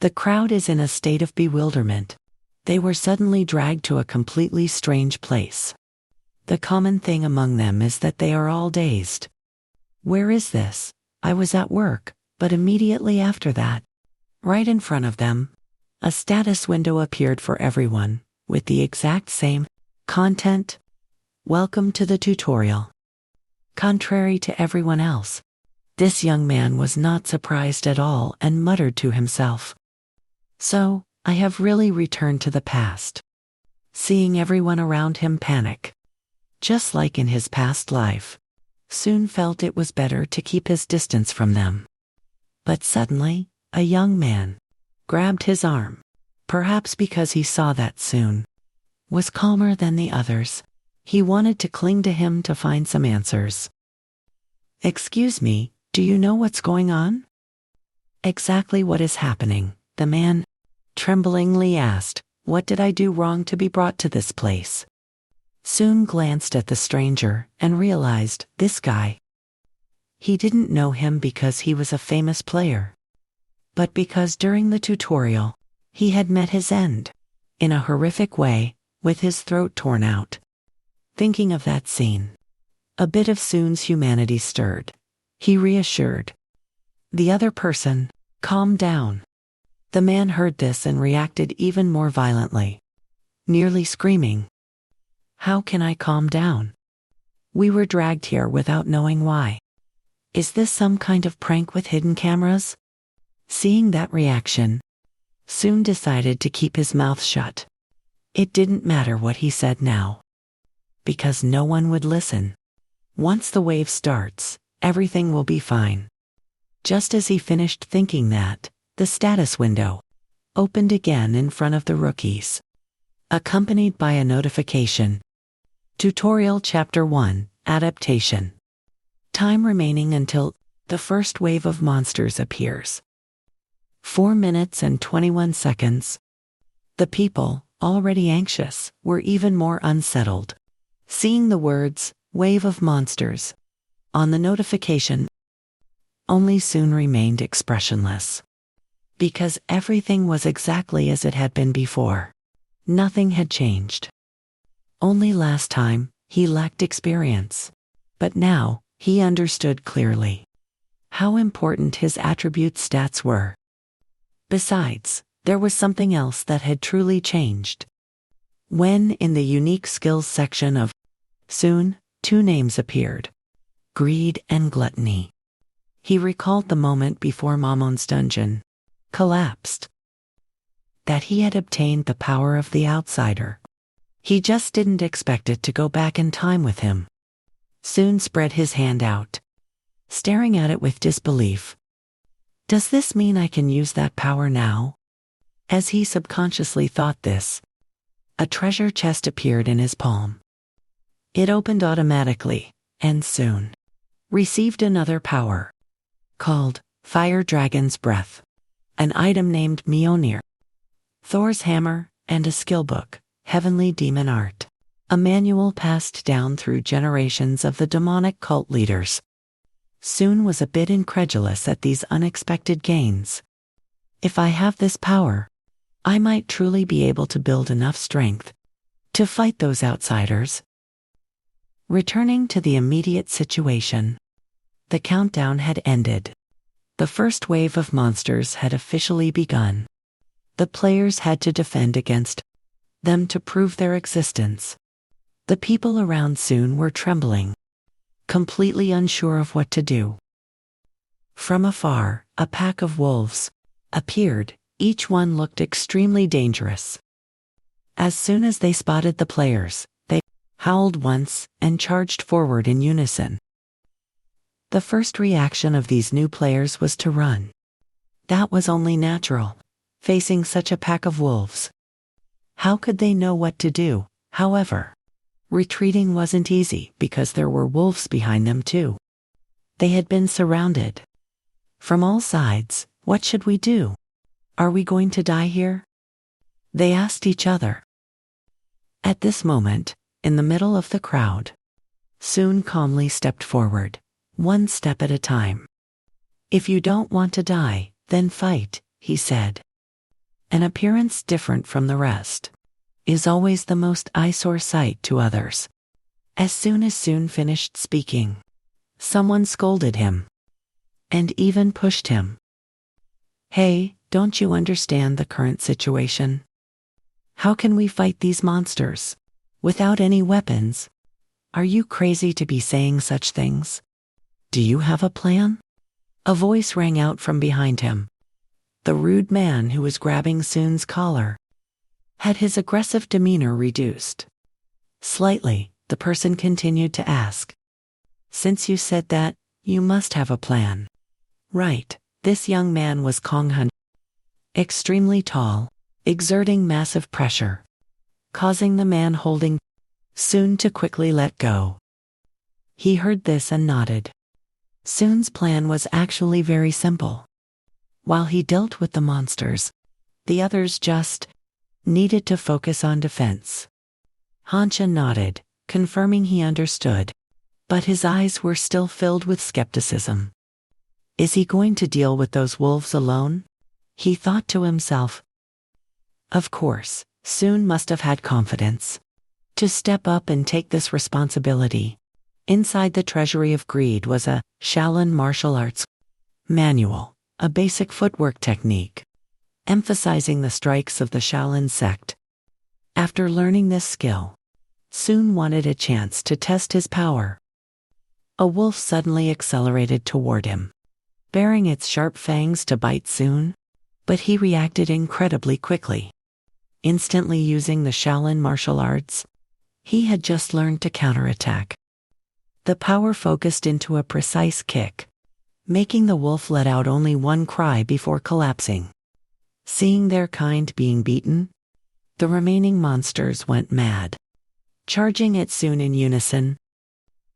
The crowd is in a state of bewilderment. They were suddenly dragged to a completely strange place. The common thing among them is that they are all dazed. Where is this? I was at work, but immediately after that, right in front of them, a status window appeared for everyone, with the exact same content. Welcome to the tutorial. Contrary to everyone else, this young man was not surprised at all and muttered to himself, "So, I have really returned to the past." Seeing everyone around him panic, just like in his past life, Soon felt it was better to keep his distance from them. But suddenly, a young man grabbed his arm, perhaps because he saw that Soon was calmer than the others. He wanted to cling to him to find some answers. "Excuse me, do you know what's going on?" "Exactly what is happening," the man tremblingly asked. "What did I do wrong to be brought to this place?" Soon glanced at the stranger and realized this guy. He didn't know him because he was a famous player, but because during the tutorial, he had met his end, in a horrific way, with his throat torn out. Thinking of that scene, a bit of Soon's humanity stirred. He reassured the other person, "Calm down." The man heard this and reacted even more violently, nearly screaming, "How can I calm down? We were dragged here without knowing why. Is this some kind of prank with hidden cameras?" Seeing that reaction, Soon decided to keep his mouth shut. It didn't matter what he said now, because no one would listen. Once the wave starts, everything will be fine. Just as he finished thinking that, the status window opened again in front of the rookies, accompanied by a notification. Tutorial Chapter 1, Adaptation. Time remaining until the first wave of monsters appears. 4 minutes and 21 seconds. The people, already anxious, were even more unsettled. Seeing the words, "Wave of Monsters," on the notification, only Soon remained expressionless. Because everything was exactly as it had been before. Nothing had changed. Only last time, he lacked experience. But now, he understood clearly how important his attribute stats were. Besides, there was something else that had truly changed. When, in the unique skills section of Soon, 2 names appeared: Greed and Gluttony. He recalled the moment before Mamon's dungeon collapsed, that he had obtained the power of the outsider. He just didn't expect it to go back in time with him. Soon spread his hand out, staring at it with disbelief. Does this mean I can use that power now? As he subconsciously thought this, a treasure chest appeared in his palm. It opened automatically, and Soon received another power, called Fire Dragon's Breath, an item named Mjolnir, Thor's Hammer, and a skill book, Heavenly Demon Art, a manual passed down through generations of the demonic cult leaders. Soon was a bit incredulous at these unexpected gains. If I have this power, I might truly be able to build enough strength to fight those outsiders. Returning to the immediate situation, the countdown had ended. The first wave of monsters had officially begun. The players had to defend against them to prove their existence. The people around Soon were trembling, completely unsure of what to do. From afar, a pack of wolves appeared. Each one looked extremely dangerous. As soon as they spotted the players, they howled once and charged forward in unison. The first reaction of these new players was to run. That was only natural, facing such a pack of wolves. How could they know what to do, however? Retreating wasn't easy because there were wolves behind them too. They had been surrounded from all sides. What should we do? Are we going to die here? They asked each other. At this moment, in the middle of the crowd, Soon calmly stepped forward, 1 step at a time. "If you don't want to die, then fight," he said. an appearance different from the rest, is always the most eyesore sight to others. As soon as Soon finished speaking, someone scolded him, and even pushed him. "Hey, don't you understand the current situation? How can we fight these monsters without any weapons? Are you crazy to be saying such things? Do you have a plan?" A voice rang out from behind him. The rude man who was grabbing Soon's collar had his aggressive demeanor reduced slightly. The person continued to ask, "Since you said that, you must have a plan, right?" This young man was Kong Hun, extremely tall, exerting massive pressure, causing the man holding Soon to quickly let go. He heard this and nodded. Soon's plan was actually very simple. While he dealt with the monsters, the others just needed to focus on defense. Hanshin nodded, confirming he understood, but his eyes were still filled with skepticism. Is he going to deal with those wolves alone? He thought to himself. Of course, Soon must have had confidence to step up and take this responsibility. Inside the Treasury of Greed was a Shaolin martial arts manual, a basic footwork technique, emphasizing the strikes of the Shaolin sect. After learning this skill, Soon wanted a chance to test his power. A wolf suddenly accelerated toward him, baring its sharp fangs to bite Soon, but he reacted incredibly quickly. Instantly using the Shaolin martial arts he had just learned to counterattack. The power focused into a precise kick, making the wolf let out only one cry before collapsing. Seeing their kind being beaten, the remaining monsters went mad, charging at Soon in unison.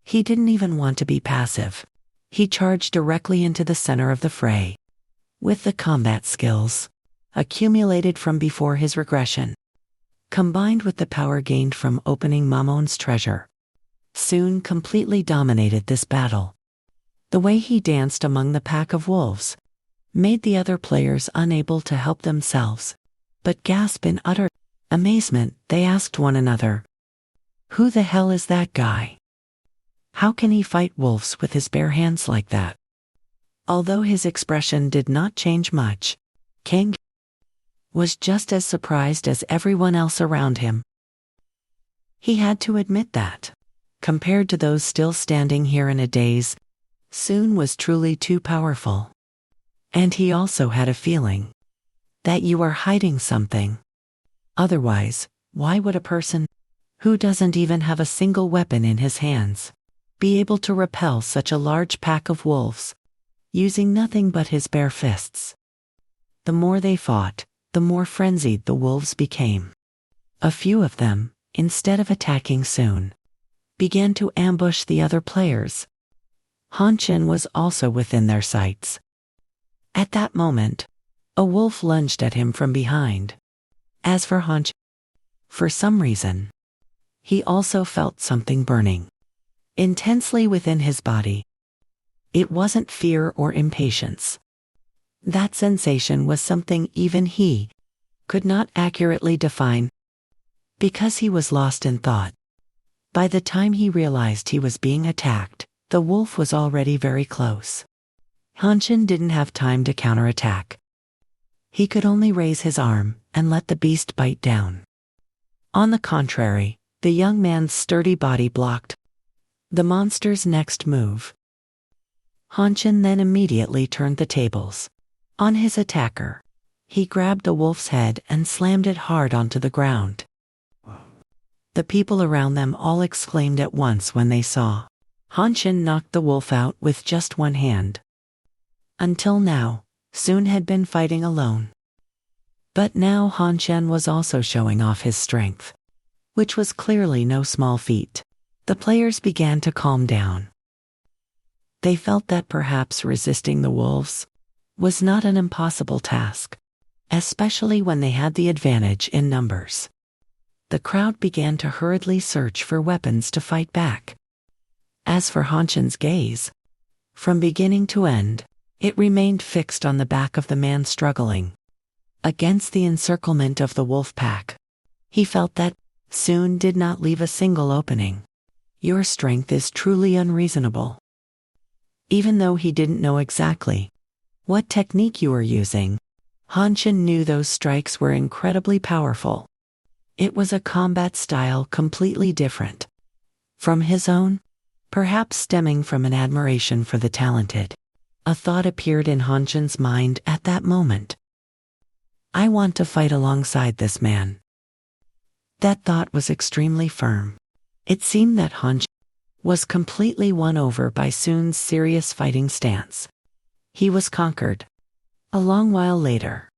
He didn't even want to be passive. He charged directly into the center of the fray. With the combat skills accumulated from before his regression, combined with the power gained from opening Mamon's treasure, Soon completely dominated this battle. The way he danced among the pack of wolves made the other players unable to help themselves, but gasp in utter amazement. They asked one another, "Who the hell is that guy? How can he fight wolves with his bare hands like that?" Although his expression did not change much, King was just as surprised as everyone else around him. He had to admit that, compared to those still standing here in a daze, Soon was truly too powerful. And he also had a feeling that you are hiding something. Otherwise, why would a person who doesn't even have a single weapon in his hands be able to repel such a large pack of wolves, using nothing but his bare fists? The more they fought, the more frenzied the wolves became. A few of them, instead of attacking Soon, began to ambush the other players. Hanshin was also within their sights. At that moment, a wolf lunged at him from behind. As for Hanshin, for some reason, he also felt something burning intensely within his body. It wasn't fear or impatience. That sensation was something even he could not accurately define, because he was lost in thought. By the time he realized he was being attacked, the wolf was already very close. Hanshin didn't have time to counterattack. He could only raise his arm and let the beast bite down. On the contrary, the young man's sturdy body blocked the monster's next move. Hanshin then immediately turned the tables on his attacker. He grabbed the wolf's head and slammed it hard onto the ground. The people around them all exclaimed at once when they saw Hanshin knocked the wolf out with just one hand. Until now, Soon had been fighting alone. But now Hanshin was also showing off his strength, which was clearly no small feat. The players began to calm down. They felt that perhaps resisting the wolves was not an impossible task, especially when they had the advantage in numbers. The crowd began to hurriedly search for weapons to fight back. As for Hanshin's gaze, from beginning to end, it remained fixed on the back of the man struggling. against the encirclement of the wolf pack. He felt that Soon did not leave a single opening. Your strength is truly unreasonable. Even though he didn't know exactly what technique you were using, Hanshin knew those strikes were incredibly powerful. It was a combat style completely different from his own, perhaps stemming from an admiration for the talented. A thought appeared in Hanshin's mind at that moment. I want to fight alongside this man. That thought was extremely firm. It seemed that Hanshin was completely won over by Soon's serious fighting stance. He was conquered. A long while later,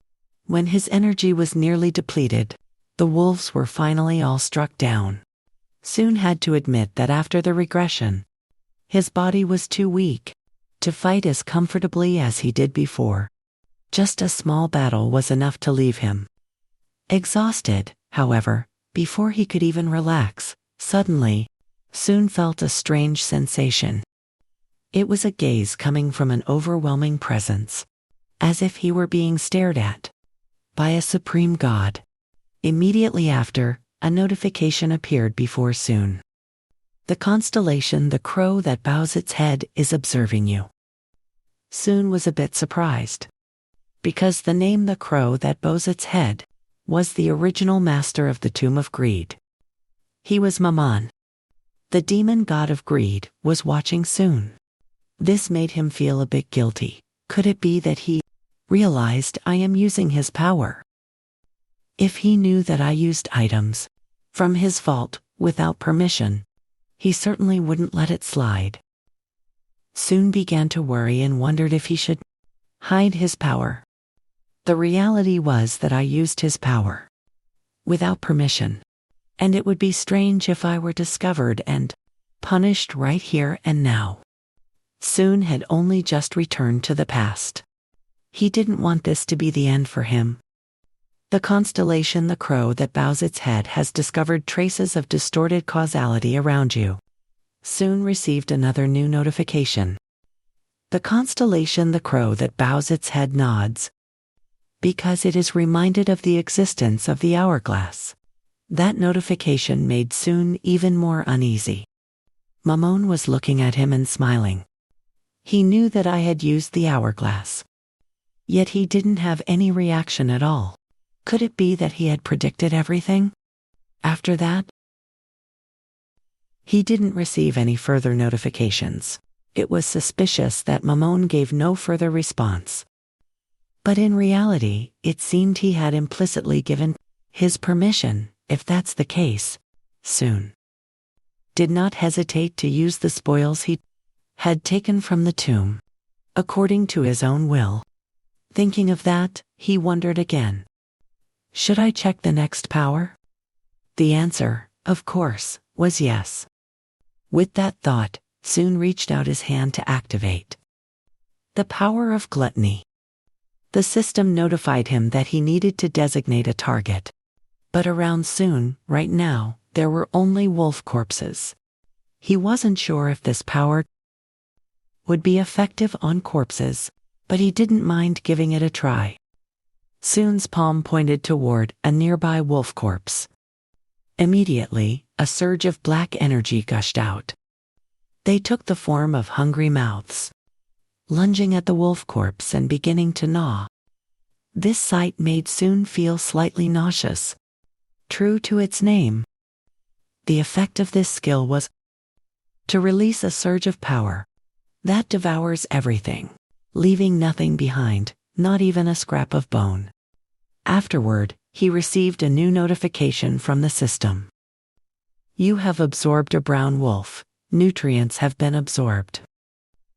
when his energy was nearly depleted, the wolves were finally all struck down. Soon had to admit that after the regression, his body was too weak to fight as comfortably as he did before. Just a small battle was enough to leave him exhausted. However, before he could even relax, suddenly, Soon felt a strange sensation. It was a gaze coming from an overwhelming presence, as if he were being stared at by a supreme god. Immediately after, a notification appeared before Soon. The constellation the crow that bows its head is observing you. Soon was a bit surprised, because the name the crow that bows its head was the original master of the Tomb of Greed. He was Mammon. The demon god of greed was watching Soon. This made him feel a bit guilty. Could it be that he realized I am using his power? If he knew that I used items from his vault without permission, he certainly wouldn't let it slide. Soon began to worry and wondered if he should hide his power. The reality was that I used his power without permission, and it would be strange if I were discovered and punished right here and now. Soon had only just returned to the past. He didn't want this to be the end for him. The constellation the crow that bows its head has discovered traces of distorted causality around you. Soon received another new notification. The constellation the crow that bows its head nods, because it is reminded of the existence of the hourglass. That notification made Soon even more uneasy. Mammon was looking at him and smiling. He knew that I had used the hourglass. Yet he didn't have any reaction at all. Could it be that he had predicted everything? After that, he didn't receive any further notifications. It was suspicious that Mammon gave no further response. But in reality, it seemed he had implicitly given his permission. If that's the case, Soon did not hesitate to use the spoils he had taken from the tomb, according to his own will. Thinking of that, he wondered again. Should I check the next power? The answer, of course, was yes. With that thought, Soon reached out his hand to activate the power of gluttony. The system notified him that he needed to designate a target. But around Soon, right now, there were only wolf corpses. He wasn't sure if this power would be effective on corpses, but he didn't mind giving it a try. Soon's palm pointed toward a nearby wolf corpse. Immediately, a surge of black energy gushed out. They took the form of hungry mouths, lunging at the wolf corpse and beginning to gnaw. This sight made Soon feel slightly nauseous. True to its name, the effect of this skill was to release a surge of power that devours everything, leaving nothing behind, not even a scrap of bone. Afterward, he received a new notification from the system. You have absorbed a brown wolf. Nutrients have been absorbed.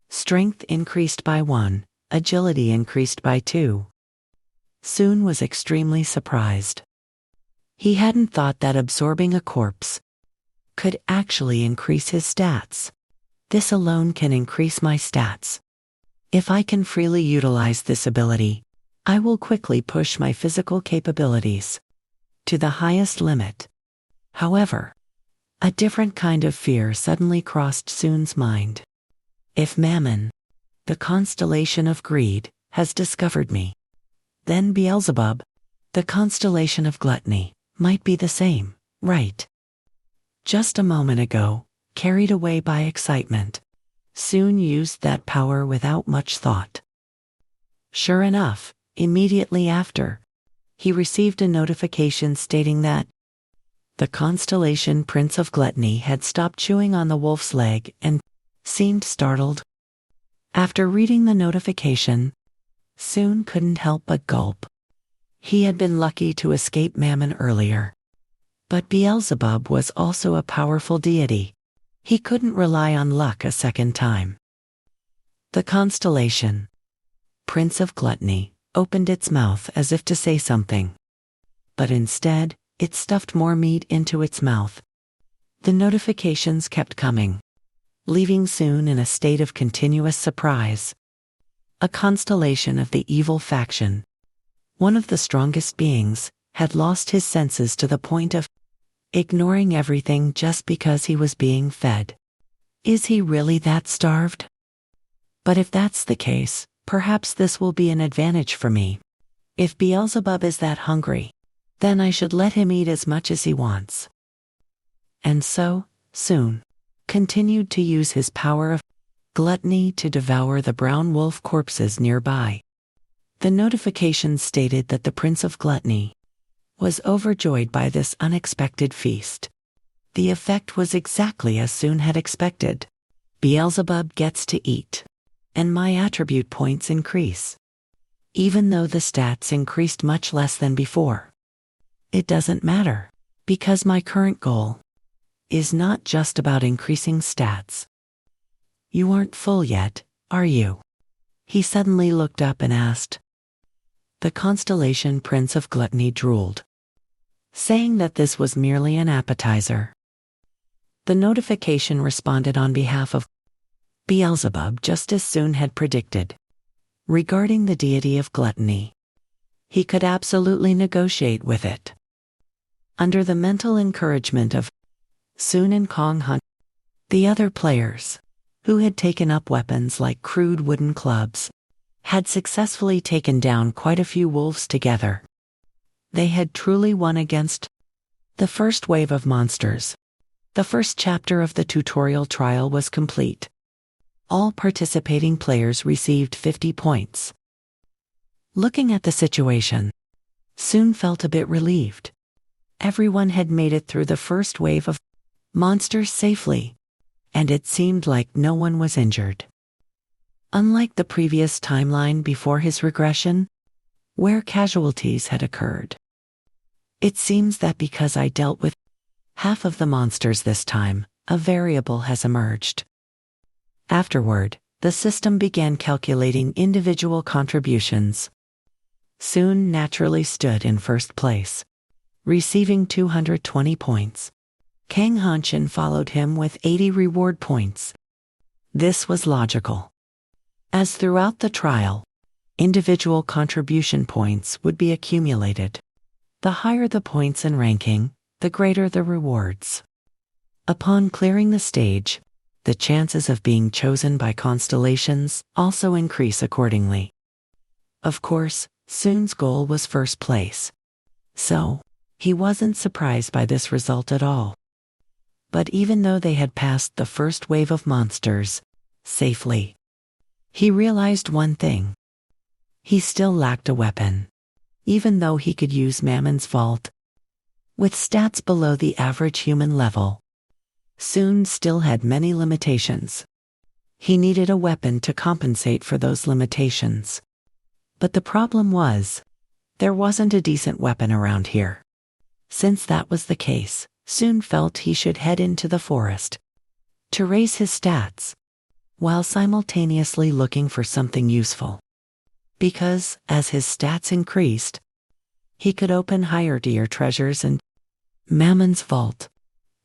Strength increased by 1, agility increased by 2. Soon was extremely surprised. He hadn't thought that absorbing a corpse could actually increase his stats. This alone can increase my stats. If I can freely utilize this ability, I will quickly push my physical capabilities to the highest limit. However, a different kind of fear suddenly crossed Soon's mind. If Mammon, the constellation of greed, has discovered me, then Beelzebub, The constellation of gluttony might be the same, right? Just a moment ago, carried away by excitement, Soon used that power without much thought. Sure enough, immediately after, he received a notification stating that the constellation Prince of Gluttony had stopped chewing on the wolf's leg and seemed startled. After reading the notification, Soon couldn't help but gulp. He had been lucky to escape Mammon earlier. But Beelzebub was also a powerful deity. He couldn't rely on luck a second time. The constellation Prince of Gluttony opened its mouth as if to say something. But instead, it stuffed more meat into its mouth. The notifications kept coming, leaving Soon in a state of continuous surprise. A constellation of the evil faction, one of the strongest beings, had lost his senses to the point of ignoring everything just because he was being fed. Is he really that starved? But if that's the case, perhaps this will be an advantage for me. If Beelzebub is that hungry, then I should let him eat as much as he wants. And so, Soon continued to use his power of gluttony to devour the brown wolf corpses nearby. The notification stated that the Prince of Gluttony was overjoyed by this unexpected feast. The effect was exactly as Soon had expected. Beelzebub gets to eat, and my attribute points increase. Even though the stats increased much less than before. It doesn't matter, because my current goal is not just about increasing stats. You aren't full yet, are you? He suddenly looked up and asked. The constellation Prince of Gluttony drooled, saying that this was merely an appetizer. The notification responded on behalf of Beelzebub just as Soon had predicted. Regarding the deity of gluttony, he could absolutely negotiate with it. Under the mental encouragement of Soon and Kong Hunt, the other players, who had taken up weapons like crude wooden clubs, had successfully taken down quite a few wolves together. They had truly won against the first wave of monsters. The first chapter of the tutorial trial was complete. All participating players received 50 points. Looking at the situation, Soon felt a bit relieved. Everyone had made it through the first wave of monsters safely, and it seemed like no one was injured. Unlike the previous timeline before his regression, where casualties had occurred. It seems that because I dealt with half of the monsters this time, a variable has emerged. Afterward, the system began calculating individual contributions. Soon naturally stood in first place, receiving 220 points. Kang Hanshin followed him with 80 reward points. This was logical. As throughout the trial, individual contribution points would be accumulated. The higher the points and ranking, the greater the rewards. Upon clearing the stage, the chances of being chosen by constellations also increase accordingly. Of course, Soon's goal was first place. So, he wasn't surprised by this result at all. But even though they had passed the first wave of monsters safely, he realized one thing. He still lacked a weapon, even though he could use Mammon's vault. With stats below the average human level, Soon still had many limitations. He needed a weapon to compensate for those limitations. But the problem was, there wasn't a decent weapon around here. Since that was the case, Soon felt he should head into the forest to raise his stats, while simultaneously looking for something useful. Because, as his stats increased, he could open higher tier treasures and Mammon's vault.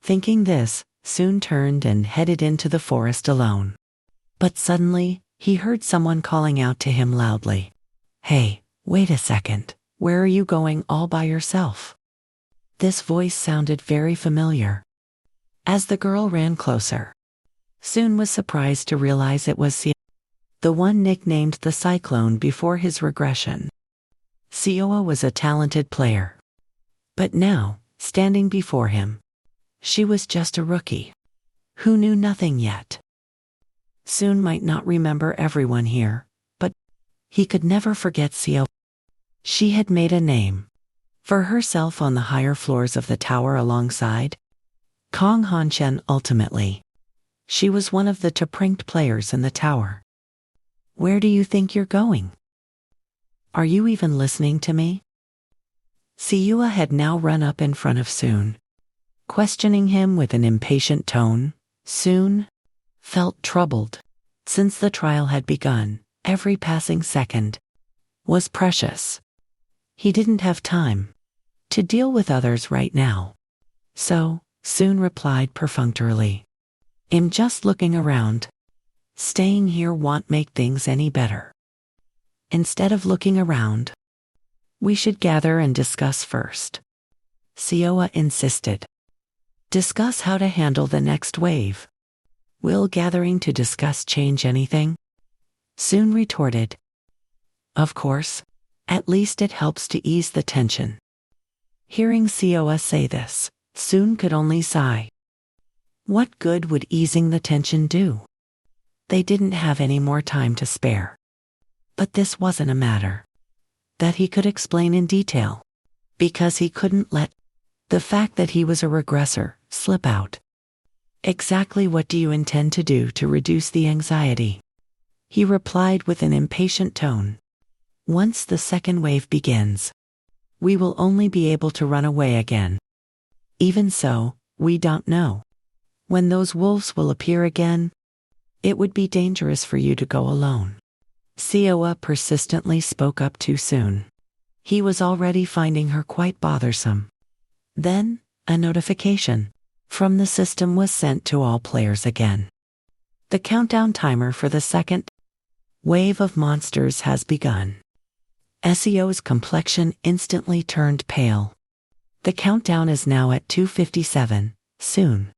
Thinking this, Soon turned and headed into the forest alone. But suddenly, he heard someone calling out to him loudly. Hey, wait a second, where are you going all by yourself? This voice sounded very familiar. As the girl ran closer, Soon was surprised to realize it was the one nicknamed the Cyclone before his regression. Sioa was a talented player. But now, standing before him, she was just a rookie who knew nothing yet. Soon might not remember everyone here, but he could never forget Sioa. She had made a name for herself on the higher floors of the tower alongside Kong Hanchen. Ultimately, she was one of the top-ranked players in the tower. Where do you think you're going? Are you even listening to me? Sioa had now run up in front of Soon, questioning him with an impatient tone. Soon felt troubled. Since the trial had begun, every passing second was precious. He didn't have time to deal with others right now. So, Soon replied perfunctorily, "I'm just looking around. Staying here won't make things any better. Instead of looking around, we should gather and discuss first." Sioa insisted. "Discuss how to handle the next wave. Will gathering to discuss change anything?" Soon retorted. "Of course. At least it helps to ease the tension." Hearing Sioa say this, Soon could only sigh. What good would easing the tension do? They didn't have any more time to spare. But this wasn't a matter that he could explain in detail, because he couldn't let the fact that he was a regressor slip out. "Exactly what do you intend to do to reduce the anxiety?" he replied with an impatient tone. "Once the second wave begins, we will only be able to run away again. Even so, we don't know when those wolves will appear again. It would be dangerous for you to go alone." Sioa persistently spoke up too soon. He was already finding her quite bothersome. Then, a notification from the system was sent to all players again. The countdown timer for the second wave of monsters has begun. Sio's complexion instantly turned pale. "The countdown is now at 2:57, Soon.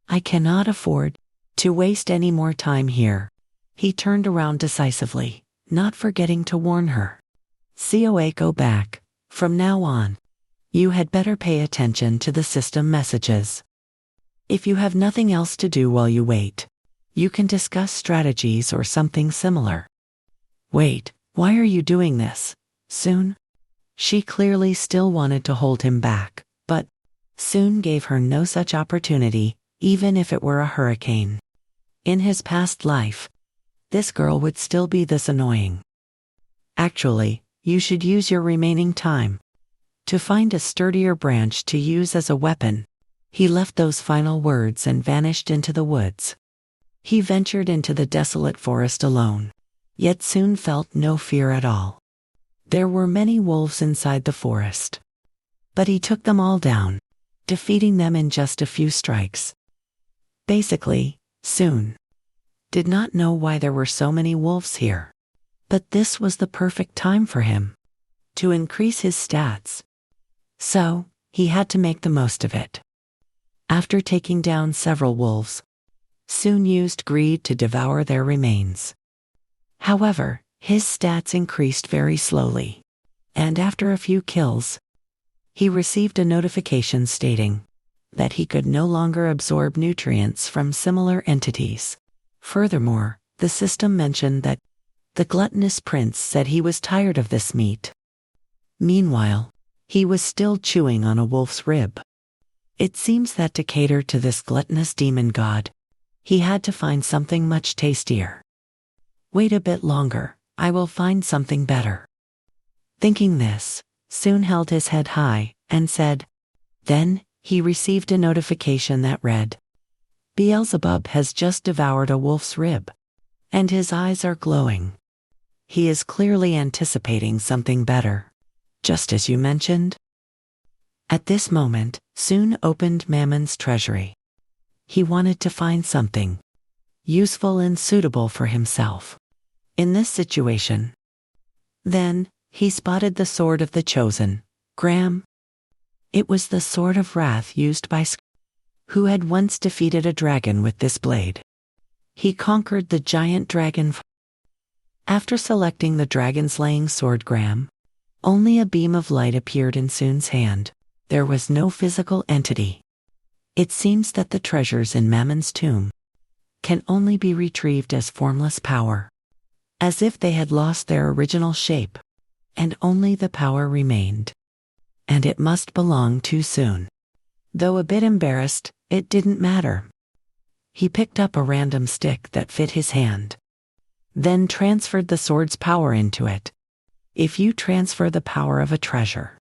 I cannot afford to waste any more time here." He turned around decisively, not forgetting to warn her. "Sioa, go back. From now on, you had better pay attention to the system messages. If you have nothing else to do while you wait, you can discuss strategies or something similar." "Wait, why are you doing this, Soon?" She clearly still wanted to hold him back, but Soon gave her no such opportunity, even if it were a hurricane. In his past life, this girl would still be this annoying. "Actually, you should use your remaining time to find a sturdier branch to use as a weapon." He left those final words and vanished into the woods. He ventured into the desolate forest alone, yet soon felt no fear at all. There were many wolves inside the forest, but he took them all down, defeating them in just a few strikes. Basically, Soon did not know why there were so many wolves here, but this was the perfect time for him to increase his stats. So, he had to make the most of it. After taking down several wolves, Soon used greed to devour their remains. However, his stats increased very slowly, and after a few kills, he received a notification stating that he could no longer absorb nutrients from similar entities. Furthermore, the system mentioned that the gluttonous prince said he was tired of this meat. Meanwhile, he was still chewing on a wolf's rib. It seems that to cater to this gluttonous demon god, he had to find something much tastier. "Wait a bit longer, I will find something better." Thinking this, Soon held his head high and said. Then, he received a notification that read, "Beelzebub has just devoured a wolf's rib, and his eyes are glowing. He is clearly anticipating something better, just as you mentioned." At this moment, Soon opened Mammon's treasury. He wanted to find something useful and suitable for himself in this situation. Then, he spotted the sword of the chosen, Graham. It was the sword of wrath used by who had once defeated a dragon with this blade. He conquered the giant dragon. After selecting the dragon-slaying sword Graham, Only a beam of light appeared in Soon's hand. There was no physical entity. It seems that the treasures in Mammon's tomb can only be retrieved as formless power, as if they had lost their original shape, and only the power remained. And it must belong to Soon. Though a bit embarrassed, it didn't matter. He picked up a random stick that fit his hand, then transferred the sword's power into it. If you transfer the power of a treasure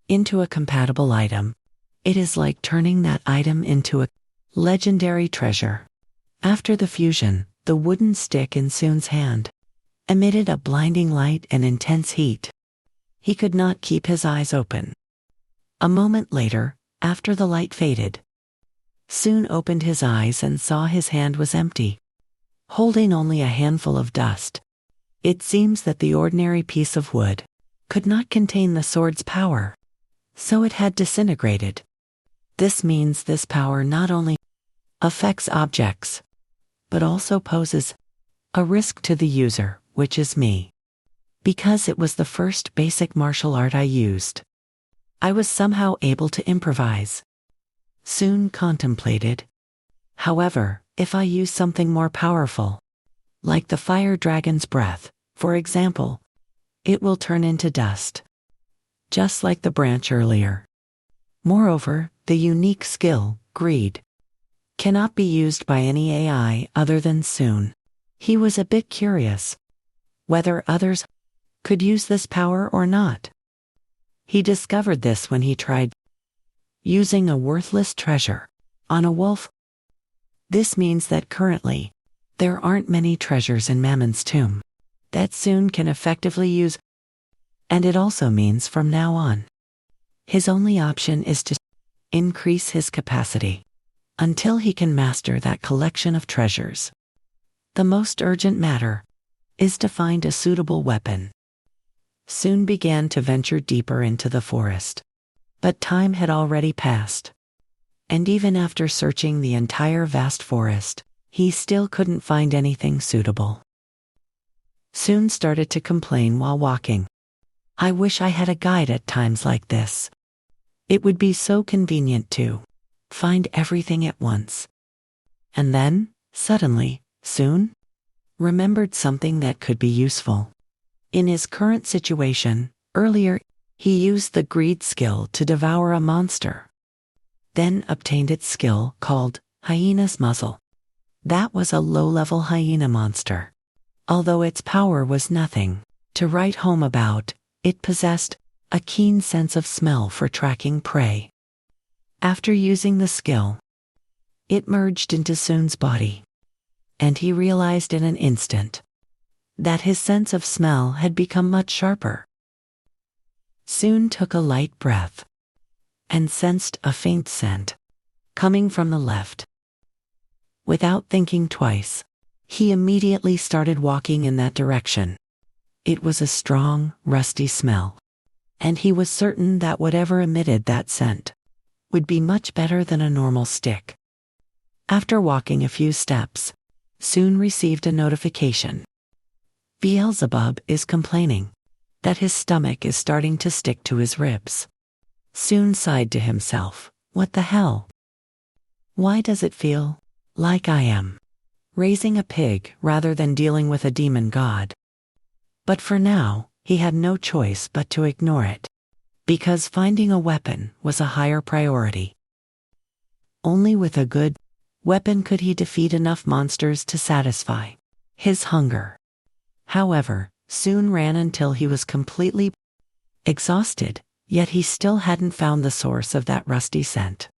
into a compatible item, it is like turning that item into a legendary treasure. After the fusion, the wooden stick in Soon's hand emitted a blinding light and intense heat. He could not keep his eyes open. A moment later, after the light faded, Soon opened his eyes and saw his hand was empty, holding only a handful of dust. It seems that the ordinary piece of wood could not contain the sword's power, so it had disintegrated. This means this power not only affects objects, but also poses a risk to the user, which is me. Because it was the first basic martial art I used, I was somehow able to improvise. Soon contemplated. However, if I use something more powerful, like the fire dragon's breath, for example, it will turn into dust, just like the branch earlier. Moreover, the unique skill, greed, cannot be used by any AI other than Soon. He was a bit curious whether others could use this power or not. He discovered this when he tried using a worthless treasure on a wolf. This means that currently, there aren't many treasures in Mammon's tomb that Soon can effectively use, and it also means from now on, his only option is to increase his capacity until he can master that collection of treasures. The most urgent matter is to find a suitable weapon. Soon began to venture deeper into the forest, but time had already passed. And even after searching the entire vast forest, he still couldn't find anything suitable. Soon started to complain while walking. I wish I had a guide at times like this. It would be so convenient to find everything at once. And then, suddenly, Soon remembered something that could be useful. In his current situation, earlier, he used the greed skill to devour a monster, then obtained its skill called Hyena's Muzzle. That was a low-level hyena monster. Although its power was nothing to write home about, it possessed a keen sense of smell for tracking prey. After using the skill, it merged into Soon's body, and he realized in an instant that his sense of smell had become much sharper. Soon took a light breath and sensed a faint scent coming from the left. Without thinking twice, he immediately started walking in that direction. It was a strong, rusty smell, and he was certain that whatever emitted that scent would be much better than a normal stick. After walking a few steps, Soon received a notification. Beelzebub is complaining that his stomach is starting to stick to his ribs. Soon sighed to himself, what the hell? Why does it feel like I am raising a pig rather than dealing with a demon god? But for now, he had no choice but to ignore it, because finding a weapon was a higher priority. Only with a good weapon could he defeat enough monsters to satisfy his hunger. However, Soon ran until he was completely exhausted, yet he still hadn't found the source of that rusty scent.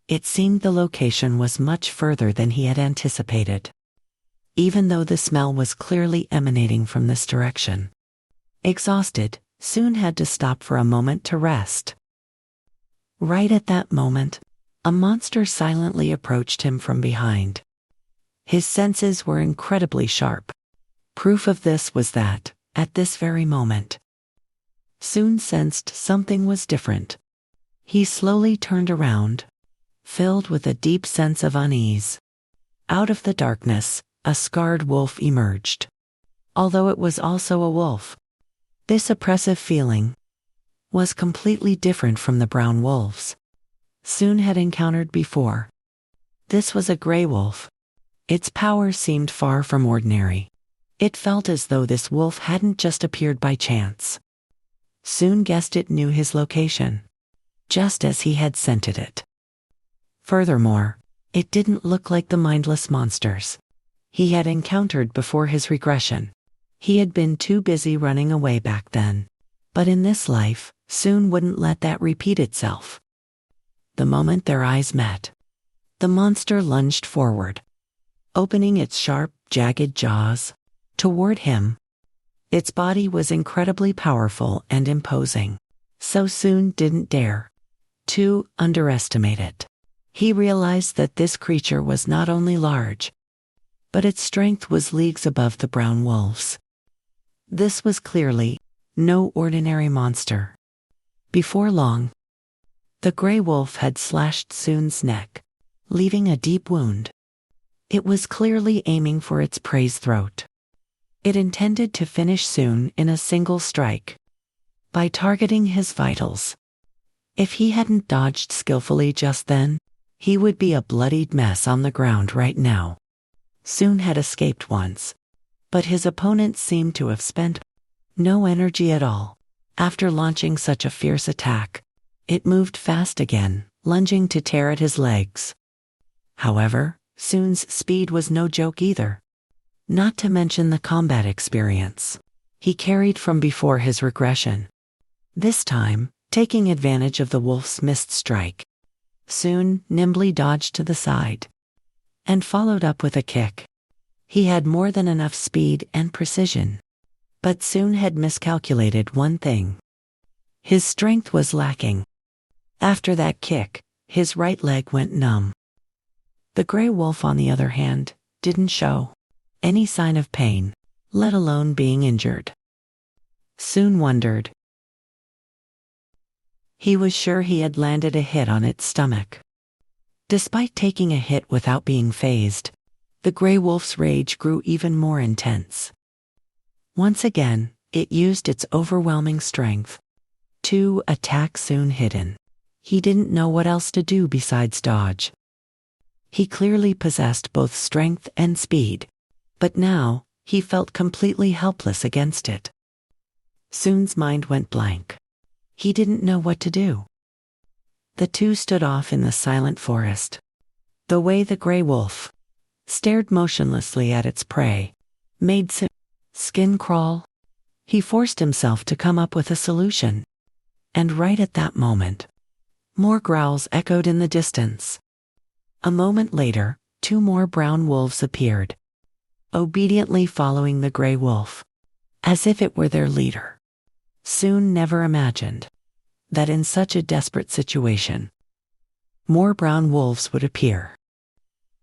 It seemed the location was much further than he had anticipated, even though the smell was clearly emanating from this direction. Exhausted, Soon had to stop for a moment to rest. Right at that moment, a monster silently approached him from behind. His senses were incredibly sharp. Proof of this was that, at this very moment, Soon sensed something was different. He slowly turned around, filled with a deep sense of unease. Out of the darkness, a scarred wolf emerged. Although it was also a wolf, This oppressive feeling was completely different from the brown wolves Soon had encountered before. This was a gray wolf. Its power seemed far from ordinary. It felt as though this wolf hadn't just appeared by chance. Soon guessed it knew his location, just as he had scented it. Furthermore, it didn't look like the mindless monsters he had encountered before his regression. He had been too busy running away back then. But in this life, Soon wouldn't let that repeat itself. The moment their eyes met, the monster lunged forward, opening its sharp, jagged jaws toward him. Its body was incredibly powerful and imposing, so Soon didn't dare to underestimate it. He realized that this creature was not only large, but its strength was leagues above the brown wolves. This was clearly no ordinary monster. Before long, the gray wolf had slashed Soon's neck, leaving a deep wound. It was clearly aiming for its prey's throat. It intended to finish Soon in a single strike, by targeting his vitals. If he hadn't dodged skillfully just then, he would be a bloodied mess on the ground right now. Soon had escaped once, but his opponent seemed to have spent no energy at all. After launching such a fierce attack, it moved fast again, lunging to tear at his legs. However, Soon's speed was no joke either. Not to mention the combat experience he carried from before his regression. This time, taking advantage of the wolf's missed strike, Soon nimbly dodged to the side and followed up with a kick. He had more than enough speed and precision, but Soon had miscalculated one thing. His strength was lacking. After that kick, his right leg went numb. The gray wolf, on the other hand, didn't show any sign of pain, let alone being injured. Soon wondered. He was sure he had landed a hit on its stomach. Despite taking a hit without being fazed, the gray wolf's rage grew even more intense. Once again, it used its overwhelming strength to attack Soon hidden. He didn't know what else to do besides dodge. He clearly possessed both strength and speed, but now he felt completely helpless against it. Soon's mind went blank. He didn't know what to do. The two stood off in the silent forest. The way the gray wolf stared motionlessly at its prey made Soon's skin crawl. He forced himself to come up with a solution. And right at that moment, more growls echoed in the distance. A moment later, two more brown wolves appeared, obediently following the gray wolf, as if it were their leader. Soon never imagined that in such a desperate situation, more brown wolves would appear.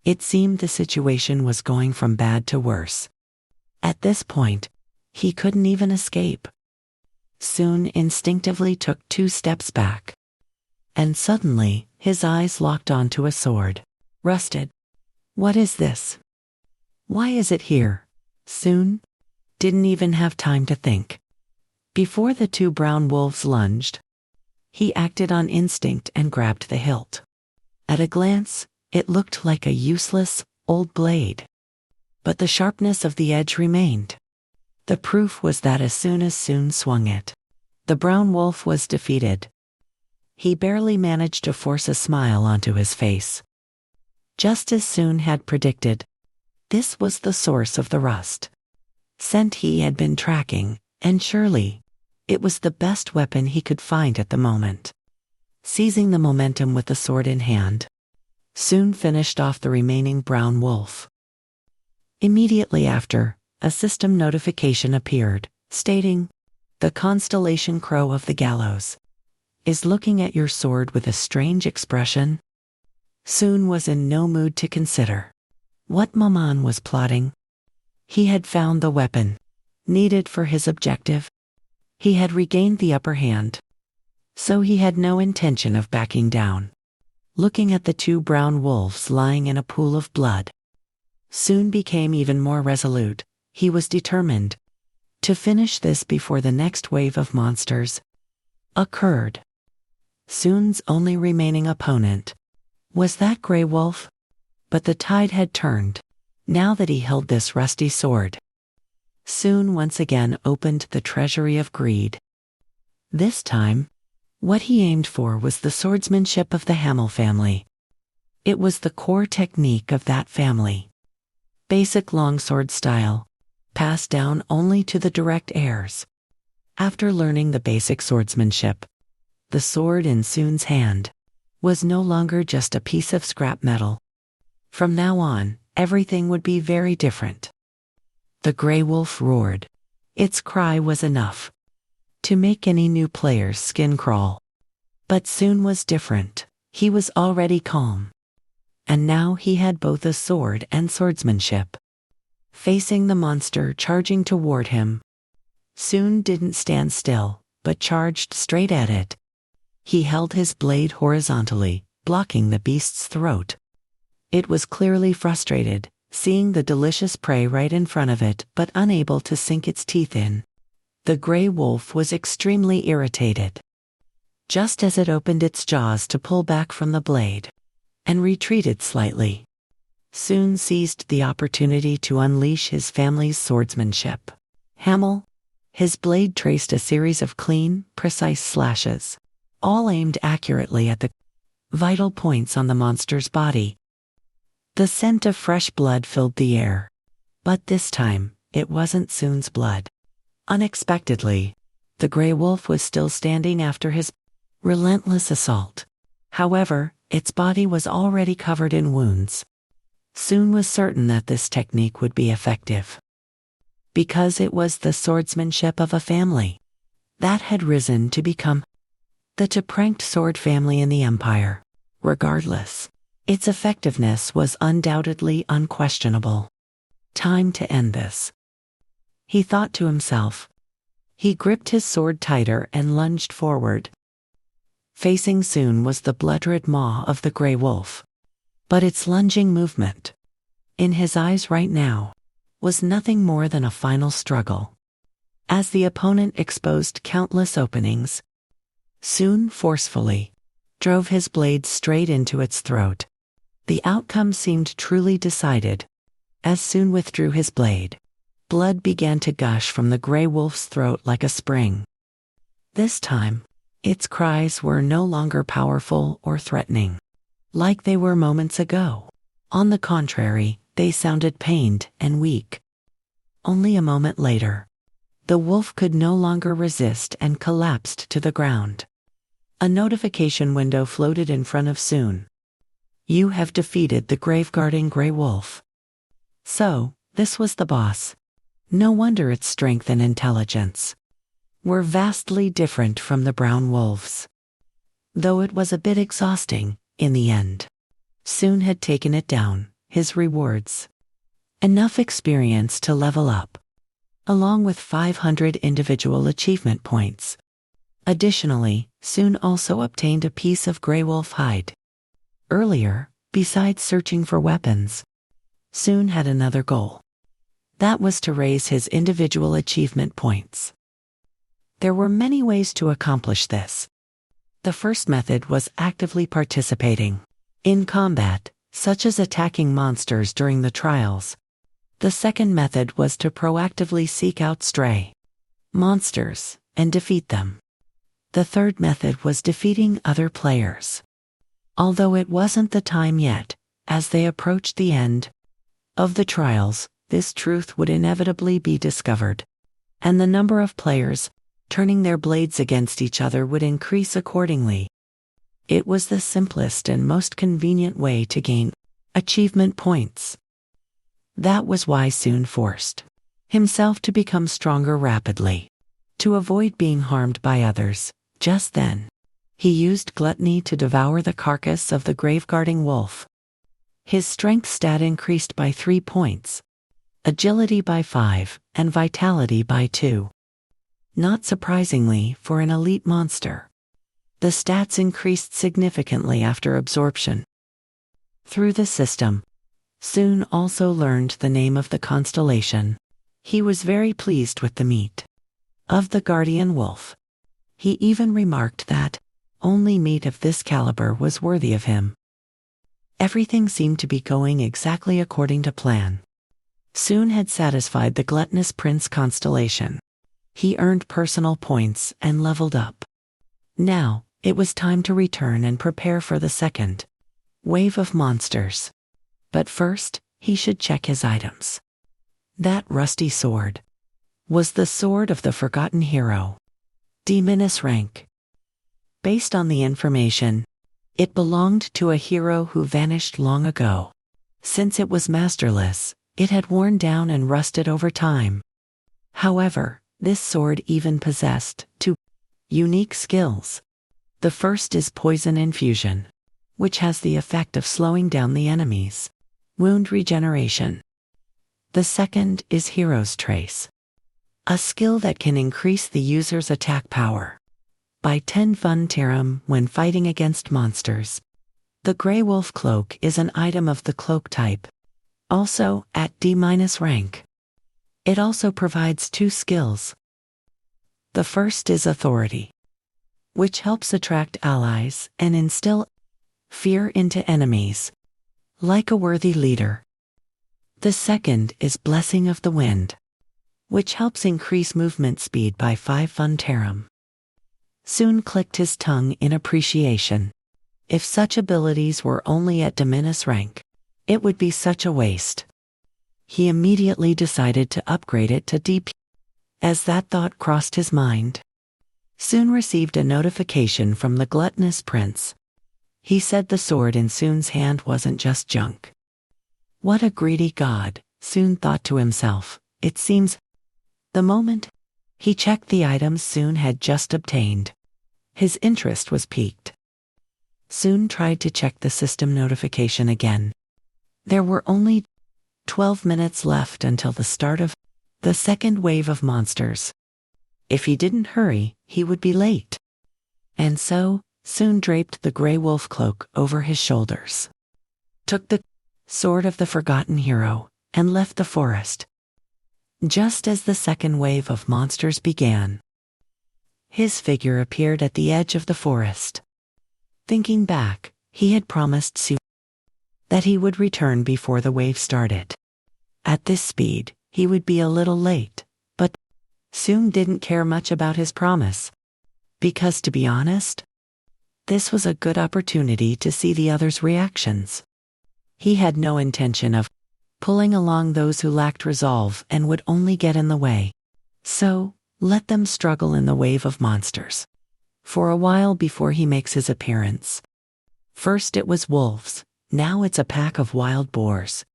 It seemed the situation was going from bad to worse. At this point, he couldn't even escape. Soon instinctively took 2 steps back. And suddenly, his eyes locked onto a sword. Rusted. What is this? Why is it here? Soon didn't even have time to think. Before the 2 brown wolves lunged, he acted on instinct and grabbed the hilt. At a glance, it looked like a useless, old blade. But the sharpness of the edge remained. The proof was that as Soon swung it, the brown wolf was defeated. He barely managed to force a smile onto his face. Just as Soon had predicted, this was the source of the rust. Scent he had been tracking, and surely, it was the best weapon he could find at the moment. Seizing the momentum with the sword in hand, Soon finished off the remaining brown wolf. Immediately after, a system notification appeared, stating, "The constellation crow of the gallows is looking at your sword with a strange expression." Soon was in no mood to consider what Maman was plotting. He had found the weapon needed for his objective. He had regained the upper hand, so he had no intention of backing down. Looking at the 2 brown wolves lying in a pool of blood, Soon became even more resolute. He was determined. to finish this before the next wave of monsters occurred. Soon's only remaining opponent was that gray wolf, but the tide had turned, now that he held this rusty sword. Soon once again opened the treasury of greed. This time, what he aimed for was the swordsmanship of the Hamel family. It was the core technique of that family. Basic longsword style, passed down only to the direct heirs. After learning the basic swordsmanship, the sword in Soon's hand was no longer just a piece of scrap metal. From now on, everything would be very different. The gray wolf roared. Its cry was enough to make any new player's skin crawl. But Soon was different. He was already calm. And now he had both a sword and swordsmanship. Facing the monster charging toward him, Soon didn't stand still, but charged straight at it. He held his blade horizontally, blocking the beast's throat. It was clearly frustrated, seeing the delicious prey right in front of it but unable to sink its teeth in. The gray wolf was extremely irritated. Just as it opened its jaws to pull back from the blade and retreated slightly, Soon seized the opportunity to unleash his family's swordsmanship. Hamel, his blade traced a series of clean, precise slashes, all aimed accurately at the vital points on the monster's body. The scent of fresh blood filled the air. But this time, it wasn't Soon's blood. Unexpectedly, the gray wolf was still standing after his relentless assault. However, its body was already covered in wounds. Soon was certain that this technique would be effective, because it was the swordsmanship of a family that had risen to become the top-ranked sword family in the Empire. Regardless, its effectiveness was undoubtedly unquestionable. Time to end this, he thought to himself. He gripped his sword tighter and lunged forward. Facing Soon was the blood-red maw of the gray wolf. But its lunging movement, in his eyes right now, was nothing more than a final struggle. As the opponent exposed countless openings, Soon forcefully drove his blade straight into its throat. The outcome seemed truly decided. As Soon withdrew his blade, blood began to gush from the gray wolf's throat like a spring. This time, its cries were no longer powerful or threatening, like they were moments ago. On the contrary, they sounded pained and weak. Only a moment later, the wolf could no longer resist and collapsed to the ground. A notification window floated in front of Soon. You have defeated the graveguarding gray wolf. So, this was the boss. No wonder its strength and intelligence were vastly different from the brown wolves. Though it was a bit exhausting, in the end, Soon had taken it down, his rewards. Enough experience to level up, along with 500 individual achievement points. Additionally, Soon also obtained a piece of gray wolf hide. Earlier, besides searching for weapons, Soon had another goal. That was to raise his individual achievement points. There were many ways to accomplish this. The first method was actively participating in combat, such as attacking monsters during the trials. The second method was to proactively seek out stray monsters and defeat them. The third method was defeating other players. Although it wasn't the time yet, as they approached the end of the trials, this truth would inevitably be discovered, and the number of players turning their blades against each other would increase accordingly. It was the simplest and most convenient way to gain achievement points. That was why Soon forced himself to become stronger rapidly, to avoid being harmed by others. Just then, he used gluttony to devour the carcass of the graveguarding wolf. His strength stat increased by 3 points, agility by 5, and vitality by 2. Not surprisingly for an elite monster, the stats increased significantly after absorption. Through the system, Soon also learned the name of the constellation, He was very pleased with the meat of the guardian wolf. He even remarked that only meat of this caliber was worthy of him. Everything seemed to be going exactly according to plan. Soon had satisfied the gluttonous prince constellation. He earned personal points and leveled up. Now, it was time to return and prepare for the second wave of monsters. But first, he should check his items. That rusty sword was the sword of the forgotten hero, -rank. Based on the information, it belonged to a hero who vanished long ago. Since it was masterless, it had worn down and rusted over time. However, this sword even possessed two unique skills. The first is poison infusion, which has the effect of slowing down the enemy's wound regeneration. The second is Hero's Trace, a skill that can increase the user's attack power by 10 fun terum when fighting against monsters. The Grey Wolf Cloak is an item of the cloak type, also at D-rank. It also provides two skills. The first is Authority, which helps attract allies and instill fear into enemies, like a worthy leader. The second is Blessing of the Wind, which helps increase movement speed by 5 fun terum. Soon clicked his tongue in appreciation. If such abilities were only at -rank, it would be such a waste. He immediately decided to upgrade it to DP. As that thought crossed his mind, Soon received a notification from the gluttonous prince. He said the sword in Soon's hand wasn't just junk. What a greedy god, Soon thought to himself. It seems. The moment he checked the items Soon had just obtained, his interest was piqued. Soon tried to check the system notification again. There were only 12 minutes left until the start of the second wave of monsters. If he didn't hurry, he would be late. And so, Soon draped the Grey Wolf cloak over his shoulders, took the sword of the forgotten hero, and left the forest. Just as the second wave of monsters began, his figure appeared at the edge of the forest. Thinking back, he had promised Soon that he would return before the wave started. At this speed, he would be a little late, but Soon didn't care much about his promise. Because to be honest, this was a good opportunity to see the others' reactions. He had no intention of pulling along those who lacked resolve and would only get in the way. So, let them struggle in the wave of monsters for a while before he makes his appearance. First it was wolves, now it's a pack of wild boars.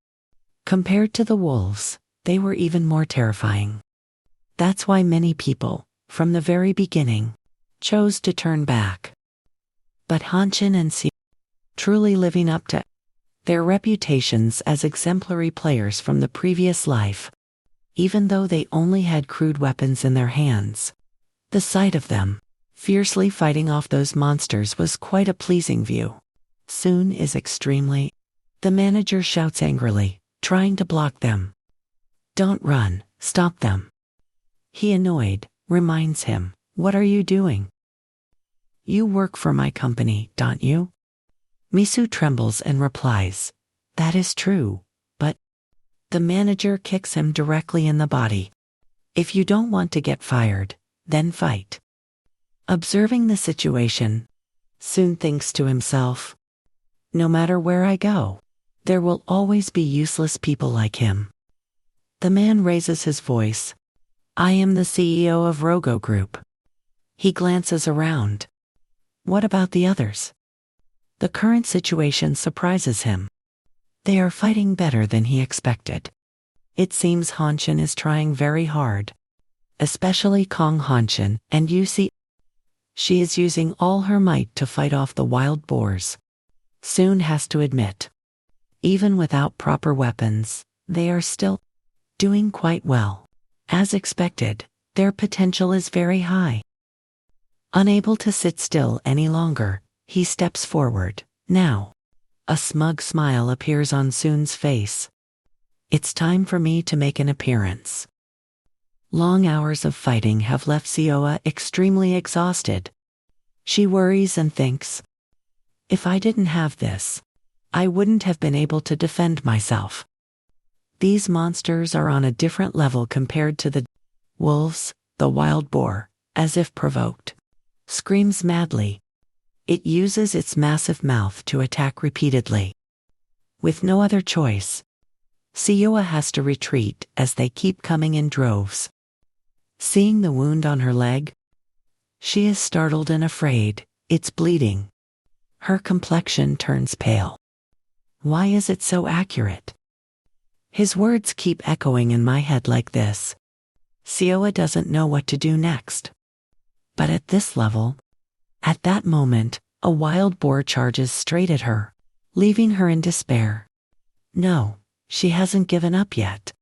Compared to the wolves, they were even more terrifying. That's why many people, from the very beginning, chose to turn back. But Hanshin and Si, truly living up to their reputations as exemplary players from the previous life, even though they only had crude weapons in their hands. The sight of them fiercely fighting off those monsters was quite a pleasing view. Soon is extremely. The manager shouts angrily, trying to block them. Don't run, stop them. He, annoyed, reminds him, what are you doing? You work for my company, don't you? Misu trembles and replies, that is true, but the manager kicks him directly in the body. If you don't want to get fired, then fight. Observing the situation, Soon thinks to himself, no matter where I go, there will always be useless people like him. The man raises his voice. I am the CEO of Rogo Group. He glances around. What about the others? The current situation surprises him. They are fighting better than he expected. It seems Hanshin is trying very hard. Especially Kong Hanshin, and you see, she is using all her might to fight off the wild boars. Soon has to admit, even without proper weapons, they are still doing quite well. As expected, their potential is very high. Unable to sit still any longer, he steps forward. Now, a smug smile appears on Soon's face. It's time for me to make an appearance. Long hours of fighting have left Sioa extremely exhausted. She worries and thinks, if I didn't have this, I wouldn't have been able to defend myself. These monsters are on a different level compared to the wolves. The wild boar, as if provoked, screams madly. It uses its massive mouth to attack repeatedly. With no other choice, Sioa has to retreat as they keep coming in droves. Seeing the wound on her leg, she is startled and afraid. It's bleeding. Her complexion turns pale. Why is it so accurate? His words keep echoing in my head like this. Sioa doesn't know what to do next. But at this level, at that moment, a wild boar charges straight at her, leaving her in despair. No, she hasn't given up yet.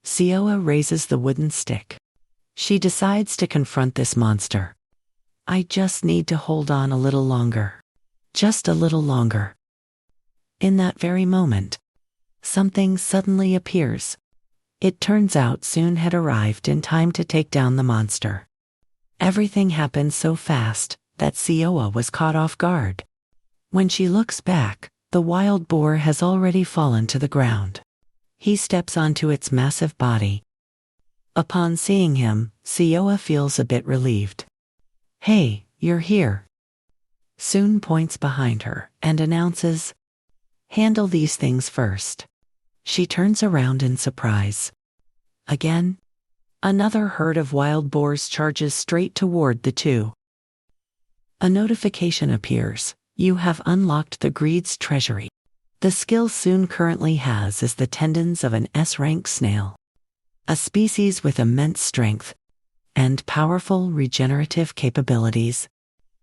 Sioa raises the wooden stick. She decides to confront this monster. I just need to hold on a little longer. Just a little longer. In that very moment, something suddenly appears. It turns out Soon had arrived in time to take down the monster. Everything happened so fast that Sioa was caught off guard. When she looks back, the wild boar has already fallen to the ground. He steps onto its massive body. Upon seeing him, Sioa feels a bit relieved. Hey, you're here. Soon points behind her and announces, handle these things first. She turns around in surprise. Again, another herd of wild boars charges straight toward the two. A notification appears. You have unlocked the Greed's treasury. The skill Soon currently has is the tendons of an S-rank snail, a species with immense strength and powerful regenerative capabilities,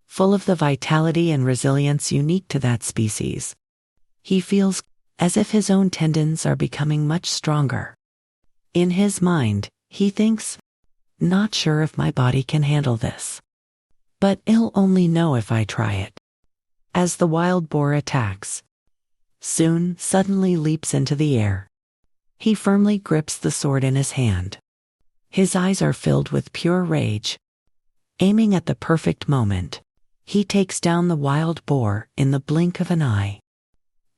full of the vitality and resilience unique to that species. He feels as if his own tendons are becoming much stronger. In his mind, he thinks, not sure if my body can handle this. But I'll only know if I try it. As the wild boar attacks, Soon suddenly leaps into the air. He firmly grips the sword in his hand. His eyes are filled with pure rage. Aiming at the perfect moment, he takes down the wild boar in the blink of an eye.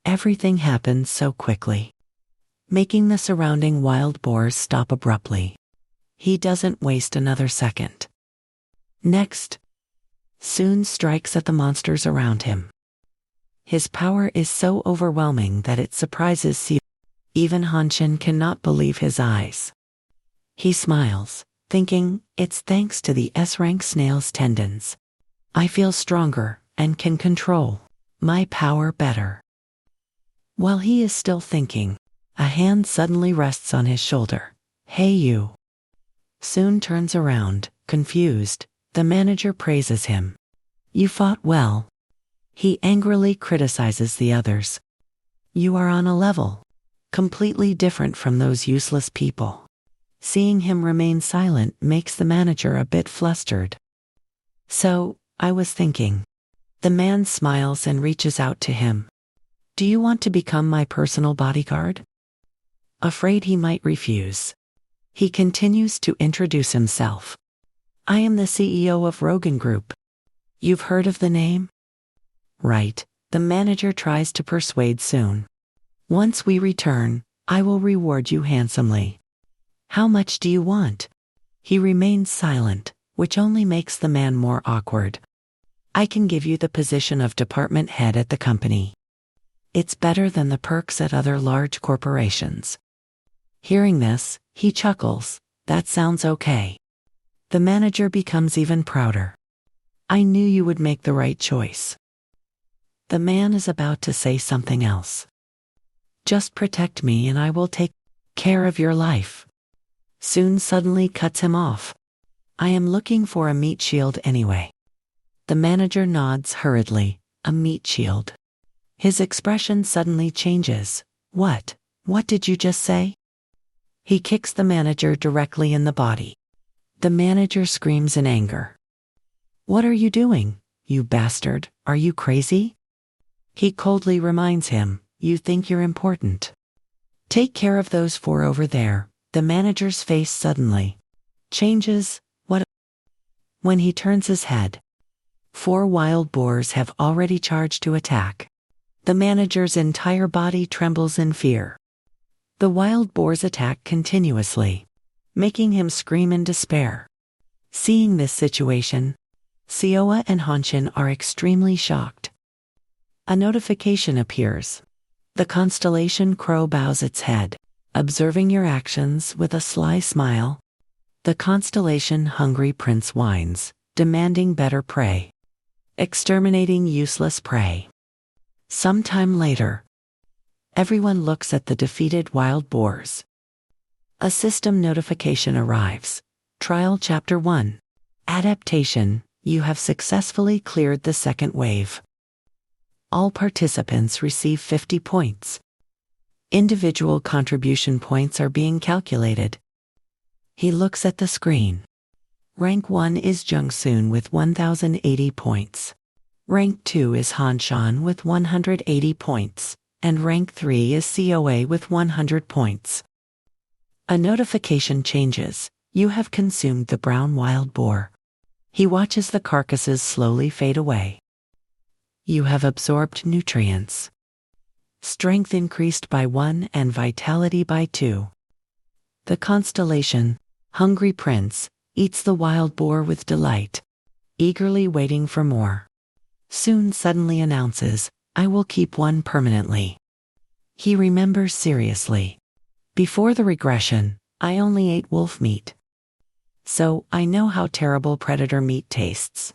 Everything happens so quickly, making the surrounding wild boars stop abruptly. He doesn't waste another second. Next, Soon strikes at the monsters around him. His power is so overwhelming that it surprises Sioa. Even Hanshin cannot believe his eyes. He smiles, thinking, it's thanks to the S-rank snail's tendons. I feel stronger and can control my power better. While he is still thinking, a hand suddenly rests on his shoulder. Hey you. Soon turns around, confused. The manager praises him. You fought well. He angrily criticizes the others. You are on a level completely different from those useless people. Seeing him remain silent makes the manager a bit flustered. So, I was thinking. The man smiles and reaches out to him. Do you want to become my personal bodyguard? Afraid he might refuse, he continues to introduce himself. I am the CEO of Rogan Group. You've heard of the name? Right, the manager tries to persuade Soon. Once we return, I will reward you handsomely. How much do you want? He remains silent, which only makes the man more awkward. I can give you the position of department head at the company. It's better than the perks at other large corporations. Hearing this, he chuckles. That sounds okay. The manager becomes even prouder. I knew you would make the right choice. The man is about to say something else. Just protect me and I will take care of your life. Soon suddenly cuts him off. I am looking for a meat shield anyway. The manager nods hurriedly. A meat shield. His expression suddenly changes. What did you just say? He kicks the manager directly in the body. The manager screams in anger. What are you doing, you bastard? Are you crazy? He coldly reminds him, you think you're important. Take care of those four over there. The manager's face suddenly changes. What? When he turns his head, 4 wild boars have already charged to attack. The manager's entire body trembles in fear. The wild boars attack continuously, making him scream in despair. Seeing this situation, Sioa and Hanshin are extremely shocked. A notification appears. The constellation Crow bows its head, observing your actions with a sly smile. The constellation Hungry Prince whines, demanding better prey. Exterminating useless prey. Sometime later, everyone looks at the defeated wild boars. A system notification arrives. Trial Chapter 1. Adaptation. You have successfully cleared the second wave. All participants receive 50 points. Individual contribution points are being calculated. He looks at the screen. Rank 1 is Jungsoon with 1080 points. Rank 2 is Hanshan with 180 points, and Rank 3 is COA with 100 points. A notification changes. You have consumed the brown wild boar. He watches the carcasses slowly fade away. You have absorbed nutrients. Strength increased by 1 and vitality by 2. The constellation, Hungry Prince, eats the wild boar with delight, eagerly waiting for more. Soon suddenly announces, I will keep one permanently. He remembers seriously. Before the regression, I only ate wolf meat. So I know how terrible predator meat tastes.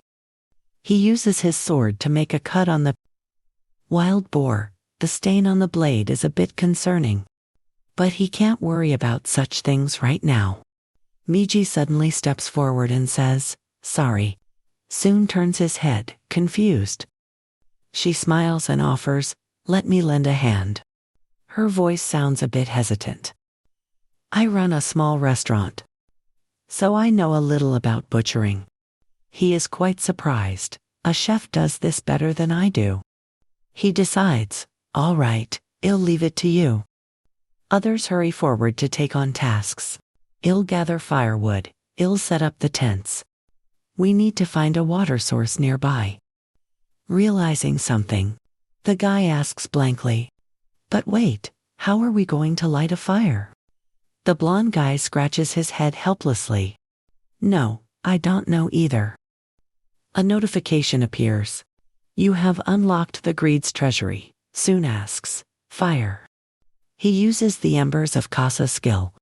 He uses his sword to make a cut on the wild boar. The stain on the blade is a bit concerning. But he can't worry about such things right now. Miji suddenly steps forward and says, sorry. Soon turns his head, confused. She smiles and offers, let me lend a hand. Her voice sounds a bit hesitant. I run a small restaurant, so I know a little about butchering. He is quite surprised. A chef does this better than I do. He decides, all right, I'll leave it to you. Others hurry forward to take on tasks. I'll gather firewood. I'll set up the tents. We need to find a water source nearby. Realizing something, the guy asks blankly, but wait, how are we going to light a fire? The blonde guy scratches his head helplessly. No, I don't know either. A notification appears. You have unlocked the Greed's treasury. Soon asks, fire. He uses the embers of Kasa skill.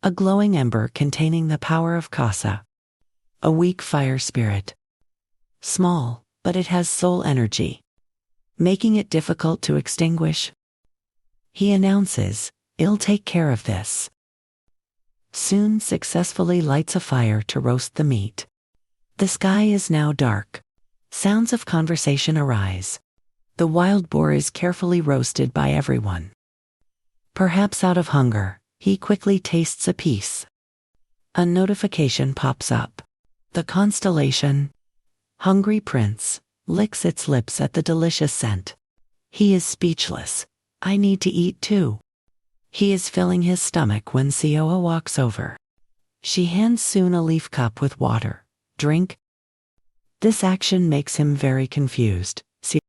A glowing ember containing the power of Kasa. A weak fire spirit. Small, but it has soul energy, making it difficult to extinguish. He announces, I'll take care of this. Soon successfully lights a fire to roast the meat. The sky is now dark. Sounds of conversation arise. The wild boar is carefully roasted by everyone. Perhaps out of hunger, he quickly tastes a piece. A notification pops up. The constellation, Hungry Prince, licks its lips at the delicious scent. He is speechless. I need to eat too. He is filling his stomach when Sioa walks over. She hands Soon a leaf cup with water. Drink. This action makes him very confused. Sioa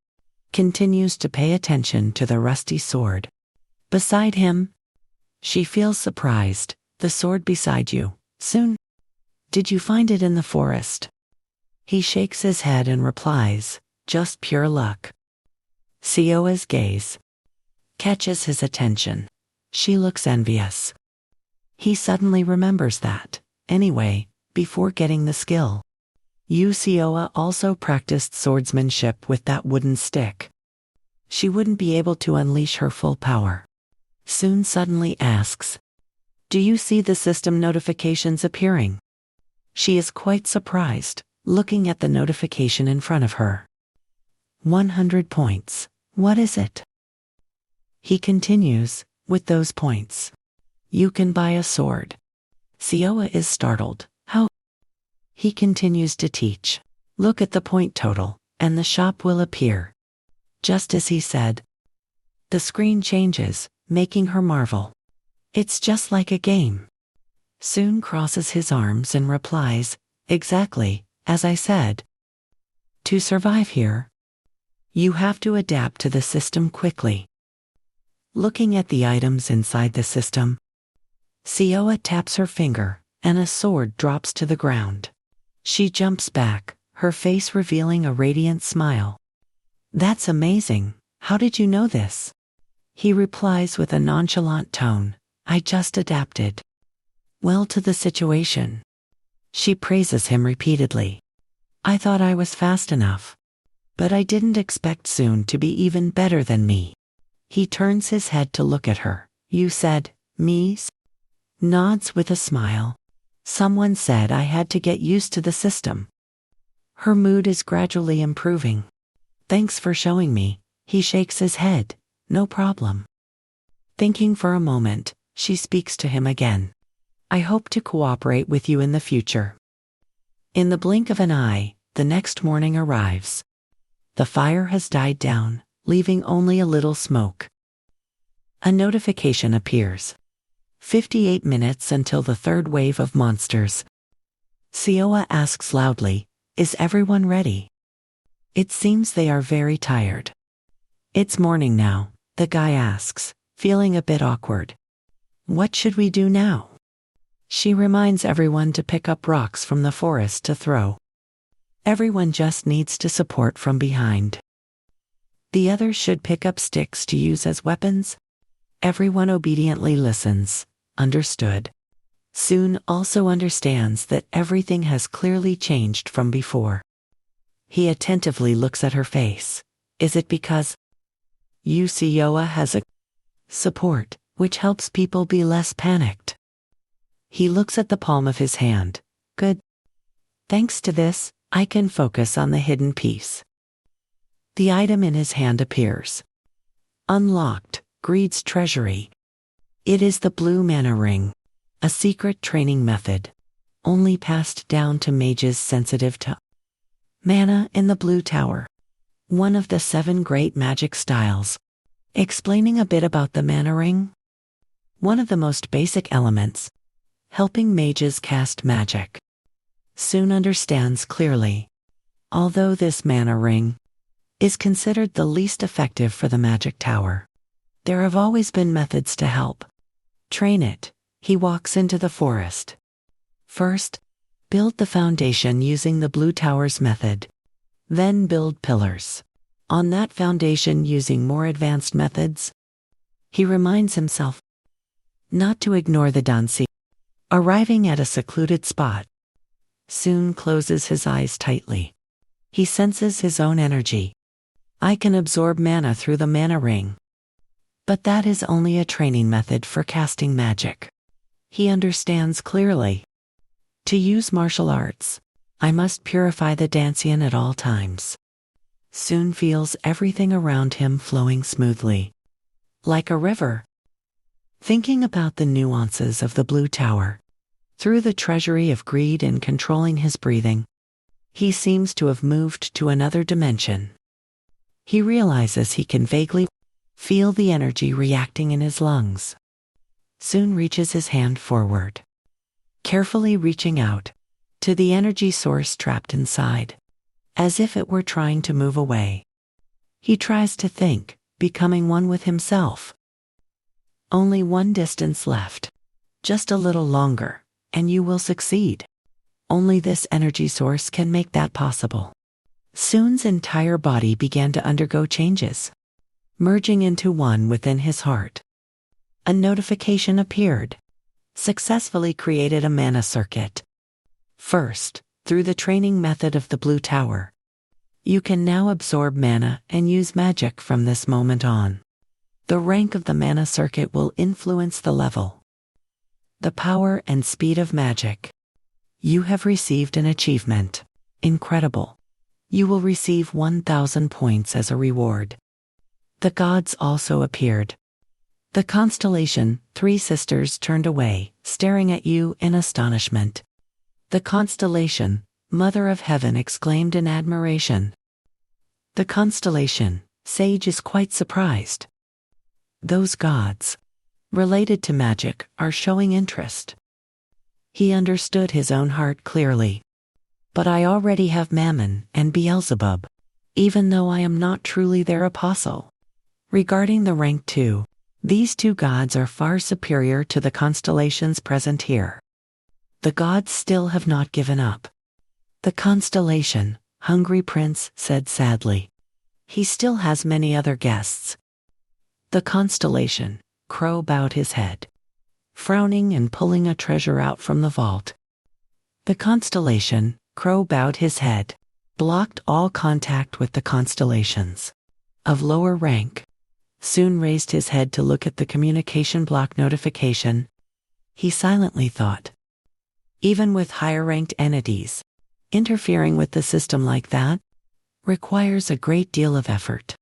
continues to pay attention to the rusty sword. Beside him, she feels surprised. The sword beside you, Soon. Did you find it in the forest? He shakes his head and replies, just pure luck. Sioa's gaze catches his attention. She looks envious. He suddenly remembers that, anyway, before getting the skill, Sioa also practiced swordsmanship with that wooden stick. She wouldn't be able to unleash her full power. Soon suddenly asks, do you see the system notifications appearing? She is quite surprised, looking at the notification in front of her. 100 points. What is it? He continues, with those points, you can buy a sword. Sioa is startled. How? He continues to teach. Look at the point total, and the shop will appear. Just as he said, the screen changes, making her marvel. It's just like a game. Soon crosses his arms and replies, "Exactly, as I said. To survive here, you have to adapt to the system quickly." Looking at the items inside the system, Sioa taps her finger, and a sword drops to the ground. She jumps back, her face revealing a radiant smile. "That's amazing. How did you know this?" He replies with a nonchalant tone, "I just adapted well to the situation." She praises him repeatedly. "I thought I was fast enough, but I didn't expect soon to be even better than me." He turns his head to look at her. "You said, me?" Nods with a smile. "Someone said I had to get used to the system." Her mood is gradually improving. "Thanks for showing me." He shakes his head. "No problem." Thinking for a moment, she speaks to him again. "I hope to cooperate with you in the future." In the blink of an eye, the next morning arrives. The fire has died down, leaving only a little smoke. A notification appears. 58 minutes until the third wave of monsters. Sioa asks loudly, "Is everyone ready?" It seems they are very tired. "It's morning now," the guy asks, feeling a bit awkward. "What should we do now?" She reminds everyone to pick up rocks from the forest to throw. Everyone just needs to support from behind. The others should pick up sticks to use as weapons. Everyone obediently listens. Understood. Soon also understands that everything has clearly changed from before. He attentively looks at her face. "Is it because Sioa has a support, which helps people be less panicked?" He looks at the palm of his hand. "Good. Thanks to this, I can focus on the hidden piece." The item in his hand appears. Unlocked, Greed's Treasury. It is the blue mana ring, a secret training method, only passed down to mages sensitive to mana in the Blue Tower, one of the 7 great magic styles. Explaining a bit about the mana ring. One of the most basic elements, helping mages cast magic. Soon understands clearly. Although this mana ring is considered the least effective for the magic tower, there have always been methods to help train it. He walks into the forest. First, build the foundation using the Blue Tower's method. Then build pillars on that foundation using more advanced methods. He reminds himself not to ignore the Dansi. Arriving at a secluded spot, soon closes his eyes tightly. He senses his own energy. "I can absorb mana through the mana ring." But that is only a training method for casting magic. He understands clearly. To use martial arts, I must purify the Dancian at all times. Soon feels everything around him flowing smoothly, like a river. Thinking about the nuances of the Blue Tower, through the treasury of greed and controlling his breathing, he seems to have moved to another dimension. He realizes he can vaguely feel the energy reacting in his lungs. Soon reaches his hand forward, carefully reaching out to the energy source trapped inside, as if it were trying to move away. He tries to think, becoming one with himself. Only one distance left. Just a little longer, and you will succeed. Only this energy source can make that possible. Soon's entire body began to undergo changes, merging into one within his heart. A notification appeared. Successfully created a mana circuit. First, through the training method of the Blue Tower, you can now absorb mana and use magic from this moment on. The rank of the mana circuit will influence the level, the power and speed of magic. You have received an achievement. Incredible. You will receive 1,000 points as a reward. The gods also appeared. The constellation, 3 sisters turned away, staring at you in astonishment. The constellation, Mother of Heaven, exclaimed in admiration. The constellation, Sage, is quite surprised. Those gods, related to magic, are showing interest. He understood his own heart clearly. But I already have Mammon and Beelzebub, even though I am not truly their apostle. Regarding the rank 2, these two gods are far superior to the constellations present here. The gods still have not given up. The constellation, Hungry Prince said sadly. He still has many other guests. The constellation, Crow bowed his head, frowning and pulling a treasure out from the vault. The constellation, Crow bowed his head, blocked all contact with the constellations. Of lower rank, Soon raised his head to look at the communication block notification. He silently thought, even with higher-ranked entities, interfering with the system like that requires a great deal of effort.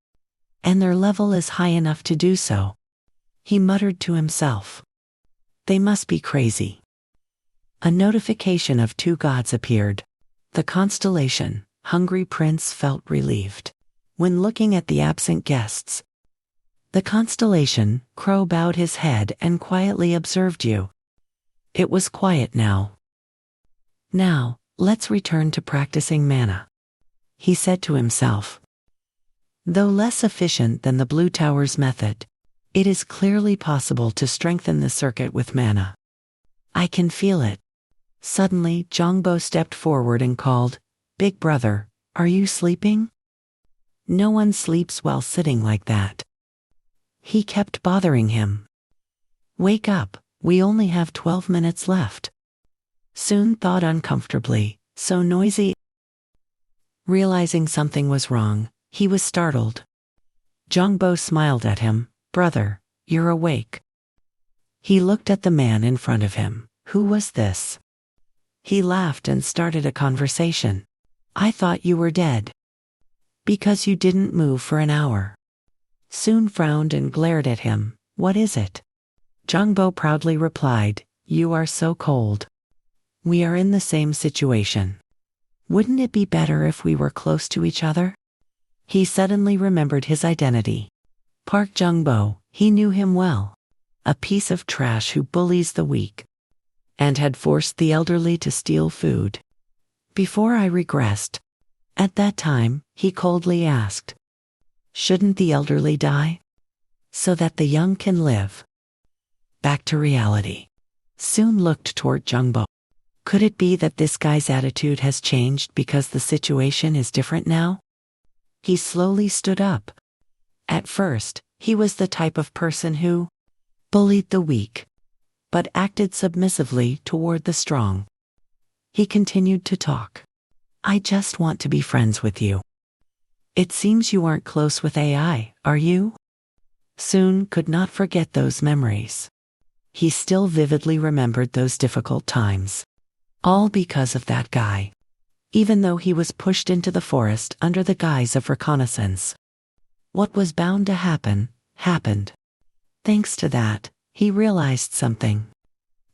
And their level is high enough to do so. He muttered to himself. They must be crazy. A notification of two gods appeared. The constellation, Hungry Prince felt relieved when looking at the absent guests. The constellation, Crow bowed his head and quietly observed you. It was quiet now. Now, let's return to practicing mana, he said to himself. Though less efficient than the Blue Tower's method, it is clearly possible to strengthen the circuit with mana. I can feel it. Suddenly, Jongbo stepped forward and called, Big brother, are you sleeping? No one sleeps while sitting like that. He kept bothering him. Wake up, we only have 12 minutes left. Soon thought uncomfortably, so noisy. Realizing something was wrong, he was startled. Jongbo smiled at him. Brother, you're awake. He looked at the man in front of him. Who was this? He laughed and started a conversation. I thought you were dead. Because you didn't move for an hour. Soon frowned and glared at him. What is it? Jongbo proudly replied, You are so cold. We are in the same situation. Wouldn't it be better if we were close to each other? He suddenly remembered his identity. Park Jongbo, he knew him well. A piece of trash who bullies the weak. And had forced the elderly to steal food. Before I regressed. At that time, he coldly asked. Shouldn't the elderly die? So that the young can live. Back to reality. Soon looked toward Jongbo. Could it be that this guy's attitude has changed because the situation is different now? He slowly stood up. At first, he was the type of person who bullied the weak, but acted submissively toward the strong. He continued to talk. I just want to be friends with you. It seems you aren't close with AI, are you? Soon could not forget those memories. He still vividly remembered those difficult times. All because of that guy. Even though he was pushed into the forest under the guise of reconnaissance. What was bound to happen, happened. Thanks to that, he realized something.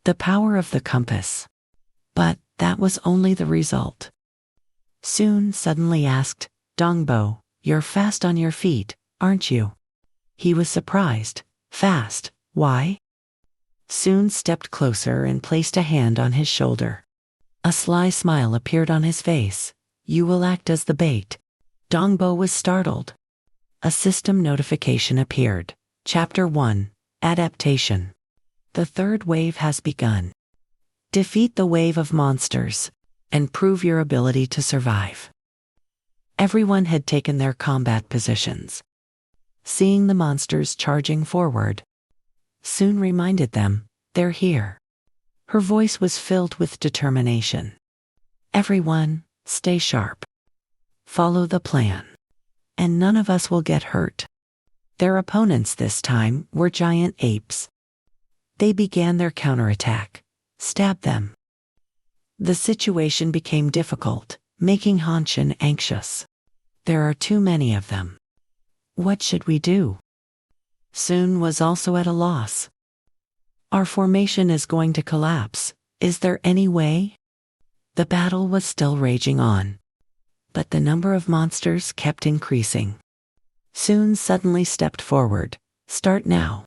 The power of the compass. But that was only the result. Soon suddenly asked, Jongbo, you're fast on your feet, aren't you? He was surprised. Fast, why? Soon stepped closer and placed a hand on his shoulder. A sly smile appeared on his face. You will act as the bait. Jongbo was startled. A system notification appeared. Chapter 1, Adaptation. The third wave has begun. Defeat the wave of monsters, and prove your ability to survive. Everyone had taken their combat positions. Seeing the monsters charging forward, soon reminded them, they're here. Her voice was filled with determination. Everyone, stay sharp. Follow the plan. And none of us will get hurt. Their opponents this time were giant apes. They began their counterattack. Stab them. The situation became difficult, making Hanshin anxious. There are too many of them. What should we do? Soon was also at a loss. Our formation is going to collapse. Is there any way? The battle was still raging on. But the number of monsters kept increasing. Soon suddenly stepped forward. Start now.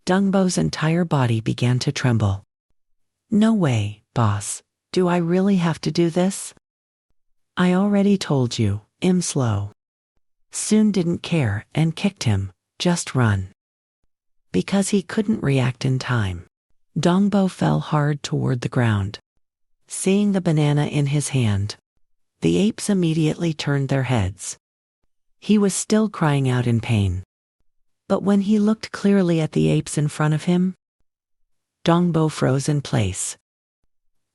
Jongbo's entire body began to tremble. No way, Boss, do I really have to do this? I already told you, I'm slow. Soon didn't care and kicked him, just run. Because he couldn't react in time, Dongbo fell hard toward the ground. Seeing the banana in his hand, the apes immediately turned their heads. He was still crying out in pain. But when he looked clearly at the apes in front of him, Dongbo froze in place.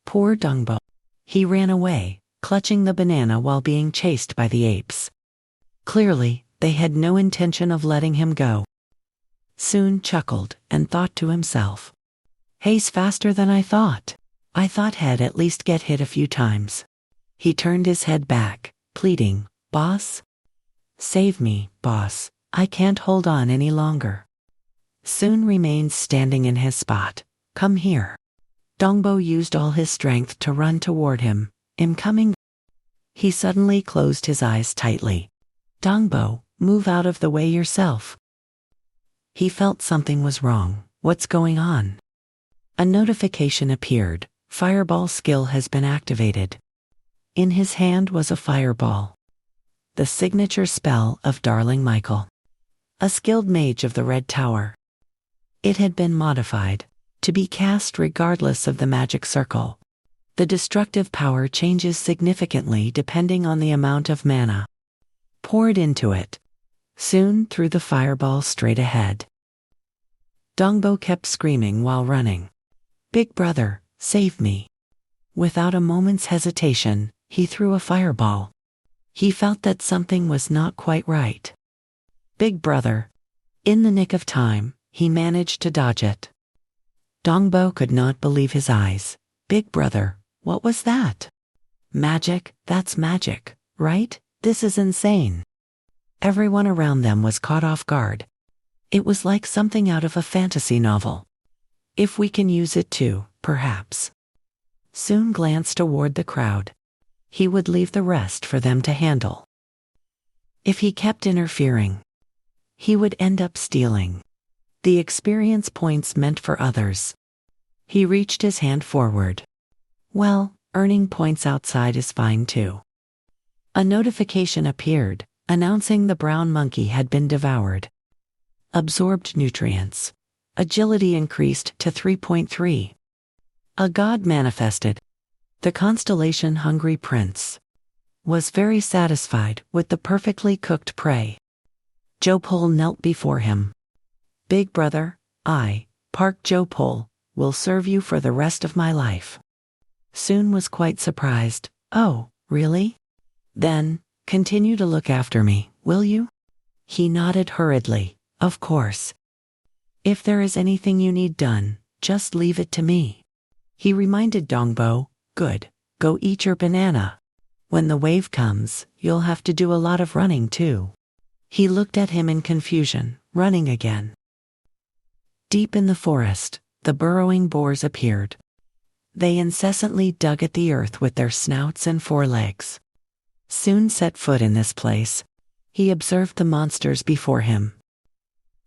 Poor Dongbo. He ran away, clutching the banana while being chased by the apes. Clearly, they had no intention of letting him go. Soon chuckled and thought to himself, "He's faster than I thought. I thought he'd at least get hit a few times." He turned his head back, pleading, "Boss? Save me, boss. I can't hold on any longer." Soon remained standing in his spot. "Come here." Dongbo used all his strength to run toward him. "I'm coming." He suddenly closed his eyes tightly. "Dongbo, move out of the way yourself." He felt something was wrong. What's going on? A notification appeared. Fireball skill has been activated. In his hand was a fireball. The signature spell of Darling Michael, a skilled mage of the Red Tower. It had been modified to be cast regardless of the magic circle. The destructive power changes significantly depending on the amount of mana poured into it. Soon threw the fireball straight ahead. Dongbo kept screaming while running. "Big brother, save me." Without a moment's hesitation, he threw a fireball. He felt that something was not quite right. "Big brother." In the nick of time, he managed to dodge it. Dongbo could not believe his eyes. "Big brother, what was that?" "Magic, that's magic, right? This is insane." Everyone around them was caught off guard. It was like something out of a fantasy novel. If we can use it too, perhaps. Soon glanced toward the crowd. He would leave the rest for them to handle. If he kept interfering, he would end up stealing the experience points meant for others. He reached his hand forward. Well, earning points outside is fine too. A notification appeared, announcing the brown monkey had been devoured. Absorbed nutrients. Agility increased to 3.3. A god manifested. The constellation Hungry Prince was very satisfied with the perfectly cooked prey. Jopol knelt before him. "Big brother, I, Park Jopol, will serve you for the rest of my life." Soon was quite surprised. "Oh, really? Then, continue to look after me, will you?" He nodded hurriedly. "Of course. If there is anything you need done, just leave it to me." He reminded Dongbo, "Good, go eat your banana. When the wave comes, you'll have to do a lot of running too." He looked at him in confusion, running again. Deep in the forest, the burrowing boars appeared. They incessantly dug at the earth with their snouts and forelegs. Soon set foot in this place, he observed the monsters before him.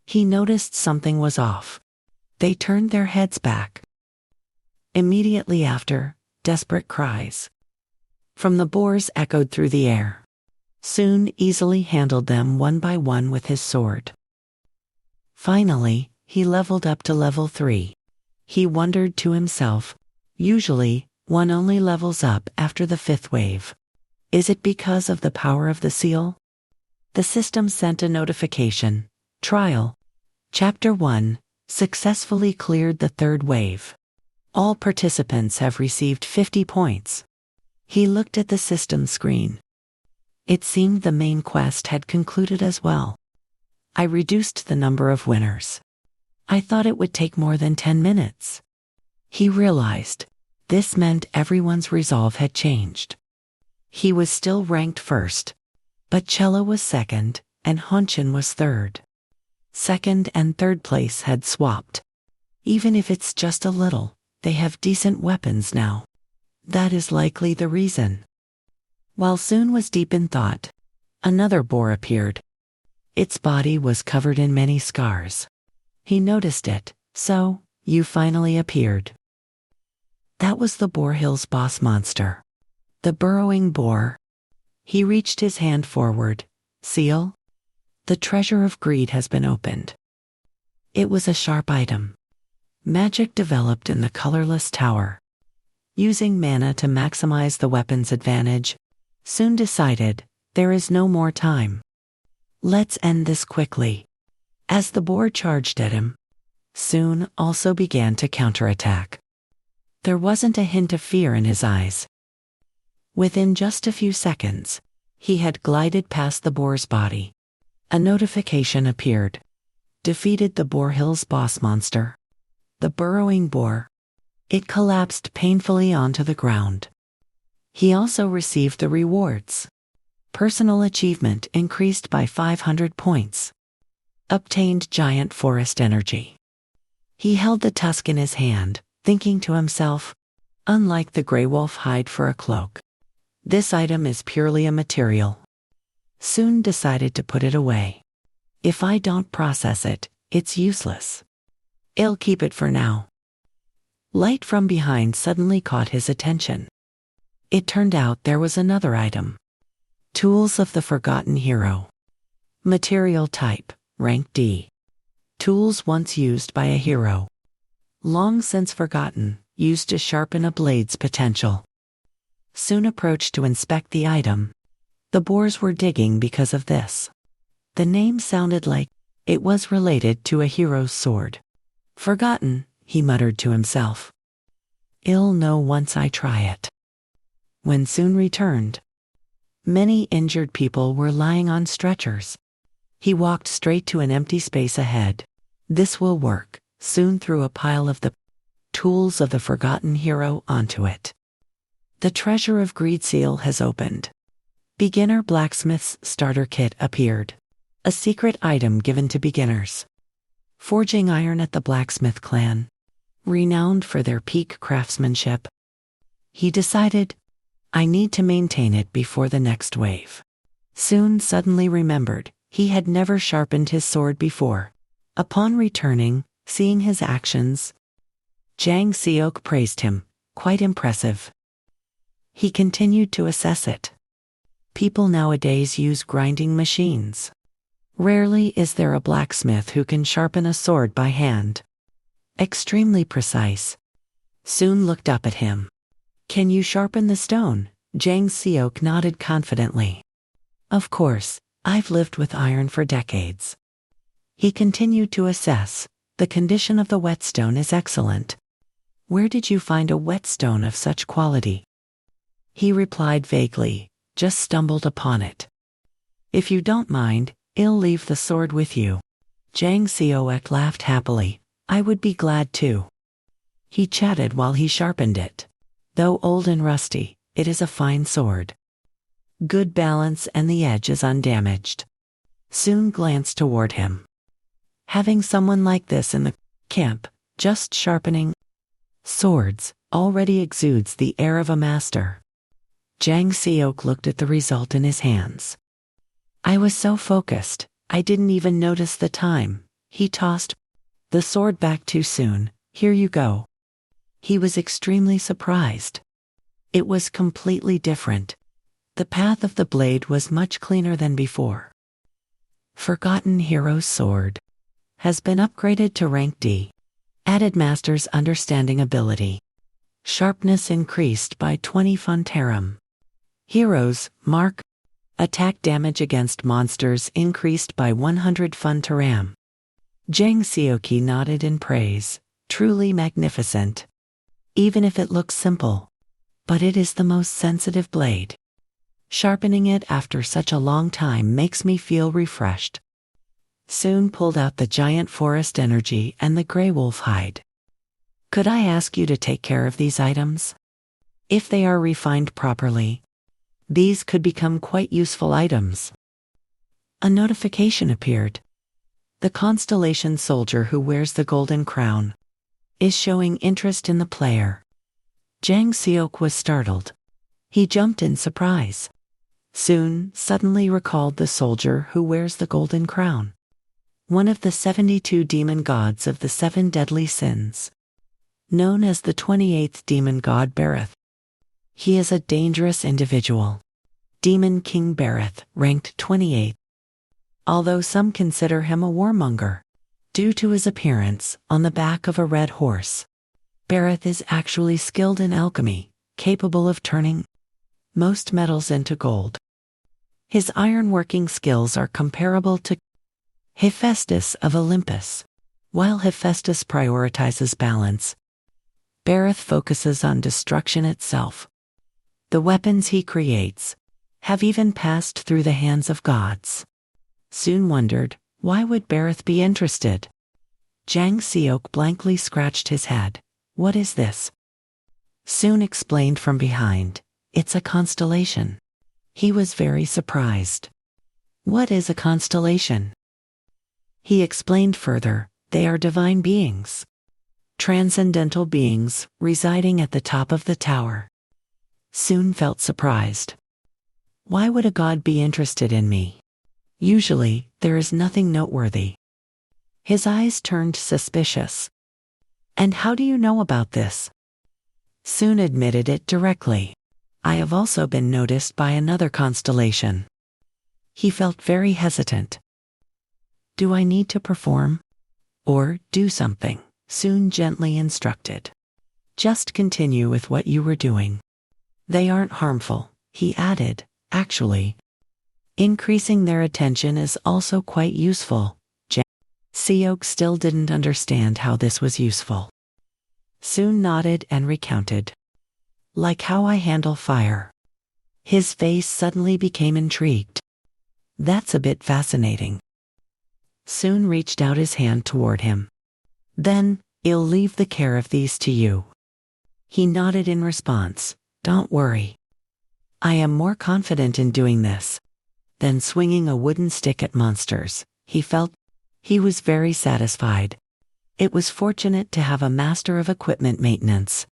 He noticed something was off. They turned their heads back. Immediately after, desperate cries from the boars echoed through the air. Soon easily handled them one by one with his sword. Finally, he leveled up to level 3. He wondered to himself, usually, one only levels up after the 5th wave. Is it because of the power of the seal? The system sent a notification. Trial. Chapter 1, successfully cleared the 3rd wave. All participants have received 50 points. He looked at the system screen. It seemed the main quest had concluded as well. I reduced the number of winners. I thought it would take more than 10 minutes. He realized this meant everyone's resolve had changed. He was still ranked 1st, but Chella was 2nd and Honchin was 3rd. 2nd and 3rd place had swapped. Even if it's just a little, they have decent weapons now. That is likely the reason. While Soon was deep in thought, another boar appeared. Its body was covered in many scars. He noticed it. "So, you finally appeared. That was the Boar Hill's boss monster. The burrowing boar. He reached his hand forward. Seal? The treasure of greed has been opened. It was a sharp item. Magic developed in the colorless tower. Using mana to maximize the weapon's advantage, Soon decided, there is no more time. Let's end this quickly. As the boar charged at him, Soon also began to counterattack. There wasn't a hint of fear in his eyes. Within just a few seconds, he had glided past the boar's body. A notification appeared. Defeated the Boar Hill's boss monster. The burrowing boar. It collapsed painfully onto the ground. He also received the rewards. Personal achievement increased by 500 points. Obtained giant forest energy. He held the tusk in his hand, thinking to himself, unlike the gray wolf hide for a cloak, this item is purely a material. Soon decided to put it away. If I don't process it, it's useless. I'll keep it for now. Light from behind suddenly caught his attention. It turned out there was another item. Tools of the Forgotten Hero. Material type, rank D. Tools once used by a hero. Long since forgotten, used to sharpen a blade's potential. Soon approached to inspect the item. The boars were digging because of this. The name sounded like it was related to a hero's sword. Forgotten, he muttered to himself. I'll know once I try it. When Soon returned, many injured people were lying on stretchers. He walked straight to an empty space ahead. This will work. Soon threw a pile of the tools of the Forgotten Hero onto it. The treasure of greed seal has opened. Beginner blacksmith's starter kit appeared. A secret item given to beginners. Forging iron at the blacksmith clan. Renowned for their peak craftsmanship. He decided, I need to maintain it before the next wave. Soon suddenly remembered, he had never sharpened his sword before. Upon returning, seeing his actions, Jang Seok praised him, quite impressive. He continued to assess it. People nowadays use grinding machines. Rarely is there a blacksmith who can sharpen a sword by hand. Extremely precise. Soon looked up at him. Can you sharpen the stone? Jang Seok nodded confidently. Of course, I've lived with iron for decades. He continued to assess. The condition of the whetstone is excellent. Where did you find a whetstone of such quality? He replied vaguely, just stumbled upon it. If you don't mind, I'll leave the sword with you. Jang Seok laughed happily. I would be glad to. He chatted while he sharpened it. Though old and rusty, it is a fine sword. Good balance and the edge is undamaged. Soon glanced toward him. Having someone like this in the camp, just sharpening swords, already exudes the air of a master. Jang Seok looked at the result in his hands. I was so focused, I didn't even notice the time. He tossed the sword back too soon. Here you go. He was extremely surprised. It was completely different. The path of the blade was much cleaner than before. Forgotten Hero's sword has been upgraded to rank D. Added Master's Understanding ability. Sharpness increased by 20 Funtarum. Heroes, mark. Attack damage against monsters increased by 100 Funtaram. Jang Seok nodded in praise. Truly magnificent. Even if it looks simple. But it is the most sensitive blade. Sharpening it after such a long time makes me feel refreshed. Soon pulled out the giant forest energy and the gray wolf hide. Could I ask you to take care of these items? If they are refined properly, these could become quite useful items. A notification appeared. The constellation soldier who wears the golden crown is showing interest in the player. Jang Seok was startled. He jumped in surprise. Soon, suddenly recalled the soldier who wears the golden crown. One of the 72 demon gods of the 7 deadly sins. known as the 28th demon god Bareth. He is a dangerous individual. Demon King Bareth, ranked 28th. Although some consider him a warmonger, due to his appearance on the back of a red horse. Bareth is actually skilled in alchemy, capable of turning most metals into gold. His ironworking skills are comparable to Hephaestus of Olympus. While Hephaestus prioritizes balance, Bareth focuses on destruction itself. The weapons he creates have even passed through the hands of gods. Soon wondered, why would Bareth be interested? Jang Seok blankly scratched his head. What is this? Soon explained from behind, it's a constellation. He was very surprised. What is a constellation? He explained further, they are divine beings. Transcendental beings residing at the top of the tower. Soon felt surprised. Why would a god be interested in me? Usually, there is nothing noteworthy. His eyes turned suspicious. And how do you know about this? Soon admitted it directly. I have also been noticed by another constellation. He felt very hesitant. Do I need to perform? Or do something? Soon gently instructed. Just continue with what you were doing. They aren't harmful, he added. Actually, increasing their attention is also quite useful. Seok still didn't understand how this was useful. Soon nodded and recounted. Like how I handle fire. His face suddenly became intrigued. That's a bit fascinating. Soon reached out his hand toward him. Then, I'll leave the care of these to you. He nodded in response. Don't worry. I am more confident in doing this. Then swinging a wooden stick at monsters, he felt he was very satisfied. It was fortunate to have a master of equipment maintenance.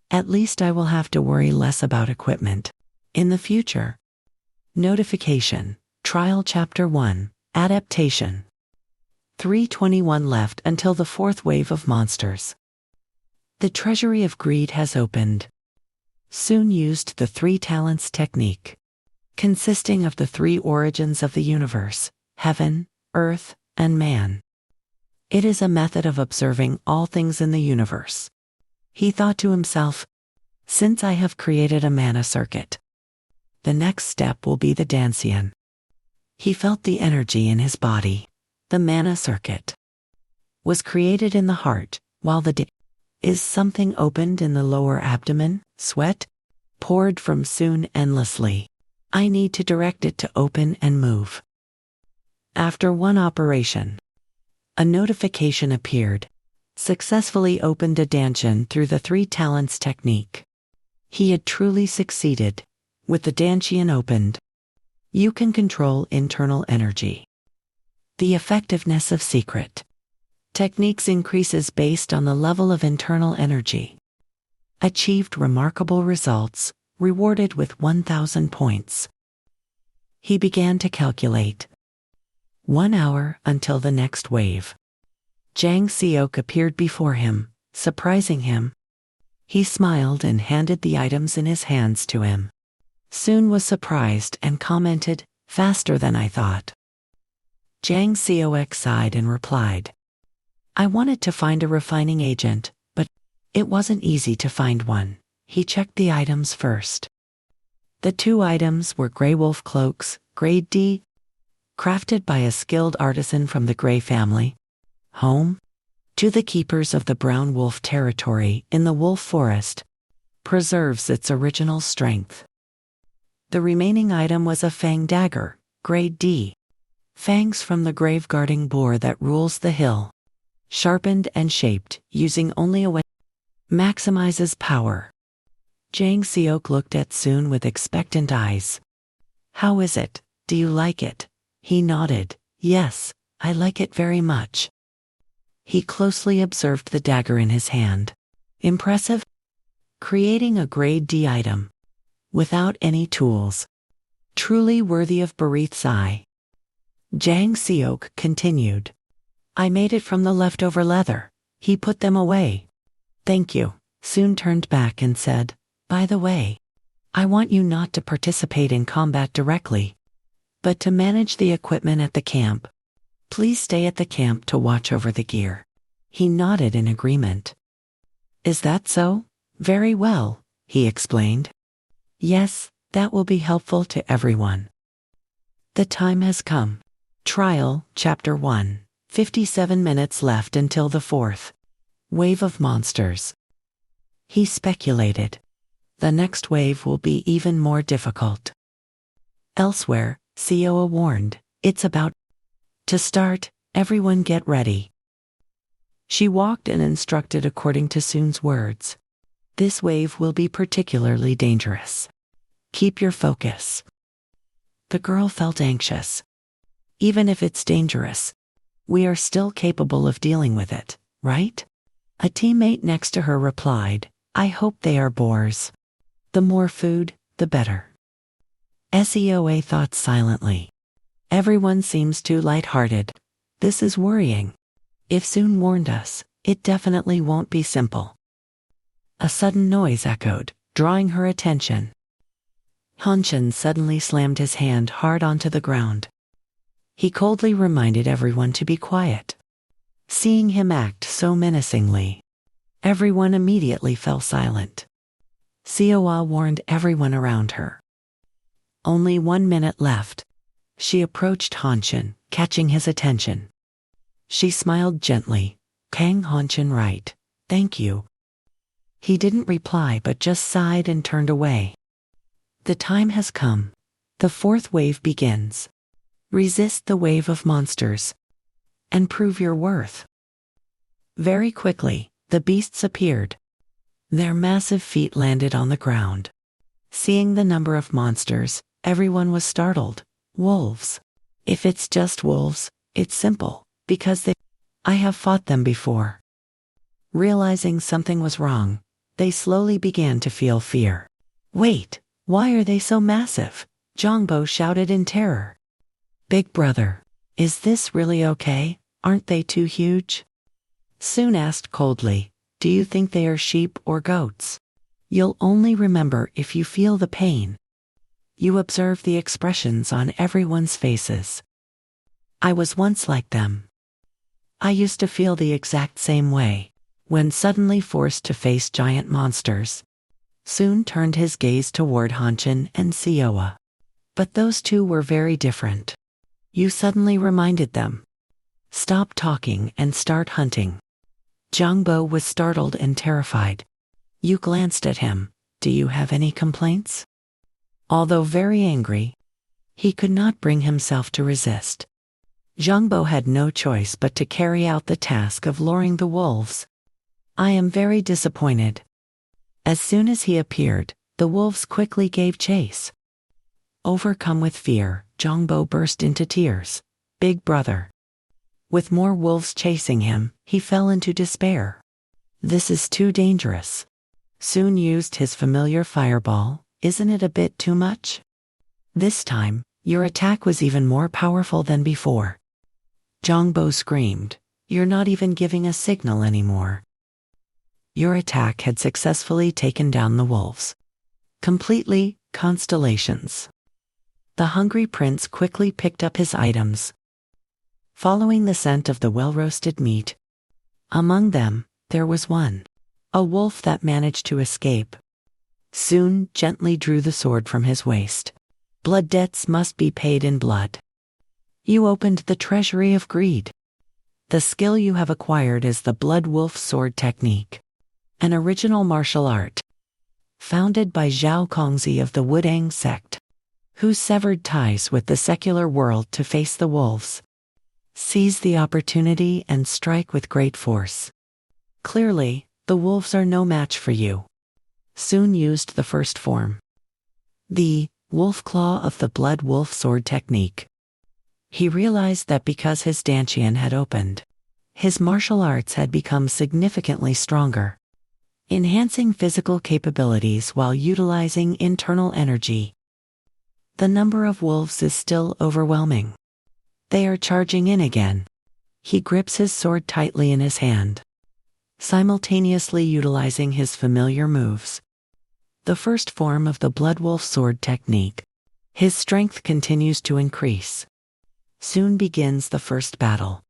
At least I will have to worry less about equipment in the future. Notification. Trial Chapter 1. Adaptation. 321 left until the fourth wave of monsters. The Treasury of Greed has opened. Soon used the 3 talents technique, consisting of the 3 origins of the universe, heaven, earth, and man. It is a method of observing all things in the universe. He thought to himself, since I have created a mana circuit, the next step will be the Dancian. He felt the energy in his body. The mana circuit was created in the heart, while the is something opened in the lower abdomen. Sweat poured from Soon endlessly. I need to direct it to open and move. After one operation, a notification appeared. Successfully opened a Dancian through the 3 talents technique. He had truly succeeded. With the Dancian opened, you can control internal energy. The effectiveness of secret techniques increases based on the level of internal energy. Achieved remarkable results, rewarded with 1,000 points. He began to calculate. 1 hour until the next wave. Jang Seok appeared before him, surprising him. He smiled and handed the items in his hands to him. Soon was surprised and commented, faster than I thought. Jang Seok sighed and replied, I wanted to find a refining agent, but it wasn't easy to find one. He checked the items first. The 2 items were Grey Wolf cloaks, Grade D, crafted by a skilled artisan from the Grey family. Home to the keepers of the Brown Wolf territory in the Wolf Forest, preserves its original strength. The remaining item was a Fang dagger, Grade D. Fangs from the grave-guarding boar that rules the hill. Sharpened and shaped, using only a way. Maximizes power. Jang Seok looked at Soon with expectant eyes. How is it? Do you like it? He nodded. Yes, I like it very much. He closely observed the dagger in his hand. Impressive? Creating a Grade D item. Without any tools. Truly worthy of Bareth's eye. Jang Seok continued. I made it from the leftover leather. He put them away. Thank you. Soon turned back and said, by the way, I want you not to participate in combat directly, but to manage the equipment at the camp. Please stay at the camp to watch over the gear. He nodded in agreement. Is that so? Very well, he explained. Yes, that will be helpful to everyone. The time has come. Trial, Chapter 1. 57 minutes left until the fourth wave of monsters. He speculated. The next wave will be even more difficult. Elsewhere, Sioa warned, it's about to start, everyone get ready. She walked and instructed according to Soon's words. This wave will be particularly dangerous. Keep your focus. The girl felt anxious. Even if it's dangerous, we are still capable of dealing with it, right? A teammate next to her replied, I hope they are boars. The more food, the better. Seoa thought silently. Everyone seems too light-hearted. This is worrying. If Soon warned us, it definitely won't be simple. A sudden noise echoed, drawing her attention. Hanshin suddenly slammed his hand hard onto the ground. He coldly reminded everyone to be quiet. Seeing him act so menacingly, everyone immediately fell silent. Sioa warned everyone around her. Only 1 minute left. She approached Hanshin, catching his attention. She smiled gently. Kang Hanshin right. Thank you. He didn't reply but just sighed and turned away. The time has come. The fourth wave begins. Resist the wave of monsters. And prove your worth. Very quickly, the beasts appeared. Their massive feet landed on the ground. Seeing the number of monsters, everyone was startled. Wolves. If it's just wolves, it's simple, because I have fought them before. Realizing something was wrong, they slowly began to feel fear. Wait, why are they so massive? Jongbo shouted in terror. Big brother, is this really okay? Aren't they too huge? Soon asked coldly, do you think they are sheep or goats? You'll only remember if you feel the pain. You observe the expressions on everyone's faces. I was once like them. I used to feel the exact same way, when suddenly forced to face giant monsters. Soon turned his gaze toward Hanshin and Sioa. But those two were very different. You suddenly reminded them. Stop talking and start hunting. Jongbo was startled and terrified. You glanced at him. Do you have any complaints? Although very angry, he could not bring himself to resist. Jongbo had no choice but to carry out the task of luring the wolves. I am very disappointed. As soon as he appeared, the wolves quickly gave chase. Overcome with fear, Jongbo burst into tears. Big brother. With more wolves chasing him, he fell into despair. This is too dangerous. Soon used his familiar fireball. Isn't it a bit too much? This time, your attack was even more powerful than before. Jongbo screamed. You're not even giving a signal anymore. Your attack had successfully taken down the wolves. Completely, constellations. The hungry prince quickly picked up his items. Following the scent of the well-roasted meat. Among them, there was one. A wolf that managed to escape. Soon gently drew the sword from his waist. Blood debts must be paid in blood. You opened the treasury of greed. The skill you have acquired is the Blood Wolf Sword Technique. An original martial art. Founded by Zhao Kongzi of the Wudang sect. Who severed ties with the secular world to face the wolves. Seize the opportunity and strike with great force. Clearly, the wolves are no match for you. Soon used the first form. The Wolf Claw of the Blood Wolf Sword Technique. He realized that because his Dantian had opened, his martial arts had become significantly stronger, enhancing physical capabilities while utilizing internal energy. The number of wolves is still overwhelming. They are charging in again. He grips his sword tightly in his hand. simultaneously utilizing his familiar moves. The first form of the Bloodwolf sword technique. His strength continues to increase. Soon begins the first battle.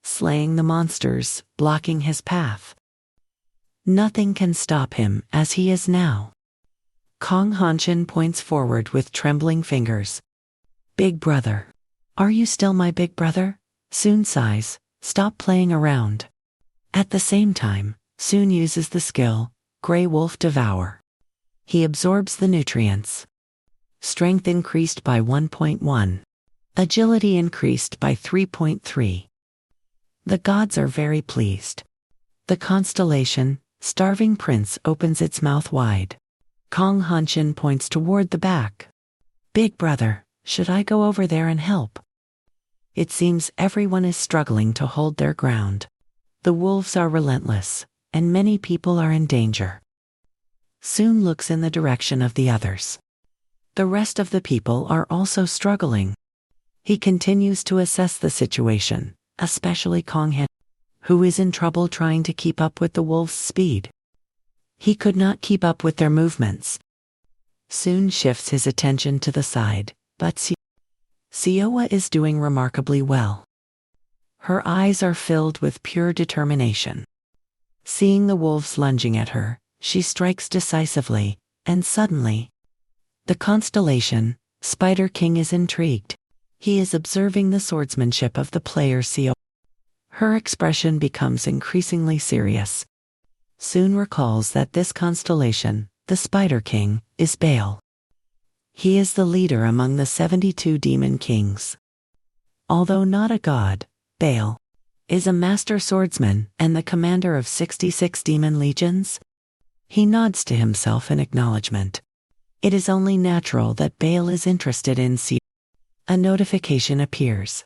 Slaying the monsters, blocking his path. Nothing can stop him as he is now. Kong Hanshin points forward with trembling fingers. Big brother. Are you still my big brother? Soon sighs, stop playing around. At the same time, Soon uses the skill, Grey Wolf Devour. He absorbs the nutrients. Strength increased by 1.1. Agility increased by 3.3. The gods are very pleased. The constellation, Starving Prince, opens its mouth wide. Kong Hanshin points toward the back. Big brother, should I go over there and help? It seems everyone is struggling to hold their ground. The wolves are relentless, and many people are in danger. Soon looks in the direction of the others. The rest of the people are also struggling. He continues to assess the situation, especially Kong Han, who is in trouble trying to keep up with the wolves' speed. He could not keep up with their movements. Soon shifts his attention to the side, but Sioa is doing remarkably well. Her eyes are filled with pure determination. Seeing the wolves lunging at her, she strikes decisively, and suddenly, the constellation, Spider King, is intrigued. He is observing the swordsmanship of the player Sioa. Her expression becomes increasingly serious. Soon recalls that this constellation, the Spider King, is Baal. He is the leader among the 72 demon kings. Although not a god, Baal is a master swordsman and the commander of 66 demon legions. He nods to himself in acknowledgement. It is only natural that Baal is interested in Sioa. A notification appears.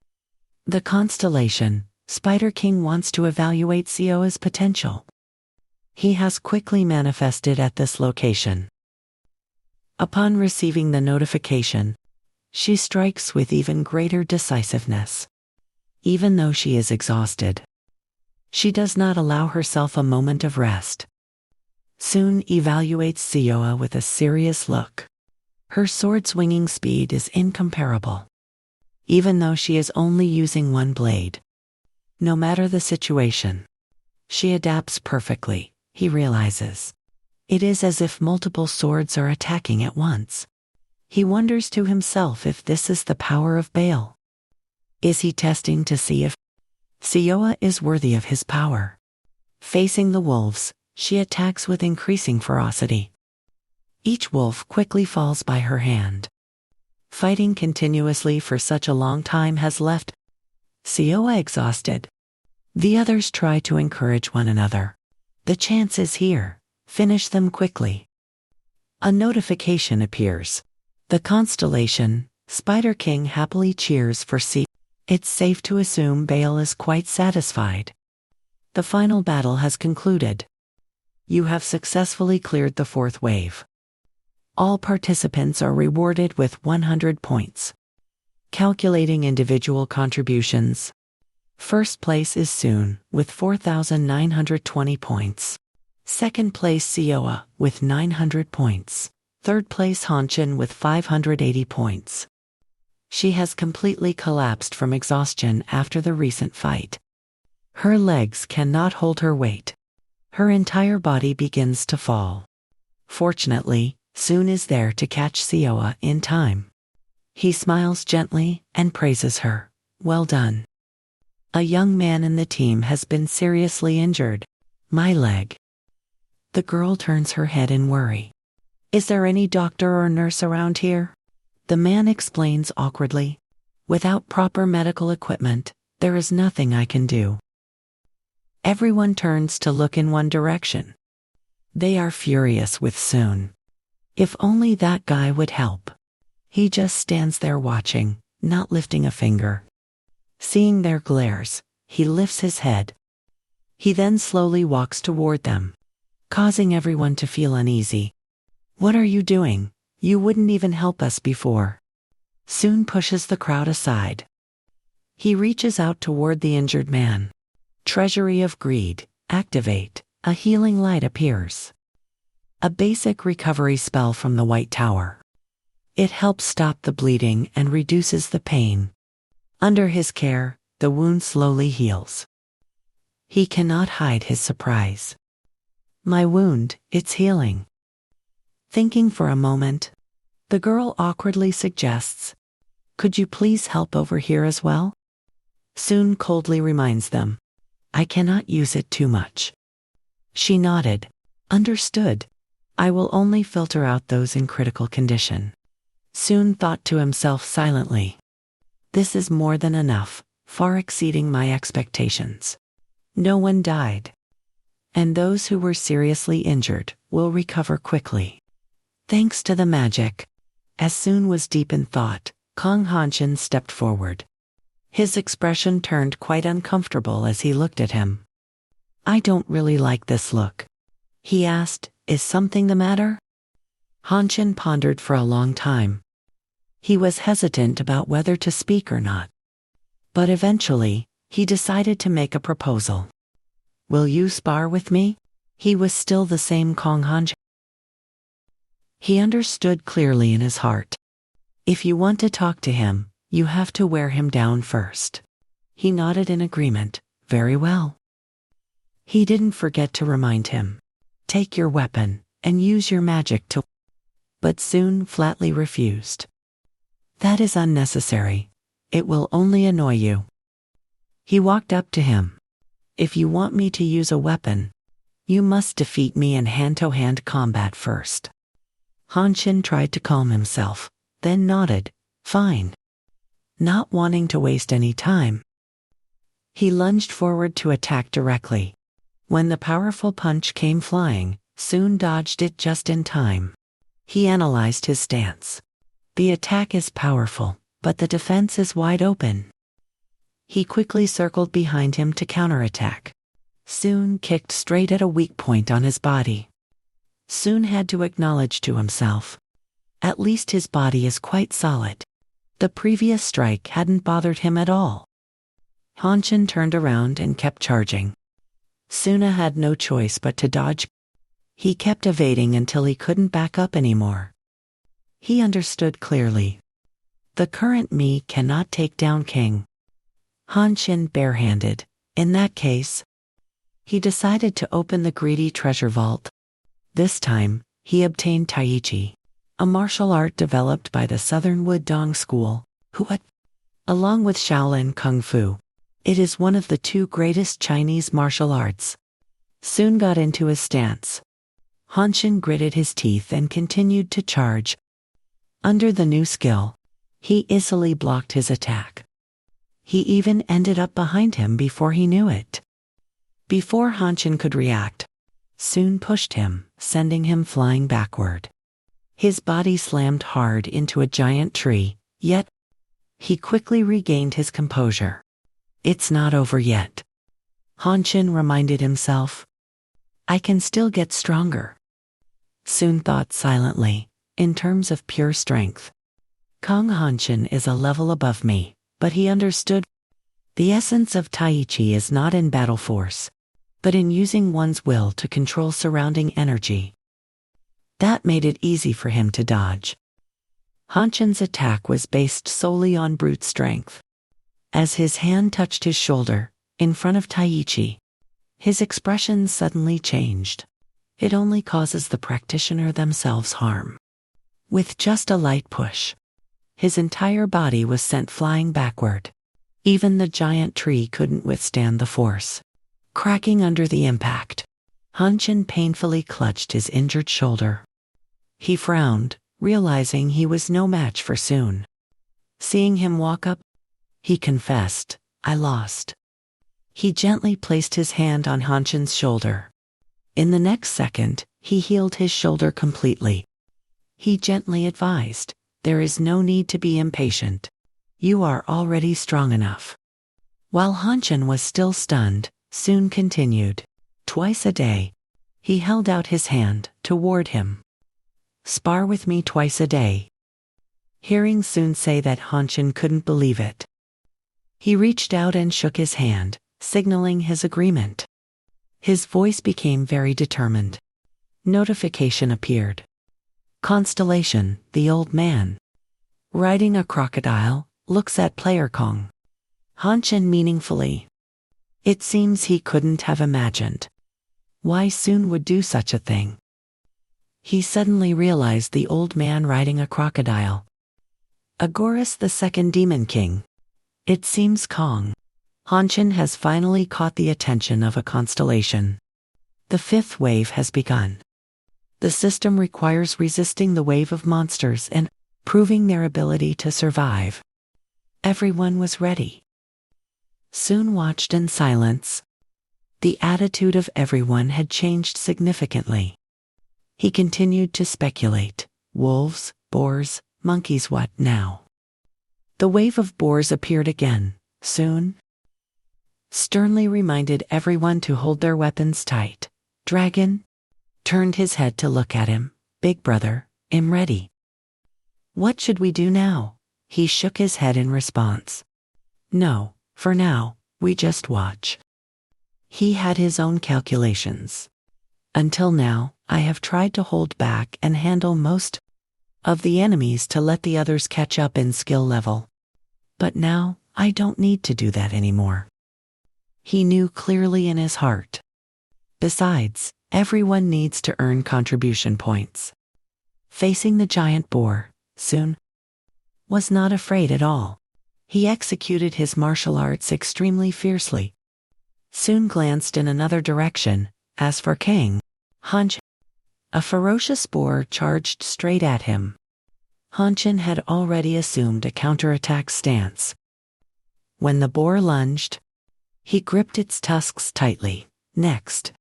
The constellation, Spider King, wants to evaluate Sioa's potential. He has quickly manifested at this location. Upon receiving the notification, she strikes with even greater decisiveness. Even though she is exhausted, she does not allow herself a moment of rest. Soon evaluates Sioa with a serious look. Her sword-swinging speed is incomparable, even though she is only using one blade. No matter the situation, she adapts perfectly, he realizes. It is as if multiple swords are attacking at once. He wonders to himself if this is the power of Baal. Is he testing to see if Sioa is worthy of his power? Facing the wolves, she attacks with increasing ferocity. Each wolf quickly falls by her hand. Fighting continuously for such a long time has left Sioa exhausted. The others try to encourage one another. The chance is here. Finish them quickly. A notification appears. The constellation, Spider King, happily cheers for Sioa. It's safe to assume Baal is quite satisfied. The final battle has concluded. You have successfully cleared the fourth wave. All participants are rewarded with 100 points. Calculating individual contributions. First place is Soon, with 4,920 points. Second place Sioa, with 900 points. Third place Hanshin with 580 points. She has completely collapsed from exhaustion after the recent fight. Her legs cannot hold her weight. Her entire body begins to fall. Fortunately, Soon is there to catch Sioa in time. He smiles gently and praises her. Well done. A young man in the team has been seriously injured. My leg. The girl turns her head in worry. Is there any doctor or nurse around here? The man explains awkwardly. Without proper medical equipment, there is nothing I can do. Everyone turns to look in one direction. They are furious with Soon. If only that guy would help. He just stands there watching, not lifting a finger. Seeing their glares, he lifts his head. He then slowly walks toward them, causing everyone to feel uneasy. What are you doing? You wouldn't even help us before. Soon pushes the crowd aside. He reaches out toward the injured man. Treasury of greed, Activate. A healing light appears. A basic recovery spell from the White Tower. It helps stop the bleeding and reduces the pain. Under his care, the wound slowly heals. He cannot hide his surprise. My wound, it's healing. Thinking for a moment, the girl awkwardly suggests, "Could you please help over here as well?" Soon coldly reminds them, "I cannot use it too much." She nodded. Understood. I will only filter out those in critical condition. Soon thought to himself silently, "This is more than enough, far exceeding my expectations." No one died. And those who were seriously injured will recover quickly. Thanks to the magic. As Soon was deep in thought, Kong Hanshin stepped forward. His expression turned quite uncomfortable as he looked at him. "I don't really like this look," he asked. "Is something the matter?" Hanshin pondered for a long time. He was hesitant about whether to speak or not. But eventually, he decided to make a proposal. "Will you spar with me?" He was still the same Kong Hanshin. He understood clearly in his heart. If you want to talk to him, you have to wear him down first. He nodded in agreement. Very well. He didn't forget to remind him. Take your weapon, and use your magic to... But Soon flatly refused. That is unnecessary. It will only annoy you. He walked up to him. If you want me to use a weapon, you must defeat me in hand-to-hand combat first. Hanshin tried to calm himself, then nodded. Fine. Not wanting to waste any time, he lunged forward to attack directly. When the powerful punch came flying, Soon dodged it just in time. He analyzed his stance. The attack is powerful, but the defense is wide open. He quickly circled behind him to counterattack. Soon kicked straight at a weak point on his body. Soon had to acknowledge to himself, at least his body is quite solid. The previous strike hadn't bothered him at all. Hanshin turned around and kept charging. Suna had no choice but to dodge. He kept evading until he couldn't back up anymore. He understood clearly. The current me cannot take down King Hanshin barehanded. In that case, he decided to open the greedy treasure vault. This time, he obtained Taichi, a martial art developed by the Southern Wudong School, along with Shaolin Kung Fu. It is one of the two greatest Chinese martial arts. Soon got into his stance. Hanshin gritted his teeth and continued to charge. Under the new skill, he easily blocked his attack. He even ended up behind him before he knew it. Before Hanshin could react, Soon pushed him, sending him flying backward. His body slammed hard into a giant tree, yet he quickly regained his composure. It's not over yet. Hanshin reminded himself. I can still get stronger. Soon thought silently, in terms of pure strength. Kong Hanshin is a level above me, but he understood. The essence of Taichi is not in battle force, but in using one's will to control surrounding energy. That made it easy for him to dodge. Hanshin's attack was based solely on brute strength. As his hand touched his shoulder, in front of Taichi, his expression suddenly changed. It only causes the practitioner themselves harm. With just a light push, his entire body was sent flying backward. Even the giant tree couldn't withstand the force. Cracking under the impact, Hanshin painfully clutched his injured shoulder. He frowned, realizing he was no match for Soon. Seeing him walk up, he confessed, I lost. He gently placed his hand on Hanshin's shoulder. In the next second, he healed his shoulder completely. He gently advised, there is no need to be impatient. You are already strong enough. While Hanshin was still stunned, Soon continued. Twice a day. He held out his hand toward him. Spar with me twice a day. Hearing Soon say that, Hanshin couldn't believe it. He reached out and shook his hand, signaling his agreement. His voice became very determined. Notification appeared. Constellation, the old man, riding a crocodile, looks at player Kong. Hanshin meaningfully. It seems he couldn't have imagined why Soon would do such a thing. He suddenly realized the old man riding a crocodile. Agorus the second Demon King. It seems Kong Hanshin has finally caught the attention of a constellation. The fifth wave has begun. The system requires resisting the wave of monsters and proving their ability to survive. Everyone was ready. Soon watched in silence. The attitude of everyone had changed significantly. He continued to speculate. Wolves, boars, monkeys, what now? The wave of boars appeared again. Soon sternly reminded everyone to hold their weapons tight. Dragon turned his head to look at him. Big brother, I'm ready. What should we do now? He shook his head in response. No, for now, we just watch. He had his own calculations. Until now, I have tried to hold back and handle most of the enemies to let the others catch up in skill level. But now, I don't need to do that anymore. He knew clearly in his heart. Besides, everyone needs to earn contribution points. Facing the giant boar, Soon was not afraid at all. He executed his martial arts extremely fiercely. Soon glanced in another direction. As for Kang Hanshin, a ferocious boar charged straight at him. Hanshin had already assumed a counterattack stance. When the boar lunged, he gripped its tusks tightly. Next,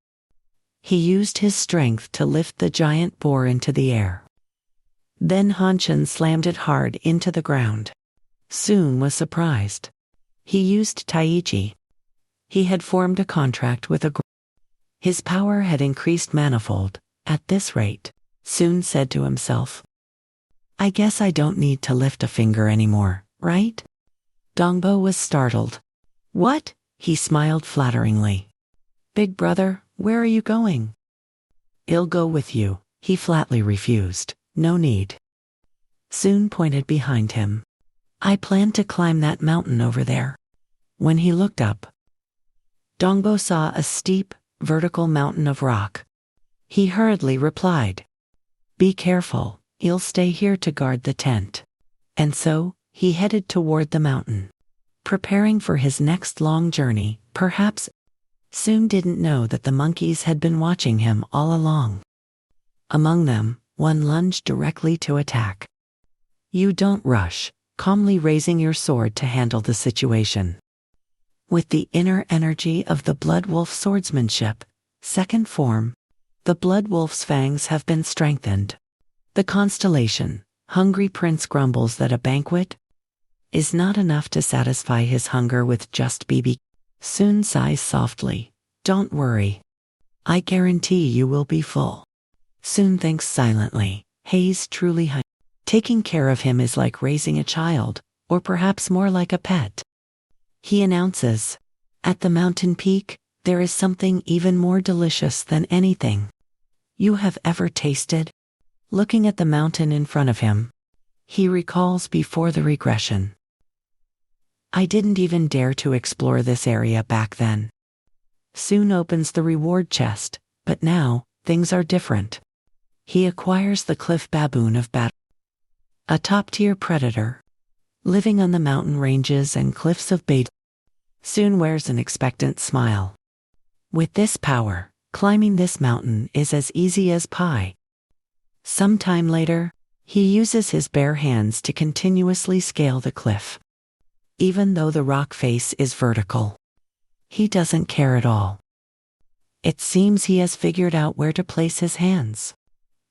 he used his strength to lift the giant boar into the air. Then Hanshin slammed it hard into the ground. Soon was surprised. He used Taichi. He had formed a contract with a group. His power had increased manifold. At this rate, Soon said to himself, I guess I don't need to lift a finger anymore, right? Dongbo was startled. What? He smiled flatteringly. Big brother, where are you going? I'll go with you, he flatly refused. No need. Soon pointed behind him. I plan to climb that mountain over there. When he looked up, Dongbo saw a steep, vertical mountain of rock. He hurriedly replied, Be careful, I'll stay here to guard the tent. And so, he headed toward the mountain. Preparing for his next long journey, perhaps. Soon didn't know that the monkeys had been watching him all along. Among them, one lunged directly to attack. You don't rush, calmly raising your sword to handle the situation. With the inner energy of the Blood Wolf swordsmanship, second form, the Blood Wolf's fangs have been strengthened. The constellation, Hungry Prince grumbles that a banquet is not enough to satisfy his hunger with just BB. Soon sighs softly. Don't worry. I guarantee you will be full. Soon thinks silently. He's truly hungry. Taking care of him is like raising a child, or perhaps more like a pet. He announces, at the mountain peak, there is something even more delicious than anything you have ever tasted. Looking at the mountain in front of him, he recalls before the regression. I didn't even dare to explore this area back then. Soon opens the reward chest, but now, things are different. He acquires the cliff baboon of battle. A top-tier predator, living on the mountain ranges and cliffs of Bade. Soon wears an expectant smile. With this power, climbing this mountain is as easy as pie. Sometime later, he uses his bare hands to continuously scale the cliff. Even though the rock face is vertical, he doesn't care at all. It seems he has figured out where to place his hands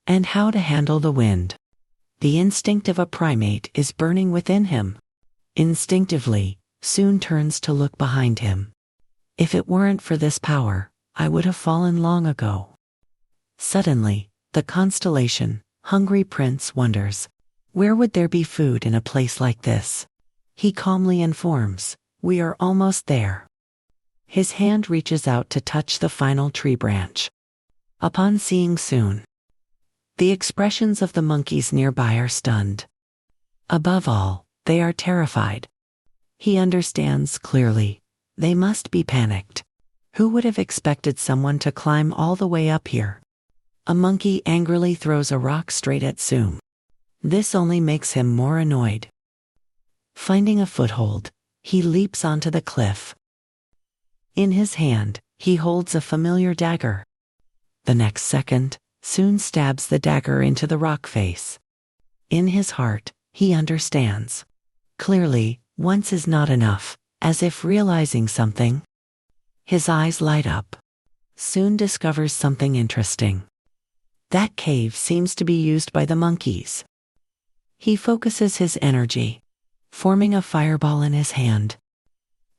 and how to handle the wind. The instinct of a primate is burning within him. Instinctively, Soon turns to look behind him. If it weren't for this power, I would have fallen long ago. Suddenly, the constellation, Hungry Prince wonders, where would there be food in a place like this? He calmly informs, we are almost there. His hand reaches out to touch the final tree branch. Upon seeing Soon, the expressions of the monkeys nearby are stunned. Above all, they are terrified. He understands clearly. They must be panicked. Who would have expected someone to climb all the way up here? A monkey angrily throws a rock straight at Soon. This only makes him more annoyed. Finding a foothold, he leaps onto the cliff. In his hand, he holds a familiar dagger. The next second, Soon stabs the dagger into the rock face. In his heart, he understands. Clearly, once is not enough, as if realizing something. His eyes light up. Soon discovers something interesting. That cave seems to be used by the monkeys. He focuses his energy, forming a fireball in his hand.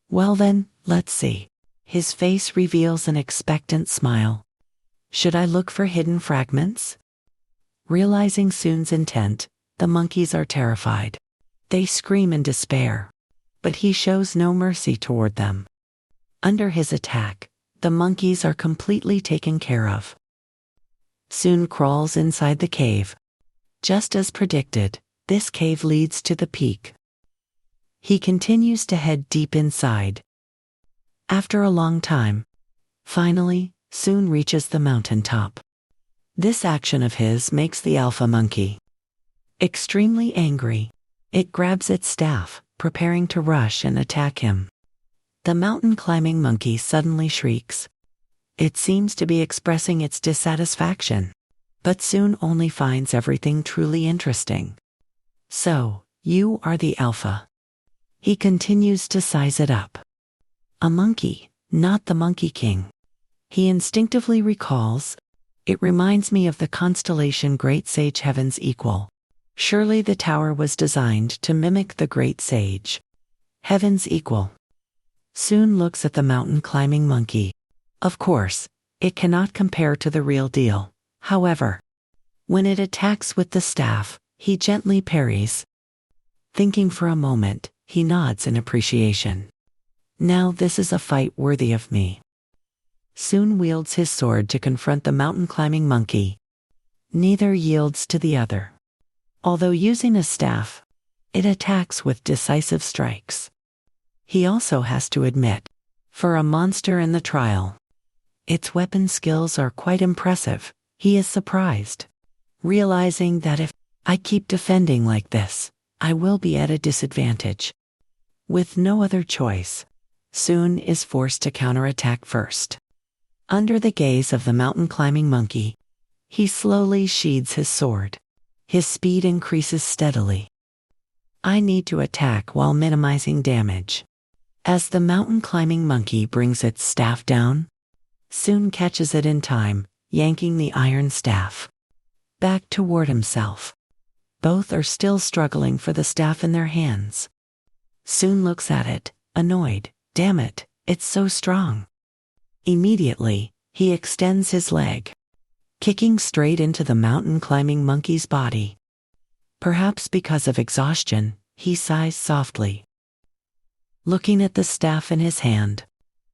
Well then, let's see. His face reveals an expectant smile. Should I look for hidden fragments? Realizing Soon's intent, the monkeys are terrified. They scream in despair. But he shows no mercy toward them. Under his attack, the monkeys are completely taken care of. Soon crawls inside the cave. Just as predicted, this cave leads to the peak. He continues to head deep inside. After a long time, finally, Soon reaches the mountaintop. This action of his makes the alpha monkey extremely angry. It grabs its staff, preparing to rush and attack him. The mountain climbing monkey suddenly shrieks. It seems to be expressing its dissatisfaction, but Soon only finds everything truly interesting. So, you are the alpha. He continues to size it up. A monkey, not the Monkey King. He instinctively recalls, it reminds me of the constellation Great Sage Heaven's Equal. Surely the tower was designed to mimic the Great Sage Heaven's Equal. Soon looks at the mountain climbing monkey. Of course, it cannot compare to the real deal. However, when it attacks with the staff, he gently parries. Thinking for a moment, he nods in appreciation. Now this is a fight worthy of me. Soon wields his sword to confront the mountain climbing monkey. Neither yields to the other. Although using a staff, it attacks with decisive strikes. He also has to admit, for a monster in the trial, its weapon skills are quite impressive. He is surprised, realizing that if I keep defending like this, I will be at a disadvantage. With no other choice, Soon is forced to counterattack first. Under the gaze of the mountain climbing monkey, he slowly sheathes his sword. His speed increases steadily. I need to attack while minimizing damage. As the mountain climbing monkey brings its staff down, Soon catches it in time, yanking the iron staff back toward himself. Both are still struggling for the staff in their hands. Soon looks at it, annoyed. Damn it, it's so strong. Immediately, he extends his leg, kicking straight into the mountain climbing monkey's body. Perhaps because of exhaustion, he sighs softly. Looking at the staff in his hand,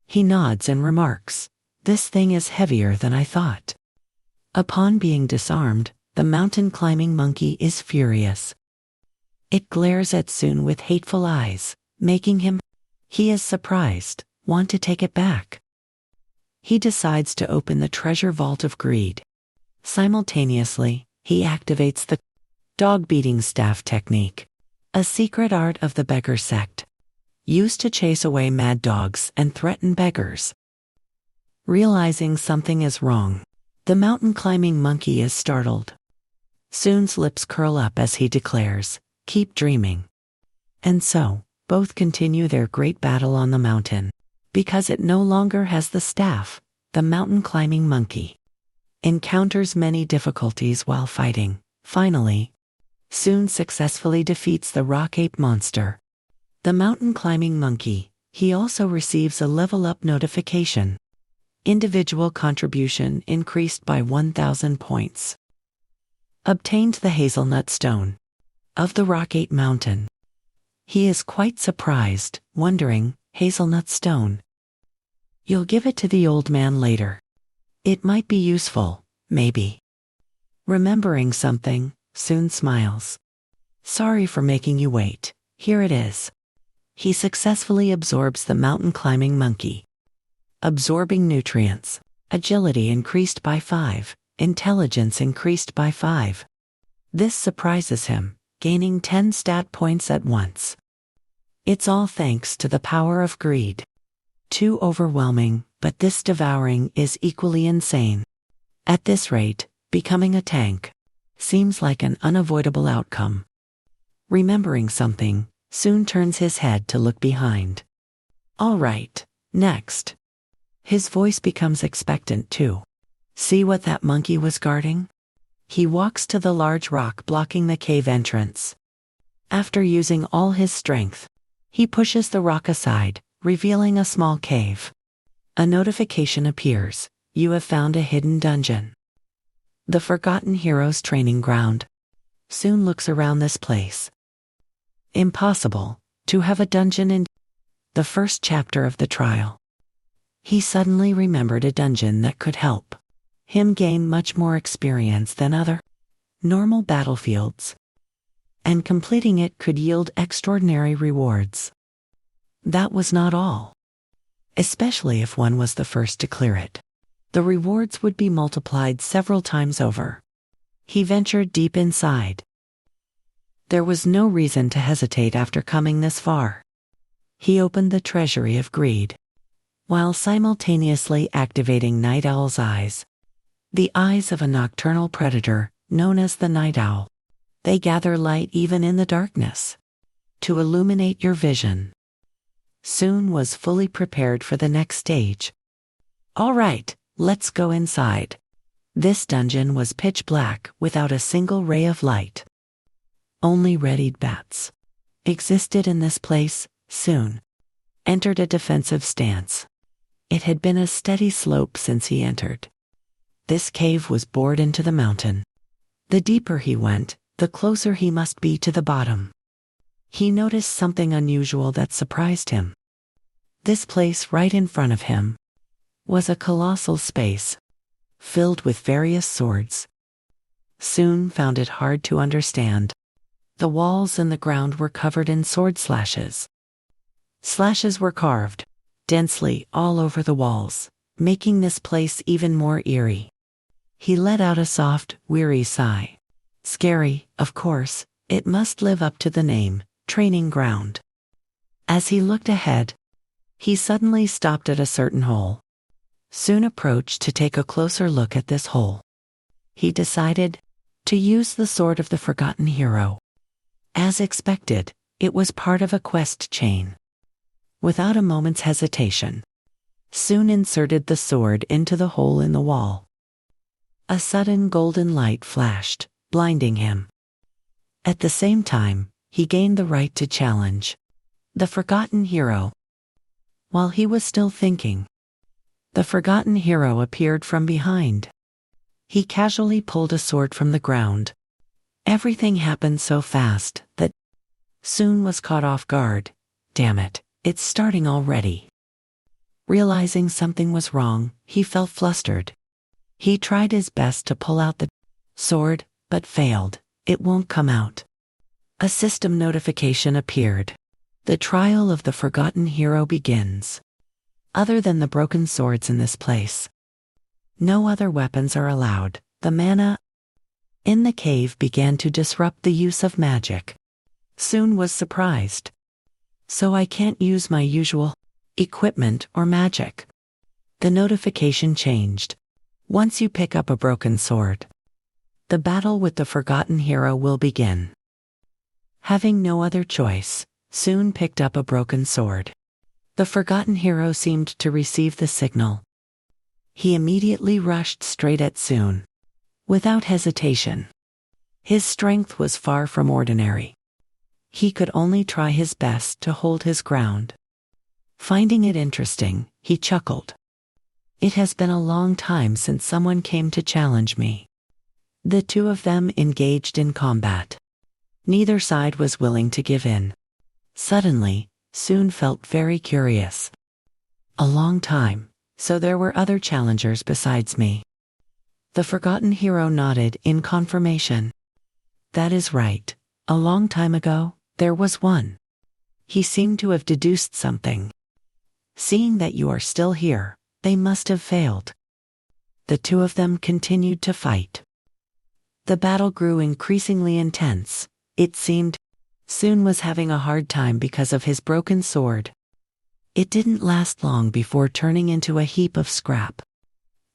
he nods and remarks, "This thing is heavier than I thought." Upon being disarmed, the mountain climbing monkey is furious. It glares at Soon with hateful eyes, making him. He is surprised, want to take it back. He decides to open the treasure vault of greed. Simultaneously, he activates the dog-beating staff technique, a secret art of the beggar sect, used to chase away mad dogs and threaten beggars. Realizing something is wrong, the mountain climbing monkey is startled. Soon's lips curl up as he declares, "Keep dreaming." And so, both continue their great battle on the mountain. Because it no longer has the staff, the mountain climbing monkey encounters many difficulties while fighting. Finally, Soon successfully defeats the rock ape monster. The mountain climbing monkey, he also receives a level up notification. Individual contribution increased by 1,000 points. Obtained the hazelnut stone of the rock ape mountain. He is quite surprised, wondering, hazelnut stone. You'll give it to the old man later. It might be useful, maybe. Remembering something, Soon smiles. Sorry for making you wait. Here it is. He successfully absorbs the mountain climbing monkey. Absorbing nutrients. Agility increased by 5. Intelligence increased by 5. This surprises him, gaining 10 stat points at once. It's all thanks to the power of greed. Too overwhelming, but this devouring is equally insane. At this rate, becoming a tank seems like an unavoidable outcome. Remembering something, Soon turns his head to look behind. All right, next. His voice becomes expectant too. See what that monkey was guarding? He walks to the large rock blocking the cave entrance. After using all his strength, he pushes the rock aside, revealing a small cave. A notification appears. You have found a hidden dungeon. The Forgotten Hero's training ground. Soon looks around this place. Impossible to have a dungeon in the first chapter of the trial. He suddenly remembered a dungeon that could help him gain much more experience than other normal battlefields, and completing it could yield extraordinary rewards. That was not all. Especially if one was the first to clear it, the rewards would be multiplied several times over. He ventured deep inside. There was no reason to hesitate after coming this far. He opened the treasury of greed, while simultaneously activating Night Owl's eyes. The eyes of a nocturnal predator, known as the night owl. They gather light even in the darkness, to illuminate your vision. Soon was fully prepared for the next stage. All right, let's go inside. This dungeon was pitch black without a single ray of light. Only red-eyed bats existed in this place. Soon entered a defensive stance. It had been a steady slope since he entered. This cave was bored into the mountain. The deeper he went, the closer he must be to the bottom. He noticed something unusual that surprised him. This place right in front of him was a colossal space, filled with various swords. Soon found it hard to understand. The walls and the ground were covered in sword slashes. Slashes were carved densely all over the walls, making this place even more eerie. He let out a soft, weary sigh. Scary, of course, it must live up to the name, training ground. As he looked ahead, he suddenly stopped at a certain hole. Soon approached to take a closer look at this hole. He decided to use the sword of the Forgotten Hero. As expected, it was part of a quest chain. Without a moment's hesitation, Soon inserted the sword into the hole in the wall. A sudden golden light flashed, blinding him. At the same time, he gained the right to challenge the Forgotten Hero. While he was still thinking, the Forgotten Hero appeared from behind. He casually pulled a sword from the ground. Everything happened so fast that Soon was caught off guard. Damn it, it's starting already. Realizing something was wrong, he felt flustered. He tried his best to pull out the sword, but failed. It won't come out. A system notification appeared. The trial of the Forgotten Hero begins. Other than the broken swords in this place, no other weapons are allowed. The mana in the cave began to disrupt the use of magic. Soon was surprised. So I can't use my usual equipment or magic. The notification changed. Once you pick up a broken sword, the battle with the Forgotten Hero will begin. Having no other choice, Soon picked up a broken sword. The Forgotten Hero seemed to receive the signal. He immediately rushed straight at Soon. Without hesitation. His strength was far from ordinary. He could only try his best to hold his ground. Finding it interesting, he chuckled. It has been a long time since someone came to challenge me. The two of them engaged in combat. Neither side was willing to give in. Suddenly, Soon felt very curious. A long time, So there were other challengers besides me. The forgotten hero nodded in confirmation. That is right. A long time ago, there was one. He seemed to have deduced something. Seeing that you are still here, they must have failed. The two of them continued to fight. The battle grew increasingly intense. It seemed Soon was having a hard time because of his broken sword. It didn't last long before turning into a heap of scrap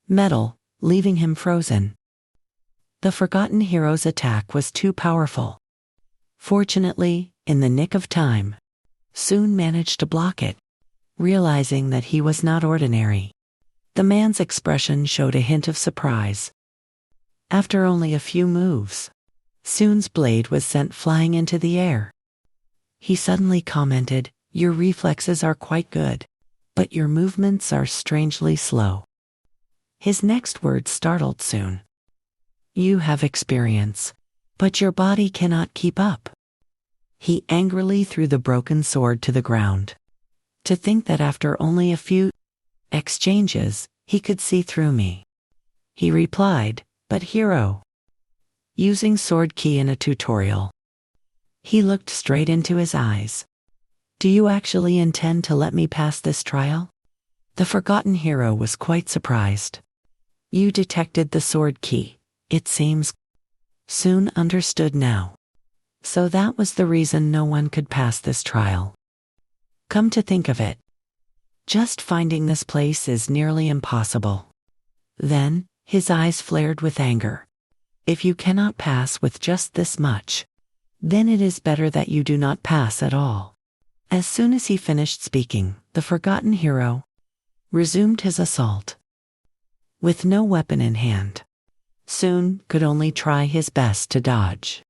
metal, leaving him frozen. The forgotten hero's attack was too powerful. Fortunately, in the nick of time, Soon managed to block it, realizing that he was not ordinary. The man's expression showed a hint of surprise. After only a few moves, Soon's blade was sent flying into the air. He suddenly commented, "Your reflexes are quite good, but your movements are strangely slow." His next words startled Soon. "You have experience, but your body cannot keep up." He angrily threw the broken sword to the ground. To think that after only a few exchanges, he could see through me. He replied, "But hero." Using sword key in a tutorial. He looked straight into his eyes. "Do you actually intend to let me pass this trial?" The forgotten hero was quite surprised. "You detected the sword key, it seems." Soon understood now. So that was the reason no one could pass this trial. Come to think of it, just finding this place is nearly impossible. Then, his eyes flared with anger. If you cannot pass with just this much, then it is better that you do not pass at all. As soon as he finished speaking, the forgotten hero resumed his assault. With no weapon in hand, Soon could only try his best to dodge.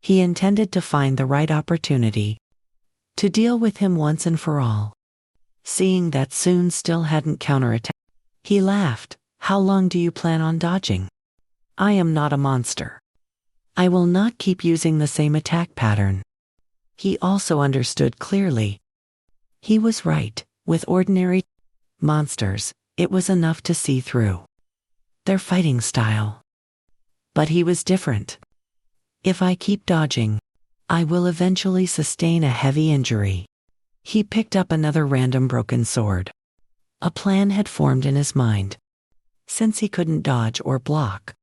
He intended to find the right opportunity to deal with him once and for all. Seeing that Soon still hadn't counterattacked, he laughed. "How long do you plan on dodging? I am not a monster. I will not keep using the same attack pattern." He also understood clearly. He was right. With ordinary monsters, it was enough to see through their fighting style. But he was different. If I keep dodging, I will eventually sustain a heavy injury. He picked up another random broken sword. A plan had formed in his mind. Since he couldn't dodge or block,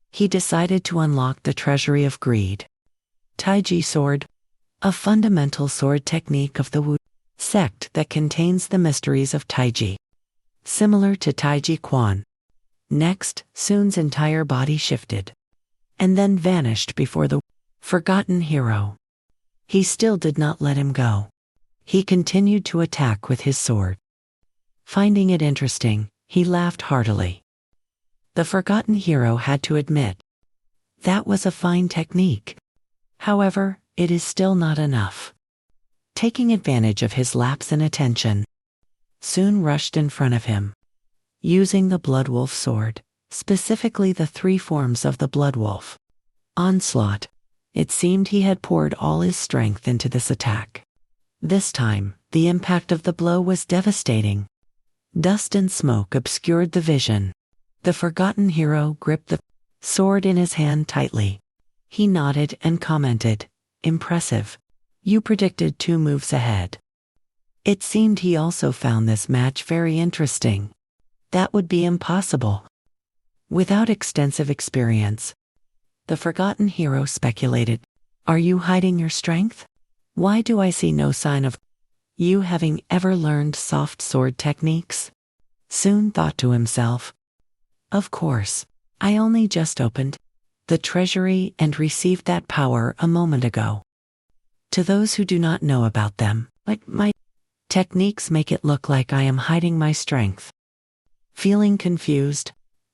he decided to unlock the treasury of greed. Taiji sword, a fundamental sword technique of the Wu sect that contains the mysteries of Taiji, similar to Taiji Quan. Next, Soon's entire body shifted, and then vanished before the forgotten hero. He still did not let him go. He continued to attack with his sword. Finding it interesting, he laughed heartily. The forgotten hero had to admit, that was a fine technique. However, it is still not enough. Taking advantage of his lapse in attention, Soon rushed in front of him. Using the Bloodwolf sword, specifically the three forms of the Bloodwolf onslaught, it seemed he had poured all his strength into this attack. This time, the impact of the blow was devastating. Dust and smoke obscured the vision. The forgotten hero gripped the sword in his hand tightly. He nodded and commented, "Impressive. You predicted 2 moves ahead." It seemed he also found this match very interesting. That would be impossible without extensive experience. The forgotten hero speculated, "Are you hiding your strength? Why do I see no sign of you having ever learned soft sword techniques?" Soon thought to himself, "Of course, I only just opened the treasury and received that power a moment ago. To those who do not know about them, like my techniques make it look like I am hiding my strength." Feeling confused,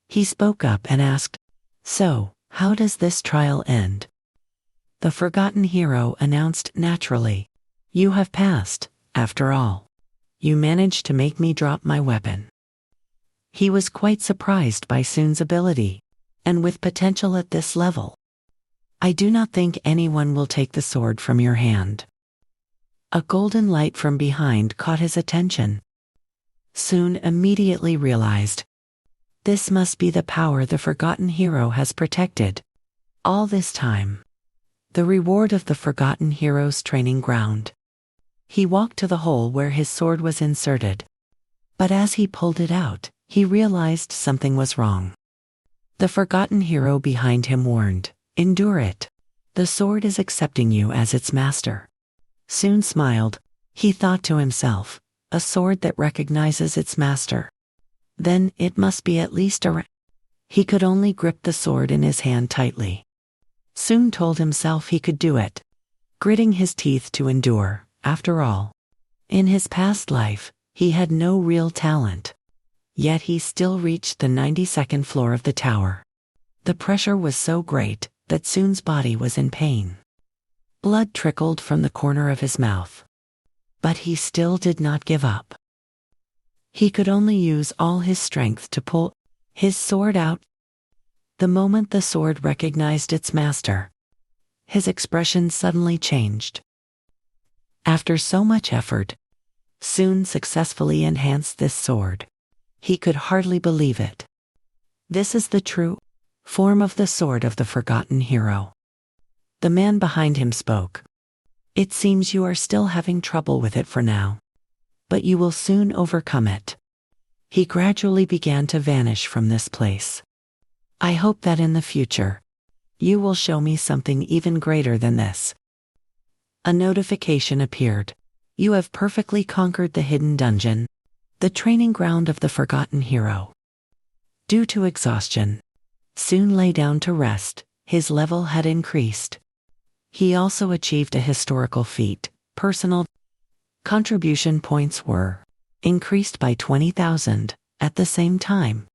he spoke up and asked, "So, how does this trial end?" The forgotten hero announced naturally, "You have passed, after all. You managed to make me drop my weapon." He was quite surprised by Soon's ability, and with potential at this level. "I do not think anyone will take the sword from your hand." A golden light from behind caught his attention. Soon immediately realized, this must be the power the forgotten hero has protected all this time. The reward of the forgotten hero's training ground. He walked to the hole where his sword was inserted. But as he pulled it out, he realized something was wrong. The forgotten hero behind him warned, endure it. The sword is accepting you as its master. Soon smiled, he thought to himself, a sword that recognizes its master. Then it must be at least a... He could only grip the sword in his hand tightly. Soon told himself he could do it, gritting his teeth to endure. After all, in his past life, he had no real talent. Yet he still reached the 92nd floor of the tower. The pressure was so great that Soon's body was in pain. Blood trickled from the corner of his mouth. But he still did not give up. He could only use all his strength to pull his sword out. The moment the sword recognized its master, his expression suddenly changed. After so much effort, Soon successfully enhanced this sword. He could hardly believe it. This is the true form of the sword of the forgotten hero. The man behind him spoke. It seems you are still having trouble with it for now, but you will soon overcome it. He gradually began to vanish from this place. I hope that in the future, you will show me something even greater than this. A notification appeared. You have perfectly conquered the hidden dungeon, the training ground of the forgotten hero. Due to exhaustion, Soon lay down to rest. His level had increased. He also achieved a historical feat. Personal contribution points were increased by 20,000. At the same time,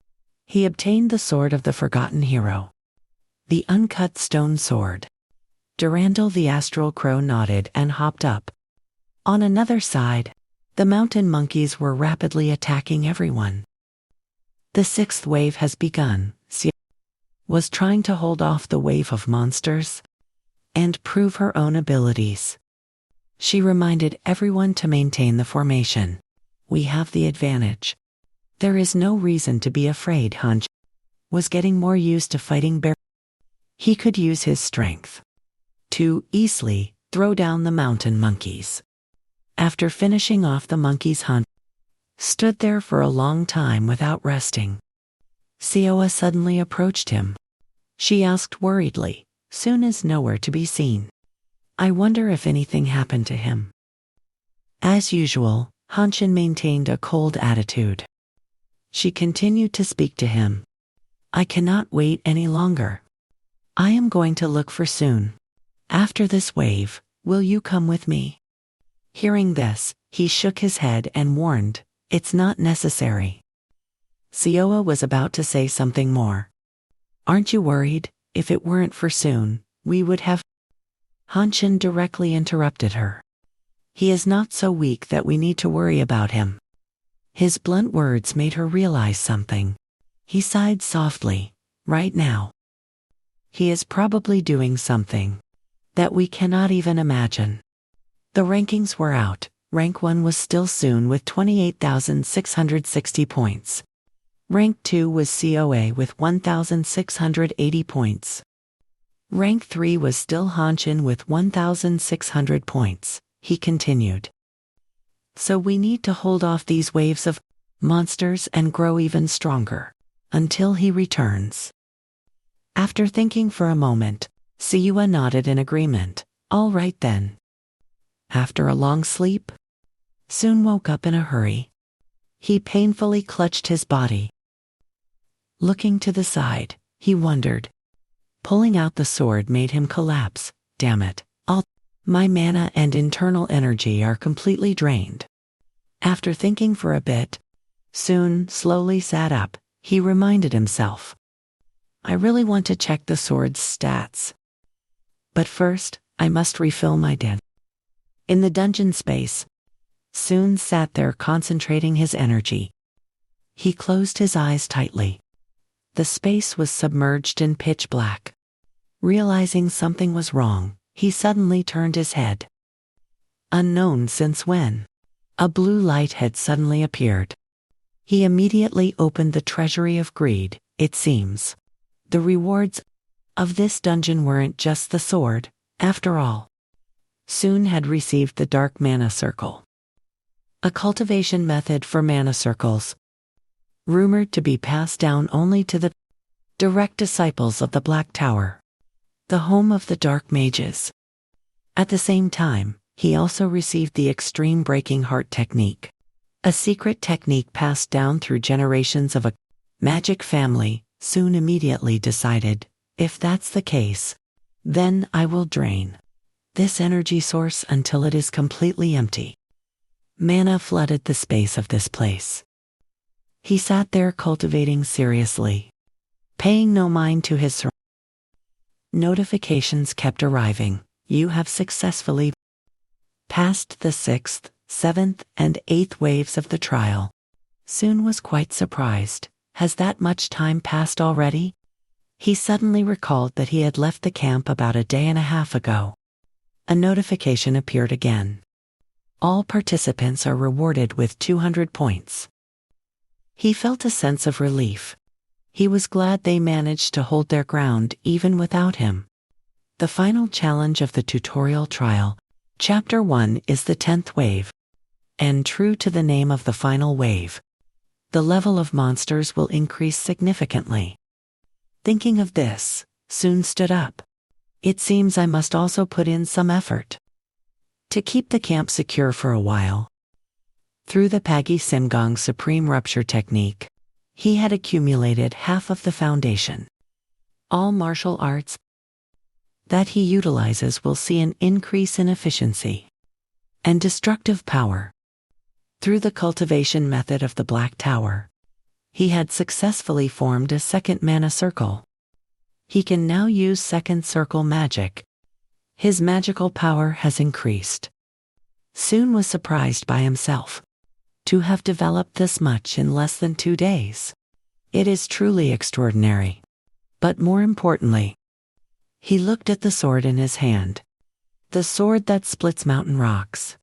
he obtained the sword of the forgotten hero, the uncut stone sword. Durandal the astral crow nodded and hopped up. On another side, the mountain monkeys were rapidly attacking everyone. The sixth wave has begun. Sia was trying to hold off the wave of monsters and prove her own abilities. She reminded everyone to maintain the formation. We have the advantage. There is no reason to be afraid. Hunch was getting more used to fighting bear. He could use his strength to easily throw down the mountain monkeys. After finishing off the monkeys, Hunt stood there for a long time without resting. Sioa suddenly approached him. She asked worriedly, Soon is nowhere to be seen. I wonder if anything happened to him. As usual, Hanshin maintained a cold attitude. She continued to speak to him. I cannot wait any longer. I am going to look for Soon. After this wave, will you come with me? Hearing this, he shook his head and warned, It's not necessary. Sioa was about to say something more. Aren't you worried? If it weren't for Soon, we would have... Hanshin directly interrupted her. He is not so weak that we need to worry about him. His blunt words made her realize something. He sighed softly. Right now, he is probably doing something that we cannot even imagine. The rankings were out. Rank 1 was still Soon with 28,660 points. Rank 2 was COA with 1,680 points. Rank 3 was still Hanshin with 1,600 points. He continued. So we need to hold off these waves of monsters and grow even stronger until he returns. After thinking for a moment, Siua nodded in agreement. All right then. After a long sleep, Soon woke up in a hurry. He painfully clutched his body. Looking to the side, he wondered. Pulling out the sword made him collapse. Damn it, all my mana and internal energy are completely drained. After thinking for a bit, Soon slowly sat up. He reminded himself. I really want to check the sword's stats. But first, I must refill my den. In the dungeon space, Soon sat there concentrating his energy. He closed his eyes tightly. The space was submerged in pitch black. Realizing something was wrong, he suddenly turned his head. Unknown since when, a blue light had suddenly appeared. He immediately opened the treasury of greed, it seems. The rewards of this dungeon weren't just the sword, after all. Soon had received the dark mana circle. A cultivation method for mana circles, rumored to be passed down only to the direct disciples of the Black Tower, the home of the dark mages. At the same time, he also received the extreme breaking heart technique, a secret technique passed down through generations of a magic family. Soon immediately decided, if that's the case, then I will drain this energy source until it is completely empty. Mana flooded the space of this place. He sat there cultivating seriously, paying no mind to his surroundings. Notifications kept arriving. You have successfully passed the 6th, 7th, and 8th waves of the trial. Soon was quite surprised. Has that much time passed already? He suddenly recalled that he had left the camp about a day and a half ago. A notification appeared again. All participants are rewarded with 200 points. He felt a sense of relief. He was glad they managed to hold their ground even without him. The final challenge of the tutorial trial, Chapter 1, is the 10th wave. And true to the name of the final wave, the level of monsters will increase significantly. Thinking of this, Soon stood up. It seems I must also put in some effort to keep the camp secure for a while. Through the Pagi Simgong Supreme Rupture technique, he had accumulated half of the foundation. All martial arts that he utilizes will see an increase in efficiency and destructive power. Through the cultivation method of the Black Tower, he had successfully formed a second mana circle. He can now use second circle magic. His magical power has increased. Soon was surprised by himself to have developed this much in less than 2 days. It is truly extraordinary. But more importantly, he looked at the sword in his hand. The sword that splits mountain rocks.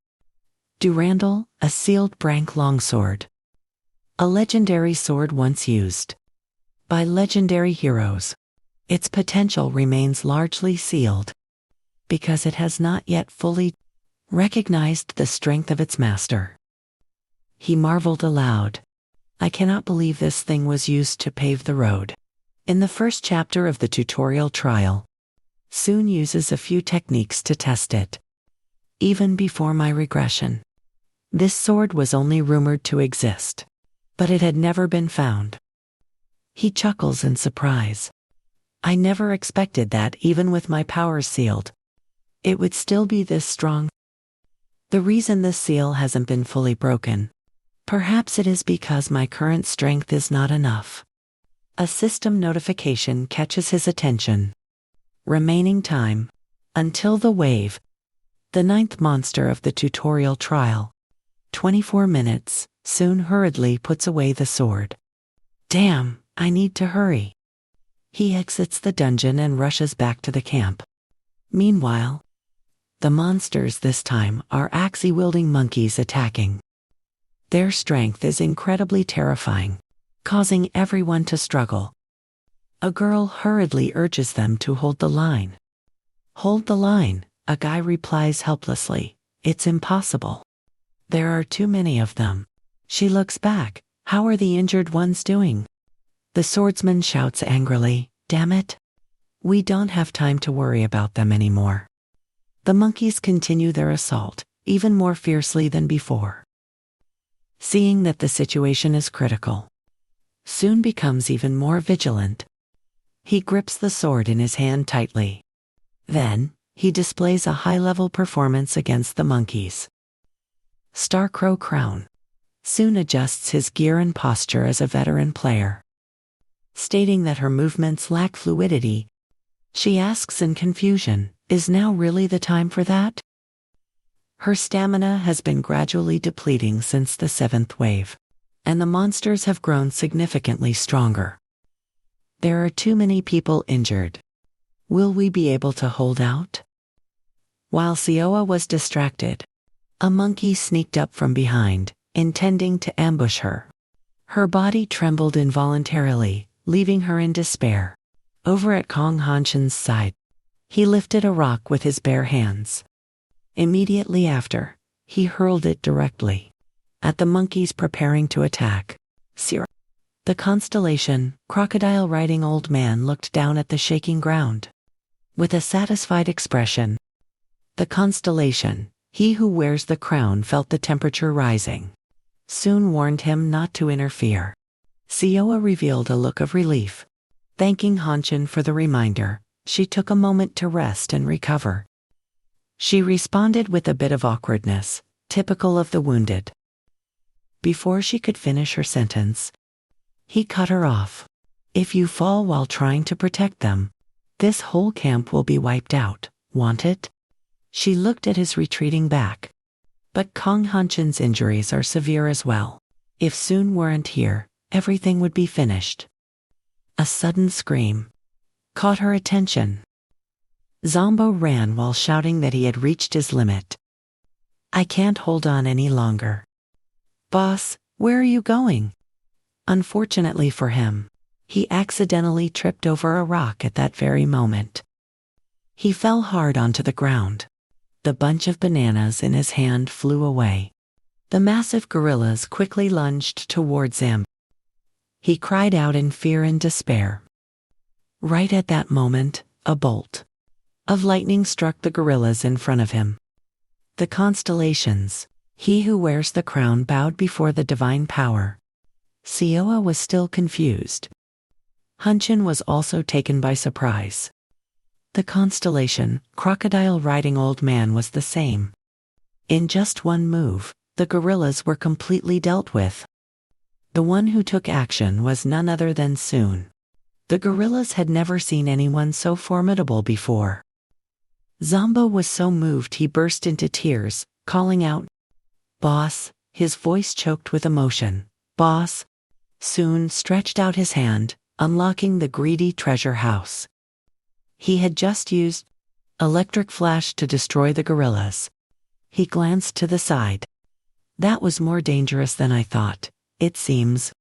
Durandal, a sealed brank longsword. A legendary sword once used by legendary heroes. Its potential remains largely sealed because it has not yet fully recognized the strength of its master. He marveled aloud. I cannot believe this thing was used to pave the road. In the first chapter of the tutorial trial, Soon uses a few techniques to test it. Even before my regression, this sword was only rumored to exist, but it had never been found. He chuckles in surprise. I never expected that even with my powers sealed, it would still be this strong. The reason this seal hasn't been fully broken, perhaps it is because my current strength is not enough. A system notification catches his attention. Remaining time until the wave, the 9th monster of the tutorial trial. 24 minutes. Soon hurriedly puts away the sword. Damn, I need to hurry. He exits the dungeon and rushes back to the camp. Meanwhile, the monsters this time are axe-wielding monkeys attacking. Their strength is incredibly terrifying, causing everyone to struggle. A girl hurriedly urges them to hold the line. Hold the line, a guy replies helplessly. It's impossible. There are too many of them. She looks back. How are the injured ones doing? The swordsman shouts angrily, damn it. We don't have time to worry about them anymore. The monkeys continue their assault, even more fiercely than before. Seeing that the situation is critical, Soon becomes even more vigilant. He grips the sword in his hand tightly. Then, he displays a high-level performance against the monkeys. Starcrow Crown. Soon adjusts his gear and posture as a veteran player. Stating that her movements lack fluidity, she asks in confusion, is now really the time for that? Her stamina has been gradually depleting since the 7th wave, and the monsters have grown significantly stronger. There are too many people injured. Will we be able to hold out? While Sioa was distracted, a monkey sneaked up from behind, intending to ambush her. Her body trembled involuntarily, leaving her in despair. Over at Kong Hanshin's side, he lifted a rock with his bare hands. Immediately after, he hurled it directly at the monkeys preparing to attack. Sir. The constellation, crocodile-riding old man looked down at the shaking ground with a satisfied expression. The constellation, he who wears the crown, felt the temperature rising. Soon warned him not to interfere. Sioa revealed a look of relief. Thanking Hanshin for the reminder, she took a moment to rest and recover. She responded with a bit of awkwardness, typical of the wounded. Before she could finish her sentence, he cut her off. If you fall while trying to protect them, this whole camp will be wiped out. Want it? She looked at his retreating back. But Kong Hanshin's injuries are severe as well. If Sun weren't here, everything would be finished. A sudden scream caught her attention. Zombo ran while shouting that he had reached his limit. I can't hold on any longer. Boss, where are you going? Unfortunately for him, he accidentally tripped over a rock at that very moment. He fell hard onto the ground. The bunch of bananas in his hand flew away. The massive gorillas quickly lunged towards him. He cried out in fear and despair. Right at that moment, a bolt of lightning struck the gorillas in front of him. The constellations, he who wears the crown, bowed before the divine power. Sioa was still confused. Hanshin was also taken by surprise. The constellation, crocodile-riding old man, was the same. In just one move, the gorillas were completely dealt with. The one who took action was none other than Sun. The gorillas had never seen anyone so formidable before. Zombo was so moved he burst into tears, calling out, Boss, his voice choked with emotion. Boss. Sun stretched out his hand, unlocking the greedy treasure house. He had just used electric flash to destroy the gorillas. He glanced to the side. That was more dangerous than I thought, it seems.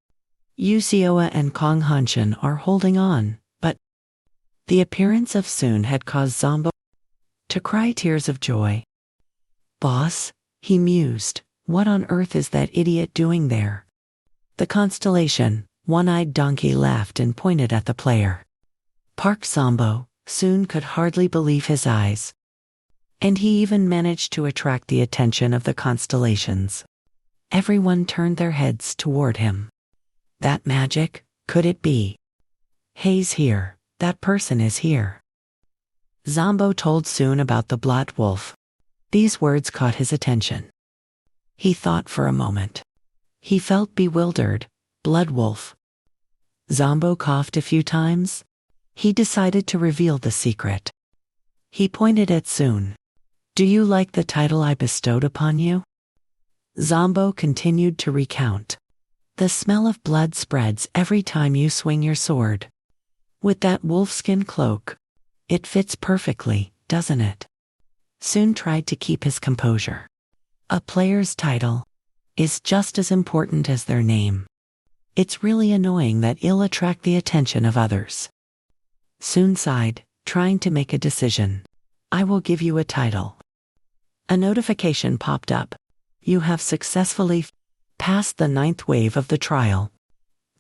Sioa and Kong Hanshin are holding on, but the appearance of Sun had caused Zombo to cry tears of joy. Boss, he mused, what on earth is that idiot doing there? The constellation, one-eyed donkey, laughed and pointed at the player. Park Zombo. Sun could hardly believe his eyes. And he even managed to attract the attention of the constellations. Everyone turned their heads toward him. That magic, could it be? He's here, that person is here. Zombo told Sun about the Blood Wolf. These words caught his attention. He thought for a moment. He felt bewildered. Blood Wolf. Zombo coughed a few times. He decided to reveal the secret. He pointed at Sun. Do you like the title I bestowed upon you? Zombo continued to recount. The smell of blood spreads every time you swing your sword. With that wolfskin cloak, it fits perfectly, doesn't it? Sun tried to keep his composure. A player's title is just as important as their name. It's really annoying that it'll attract the attention of others. Sun sighed, trying to make a decision. I will give you a title. A notification popped up. You have successfully passed the 9th wave of the trial.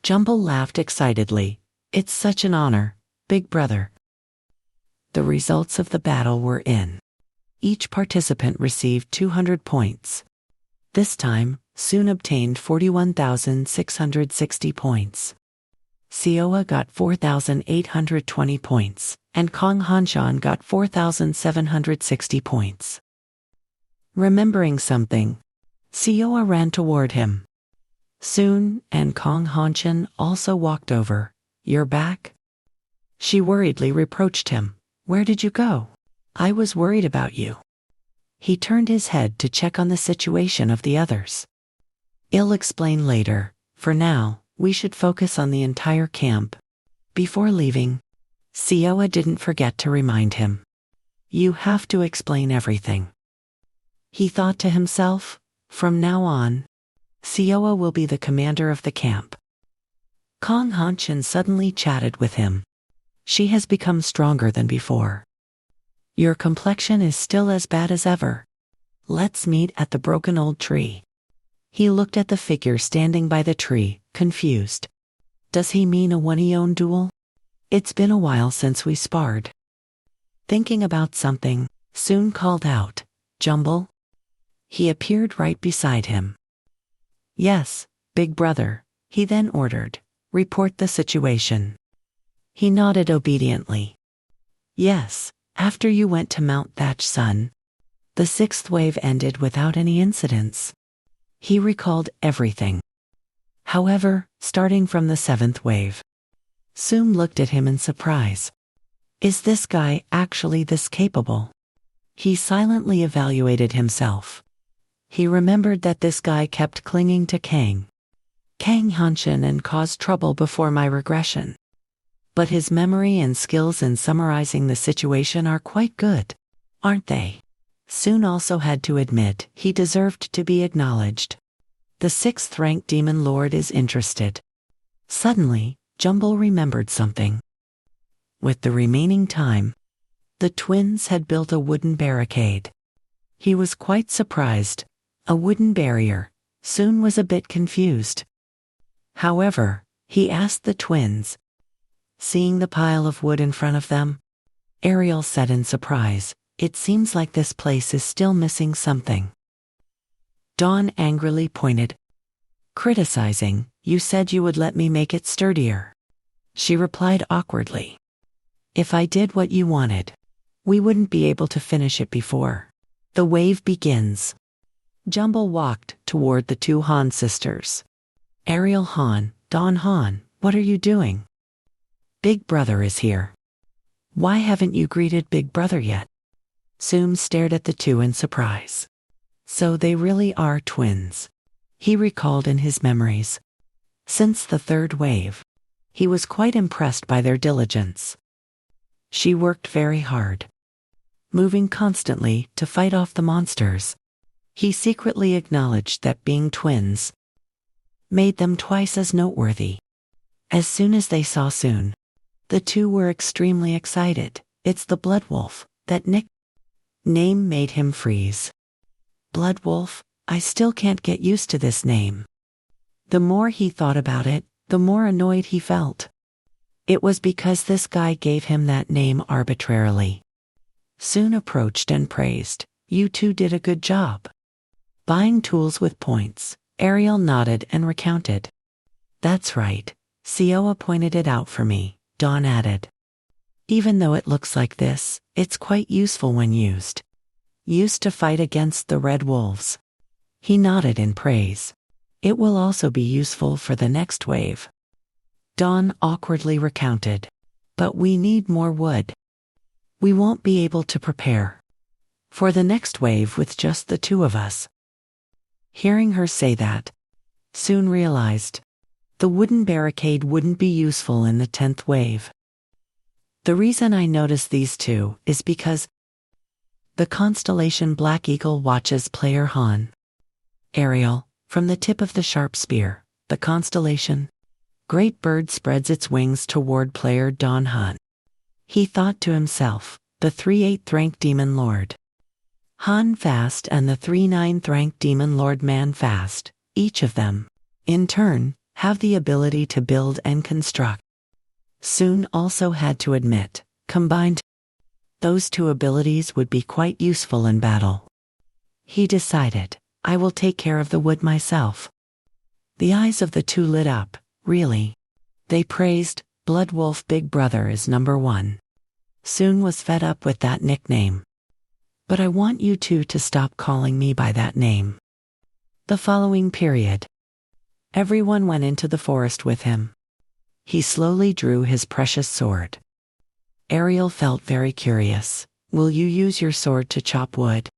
Jumble laughed excitedly. It's such an honor, big brother. The results of the battle were in. Each participant received 200 points. This time, Sun obtained 41,660 points. Sioa got 4,820 points, and Kong Hanshin got 4,760 points. Remembering something, Sioa ran toward him. Sun and Kong Hanshin also walked over. You're back? She worriedly reproached him. Where did you go? I was worried about you. He turned his head to check on the situation of the others. I'll explain later. For now, we should focus on the entire camp. Before leaving, Sioa didn't forget to remind him. You have to explain everything. He thought to himself, from now on, Sioa will be the commander of the camp. Kong Hanshin suddenly chatted with him. She has become stronger than before. Your complexion is still as bad as ever. Let's meet at the broken old tree. He looked at the figure standing by the tree, confused. Does he mean a one-on-one duel? It's been a while since we sparred. Thinking about something, Soon called out, Jumble? He appeared right beside him. Yes, big brother, he then ordered. Report the situation. He nodded obediently. Yes, after you went to Mount Thatch Sun, the 6th wave ended without any incidents. He recalled everything. However, starting from the 7th wave, Soom looked at him in surprise. Is this guy actually this capable? He silently evaluated himself. He remembered that this guy kept clinging to Kang Hanshin and caused trouble before my regression. But his memory and skills in summarizing the situation are quite good, aren't they? Soon also had to admit he deserved to be acknowledged. The 6th rank demon lord is interested. Suddenly, Jumble remembered something. With the remaining time, the twins had built a wooden barricade. He was quite surprised. A wooden barrier. Soon was a bit confused. However, he asked the twins. Seeing the pile of wood in front of them, Ariel said in surprise, it seems like this place is still missing something. Dawn angrily pointed, criticizing, you said you would let me make it sturdier. She replied awkwardly. If I did what you wanted, we wouldn't be able to finish it before the wave begins. Jumble walked toward the 2 Han sisters. Ariel Han, Dawn Han, what are you doing? Big brother is here. Why haven't you greeted big brother yet? Soom stared at the 2 in surprise. So they really are twins. He recalled in his memories. Since the 3rd wave, he was quite impressed by their diligence. She worked very hard, moving constantly to fight off the monsters. He secretly acknowledged that being twins made them twice as noteworthy. As soon as they saw Soon, the 2 were extremely excited. It's the Blood Wolf. That name made him freeze. Blood Wolf, I still can't get used to this name. The more he thought about it, the more annoyed he felt. It was because this guy gave him that name arbitrarily. Soon approached and praised, you 2 did a good job. Buying tools with points, Ariel nodded and recounted. That's right, Sioa pointed it out for me, Dawn added. Even though it looks like this, it's quite useful when used. Used to fight against the red wolves. He nodded in praise. It will also be useful for the next wave. Dawn awkwardly recounted. But we need more wood. We won't be able to prepare for the next wave with just the 2 of us. Hearing her say that, Soon realized the wooden barricade wouldn't be useful in the 10th wave. The reason I noticed these 2 is because the constellation Black Eagle watches player Han. Ariel, from the tip of the sharp spear, the constellation Great Bird spreads its wings toward player Dawn Han. He thought to himself, the 3 8th rank demon lord Han fast and the 3 9th rank demon lord Man fast, each of them, in turn, have the ability to build and construct. Soon also had to admit, combined, those 2 abilities would be quite useful in battle. He decided, I will take care of the wood myself. The eyes of the 2 lit up, really. They praised, Blood Wolf Big Brother is number 1. Soon was fed up with that nickname. But I want you 2 to stop calling me by that name. The following period, everyone went into the forest with him. He slowly drew his precious sword. Ariel felt very curious. Will you use your sword to chop wood?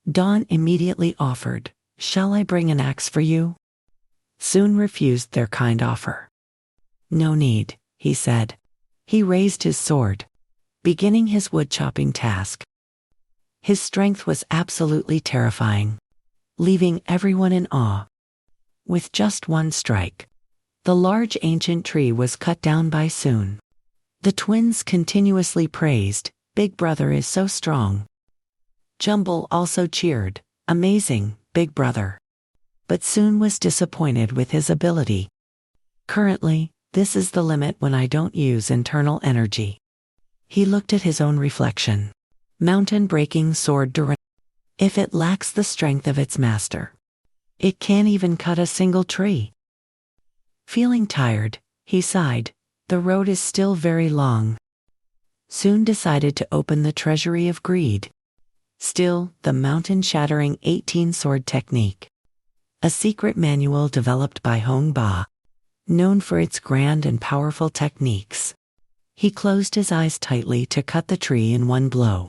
Dawn immediately offered, shall I bring an axe for you? Soon refused their kind offer. No need, he said. He raised his sword, beginning his wood-chopping task. His strength was absolutely terrifying, leaving everyone in awe. With just one strike, The large ancient tree was cut down by Soon. The twins continuously praised, "Big Brother is so strong." Jumble also cheered, "Amazing, Big Brother." But Soon was disappointed with his ability. "Currently, this is the limit when I don't use internal energy." He looked at his own reflection. Mountain-breaking sword Durant. If it lacks the strength of its master, it can't even cut a single tree. Feeling tired, he sighed. The road is still very long. Soon decided to open the treasury of greed. Still, the mountain-shattering 18-sword technique. A secret manual developed by Hong Ba, known for its grand and powerful techniques. He closed his eyes tightly to cut the tree in one blow.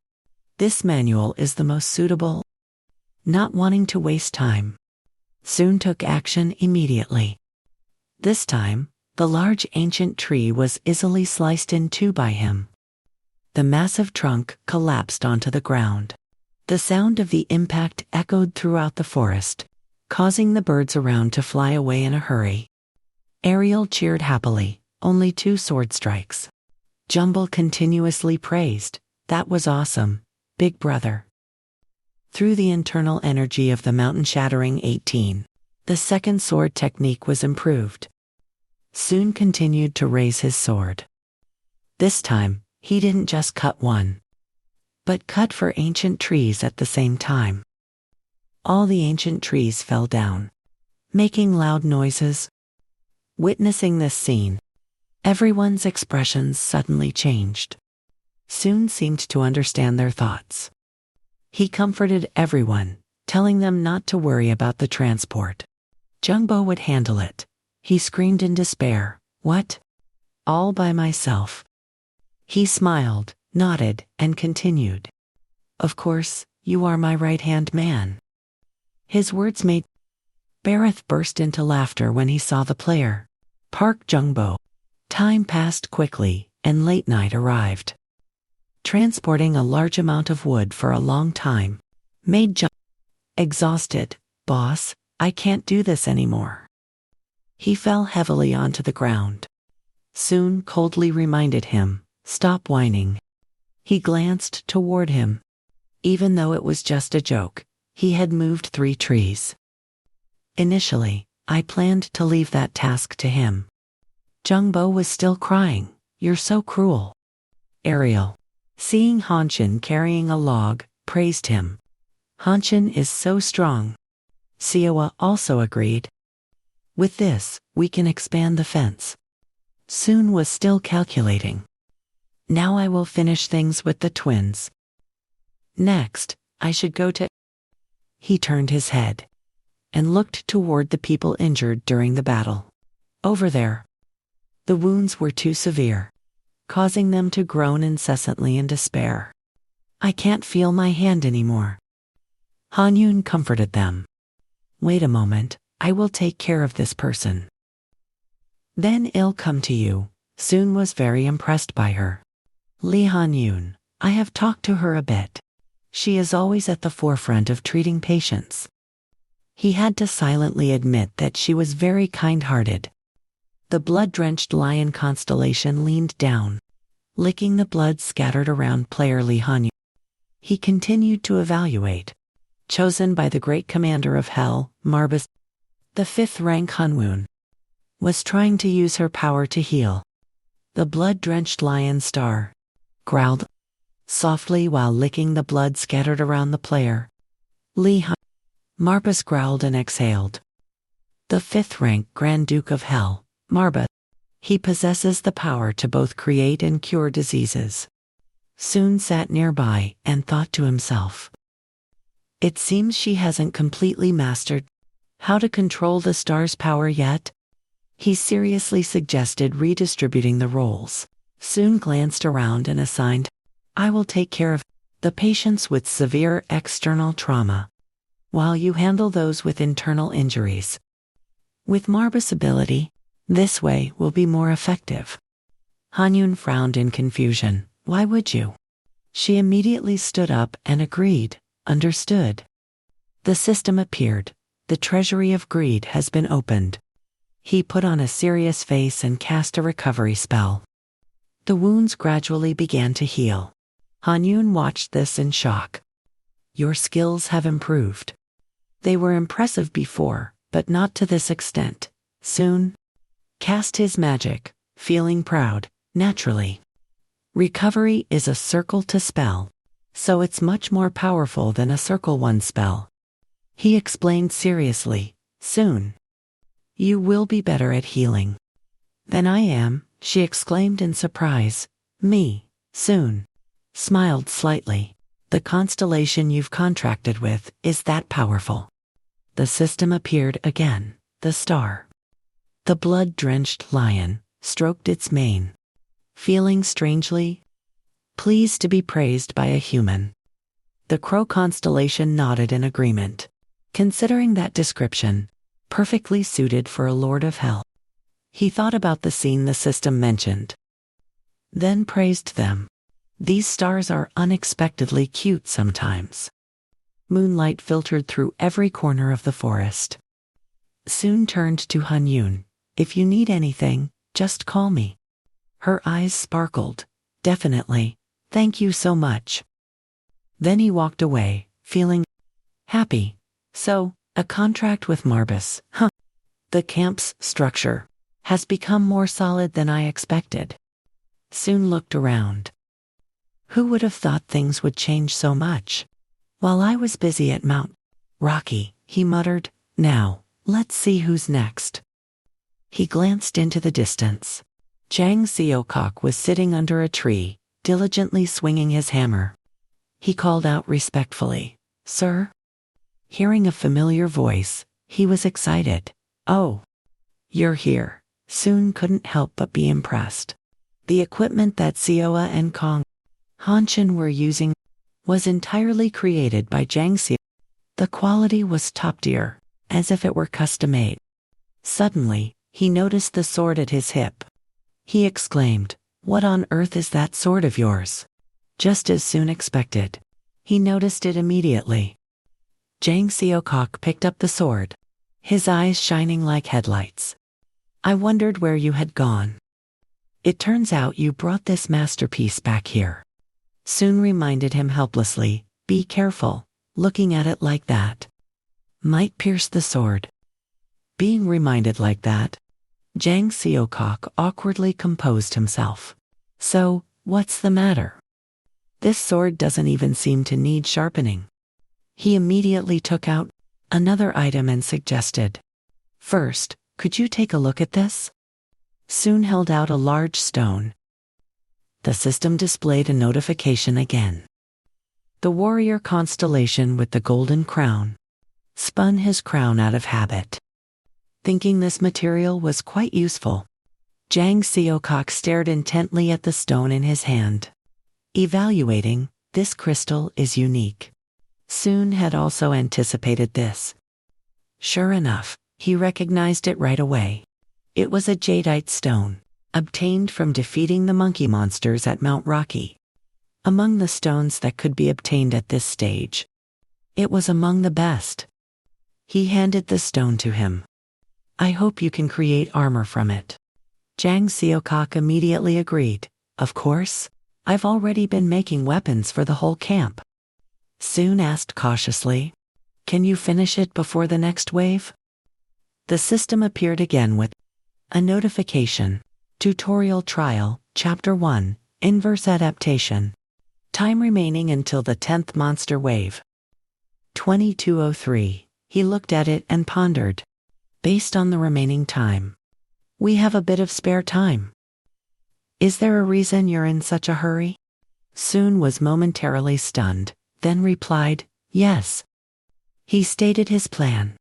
This manual is the most suitable. Not wanting to waste time, Soon took action immediately. This time, the large ancient tree was easily sliced in two by him. The massive trunk collapsed onto the ground. The sound of the impact echoed throughout the forest, causing the birds around to fly away in a hurry. Ariel cheered happily, only 2 sword strikes. Jumble continuously praised, "That was awesome, Big Brother." Through the internal energy of the mountain-shattering 18, the second sword technique was improved. Soon continued to raise his sword. This time, he didn't just cut one, but cut 4 ancient trees at the same time. All the ancient trees fell down, making loud noises. Witnessing this scene, everyone's expressions suddenly changed. Soon seemed to understand their thoughts. He comforted everyone, telling them not to worry about the transport. Jumbo would handle it. He screamed in despair, "What? All by myself?" He smiled, nodded, and continued, "Of course, you are my right-hand man." His words made Bareth burst into laughter when he saw the player. Park Jumbo. Time passed quickly, and late night arrived. Transporting a large amount of wood for a long time made Jumbo exhausted. "Boss, I can't do this anymore." He fell heavily onto the ground. Soon coldly reminded him, "Stop whining." He glanced toward him. Even though it was just a joke, he had moved 3 trees. Initially, I planned to leave that task to him. Jumbo was still crying, "You're so cruel." Ariel, seeing Hanshin carrying a log, praised him. "Hanshin is so strong." Sioa also agreed. "With this, we can expand the fence." Soon was still calculating. "Now I will finish things with the twins. Next, I should go to..." He turned his head and looked toward the people injured during the battle. Over there, the wounds were too severe, causing them to groan incessantly in despair. "I can't feel my hand anymore." Hanyun comforted them. "Wait a moment, I will take care of this person. Then I'll come to you." Soon was very impressed by her. "Lee Hanyun, I have talked to her a bit. She is always at the forefront of treating patients." He had to silently admit that she was very kind-hearted. The blood-drenched lion constellation leaned down, licking the blood scattered around player Lee Hanyun. He continued to evaluate. Chosen by the great commander of Hell, Marbas, the 5th rank Hanwun, was trying to use her power to heal. The blood-drenched lion star growled softly while licking the blood scattered around the player. Marbas growled and exhaled. The 5th rank Grand Duke of Hell, Marbas. He possesses the power to both create and cure diseases. Soon sat nearby and thought to himself, "It seems she hasn't completely mastered how to control the star's power yet." He seriously suggested redistributing the roles. Soon glanced around and assigned, "I will take care of the patients with severe external trauma, while you handle those with internal injuries. With Marbas' ability, this way will be more effective." Hanyun frowned in confusion. "Why would you?" She immediately stood up and agreed. "Understood." The system appeared. "The treasury of greed has been opened." He put on a serious face and cast a recovery spell. The wounds gradually began to heal. Hanyun watched this in shock. Your skills have improved. They were impressive before, but not to this extent. Soon, cast his magic, feeling proud, naturally. Recovery is a circle 2 spell, so it's much more powerful than a circle 1 spell. He explained seriously, soon. You will be better at healing than I am, she exclaimed in surprise. Me, soon. Smiled slightly. The constellation you've contracted with is that powerful. The system appeared again, the star. The blood-drenched lion stroked its mane, feeling strangely pleased to be praised by a human. The crow constellation nodded in agreement, considering that description perfectly suited for a lord of hell. He thought about the scene the system mentioned, then praised them. These stars are unexpectedly cute sometimes. Moonlight filtered through every corner of the forest. Soon turned to Hanyun. If you need anything, just call me. Her eyes sparkled. Definitely. Thank you so much. Then he walked away, feeling happy. So, a contract with Marbus, huh? The camp's structure has become more solid than I expected. Soon looked around. Who would have thought things would change so much? While I was busy at Mount Rocky, he muttered, now, let's see who's next. He glanced into the distance. Jang Seokok was sitting under a tree, diligently swinging his hammer. He called out respectfully, Sir? Hearing a familiar voice, he was excited. Oh, you're here. Soon couldn't help but be impressed. The equipment that Seoa and Kong Hanshin were using was entirely created by Jang Seo. The quality was top tier, as if it were custom-made. Suddenly, he noticed the sword at his hip. He exclaimed, What on earth is that sword of yours? Just as Soon expected. He noticed it immediately. Jang Seokok picked up the sword, his eyes shining like headlights. I wondered where you had gone. It turns out you brought this masterpiece back here. Soon reminded him helplessly, be careful, looking at it like that might pierce the sword. Being reminded like that, Jang Seokok awkwardly composed himself. So, what's the matter? This sword doesn't even seem to need sharpening. He immediately took out another item and suggested, First, could you take a look at this? Soon held out a large stone. The system displayed a notification again. The warrior constellation with the golden crown spun his crown out of habit. Thinking this material was quite useful, Jang Seokok stared intently at the stone in his hand. Evaluating, this crystal is unique. Soon had also anticipated this. Sure enough, he recognized it right away. It was a jadeite stone, obtained from defeating the monkey monsters at Mount Rocky. Among the stones that could be obtained at this stage, it was among the best. He handed the stone to him. I hope you can create armor from it. Jang Seokok immediately agreed. Of course, I've already been making weapons for the whole camp. Soon asked cautiously, Can you finish it before the next wave? The system appeared again with a notification. Tutorial Trial, Chapter 1, Inverse Adaptation. Time remaining until the 10th monster wave. 2203. He looked at it and pondered. Based on the remaining time, we have a bit of spare time. Is there a reason you're in such a hurry? Soon was momentarily stunned, then replied, Yes. He stated his plan.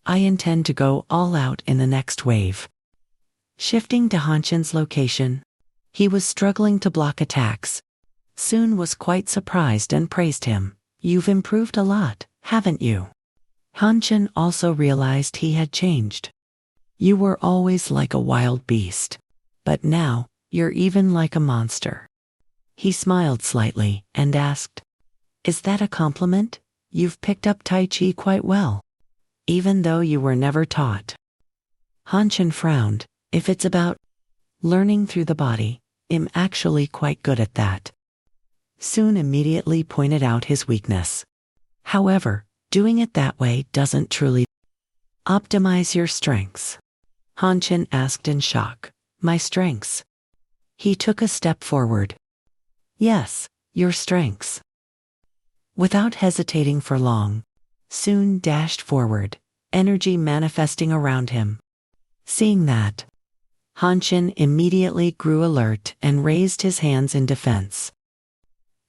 I intend to go all out in the next wave. Shifting to Hanshin's location, he was struggling to block attacks. Soon was quite surprised and praised him. You've improved a lot, haven't you? Hanshin also realized he had changed. You were always like a wild beast, but now, you're even like a monster. He smiled slightly and asked, Is that a compliment? You've picked up Tai Chi quite well, even though you were never taught. Hanshin frowned. If it's about learning through the body, I'm actually quite good at that. Soon immediately pointed out his weakness. However, doing it that way doesn't truly optimize your strengths. Hanshin asked in shock. My strengths? He took a step forward. Yes, your strengths. Without hesitating for long, Soon dashed forward, energy manifesting around him. Seeing that, Hanshin immediately grew alert and raised his hands in defense.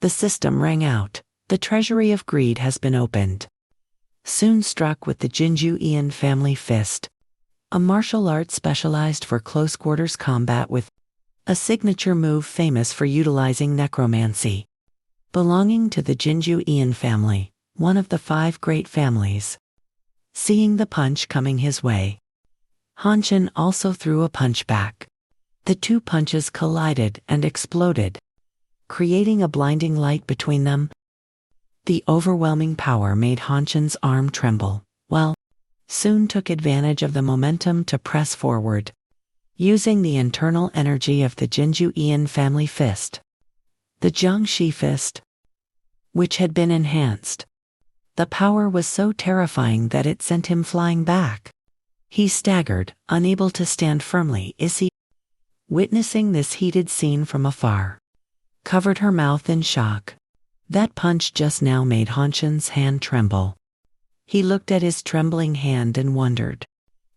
The system rang out. The treasury of greed has been opened. Soon struck with the Jinju Ian family fist, a martial art specialized for close quarters combat with a signature move famous for utilizing necromancy. Belonging to the Jinju Ian family, one of the 5 great families. Seeing the punch coming his way, Hanshin also threw a punch back. The 2 punches collided and exploded, creating a blinding light between them. The overwhelming power made Hanshin's arm tremble, while Soon took advantage of the momentum to press forward, using the internal energy of the Jinju Ian family fist, the Jiangxi fist, which had been enhanced. The power was so terrifying that it sent him flying back. He staggered, unable to stand firmly. Issy, witnessing this heated scene from afar, covered her mouth in shock. That punch just now made Hanshin's hand tremble. He looked at his trembling hand and wondered.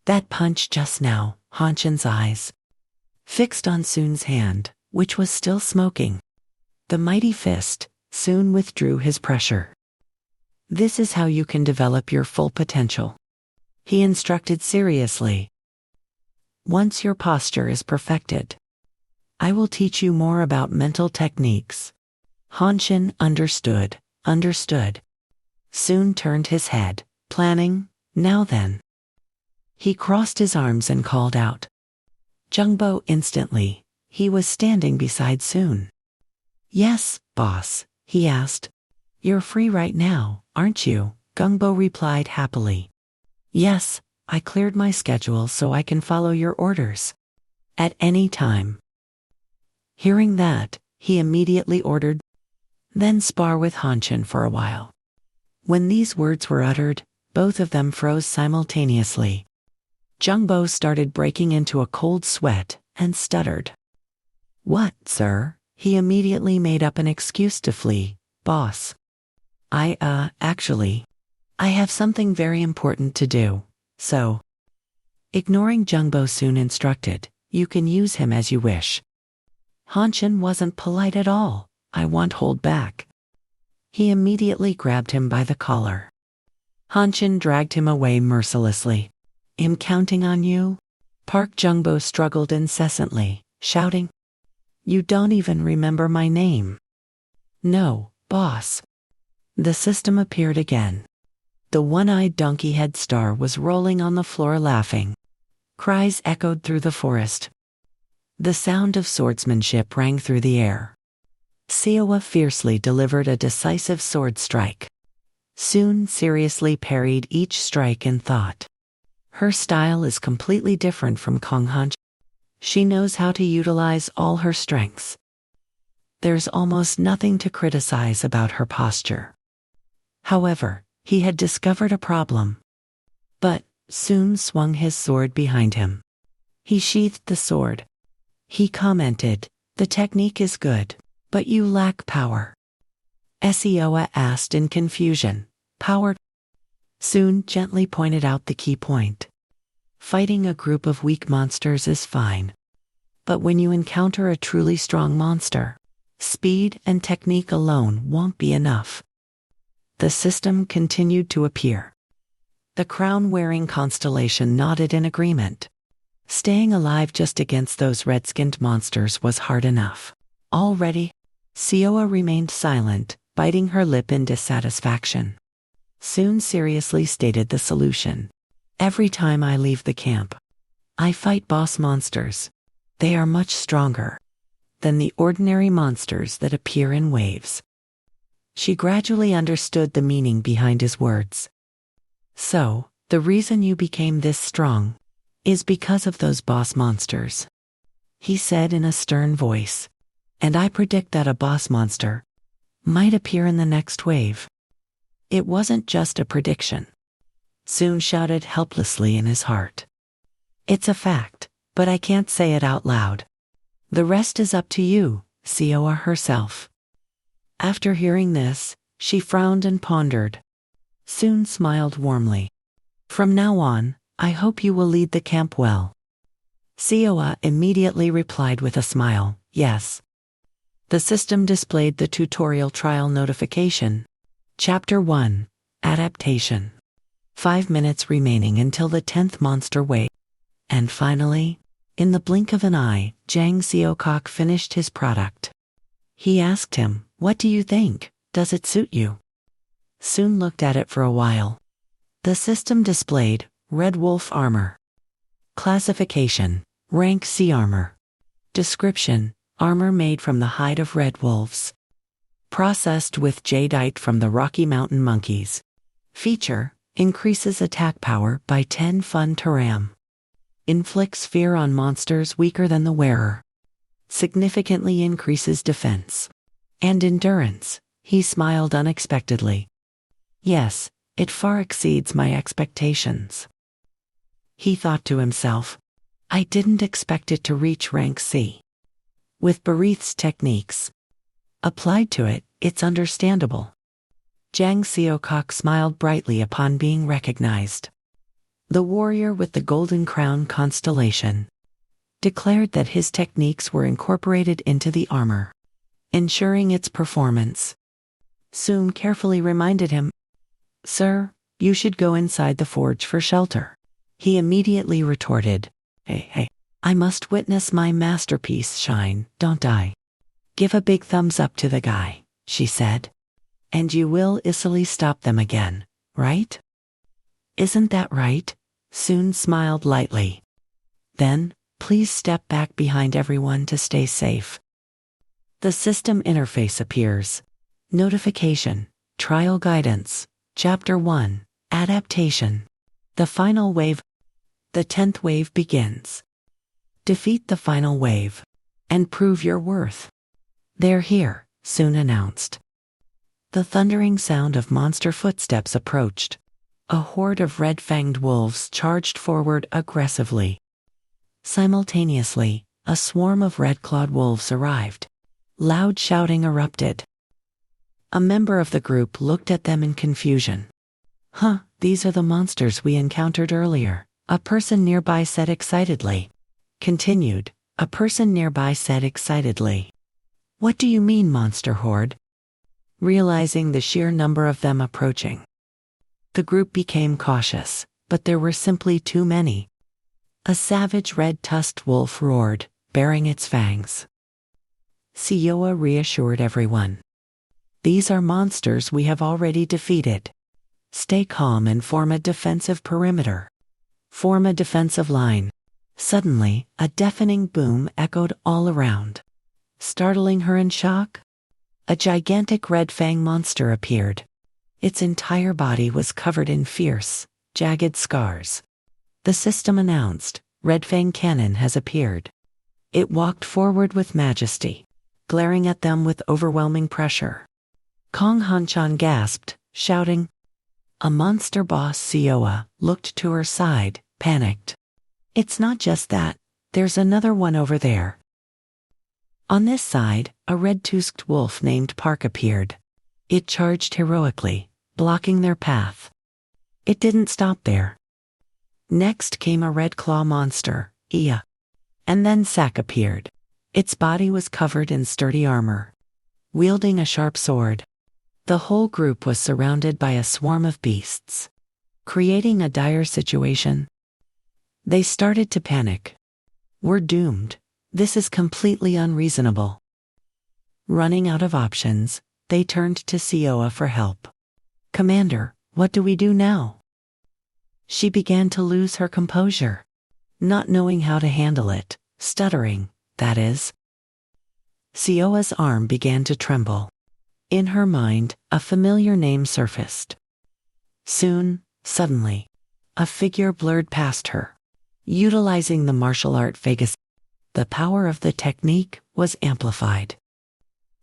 That punch just now, Hanshin's eyes fixed on Soon's hand, which was still smoking. The mighty fist soon withdrew his pressure. This is how you can develop your full potential, he instructed seriously. Once your posture is perfected, I will teach you more about mental techniques. Hanshin understood. Soon turned his head, planning, now then. He crossed his arms and called out. Jungbo instantly. He was standing beside Soon. Yes, boss, he asked. You're free right now, aren't you? Gungbo replied happily. Yes, I cleared my schedule so I can follow your orders. At any time. Hearing that, he immediately ordered, then spar with Hanshin for a while. When these words were uttered, both of them froze simultaneously. Jungbo started breaking into a cold sweat and stuttered. What, sir? He immediately made up an excuse to flee. Boss. Actually, I have something very important to do, so. Ignoring Jungbo soon instructed, you can use him as you wish. Hanshin wasn't polite at all. I won't hold back. He immediately grabbed him by the collar. Hanshin dragged him away mercilessly. I'm counting on you? Park Jungbo struggled incessantly, shouting. You don't even remember my name. No, boss. The system appeared again. The one-eyed donkey head star was rolling on the floor laughing. Cries echoed through the forest. The sound of swordsmanship rang through the air. Siowa fiercely delivered a decisive sword strike. Soon seriously parried each strike and thought. Her style is completely different from Kong Hanshin. She knows how to utilize all her strengths. There's almost nothing to criticize about her posture. However, he had discovered a problem. But Soon swung his sword behind him. He sheathed the sword. He commented, the technique is good, but you lack power. Siowa asked in confusion, power? Soon gently pointed out the key point. Fighting a group of weak monsters is fine. But when you encounter a truly strong monster, speed and technique alone won't be enough. The system continued to appear. The crown-wearing constellation nodded in agreement. Staying alive just against those red-skinned monsters was hard enough. Already, Siowa remained silent, biting her lip in dissatisfaction. Soon seriously stated the solution. Every time I leave the camp, I fight boss monsters. They are much stronger than the ordinary monsters that appear in waves. She gradually understood the meaning behind his words. So, the reason you became this strong is because of those boss monsters," he said in a stern voice. "And I predict that a boss monster might appear in the next wave." It wasn't just a prediction. Soon shouted helplessly in his heart. "It's a fact, but I can't say it out loud. The rest is up to you, Sioa herself." After hearing this, she frowned and pondered. Soon smiled warmly. "From now on, I hope you will lead the camp well." Sioa immediately replied with a smile, "Yes." The system displayed the tutorial trial notification. Chapter 1, Adaptation. 5 minutes remaining until the 10th monster wave. And finally, in the blink of an eye, Jang Seokok finished his product. He asked him, "What do you think? Does it suit you?" Soon looked at it for a while. The system displayed Red Wolf Armor. Classification: Rank C Armor. Description: Armor made from the hide of red wolves. Processed with jadeite from the Rocky Mountain monkeys. Feature: increases attack power by 10 fun taram. Inflicts fear on monsters weaker than the wearer. Significantly increases defense and endurance. He smiled unexpectedly. "Yes, it far exceeds my expectations." He thought to himself, "I didn't expect it to reach rank C." With Barith's techniques applied to it, it's understandable. Jang Seokok smiled brightly upon being recognized. The warrior with the golden crown constellation declared that his techniques were incorporated into the armor, ensuring its performance. Soon carefully reminded him, "Sir, you should go inside the forge for shelter." He immediately retorted, Hey, I must witness my masterpiece shine, don't I?" "Give a big thumbs up to the guy," she said. "And you will easily stop them again, right?" "Isn't that right?" Soon smiled lightly. "Then, please step back behind everyone to stay safe." The system interface appears. Notification: Trial Guidance. Chapter 1, Adaptation. The final wave. The 10th wave begins. Defeat the final wave and prove your worth. "They're here," Soon announced. The thundering sound of monster footsteps approached. A horde of red-fanged wolves charged forward aggressively. Simultaneously, a swarm of red-clawed wolves arrived. Loud shouting erupted. A member of the group looked at them in confusion. These are the monsters we encountered earlier," a person nearby said excitedly. Continued, a person nearby said excitedly. "What do you mean, monster horde?" Realizing the sheer number of them approaching, the group became cautious, but there were simply too many. A savage red-tusked wolf roared, baring its fangs. Sioa reassured everyone. "These are monsters we have already defeated. Stay calm and form a defensive perimeter. Form a defensive line." Suddenly, a deafening boom echoed all around. Startling her in shock, a gigantic red fang monster appeared. Its entire body was covered in fierce, jagged scars. The system announced, "Red Fang Cannon has appeared." It walked forward with majesty, glaring at them with overwhelming pressure. Kong Hanchan gasped, shouting. A monster boss Sioa looked to her side, panicked. "It's not just that, there's another one over there." On this side, a red-tusked wolf named Park appeared. It charged heroically, blocking their path. It didn't stop there. Next came a red claw monster, Ia. And then Sak appeared. Its body was covered in sturdy armor, wielding a sharp sword. The whole group was surrounded by a swarm of beasts, creating a dire situation. They started to panic. "We're doomed. This is completely unreasonable." Running out of options, they turned to Sioa for help. "Commander, what do we do now?" She began to lose her composure, not knowing how to handle it, stuttering, that is. Sioa's arm began to tremble. In her mind, a familiar name surfaced. Soon, suddenly, a figure blurred past her. Utilizing the martial art Vegas, the power of the technique was amplified.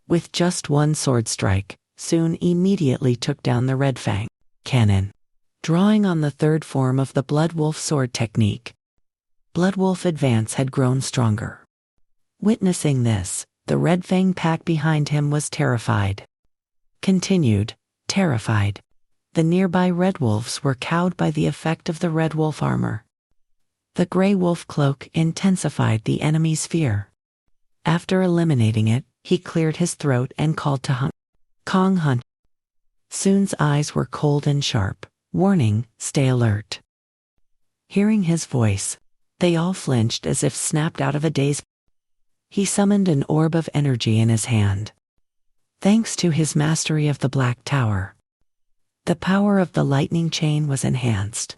With just one sword strike, Sun immediately took down the Red Fang cannon. Drawing on the third form of the Blood Wolf sword technique, Blood Wolf Advance had grown stronger. Witnessing this, the Red Fang pack behind him was terrified. Terrified. The nearby Red Wolves were cowed by the effect of the Red Wolf armor. The Grey Wolf cloak intensified the enemy's fear. After eliminating it, he cleared his throat and called to Kong Hunt. Sun's eyes were cold and sharp, warning, stay alert. Hearing his voice, they all flinched as if snapped out of a daze. He summoned an orb of energy in his hand. Thanks to his mastery of the Black Tower, the power of the lightning chain was enhanced.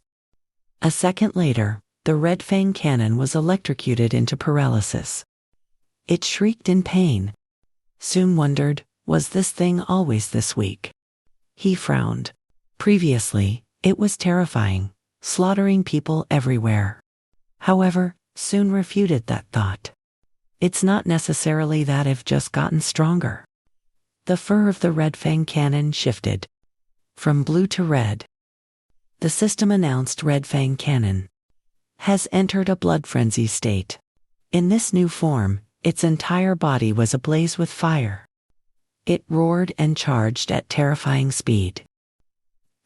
A second later, the Red Fang cannon was electrocuted into paralysis. It shrieked in pain. Sun wondered, was this thing always this weak? He frowned. Previously, it was terrifying, slaughtering people everywhere. However, Sun refuted that thought. It's not necessarily that I've just gotten stronger. The fur of the Red Fang cannon shifted from blue to red. The system announced Red Fang cannon has entered a blood frenzy state. In this new form, its entire body was ablaze with fire. It roared and charged at terrifying speed.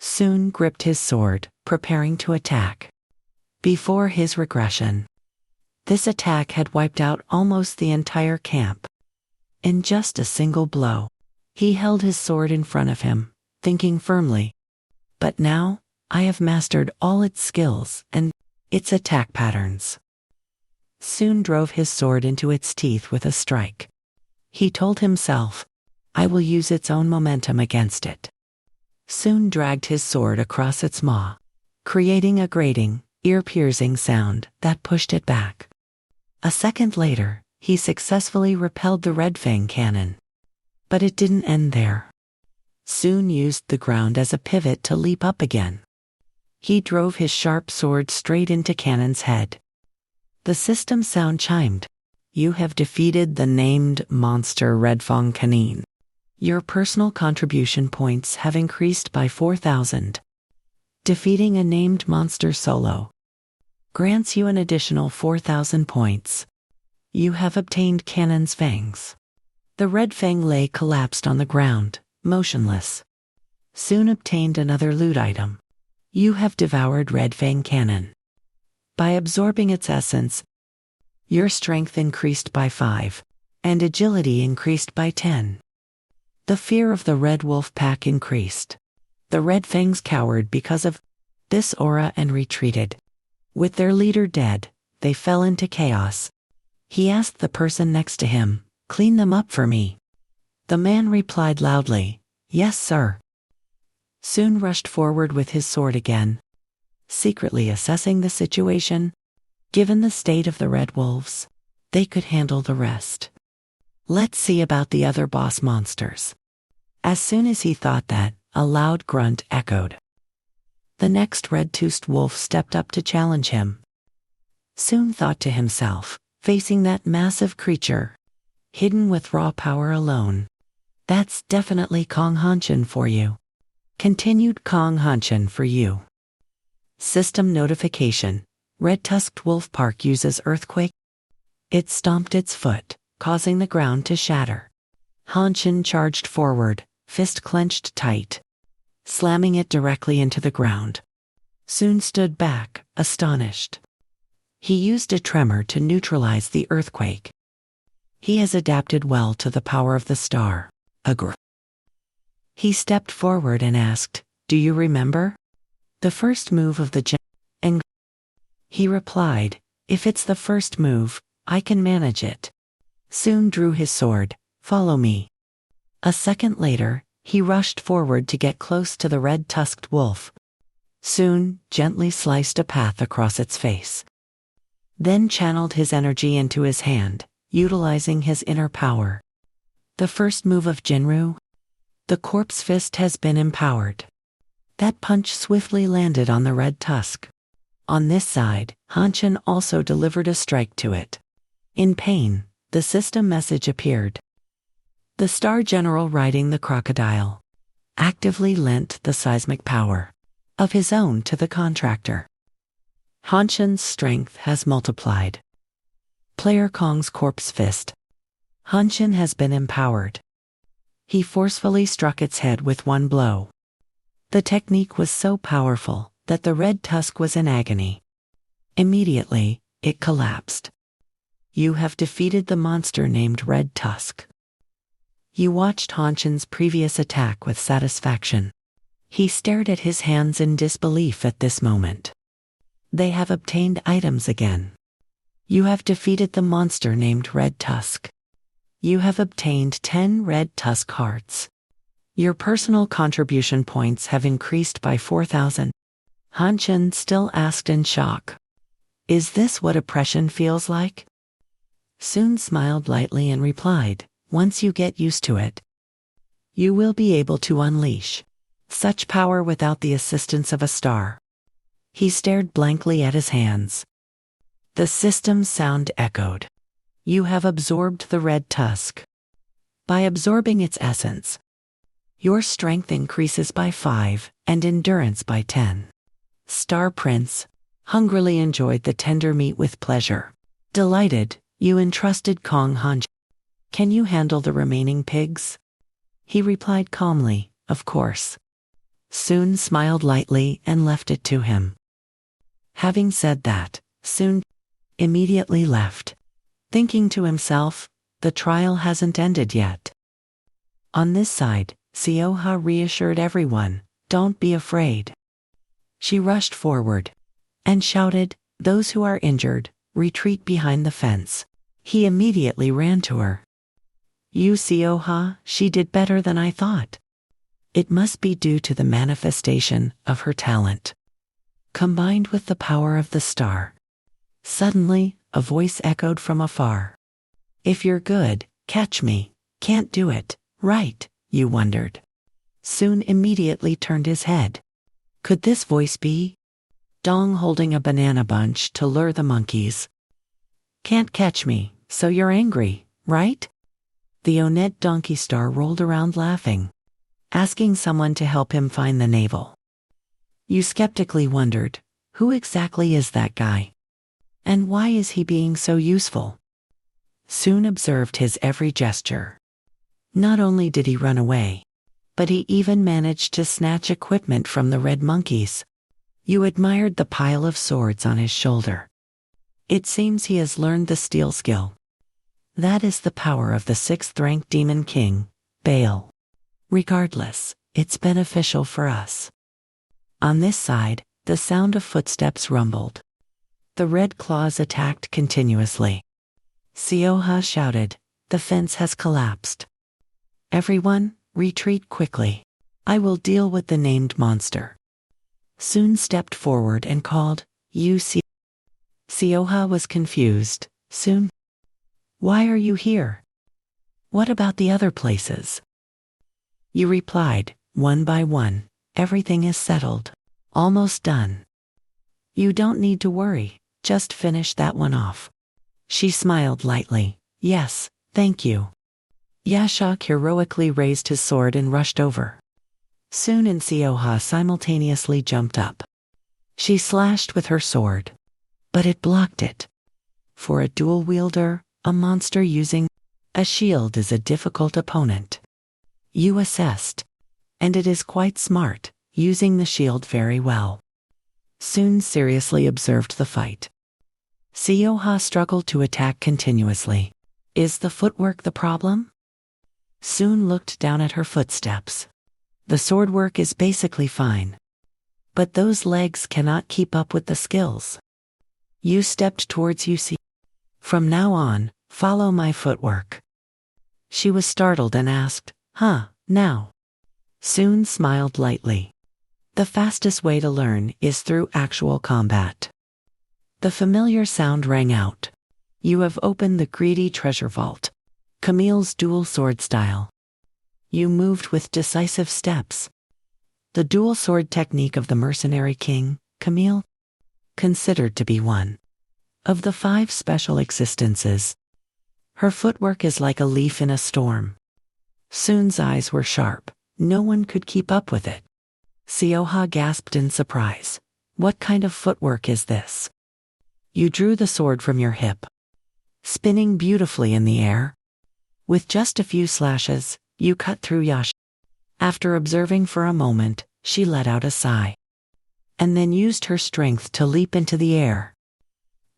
Sun gripped his sword, preparing to attack. Before his regression, this attack had wiped out almost the entire camp. In just a single blow, he held his sword in front of him, thinking firmly. But now, I have mastered all its skills and its attack patterns. Sun drove his sword into its teeth with a strike. He told himself, I will use its own momentum against it. Sun dragged his sword across its maw, creating a grating, ear-piercing sound that pushed it back. A second later, he successfully repelled the Red Fang cannon. But it didn't end there. Sun used the ground as a pivot to leap up again. He drove his sharp sword straight into Cannon's head. The system sound chimed. You have defeated the named monster Red Fang Canine. Your personal contribution points have increased by 4,000. Defeating a named monster solo grants you an additional 4,000 points. You have obtained Cannon's fangs. The Red Fang lay collapsed on the ground, motionless. Sun obtained another loot item. You have devoured Red Fang Cannon. By absorbing its essence, your strength increased by 5, and agility increased by 10. The fear of the Red Wolf pack increased. The Red Fangs cowered because of this aura and retreated. With their leader dead, they fell into chaos. He asked the person next to him, clean them up for me. The man replied loudly, yes sir. Sun rushed forward with his sword again, secretly assessing the situation. Given the state of the Red Wolves, they could handle the rest. Let's see about the other boss monsters. As soon as he thought that, a loud grunt echoed. The next red-toothed wolf stepped up to challenge him. Sun thought to himself, facing that massive creature, hidden with raw power alone, that's definitely Kong Hanshin for you. Continued Kong Hanshin for you. System notification. Red-tusked wolf park uses earthquake. It stomped its foot, causing the ground to shatter. Hanshin charged forward, fist clenched tight, slamming it directly into the ground. Sun stood back, astonished. He used a tremor to neutralize the earthquake. He has adapted well to the power of the star. He stepped forward and asked, do you remember? The first move of the and he replied, if it's the first move, I can manage it. Sun drew his sword, follow me. A second later, he rushed forward to get close to the red-tusked wolf. Sun gently sliced a path across its face, then channeled his energy into his hand, utilizing his inner power. The first move of Jinru? The corpse fist has been empowered. That punch swiftly landed on the red tusk. On this side, Hanshin also delivered a strike to it. In pain, the system message appeared. The Star General riding the crocodile actively lent the seismic power of his own to the contractor. Hanshin's strength has multiplied. Player Kong's corpse fist. Hanshin has been empowered. He forcefully struck its head with one blow. The technique was so powerful that the red tusk was in agony. Immediately, it collapsed. You have defeated the monster named Red Tusk. You watched Hanshin's previous attack with satisfaction. He stared at his hands in disbelief at this moment. They have obtained items again. You have defeated the monster named Red Tusk. You have obtained 10 Red Tusk hearts. Your personal contribution points have increased by 4,000. Hanshin still asked in shock. Is this what oppression feels like? Sun smiled lightly and replied, once you get used to it, you will be able to unleash such power without the assistance of a star. He stared blankly at his hands. The system's sound echoed. You have absorbed the Red Tusk. By absorbing its essence, your strength increases by 5 and endurance by 10. Star Prince hungrily enjoyed the tender meat with pleasure. Delighted, you entrusted Kong Hanshin. Can you handle the remaining pigs? He replied calmly, of course. Sun smiled lightly and left it to him. Having said that, Sun immediately left, thinking to himself, the trial hasn't ended yet. On this side, Sioha reassured everyone, don't be afraid. She rushed forward and shouted, those who are injured, retreat behind the fence. He immediately ran to her. You Sioha, she did better than I thought. It must be due to the manifestation of her talent, combined with the power of the star. Suddenly, a voice echoed from afar. If you're good, catch me. Can't do it, right? You wondered. Sun immediately turned his head. Could this voice be Dong holding a banana bunch to lure the monkeys? Can't catch me, so you're angry, right? The Onet donkey star rolled around laughing, asking someone to help him find the navel. You skeptically wondered, who exactly is that guy? And why is he being so useful? Sun observed his every gesture. Not only did he run away, but he even managed to snatch equipment from the red monkeys. You admired the pile of swords on his shoulder. It seems he has learned the steel skill. That is the power of the 6th rank demon king, Baal. Regardless, it's beneficial for us. On this side, the sound of footsteps rumbled. The red claws attacked continuously. Sioha shouted, the fence has collapsed. Everyone, retreat quickly. I will deal with the named monster. Sun stepped forward and called, you see. Sioha was confused. Sun? Why are you here? What about the other places? You replied, one by one, everything is settled. Almost done. You don't need to worry, just finish that one off. She smiled lightly. Yes, thank you. Yashak heroically raised his sword and rushed over. Sun and Sioha simultaneously jumped up. She slashed with her sword, but it blocked it. For a dual wielder, a monster using a shield is a difficult opponent. You assessed, and it is quite smart, using the shield very well. Sun seriously observed the fight. Sioha struggled to attack continuously. Is the footwork the problem? Sun looked down at her footsteps. The sword work is basically fine, but those legs cannot keep up with the skills. You stepped towards Yusi. From now on, follow my footwork. She was startled and asked, now? Sun smiled lightly. The fastest way to learn is through actual combat. The familiar sound rang out. You have opened the greedy treasure vault. Camille's dual sword style. You moved with decisive steps. The dual sword technique of the mercenary king, Camille. considered to be one of the 5 special existences. Her footwork is like a leaf in a storm. Soon's eyes were sharp. No one could keep up with it. Sioha gasped in surprise. What kind of footwork is this? You drew the sword from your hip, spinning beautifully in the air. With just a few slashes, you cut through Yash. After observing for a moment, she let out a sigh, and then used her strength to leap into the air.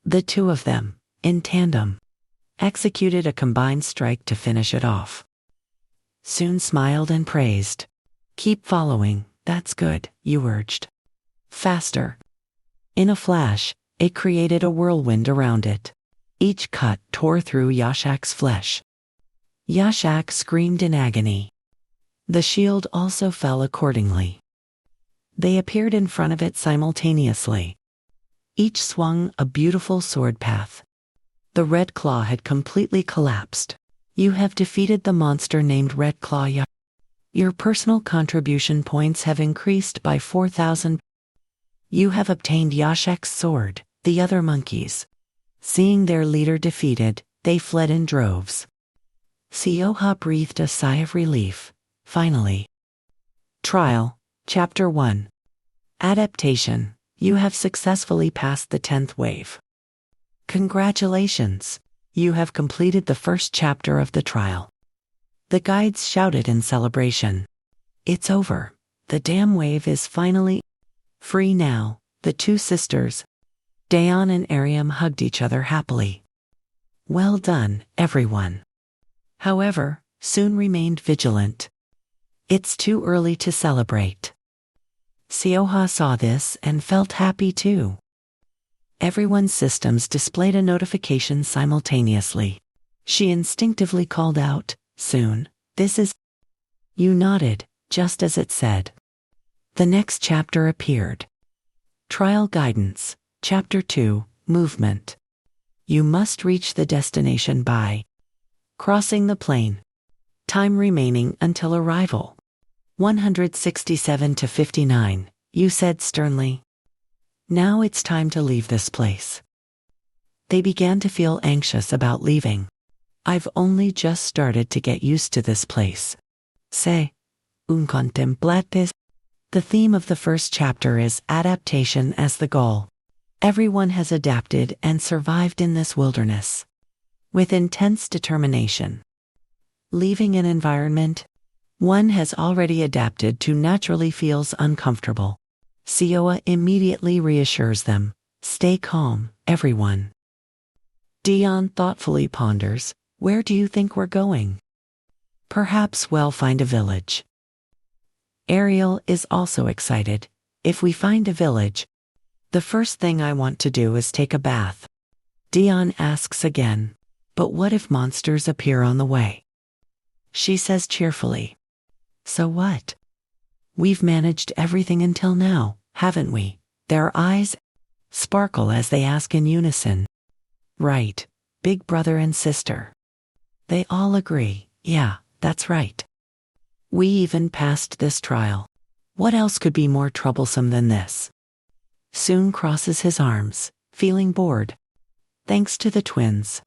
The 2 of them, in tandem, executed a combined strike to finish it off. Soon smiled and praised. Keep following, that's good, you urged. Faster. In a flash, it created a whirlwind around it. Each cut tore through Yashak's flesh. Yashak screamed in agony. The shield also fell accordingly. They appeared in front of it simultaneously. Each swung a beautiful sword path. The Red Claw had completely collapsed. You have defeated the monster named Red Claw Yash. Your personal contribution points have increased by 4,000. You have obtained Yashak's sword. The other monkeys, seeing their leader defeated, they fled in droves. Sioha breathed a sigh of relief. Finally. Trial, Chapter 1. Adaptation. You have successfully passed the 10th wave. Congratulations! You have completed the first chapter of the trial. The guides shouted in celebration. It's over. The damn wave is finally free now. The 2 sisters, Dayon and Ariam, hugged each other happily. Well done, everyone. However, Soon remained vigilant. It's too early to celebrate. Sioha saw this and felt happy too. Everyone's systems displayed a notification simultaneously. She instinctively called out, Soon, this is... You nodded, just as it said. The next chapter appeared. Trial Guidance, Chapter 2, Movement. You must reach the destination by crossing the plain. Time remaining until arrival. 167 to 59, you said sternly. Now it's time to leave this place. They began to feel anxious about leaving. I've only just started to get used to this place. Se contemplates. The theme of the first chapter is adaptation as the goal. Everyone has adapted and survived in this wilderness with intense determination. Leaving an environment one has already adapted to naturally feels uncomfortable. Sioha immediately reassures them, stay calm, everyone. Dion thoughtfully ponders, where do you think we're going? Perhaps we'll find a village. Ariel is also excited. If we find a village, the first thing I want to do is take a bath. Dion asks again, but what if monsters appear on the way? She says cheerfully, so what? We've managed everything until now, haven't we? Their eyes sparkle as they ask in unison. Right, big brother and sister. They all agree, yeah, that's right. We even passed this trial. What else could be more troublesome than this? Soon crosses his arms, feeling bored. Thanks to the twins,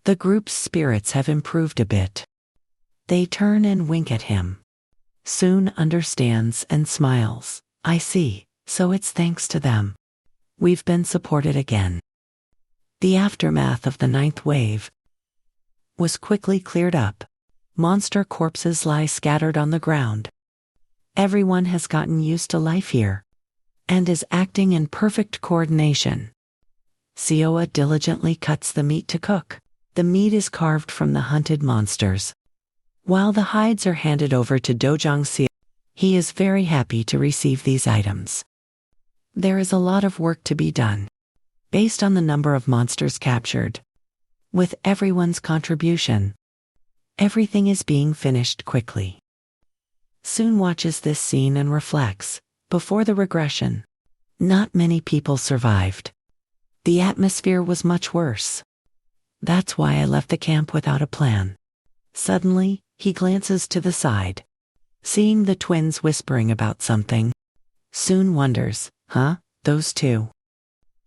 the group's spirits have improved a bit. They turn and wink at him. Soon understands and smiles. I see, so it's thanks to them we've been supported again. The aftermath of the 9th wave was quickly cleared up. Monster corpses lie scattered on the ground. Everyone has gotten used to life here and is acting in perfect coordination. Sioha diligently cuts the meat to cook. The meat is carved from the hunted monsters, while the hides are handed over to Dojang Sioha. He is very happy to receive these items. There is a lot of work to be done, based on the number of monsters captured. With everyone's contribution, everything is being finished quickly. Soon watches this scene and reflects, before the regression, not many people survived. The atmosphere was much worse. That's why I left the camp without a plan. Suddenly, he glances to the side, seeing the twins whispering about something. Soon wonders, those two.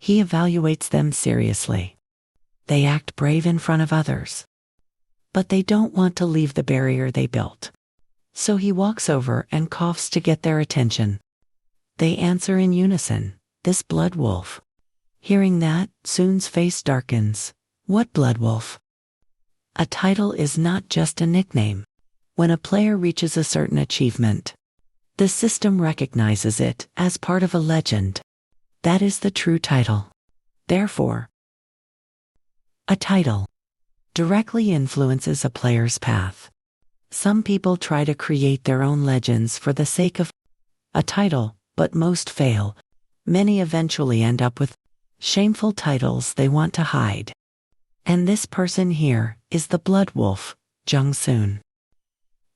He evaluates them seriously. They act brave in front of others. But they don't want to leave the barrier they built. So he walks over and coughs to get their attention. They answer in unison, "This blood wolf." Hearing that, Soon's face darkens. What blood wolf? A title is not just a nickname. When a player reaches a certain achievement, the system recognizes it as part of a legend. That is the true title. Therefore, a title directly influences a player's path. Some people try to create their own legends for the sake of a title, but most fail. Many eventually end up with shameful titles they want to hide. And this person here is the Blood Wolf, Jung Soon.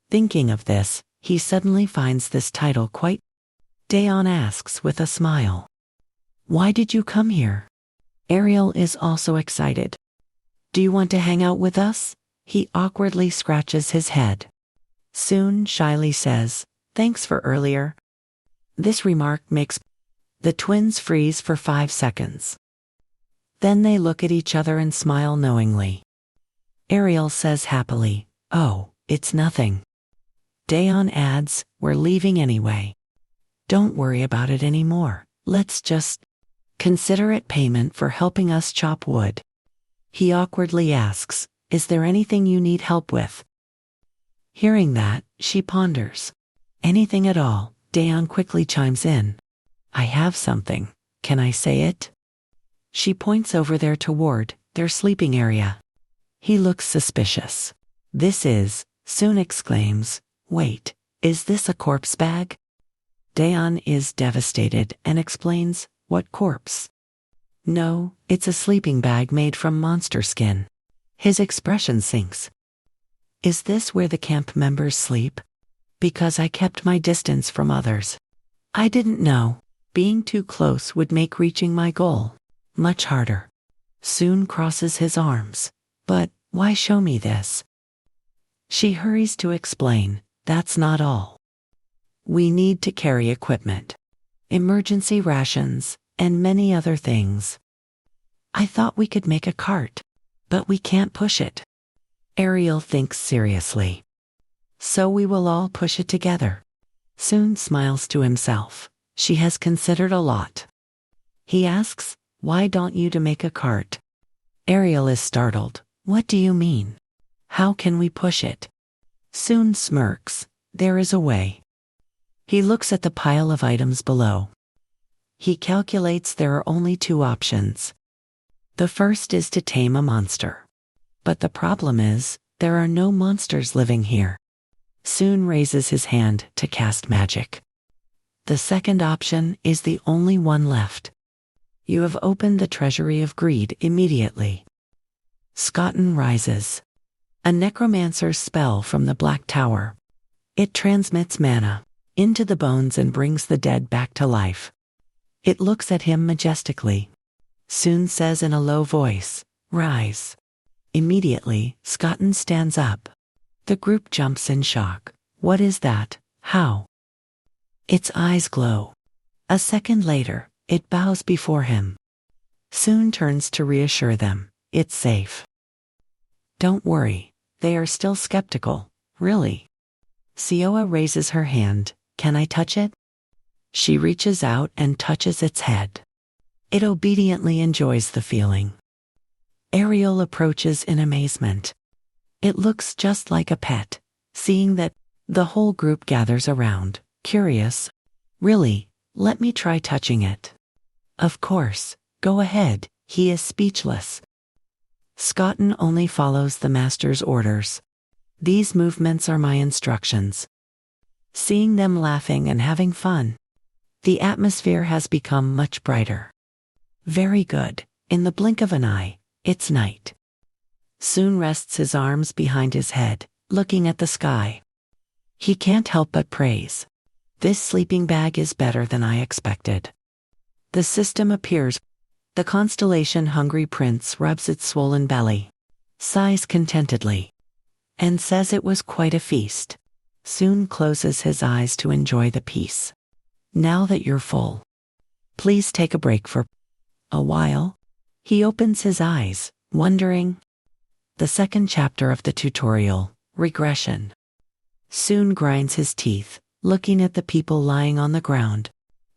Thinking of this, he suddenly finds this title quite. Daeon asks with a smile, "Why did you come here?" Ariel is also excited. "Do you want to hang out with us?" He awkwardly scratches his head. Soon shyly says, "Thanks for earlier." This remark makes the twins freeze for 5 seconds. Then they look at each other and smile knowingly. Ariel says happily, "Oh, it's nothing." Daeon adds, "We're leaving anyway. Don't worry about it anymore. Let's just consider it payment for helping us chop wood." He awkwardly asks, "Is there anything you need help with?" Hearing that, she ponders. "Anything at all." Daeon quickly chimes in. "I have something. Can I say it?" She points over there toward their sleeping area. He looks suspicious. "This is," Soon exclaims, "Wait, is this a corpse bag?" Daeon is devastated and explains, "What corpse?" "No, it's a sleeping bag made from monster skin." His expression sinks. "Is this where the camp members sleep?" "Because I kept my distance from others. I didn't know. Being too close would make reaching my goal much harder." Soon crosses his arms. "But why show me this?" She hurries to explain, "That's not all. We need to carry equipment, emergency rations, and many other things. I thought we could make a cart, but we can't push it." Ariel thinks seriously. "So we will all push it together." Soon smiles to himself. She has considered a lot. He asks, "Why don't you to make a cart?" Ariel is startled. "What do you mean? How can we push it?" Soon smirks. "There is a way." He looks at the pile of items below. He calculates there are only 2 options. The first is to tame a monster. But the problem is, there are no monsters living here. Soon raises his hand to cast magic. The second option is the only one left. You have opened the treasury of greed immediately. Skotten rises. A necromancer's spell from the Black Tower. It transmits mana into the bones and brings the dead back to life. It looks at him majestically. Soon says in a low voice, "Rise." Immediately, Skotten stands up. The group jumps in shock. "What is that? How?" Its eyes glow. A second later, it bows before him. Soon turns to reassure them, "It's safe. Don't worry." They are still skeptical. "Really?" Sioa raises her hand. "Can I touch it?" She reaches out and touches its head. It obediently enjoys the feeling. Ariel approaches in amazement. It looks just like a pet. Seeing that, the whole group gathers around, curious. "Really, let me try touching it." "Of course, go ahead." He is speechless. Skotten only follows the master's orders. "These movements are my instructions." Seeing them laughing and having fun, the atmosphere has become much brighter. "Very good." In the blink of an eye, it's night. Soon rests his arms behind his head, looking at the sky. He can't help but praise. "This sleeping bag is better than I expected." The system appears. The constellation Hungry Prince rubs its swollen belly, sighs contentedly, and says it was quite a feast. Soon closes his eyes to enjoy the peace. "Now that you're full, please take a break for A while, he opens his eyes, wondering. The second chapter of the tutorial, Regression. Soon grinds his teeth, looking at the people lying on the ground.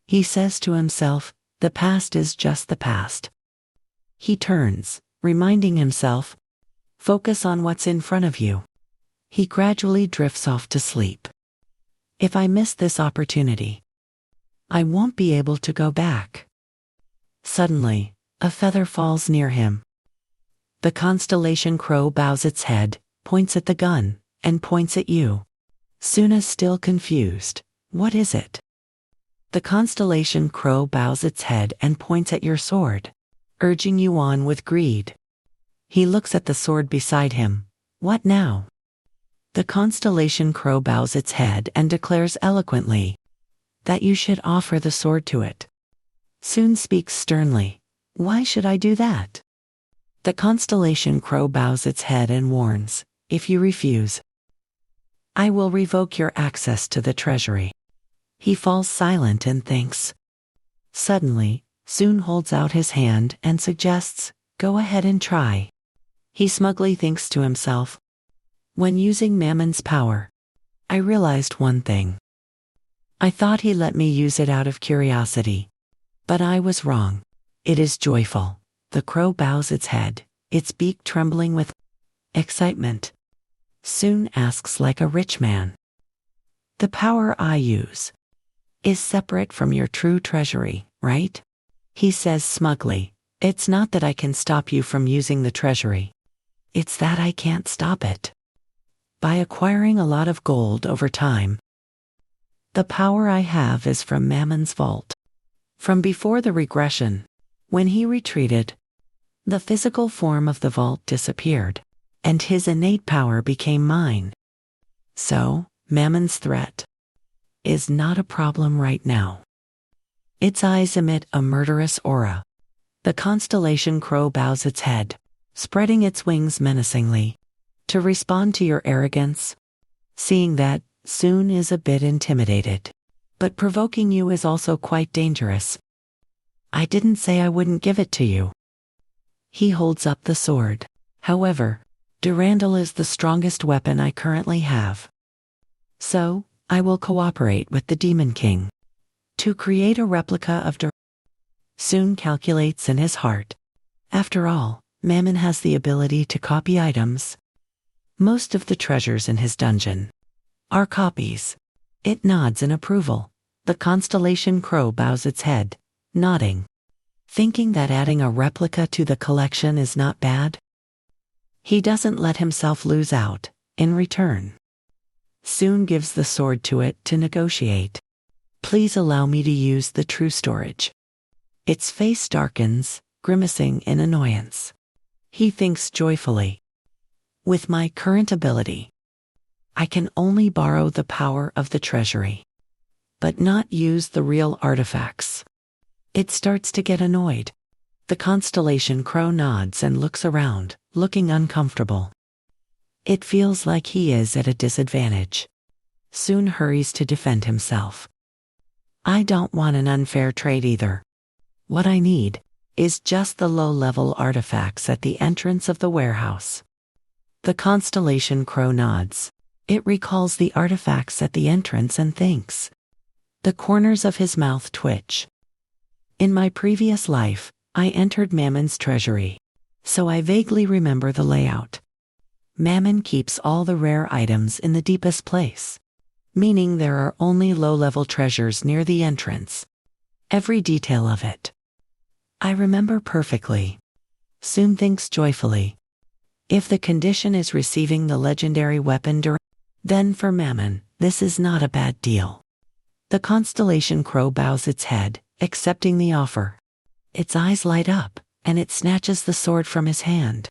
He says to himself, the past is just the past. He turns, reminding himself, focus on what's in front of you. He gradually drifts off to sleep. If I miss this opportunity, I won't be able to go back. Suddenly, a feather falls near him. The constellation crow bows its head, points at the gun, and points at you. Soon is still confused. What is it? The constellation crow bows its head and points at your sword, urging you on with greed. He looks at the sword beside him. What now? The constellation crow bows its head and declares eloquently that you should offer the sword to it. Soon speaks sternly. Why should I do that? The constellation crow bows its head and warns, if you refuse, I will revoke your access to the treasury. He falls silent and thinks. Suddenly, Soon holds out his hand and suggests, go ahead and try. He smugly thinks to himself, when using Mammon's power, I realized one thing. I thought he let me use it out of curiosity. But I was wrong. It is joyful. The crow bows its head, its beak trembling with excitement. Soon asks like a rich man. The power I use is separate from your true treasury, right? He says smugly, it's not that I can stop you from using the treasury. It's that I can't stop it. By acquiring a lot of gold over time, the power I have is from Mammon's vault. From before the regression, when he retreated, the physical form of the vault disappeared, and his innate power became mine. So, Mammon's threat is not a problem right now. Its eyes emit a murderous aura. The constellation crow bows its head, spreading its wings menacingly, to respond to your arrogance. Seeing that, Soon is a bit intimidated. But provoking you is also quite dangerous. I didn't say I wouldn't give it to you. He holds up the sword. However, Durandal is the strongest weapon I currently have. So, I will cooperate with the Demon King to create a replica of Durandal. Soon calculates in his heart. After all, Mammon has the ability to copy items. Most of the treasures in his dungeon are copies. It nods in approval. The constellation crow bows its head, nodding, thinking that adding a replica to the collection is not bad. He doesn't let himself lose out. In return, Soon gives the sword to it to negotiate. Please allow me to use the true storage. Its face darkens, grimacing in annoyance. He thinks joyfully. With my current ability, I can only borrow the power of the treasury, but not use the real artifacts. It starts to get annoyed. The constellation crow nods and looks around, looking uncomfortable. It feels like he is at a disadvantage. Soon hurries to defend himself. I don't want an unfair trade either. What I need is just the low-level artifacts at the entrance of the warehouse. The constellation crow nods. It recalls the artifacts at the entrance and thinks. The corners of his mouth twitch. In my previous life, I entered Mammon's treasury, so I vaguely remember the layout. Mammon keeps all the rare items in the deepest place, meaning there are only low-level treasures near the entrance. Every detail of it I remember perfectly. Soon thinks joyfully. If the condition is receiving the legendary weapon then for Mammon, this is not a bad deal. The constellation crow bows its head, accepting the offer. Its eyes light up, and it snatches the sword from his hand.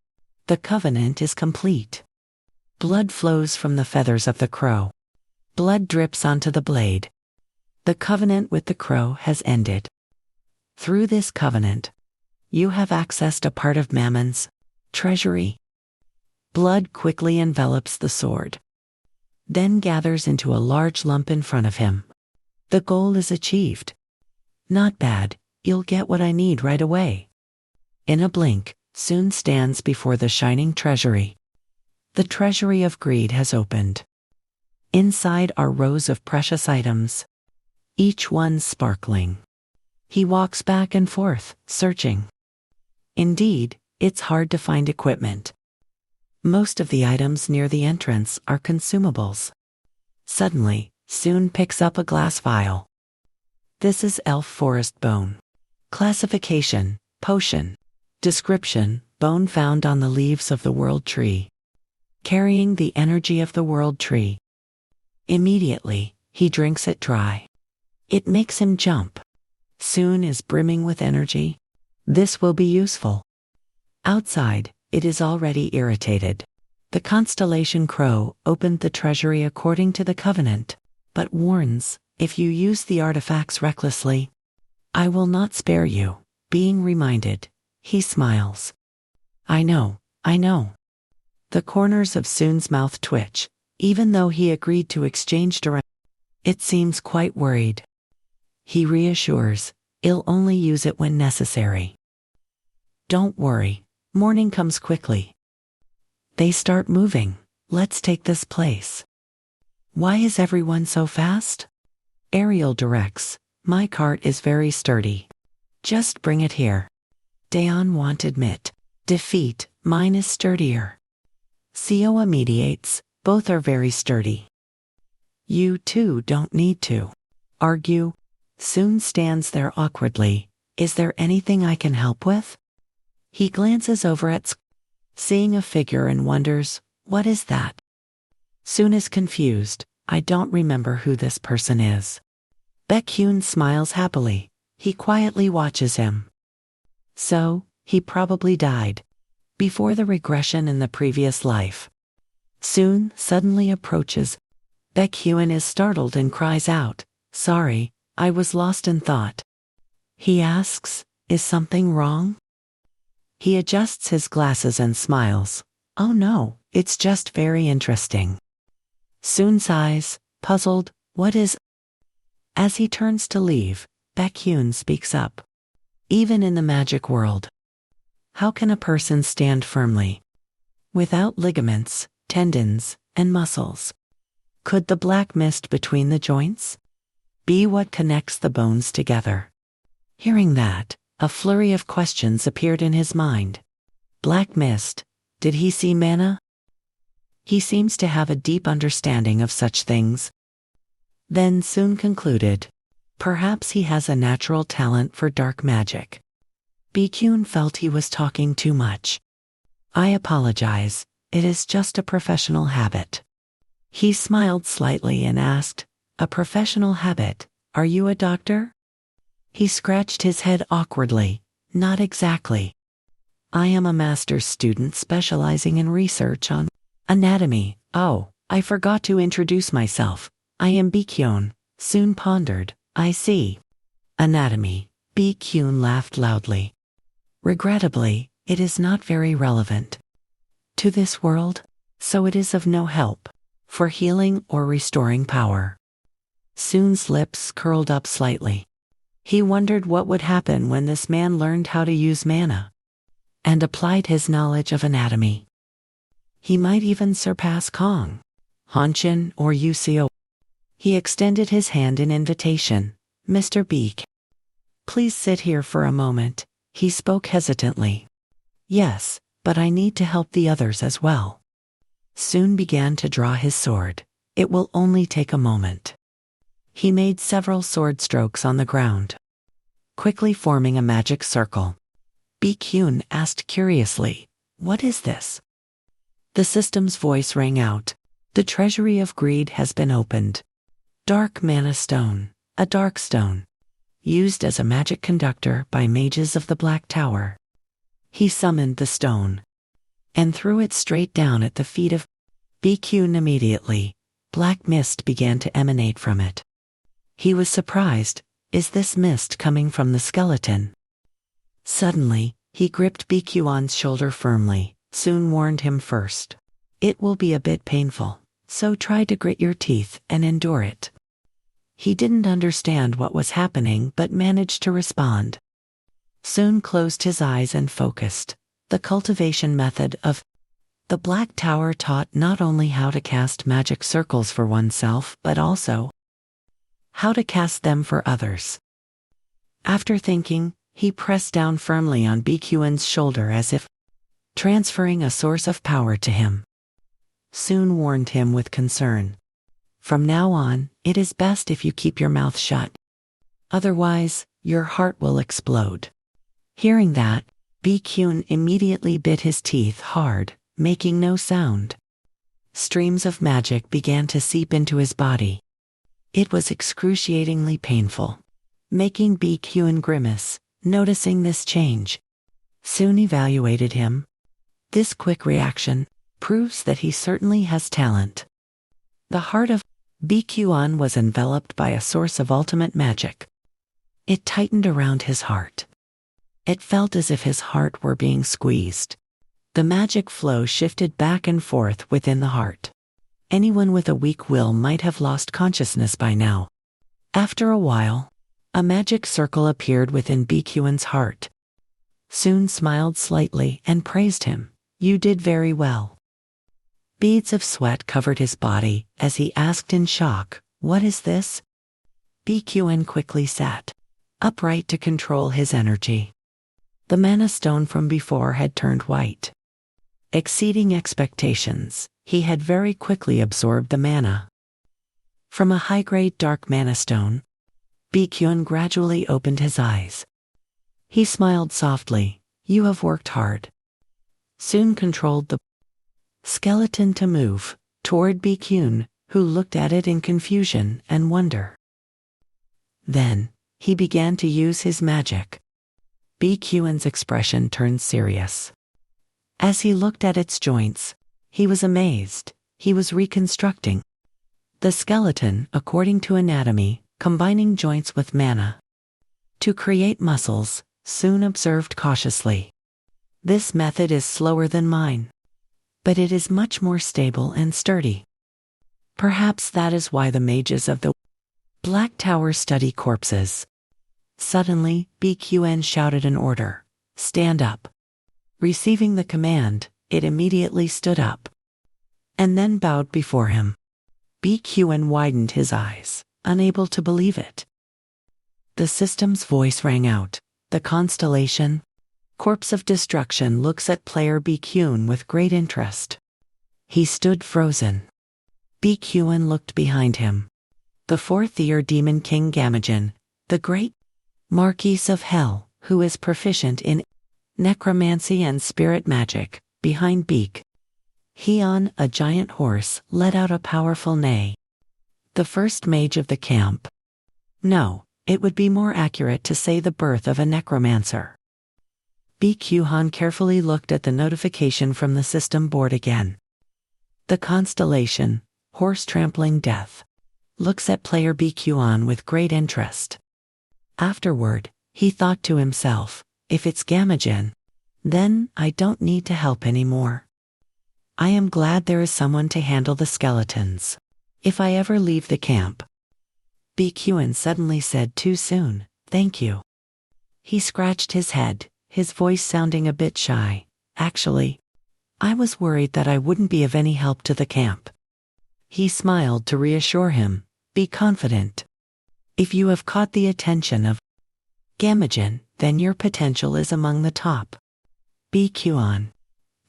The covenant is complete. Blood flows from the feathers of the crow. Blood drips onto the blade. The covenant with the crow has ended. Through this covenant, you have accessed a part of Mammon's treasury. Blood quickly envelops the sword, then gathers into a large lump in front of him. The goal is achieved. Not bad, you'll get what I need right away. In a blink, Soon stands before the shining treasury. The treasury of greed has opened. Inside are rows of precious items, each one sparkling. He walks back and forth, searching. Indeed, it's hard to find equipment. Most of the items near the entrance are consumables. Suddenly, Soon picks up a glass vial. This is elf forest bone. Classification, potion. Description, bone found on the leaves of the world tree, carrying the energy of the world tree. Immediately, he drinks it dry. It makes him jump. Soon is brimming with energy. This will be useful. Outside, it is already irritated. The constellation Crow opened the treasury according to the covenant, but warns, if you use the artifacts recklessly, I will not spare you. Being reminded, he smiles. I know. The corners of Soon's mouth twitch, even though he agreed to exchange direct. It seems quite worried. He reassures, I'll only use it when necessary. Don't worry, morning comes quickly. They start moving. Let's take this place. Why is everyone so fast? Ariel directs, my cart is very sturdy. Just bring it here. Daeon won't admit defeat, mine is sturdier. Sioa mediates, both are very sturdy. You two don't need to argue. Soon stands there awkwardly. Is there anything I can help with? He glances over at seeing a figure and wonders, what is that? Soon is confused. I don't remember who this person is. Baekhyun smiles happily. He quietly watches him. So, he probably died before the regression in the previous life. Soon suddenly approaches. Baekhyun is startled and cries out, sorry, I was lost in thought. He asks, is something wrong? He adjusts his glasses and smiles. Oh no, it's just very interesting. Soon sighs, puzzled, what is? As he turns to leave, Baekhyun speaks up. Even in the magic world, how can a person stand firmly without ligaments, tendons, and muscles? Could the black mist between the joints be what connects the bones together? Hearing that, a flurry of questions appeared in his mind. Black mist, did he see mana? He seems to have a deep understanding of such things. Then Soon concluded, perhaps he has a natural talent for dark magic. Baekhyun felt he was talking too much. I apologize, it is just a professional habit. He smiled slightly and asked, a professional habit, are you a doctor? He scratched his head awkwardly, not exactly. I am a master's student specializing in research on anatomy. Oh, I forgot to introduce myself. I am Baekhyun. Soon pondered, I see. Anatomy. Baekhyun laughed loudly. Regrettably, it is not very relevant to this world, so it is of no help for healing or restoring power. Soon's lips curled up slightly. He wondered what would happen when this man learned how to use mana and applied his knowledge of anatomy. He might even surpass Kong, Hanshin, or Uco. He extended his hand in invitation. Mr. Beak, please sit here for a moment. He spoke hesitantly. Yes, but I need to help the others as well. Soon began to draw his sword. It will only take a moment. He made several sword strokes on the ground, quickly forming a magic circle. Baekhyun asked curiously, what is this? The system's voice rang out. The treasury of greed has been opened. Dark mana stone, a dark stone, used as a magic conductor by mages of the Black Tower. He summoned the stone and threw it straight down at the feet of Baekhyun. Immediately, black mist began to emanate from it. He was surprised. Is this mist coming from the skeleton? Suddenly, he gripped Baekhyun's shoulder firmly. Soon warned him first. It will be a bit painful, so try to grit your teeth and endure it. He didn't understand what was happening but managed to respond. Soon closed his eyes and focused. The cultivation method of the Black Tower taught not only how to cast magic circles for oneself, but also how to cast them for others. After thinking, he pressed down firmly on BQN's shoulder as if transferring a source of power to him. Soon warned him with concern. From now on, it is best if you keep your mouth shut. Otherwise, your heart will explode. Hearing that, BQN immediately bit his teeth hard, making no sound. Streams of magic began to seep into his body. It was excruciatingly painful, making BQN grimace, noticing this change. Soon evaluated him. This quick reaction proves that he certainly has talent. The heart of BQN was enveloped by a source of ultimate magic. It tightened around his heart. It felt as if his heart were being squeezed. The magic flow shifted back and forth within the heart. Anyone with a weak will might have lost consciousness by now. After a while, a magic circle appeared within BQN's heart. Soon smiled slightly and praised him. You did very well. Beads of sweat covered his body as he asked in shock, what is this? BQN quickly sat upright to control his energy. The mana stone from before had turned white. Exceeding expectations, he had very quickly absorbed the mana. From a high-grade dark mana stone, BQN gradually opened his eyes. He smiled softly. You have worked hard. Soon controlled the skeleton to move toward BQN, who looked at it in confusion and wonder. Then, he began to use his magic. BQN's expression turned serious. As he looked at its joints, he was amazed. He was reconstructing the skeleton according to anatomy, combining joints with mana to create muscles. Soon observed cautiously. This method is slower than mine, but it is much more stable and sturdy. Perhaps that is why the mages of the Black Tower study corpses. Suddenly, BQN shouted an order. Stand up. Receiving the command, it immediately stood up, and then bowed before him. BQN widened his eyes, unable to believe it. The system's voice rang out. The constellation, Corpse of Destruction, looks at player BQN with great interest. He stood frozen. BQN looked behind him. The fourth-year demon king Gamagen, the great Marquis of Hell, who is proficient in necromancy and spirit magic, behind Beak. He on a giant horse let out a powerful neigh. The first mage of the camp. No, it would be more accurate to say the birth of a necromancer. BQN carefully looked at the notification from the system board again. The constellation, Horse Trampling Death, looks at player BQN with great interest. Afterward, he thought to himself, if it's Gamagen, then I don't need to help anymore. I am glad there is someone to handle the skeletons. If I ever leave the camp. BQN suddenly said too soon, thank you. He scratched his head, his voice sounding a bit shy. Actually, I was worried that I wouldn't be of any help to the camp. He smiled to reassure him, be confident. If you have caught the attention of Gamagen, then your potential is among the top. BQN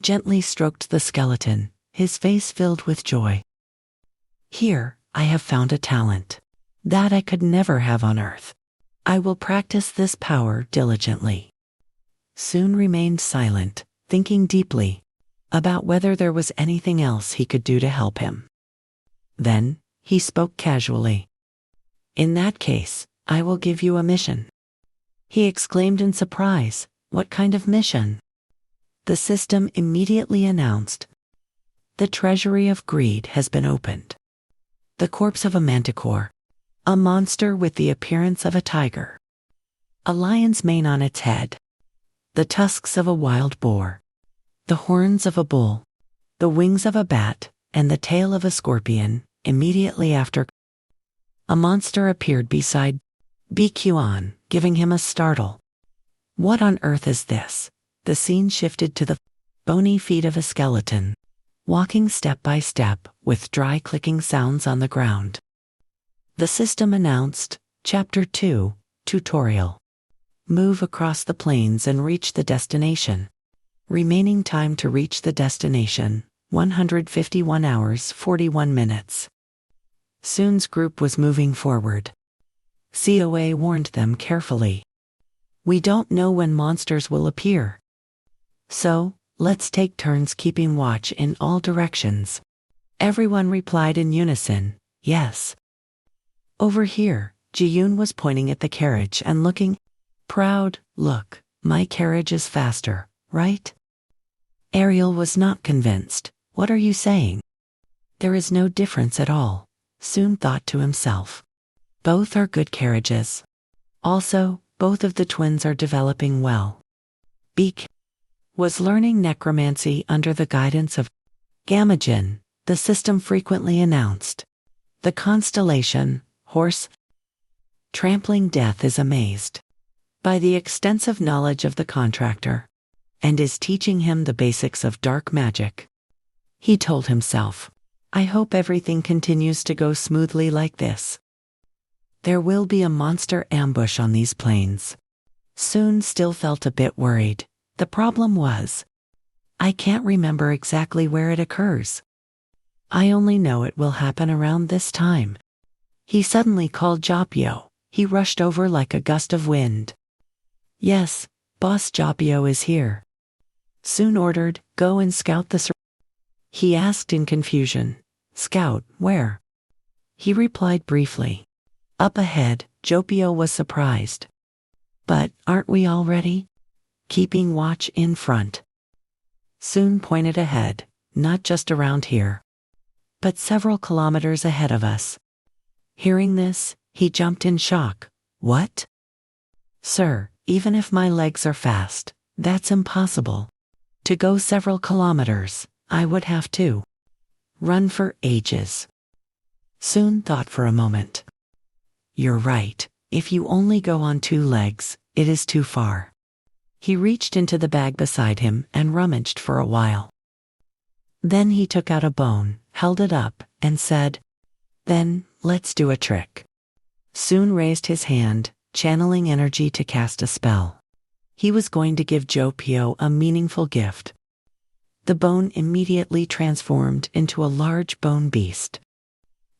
gently stroked the skeleton, his face filled with joy. Here, I have found a talent that I could never have on Earth. I will practice this power diligently. Soon remained silent, thinking deeply about whether there was anything else he could do to help him. Then, he spoke casually. In that case, I will give you a mission. He exclaimed in surprise, what kind of mission? The system immediately announced. The Treasury of Greed has been opened. The corpse of a manticore, a monster with the appearance of a tiger, a lion's mane on its head, the tusks of a wild boar, the horns of a bull, the wings of a bat, and the tail of a scorpion. Immediately after, a monster appeared beside BQN, giving him a startle. What on earth is this? The scene shifted to the bony feet of a skeleton, walking step by step with dry clicking sounds on the ground. The system announced, Chapter 2, Tutorial. Move across the plains and reach the destination. Remaining time to reach the destination, 151 hours 41 minutes. Soon's group was moving forward. COA warned them carefully. We don't know when monsters will appear. So, let's take turns keeping watch in all directions. Everyone replied in unison, yes. Over here, Ji-yoon was pointing at the carriage and looking proud. Look, my carriage is faster, right? Ariel was not convinced. What are you saying? There is no difference at all, Soon thought to himself. Both are good carriages. Also, both of the twins are developing well. Beak was learning necromancy under the guidance of Gamajin, the system frequently announced. The constellation, horse, trampling death is amazed by the extensive knowledge of the contractor, and is teaching him the basics of dark magic. He told himself, I hope everything continues to go smoothly like this. There will be a monster ambush on these plains. Soon still felt a bit worried. The problem was, I can't remember exactly where it occurs. I only know it will happen around this time. He suddenly called Jopio. He rushed over like a gust of wind. Yes, Boss Jopio is here. Soon ordered, go and scout the He asked in confusion, Scout, where? He replied briefly. Up ahead. Jopio was surprised. But aren't we all ready? Keeping watch in front. Soon pointed ahead, not just around here, but several kilometers ahead of us. Hearing this, he jumped in shock. What? Sir, even if my legs are fast, that's impossible. To go several kilometers, I would have to run for ages. Soon thought for a moment. You're right, if you only go on 2 legs, it is too far. He reached into the bag beside him and rummaged for a while. Then he took out a bone, held it up, and said, Then, let's do a trick. Soon raised his hand, channeling energy to cast a spell. He was going to give Jopio a meaningful gift. The bone immediately transformed into a large bone beast.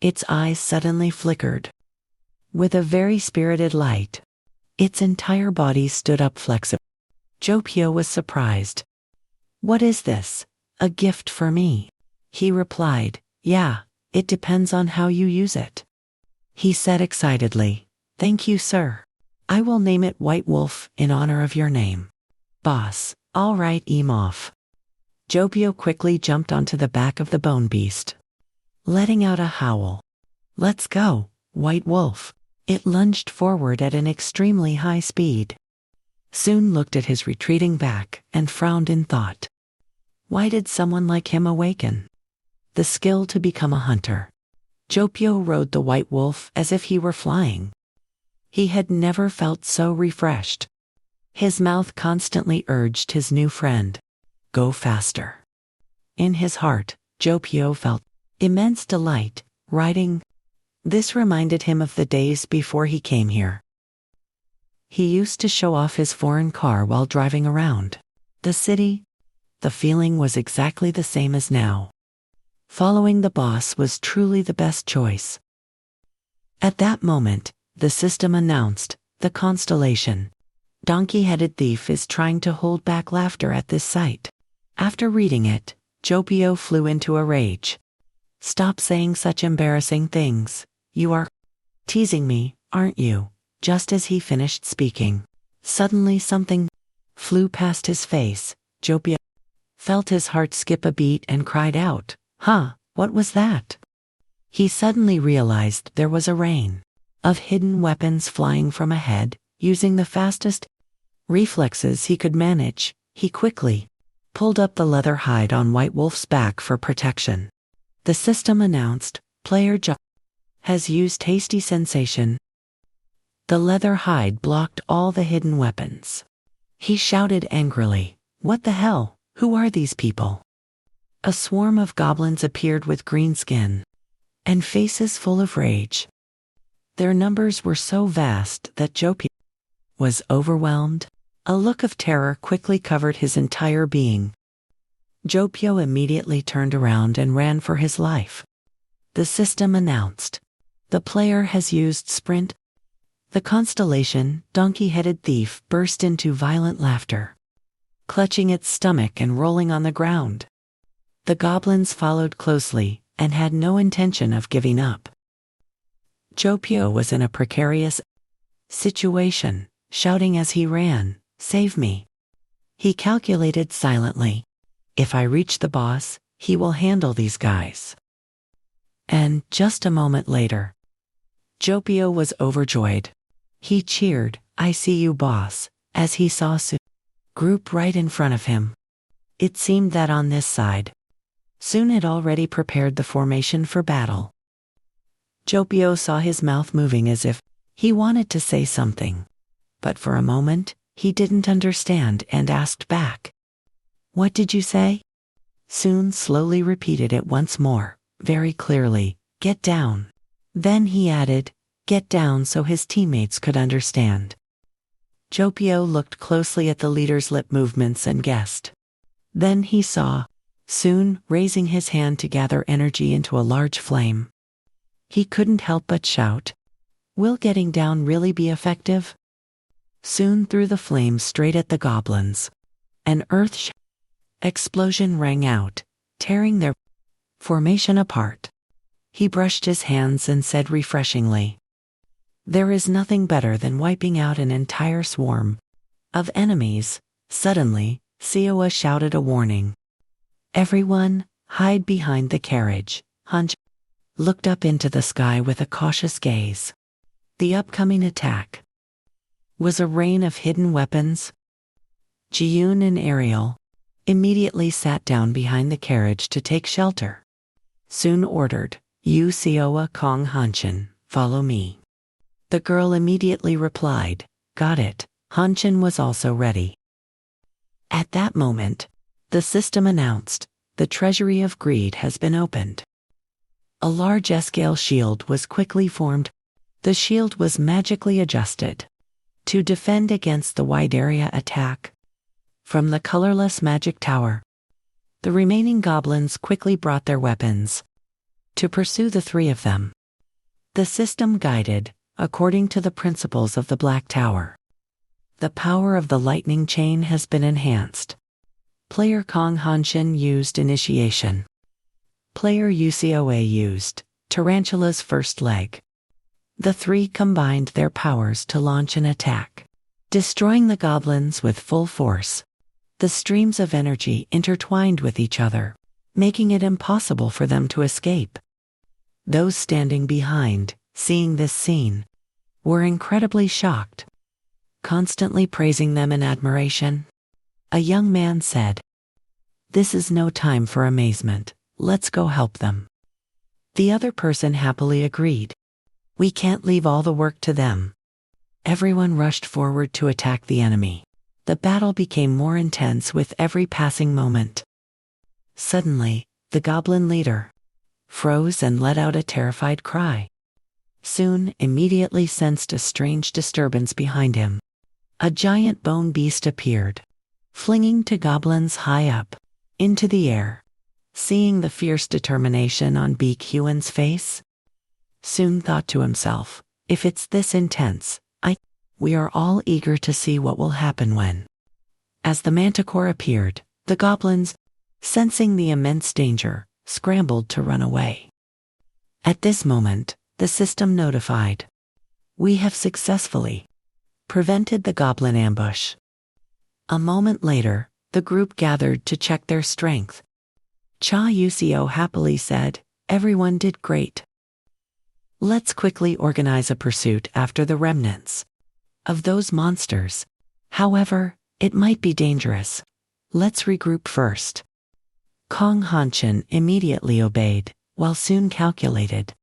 Its eyes suddenly flickered with a very spirited light. Its entire body stood up flexibly. Jopio was surprised. What is this? A gift for me? He replied, Yeah, it depends on how you use it. He said excitedly, Thank you, sir. I will name it White Wolf in honor of your name. Boss, all right, off. Jopio quickly jumped onto the back of the bone beast, letting out a howl. Let's go, White Wolf. It lunged forward at an extremely high speed. Soon looked at his retreating back and frowned in thought. Why did someone like him awaken the skill to become a hunter? Jopio rode the White Wolf as if he were flying. He had never felt so refreshed. His mouth constantly urged his new friend, Go faster. In his heart, Jopio felt immense delight riding. This reminded him of the days before he came here. He used to show off his foreign car while driving around the city. The feeling was exactly the same as now. Following the boss was truly the best choice. At that moment, the system announced, the constellation. Donkey-headed thief is trying to hold back laughter at this sight. After reading it, Jopio flew into a rage. Stop saying such embarrassing things. You are teasing me, aren't you? Just as he finished speaking, suddenly something flew past his face. Jopio felt his heart skip a beat and cried out, Huh, what was that? He suddenly realized there was a rain of hidden weapons flying from ahead. Using the fastest reflexes he could manage, he quickly pulled up the leather hide on White Wolf's back for protection. The system announced, Player has used hasty sensation. The leather hide blocked all the hidden weapons. He shouted angrily, "What the hell? Who are these people?" A swarm of goblins appeared with green skin and faces full of rage. Their numbers were so vast that Jopio was overwhelmed. A look of terror quickly covered his entire being. Jopio immediately turned around and ran for his life. The system announced, "The player has used sprint." The constellation, donkey-headed thief, burst into violent laughter, clutching its stomach and rolling on the ground. The goblins followed closely and had no intention of giving up. Jopio was in a precarious situation, shouting as he ran, "Save me." He calculated silently, "If I reach the boss, he will handle these guys." And just a moment later, Jopio was overjoyed. He cheered, "I see you, boss," as he saw Soon's group right in front of him. It seemed that on this side, Soon had already prepared the formation for battle. Jopio saw his mouth moving as if he wanted to say something, but for a moment, he didn't understand and asked back, "What did you say?" Soon slowly repeated it once more, very clearly, "Get down." Then he added, "Get down," so his teammates could understand. Jopio looked closely at the leader's lip movements and guessed. Then he saw Soon raising his hand to gather energy into a large flame. He couldn't help but shout, "Will getting down really be effective?" Soon threw the flames straight at the goblins. An earth explosion rang out, tearing their formation apart. He brushed his hands and said refreshingly, "There is nothing better than wiping out an entire swarm of enemies." Suddenly, Sioa shouted a warning. "Everyone, hide behind the carriage." Hanch looked up into the sky with a cautious gaze. The upcoming attack was a rain of hidden weapons. Jiyun and Ariel immediately sat down behind the carriage to take shelter. Soon ordered, "You Sioa Kong Hanshin, follow me." The girl immediately replied, "Got it." Hanshin was also ready. At that moment, the system announced, "The Treasury of Greed has been opened." A large S-scale shield was quickly formed. The shield was magically adjusted to defend against the wide area attack from the colorless magic tower. The remaining goblins quickly brought their weapons to pursue the three of them. The system guided, according to the principles of the Black Tower. The power of the lightning chain has been enhanced. Player Kong Hanshin used initiation. Player UCOA used Tarantula's first leg. The three combined their powers to launch an attack, destroying the goblins with full force. The streams of energy intertwined with each other, making it impossible for them to escape. Those standing behind, seeing this scene, were incredibly shocked, constantly praising them in admiration. A young man said, "This is no time for amazement, let's go help them." The other person happily agreed, "We can't leave all the work to them." Everyone rushed forward to attack the enemy. The battle became more intense with every passing moment. Suddenly, the goblin leader froze and let out a terrified cry. Soon immediately sensed a strange disturbance behind him. A giant bone beast appeared, flinging two goblins high up into the air. Seeing the fierce determination on Beak Huan's face, Soon thought to himself, "If it's this intense, we are all eager to see what will happen when." As the manticore appeared, the goblins, sensing the immense danger, scrambled to run away. At this moment, the system notified, "We have successfully prevented the goblin ambush." A moment later, the group gathered to check their strength. Cha Yucio happily said, "Everyone did great. Let's quickly organize a pursuit after the remnants of those monsters. However, it might be dangerous. Let's regroup first." Kong Hanshin immediately obeyed, while Soon calculated,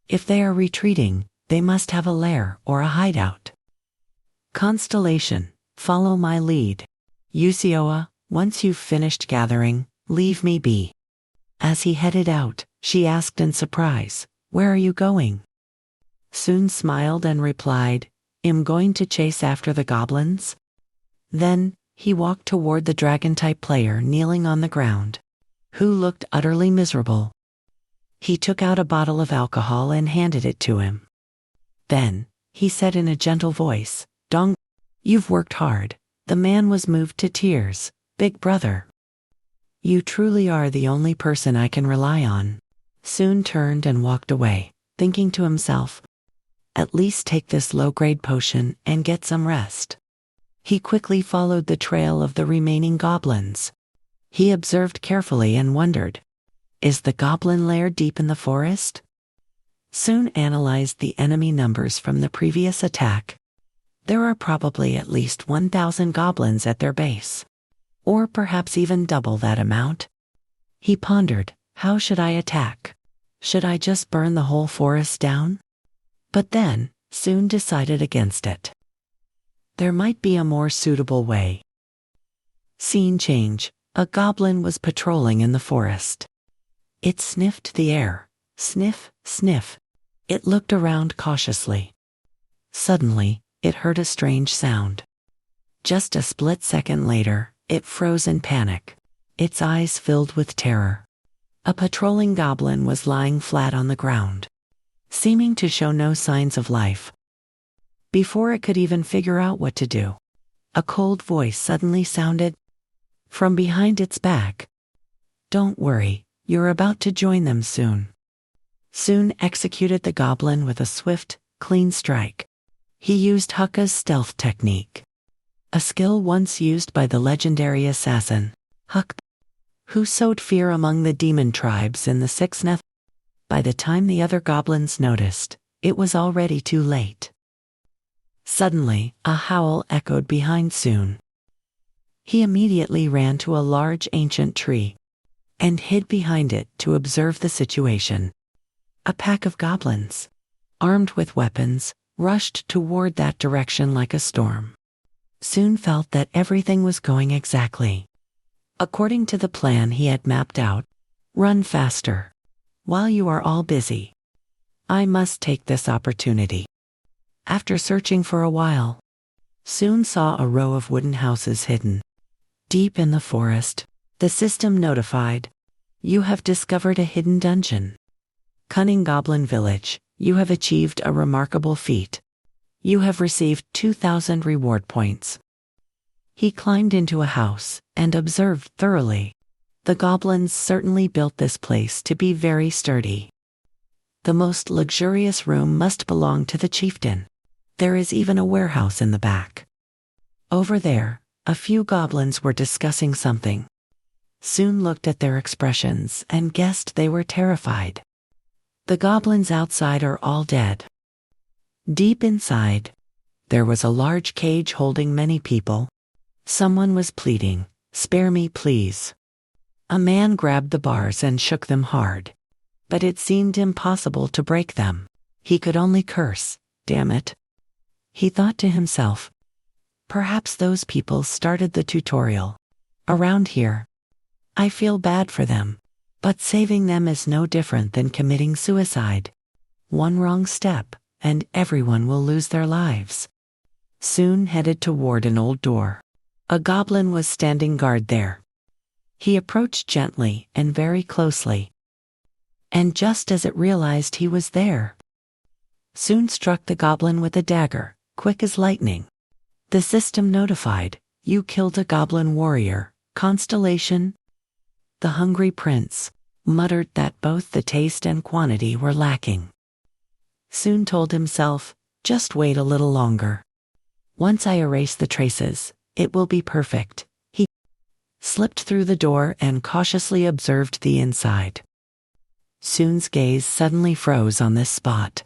"If they are retreating, they must have a lair or a hideout." Constellation, Follow my lead. Usioa, once you've finished gathering, leave me be. As he headed out, she asked in surprise, "Where are you going?" Soon smiled and replied, "I'm going to chase after the goblins." Then, he walked toward the dragon-type player kneeling on the ground, who looked utterly miserable. He took out a bottle of alcohol and handed it to him. Then, he said in a gentle voice, "Dong, you've worked hard." The man was moved to tears. "Big brother, you truly are the only person I can rely on." Soon turned and walked away, thinking to himself, "At least take this low-grade potion and get some rest." He quickly followed the trail of the remaining goblins. He observed carefully and wondered, is the goblin lair deep in the forest? Soon analyzed the enemy numbers from the previous attack. There are probably at least 1,000 goblins at their base, or perhaps even double that amount. He pondered, how should I attack? Should I just burn the whole forest down? But then, soon decided against it. There might be a more suitable way. Scene change. A goblin was patrolling in the forest. It sniffed the air. Sniff, sniff. It looked around cautiously. Suddenly, it heard a strange sound. Just a split second later, it froze in panic, its eyes filled with terror. A patrolling goblin was lying flat on the ground, seeming to show no signs of life. Before it could even figure out what to do, a cold voice suddenly sounded from behind its back. "Don't worry, you're about to join them soon." Soon executed the goblin with a swift, clean strike. He used Hukka's stealth technique, a skill once used by the legendary assassin, Hukka, who sowed fear among the demon tribes in the Sixth Neth. By the time the other goblins noticed, it was already too late. Suddenly, a howl echoed behind Soon. He immediately ran to a large ancient tree and hid behind it to observe the situation. A pack of goblins, armed with weapons, rushed toward that direction like a storm. Soon felt that everything was going exactly according to the plan he had mapped out. Run faster. While you are all busy, I must take this opportunity. After searching for a while, Soon saw a row of wooden houses hidden deep in the forest. The system notified, "You have discovered a hidden dungeon. Cunning Goblin Village, you have achieved a remarkable feat. You have received 2,000 reward points." He climbed into a house and observed thoroughly. The goblins certainly built this place to be very sturdy. The most luxurious room must belong to the chieftain. There is even a warehouse in the back. Over there, a few goblins were discussing something. Soon looked at their expressions and guessed they were terrified. The goblins outside are all dead. Deep inside, there was a large cage holding many people. Someone was pleading, "Spare me, please." A man grabbed the bars and shook them hard, but it seemed impossible to break them. He could only curse, "Damn it." He thought to himself, perhaps those people started the tutorial around here. I feel bad for them, but saving them is no different than committing suicide. One wrong step, and everyone will lose their lives. Soon headed toward an old door. A goblin was standing guard there. He approached gently and very closely, and just as it realized he was there, Soon struck the goblin with a dagger, quick as lightning. The system notified, "You killed a goblin warrior, constellation." The hungry prince muttered that both the taste and quantity were lacking. Soon told himself, "Just wait a little longer. Once I erase the traces, it will be perfect." He slipped through the door and cautiously observed the inside. Soon's gaze suddenly froze on this spot.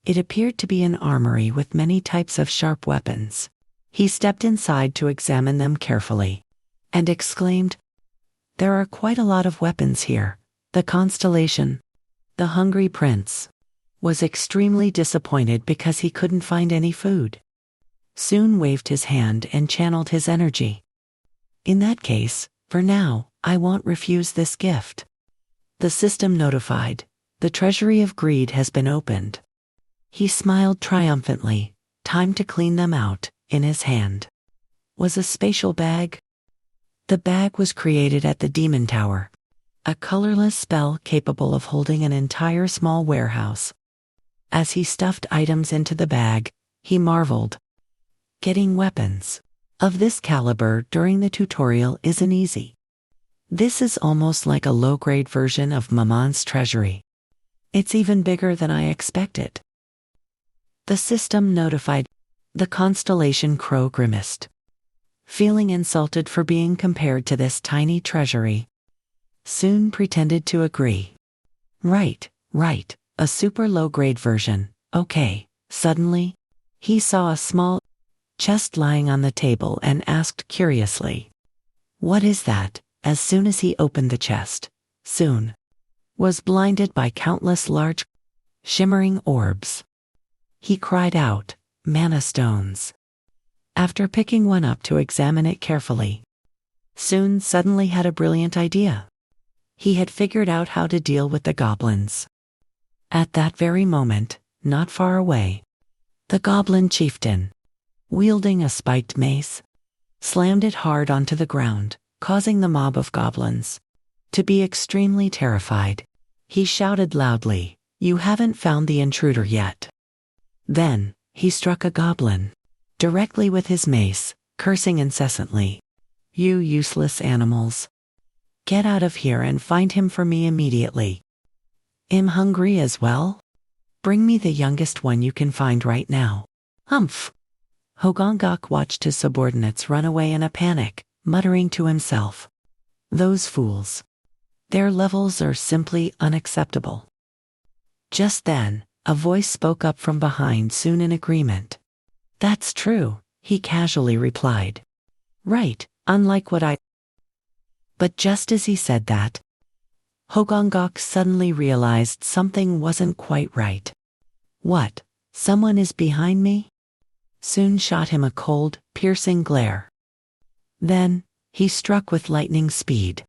It appeared to be an armory with many types of sharp weapons. He stepped inside to examine them carefully, and exclaimed, "There are quite a lot of weapons here." The constellation, the hungry prince, was extremely disappointed because he couldn't find any food. Soon waved his hand and channeled his energy. In that case, for now, I won't refuse this gift. The system notified. The treasury of greed has been opened. He smiled triumphantly. Time to clean them out. In his hand was a spatial bag. The bag was created at the Demon Tower. A colorless spell capable of holding an entire small warehouse. As he stuffed items into the bag, he marveled. Getting weapons of this caliber during the tutorial isn't easy. This is almost like a low-grade version of Maman's treasury. It's even bigger than I expected. The system notified. The constellation Crow grimaced, feeling insulted for being compared to this tiny treasury. Soon pretended to agree. Right, a super low-grade version, okay. Suddenly, he saw a small chest lying on the table and asked curiously, "What is that?" As soon as he opened the chest, Soon was blinded by countless large, shimmering orbs. He cried out, "Mana stones." After picking one up to examine it carefully, Soon suddenly had a brilliant idea. He had figured out how to deal with the goblins. At that very moment, not far away, the goblin chieftain, wielding a spiked mace, slammed it hard onto the ground, causing the mob of goblins to be extremely terrified. He shouted loudly, "You haven't found the intruder yet." Then, he struck a goblin directly with his mace, cursing incessantly, "You useless animals. Get out of here and find him for me immediately. I'm hungry as well. Bring me the youngest one you can find right now." Humph! Hogongok watched his subordinates run away in a panic, muttering to himself, "Those fools. Their levels are simply unacceptable." Just then, a voice spoke up from behind, Soon in agreement. "That's true," he casually replied. "Right, unlike what I..." But just as he said that, Hogongok suddenly realized something wasn't quite right. "What? Someone is behind me?" Soon shot him a cold, piercing glare. Then, he struck with lightning speed.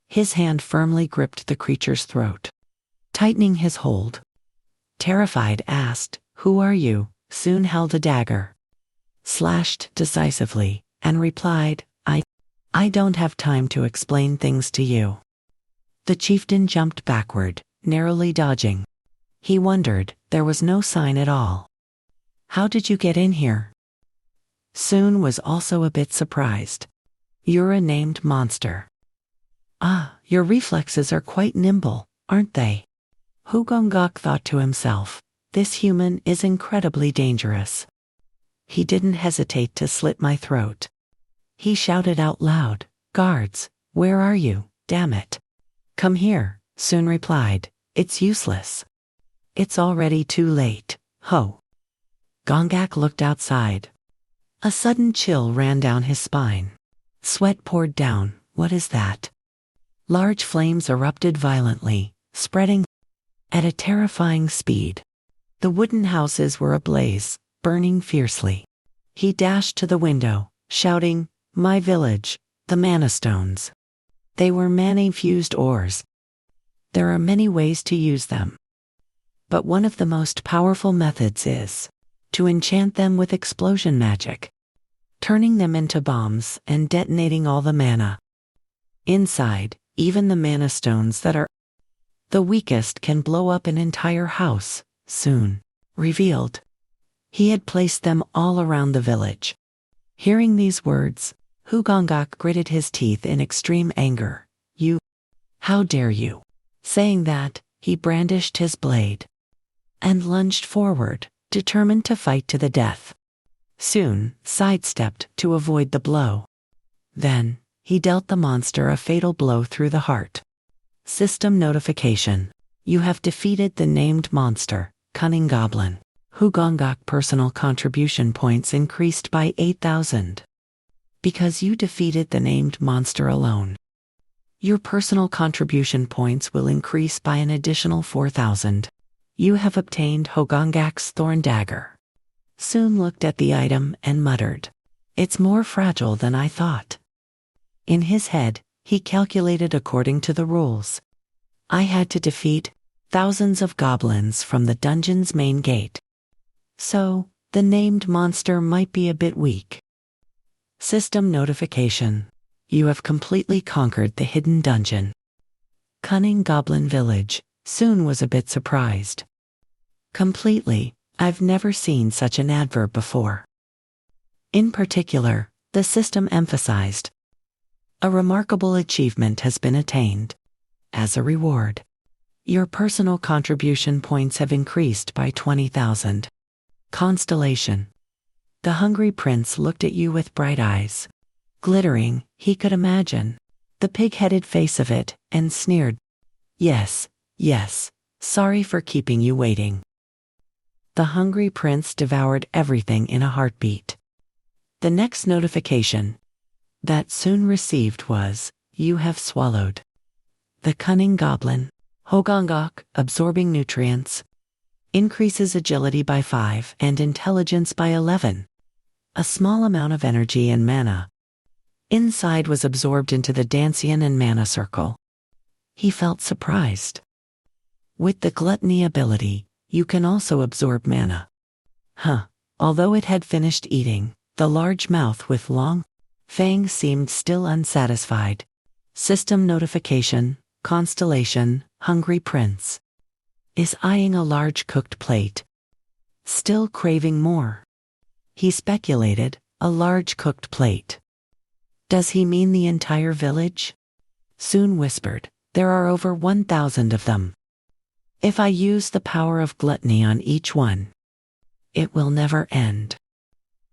His hand firmly gripped the creature's throat, tightening his hold. Terrified, asked, "Who are you?" Soon held a dagger, slashed decisively, and replied, I don't have time to explain things to you." The chieftain jumped backward, narrowly dodging. He wondered, there was no sign at all. "How did you get in here?" Soon was also a bit surprised. "You're a named monster." "Ah, your reflexes are quite nimble, aren't they?" Hogongok thought to himself, "This human is incredibly dangerous." He didn't hesitate to slit my throat. He shouted out loud, "Guards, where are you? Damn it. Come here," Soon replied, "It's useless. It's already too late." Ho! Gongak looked outside. A sudden chill ran down his spine. Sweat poured down. What is that? Large flames erupted violently, spreading at a terrifying speed. The wooden houses were ablaze, burning fiercely. He dashed to the window, shouting, "My village, the mana stones." They were mana-infused ores. There are many ways to use them, but one of the most powerful methods is to enchant them with explosion magic, turning them into bombs and detonating all the mana inside. Even the mana stones that are the weakest can blow up an entire house. Soon revealed. He had placed them all around the village. Hearing these words, Hugongok gritted his teeth in extreme anger. "You! How dare you!" Saying that, he brandished his blade and lunged forward, determined to fight to the death. Soon sidestepped to avoid the blow. Then, he dealt the monster a fatal blow through the heart. System notification. You have defeated the named monster, Cunning Goblin. Hugongok personal contribution points increased by 8,000. Because you defeated the named monster alone, your personal contribution points will increase by an additional 4,000. You have obtained Hogongak's Thorn Dagger. Soon looked at the item and muttered, "It's more fragile than I thought." In his head, he calculated according to the rules. I had to defeat thousands of goblins from the dungeon's main gate. So, the named monster might be a bit weak. System notification. You have completely conquered the hidden dungeon. Cunning Goblin Village soon was a bit surprised. Completely, I've never seen such an adverb before. In particular, the system emphasized, a remarkable achievement has been attained. As a reward, your personal contribution points have increased by 20,000. Constellation. The hungry prince looked at you with bright eyes, glittering, he could imagine, the pig-headed face of it, and sneered, "Yes, yes, sorry for keeping you waiting." The hungry prince devoured everything in a heartbeat. The next notification that soon received was, "You have swallowed." The cunning goblin, Hogongok, absorbing nutrients, increases agility by 5 and intelligence by 11. A small amount of energy and mana inside was absorbed into the Dancian and mana circle. He felt surprised. With the gluttony ability, you can also absorb mana. Although it had finished eating, the large mouth with long fangs seemed still unsatisfied. System notification, constellation, hungry prince is eyeing a large cooked plate. Still craving more. He speculated, a large cooked plate. Does he mean the entire village? Soon whispered, there are over 1,000 of them. If I use the power of gluttony on each one, it will never end.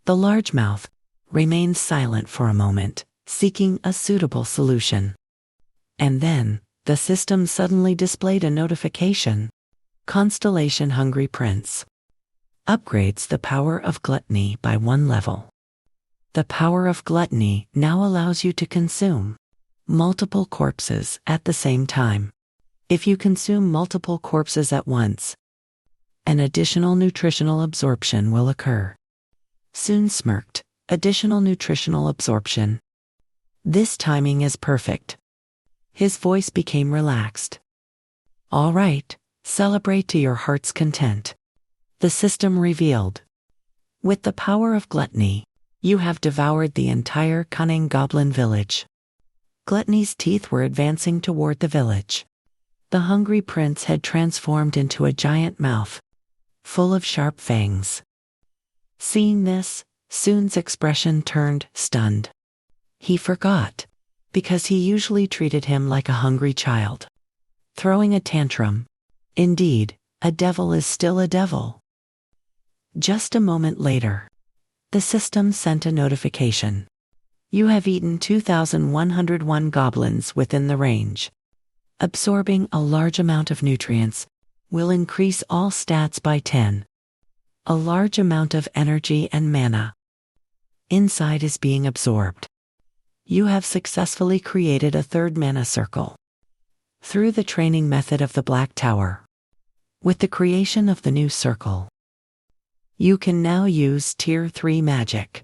The largemouth remained silent for a moment, seeking a suitable solution. And then, the system suddenly displayed a notification. Constellation Hungry Prince upgrades the power of gluttony by 1 level. The power of gluttony now allows you to consume multiple corpses at the same time. If you consume multiple corpses at once, an additional nutritional absorption will occur. Soon smirked, additional nutritional absorption. This timing is perfect. His voice became relaxed. All right, celebrate to your heart's content. The system revealed. With the power of gluttony, you have devoured the entire cunning goblin village. Gluttony's teeth were advancing toward the village. The hungry prince had transformed into a giant mouth, full of sharp fangs. Seeing this, Soon's expression turned stunned. He forgot, because he usually treated him like a hungry child. Throwing a tantrum. Indeed, a devil is still a devil. Just a moment later, the system sent a notification. You have eaten 2,101 goblins within the range. Absorbing a large amount of nutrients will increase all stats by 10. A large amount of energy and mana inside is being absorbed. You have successfully created a 3rd mana circle through the training method of the Black Tower. With the creation of the new circle, you can now use Tier 3 magic.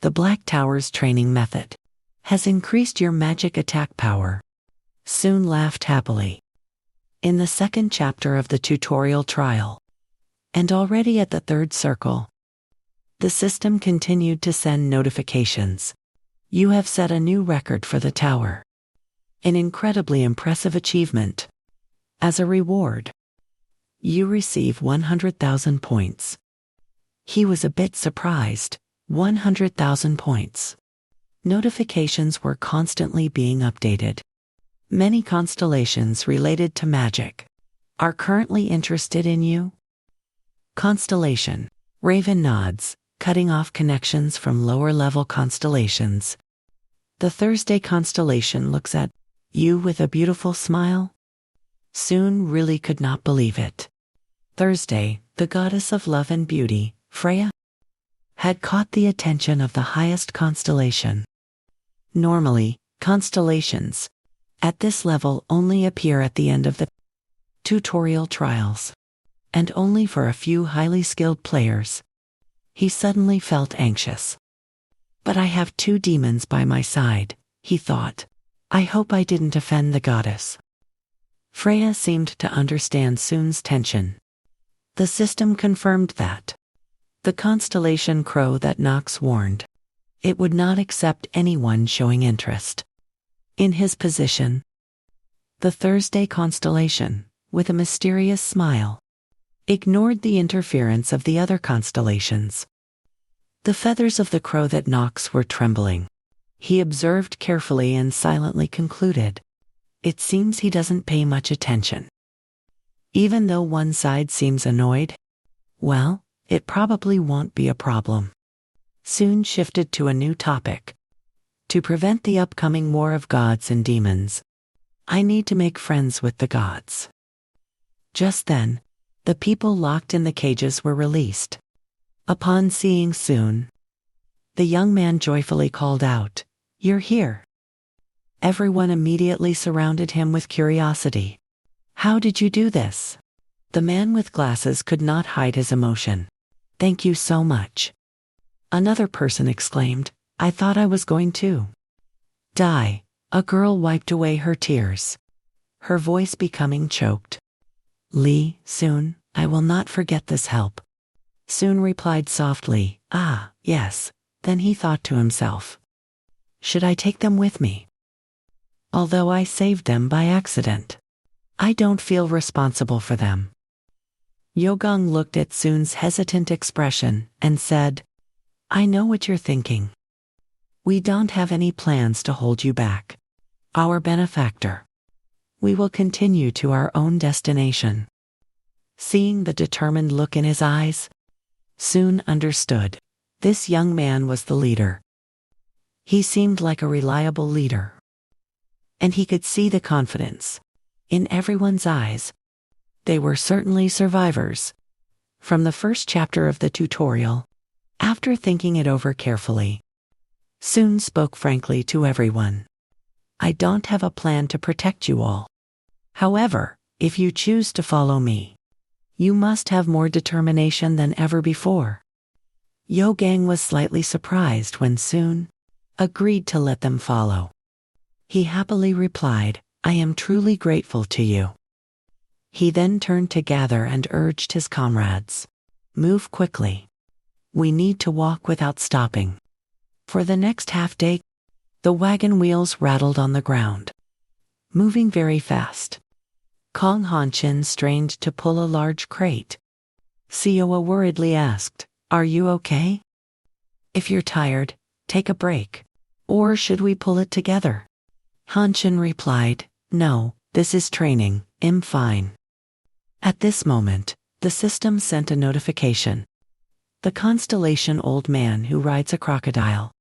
The Black Tower's training method has increased your magic attack power. Soon laughed happily. In the 2nd chapter of the tutorial trial, and already at the 3rd circle, the system continued to send notifications. You have set a new record for the tower. An incredibly impressive achievement. As a reward, you receive 100,000 points. He was a bit surprised. 100,000 points. Notifications were constantly being updated. Many constellations related to magic are currently interested in you. Constellation. Raven nods, cutting off connections from lower-level constellations. The Thursday constellation looks at you with a beautiful smile. Soon really could not believe it. Thursday, the goddess of love and beauty, Freya, had caught the attention of the highest constellation. Normally, constellations at this level only appear at the end of the tutorial trials, and only for a few highly skilled players. He suddenly felt anxious. But I have 2 demons by my side, he thought. I hope I didn't offend the goddess. Freya seemed to understand Sun's tension. The system confirmed that. The constellation Crow that Nox warned. It would not accept anyone showing interest. In his position, the Thursday constellation, with a mysterious smile, ignored the interference of the other constellations. The feathers of the crow that Nox were trembling. He observed carefully and silently concluded, it seems he doesn't pay much attention. Even though one side seems annoyed, well, it probably won't be a problem. Soon shifted to a new topic. To prevent the upcoming war of gods and demons, I need to make friends with the gods. Just then, the people locked in the cages were released. Upon seeing Sun, the young man joyfully called out, "You're here." Everyone immediately surrounded him with curiosity. "How did you do this?" The man with glasses could not hide his emotion. "Thank you so much." Another person exclaimed, "I thought I was going to die." A girl wiped away her tears, her voice becoming choked. "Lee, Sun, I will not forget this help." Sun replied softly, "Ah, yes." Then he thought to himself, "Should I take them with me? Although I saved them by accident, I don't feel responsible for them." Yogung looked at Sun's hesitant expression and said, "I know what you're thinking. We don't have any plans to hold you back. Our benefactor. We will continue to our own destination." Seeing the determined look in his eyes, Sun understood. This young man was the leader. He seemed like a reliable leader. And he could see the confidence in everyone's eyes. They were certainly survivors. From the first chapter of the tutorial, after thinking it over carefully, Sun spoke frankly to everyone. "I don't have a plan to protect you all. However, if you choose to follow me, you must have more determination than ever before." Yogang was slightly surprised when Sun agreed to let them follow. He happily replied, "I am truly grateful to you." He then turned to Gather and urged his comrades, "Move quickly. We need to walk without stopping." For the next half day, the wagon wheels rattled on the ground, moving very fast. Kong Hanshin strained to pull a large crate. Sioa worriedly asked, "Are you okay? If you're tired, take a break. Or should we pull it together?" Hanshin replied, "No, this is training, I'm fine." At this moment, the system sent a notification. The constellation Old Man Who Rides a Crocodile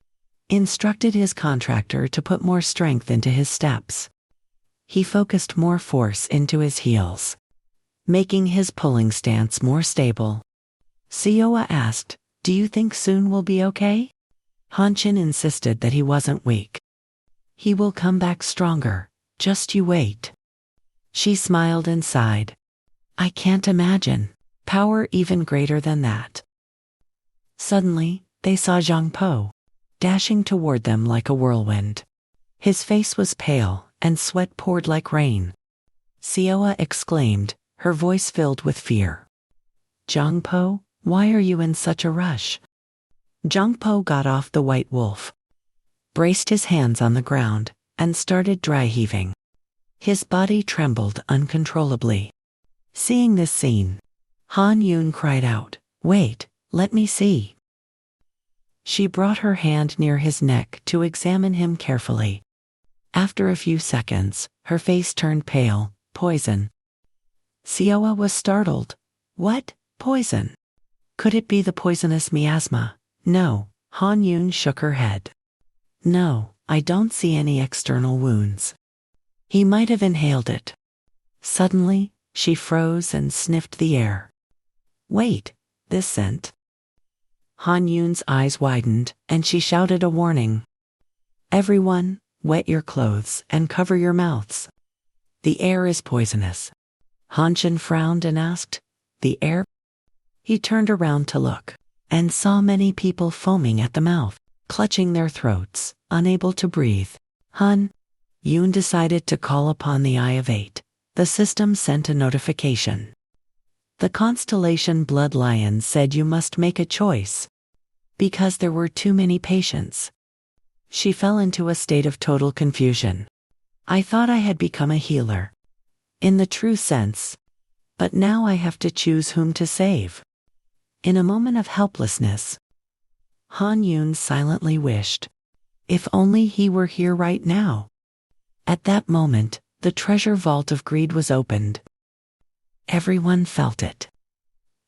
instructed his contractor to put more strength into his steps. He focused more force into his heels, making his pulling stance more stable. Sioa asked, "Do you think Sun will be okay?" Hanshin insisted that he wasn't weak. "He will come back stronger, just you wait." She smiled and sighed. "I can't imagine power even greater than that." Suddenly, they saw Zhang Po, dashing toward them like a whirlwind. His face was pale, and sweat poured like rain. Sioa exclaimed, her voice filled with fear. "Zhang Po, why are you in such a rush?" Zhang Po got off the white wolf, braced his hands on the ground, and started dry heaving. His body trembled uncontrollably. Seeing this scene, Han Yun cried out, "Wait, let me see." She brought her hand near his neck to examine him carefully. After a few seconds, her face turned pale. "Poison." Sioa was startled. "What? Poison? Could it be the poisonous miasma?" "No." Han Yun shook her head. "No, I don't see any external wounds. He might have inhaled it." Suddenly, she froze and sniffed the air. "Wait, this scent." Han Yun's eyes widened, and she shouted a warning. "Everyone, wet your clothes and cover your mouths. The air is poisonous." Hanshin frowned and asked, "The air?" He turned around to look, and saw many people foaming at the mouth, clutching their throats, unable to breathe. Han Yun decided to call upon the Eye of Eight. The system sent a notification. The constellation Blood Lion said you must make a choice, because there were too many patients. She fell into a state of total confusion. I thought I had become a healer, in the true sense, but now I have to choose whom to save. In a moment of helplessness, Han Yun silently wished, if only he were here right now. At that moment, the treasure vault of greed was opened. Everyone felt it.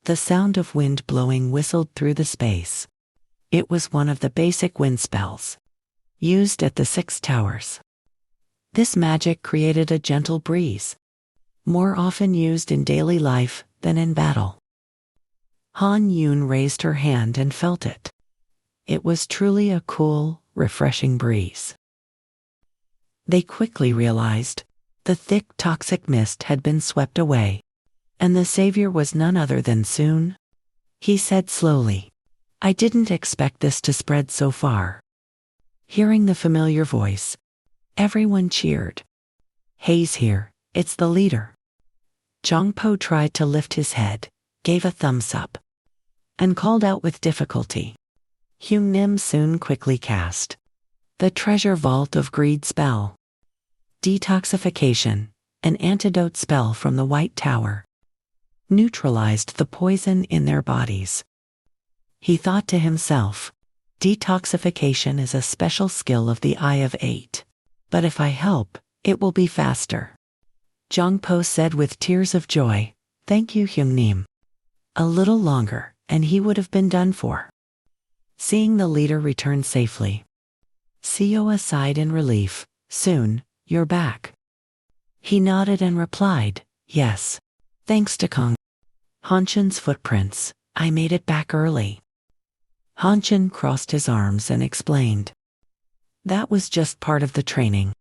The sound of wind blowing whistled through the space. It was one of the basic wind spells, used at the 6 towers. This magic created a gentle breeze, more often used in daily life than in battle. Han Yun raised her hand and felt it. It was truly a cool, refreshing breeze. They quickly realized the thick toxic mist had been swept away, and the savior was none other than Soon. He said slowly, I didn't expect this to spread so far. Hearing the familiar voice, everyone cheered. He's here, it's the leader. Zhang tried to lift his head, gave a thumbs up, and called out with difficulty. Hyung Nim soon quickly cast the treasure vault of greed spell. Detoxification, an antidote spell from the White Tower, neutralized the poison in their bodies. He thought to himself, detoxification is a special skill of the Eye of Eight, but if I help, it will be faster. Zhang Po said with tears of joy, thank you Hyung Nim. A little longer, and he would have been done for. Seeing the leader return safely, Seoa sighed in relief. Soon, you're back. He nodded and replied, yes. Thanks to Kong Hanshin's footprints, I made it back early. Hanshin crossed his arms and explained. That was just part of the training.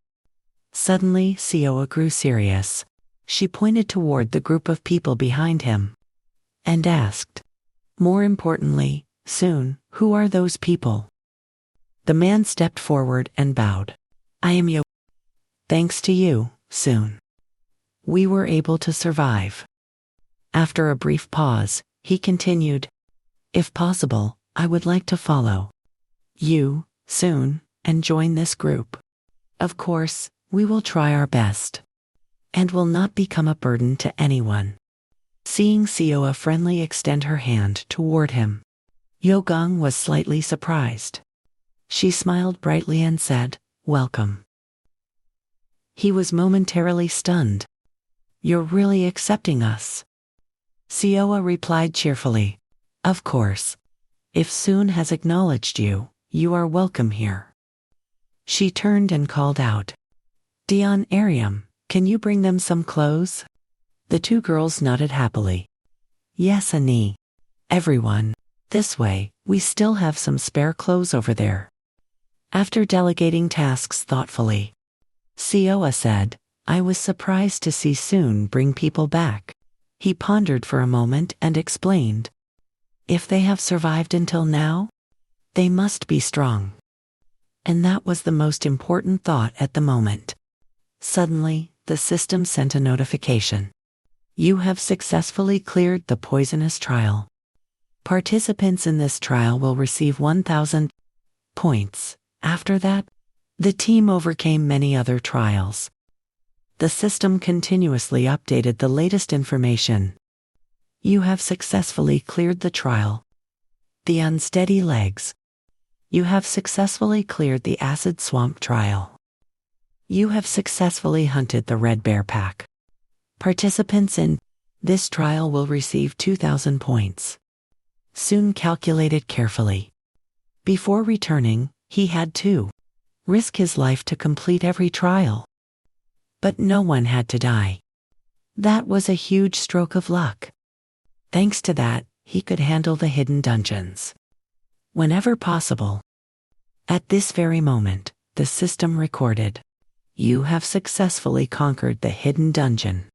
Suddenly, Seoa grew serious. She pointed toward the group of people behind him and asked, more importantly, Soon, who are those people? The man stepped forward and bowed. I am Yo. Thanks to you, Soon, we were able to survive. After a brief pause, he continued, if possible, I would like to follow you, Soon, and join this group. Of course, we will try our best, and will not become a burden to anyone. Seeing Seoa friendly extend her hand toward him, Yogung was slightly surprised. She smiled brightly and said, welcome. He was momentarily stunned. You're really accepting us? Seoa replied cheerfully, of course. If Soon has acknowledged you, you are welcome here. She turned and called out, Dion Ariam, can you bring them some clothes? The two girls nodded happily. Yes, Ani. Everyone, this way, we still have some spare clothes over there. After delegating tasks thoughtfully, Seoa said, I was surprised to see Soon bring people back. He pondered for a moment and explained, if they have survived until now, they must be strong. And that was the most important thought at the moment. Suddenly, the system sent a notification. You have successfully cleared the poisonous trial. Participants in this trial will receive 1,000 points. After that, the team overcame many other trials. The system continuously updated the latest information. You have successfully cleared the trial. The unsteady legs. You have successfully cleared the acid swamp trial. You have successfully hunted the red bear pack. Participants in this trial will receive 2,000 points. Soon calculated carefully. Before returning, he had to risk his life to complete every trial. But no one had to die. That was a huge stroke of luck. Thanks to that, he could handle the hidden dungeons whenever possible. At this very moment, the system recorded, you have successfully conquered the hidden dungeon,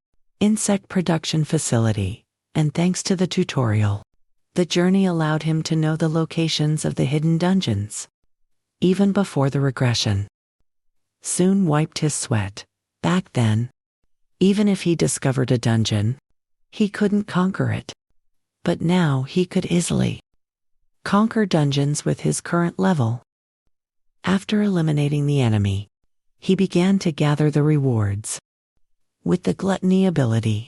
insect production facility, and thanks to the tutorial, The journey allowed him to know the locations of the hidden dungeons, even before the regression. Soon wiped his sweat. Back then, even if he discovered a dungeon, he couldn't conquer it. But now he could easily conquer dungeons with his current level. After eliminating the enemy, he began to gather the rewards. With the gluttony ability,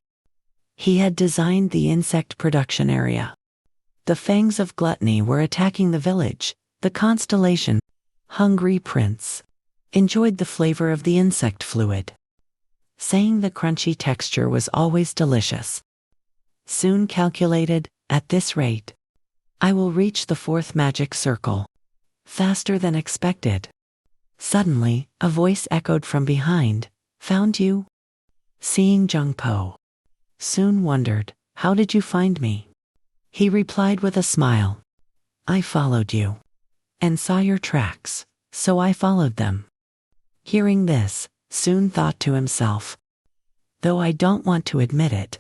he had designed the insect production area. The fangs of gluttony were attacking the village. The constellation, Hungry Prince, enjoyed the flavor of the insect fluid, saying the crunchy texture was always delicious. Soon calculated, at this rate, I will reach the 4th magic circle faster than expected. Suddenly, a voice echoed from behind, "Found you?" Seeing Jungpo, Soon wondered, "How did you find me?" He replied with a smile, "I followed you and saw your tracks, so I followed them." Hearing this, Soon thought to himself, "Though I don't want to admit it,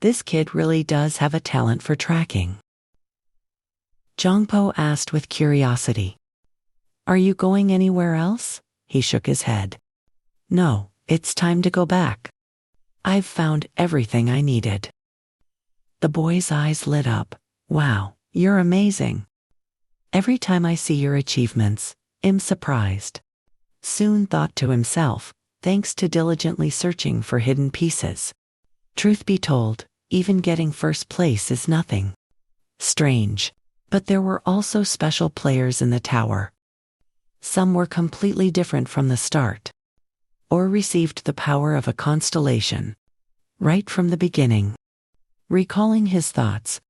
this kid really does have a talent for tracking." Jongpo asked with curiosity, "Are you going anywhere else?" He shook his head. "No, it's time to go back. I've found everything I needed." The boy's eyes lit up. "Wow, you're amazing. Every time I see your achievements, I'm surprised." Soon thought to himself, thanks to diligently searching for hidden pieces. Truth be told, even getting first place is nothing strange. But there were also special players in the tower. Some were completely different from the start, or received the power of a constellation right from the beginning. Recalling his thoughts,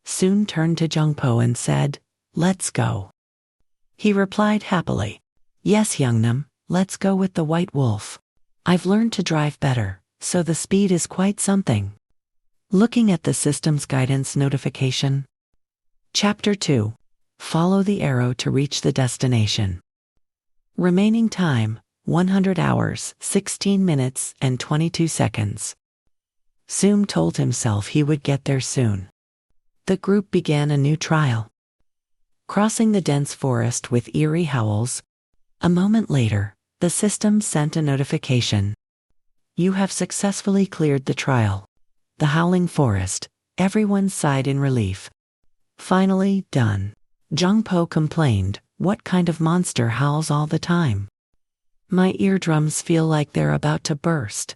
Soon turned to Jungpo and said, "Let's go." He replied happily, "Yes, Youngnam, let's go with the White Wolf. I've learned to drive better, so the speed is quite something." Looking at the system's guidance notification. Chapter 2. Follow the arrow to reach the destination. Remaining time, 100 hours, 16 minutes, and 22 seconds. Soon told himself he would get there soon. The group began a new trial, crossing the dense forest with eerie howls. A moment later, the system sent a notification. "You have successfully cleared the trial." The howling forest, everyone sighed in relief. Finally done. Jungpo complained, "What kind of monster howls all the time? My eardrums feel like they're about to burst."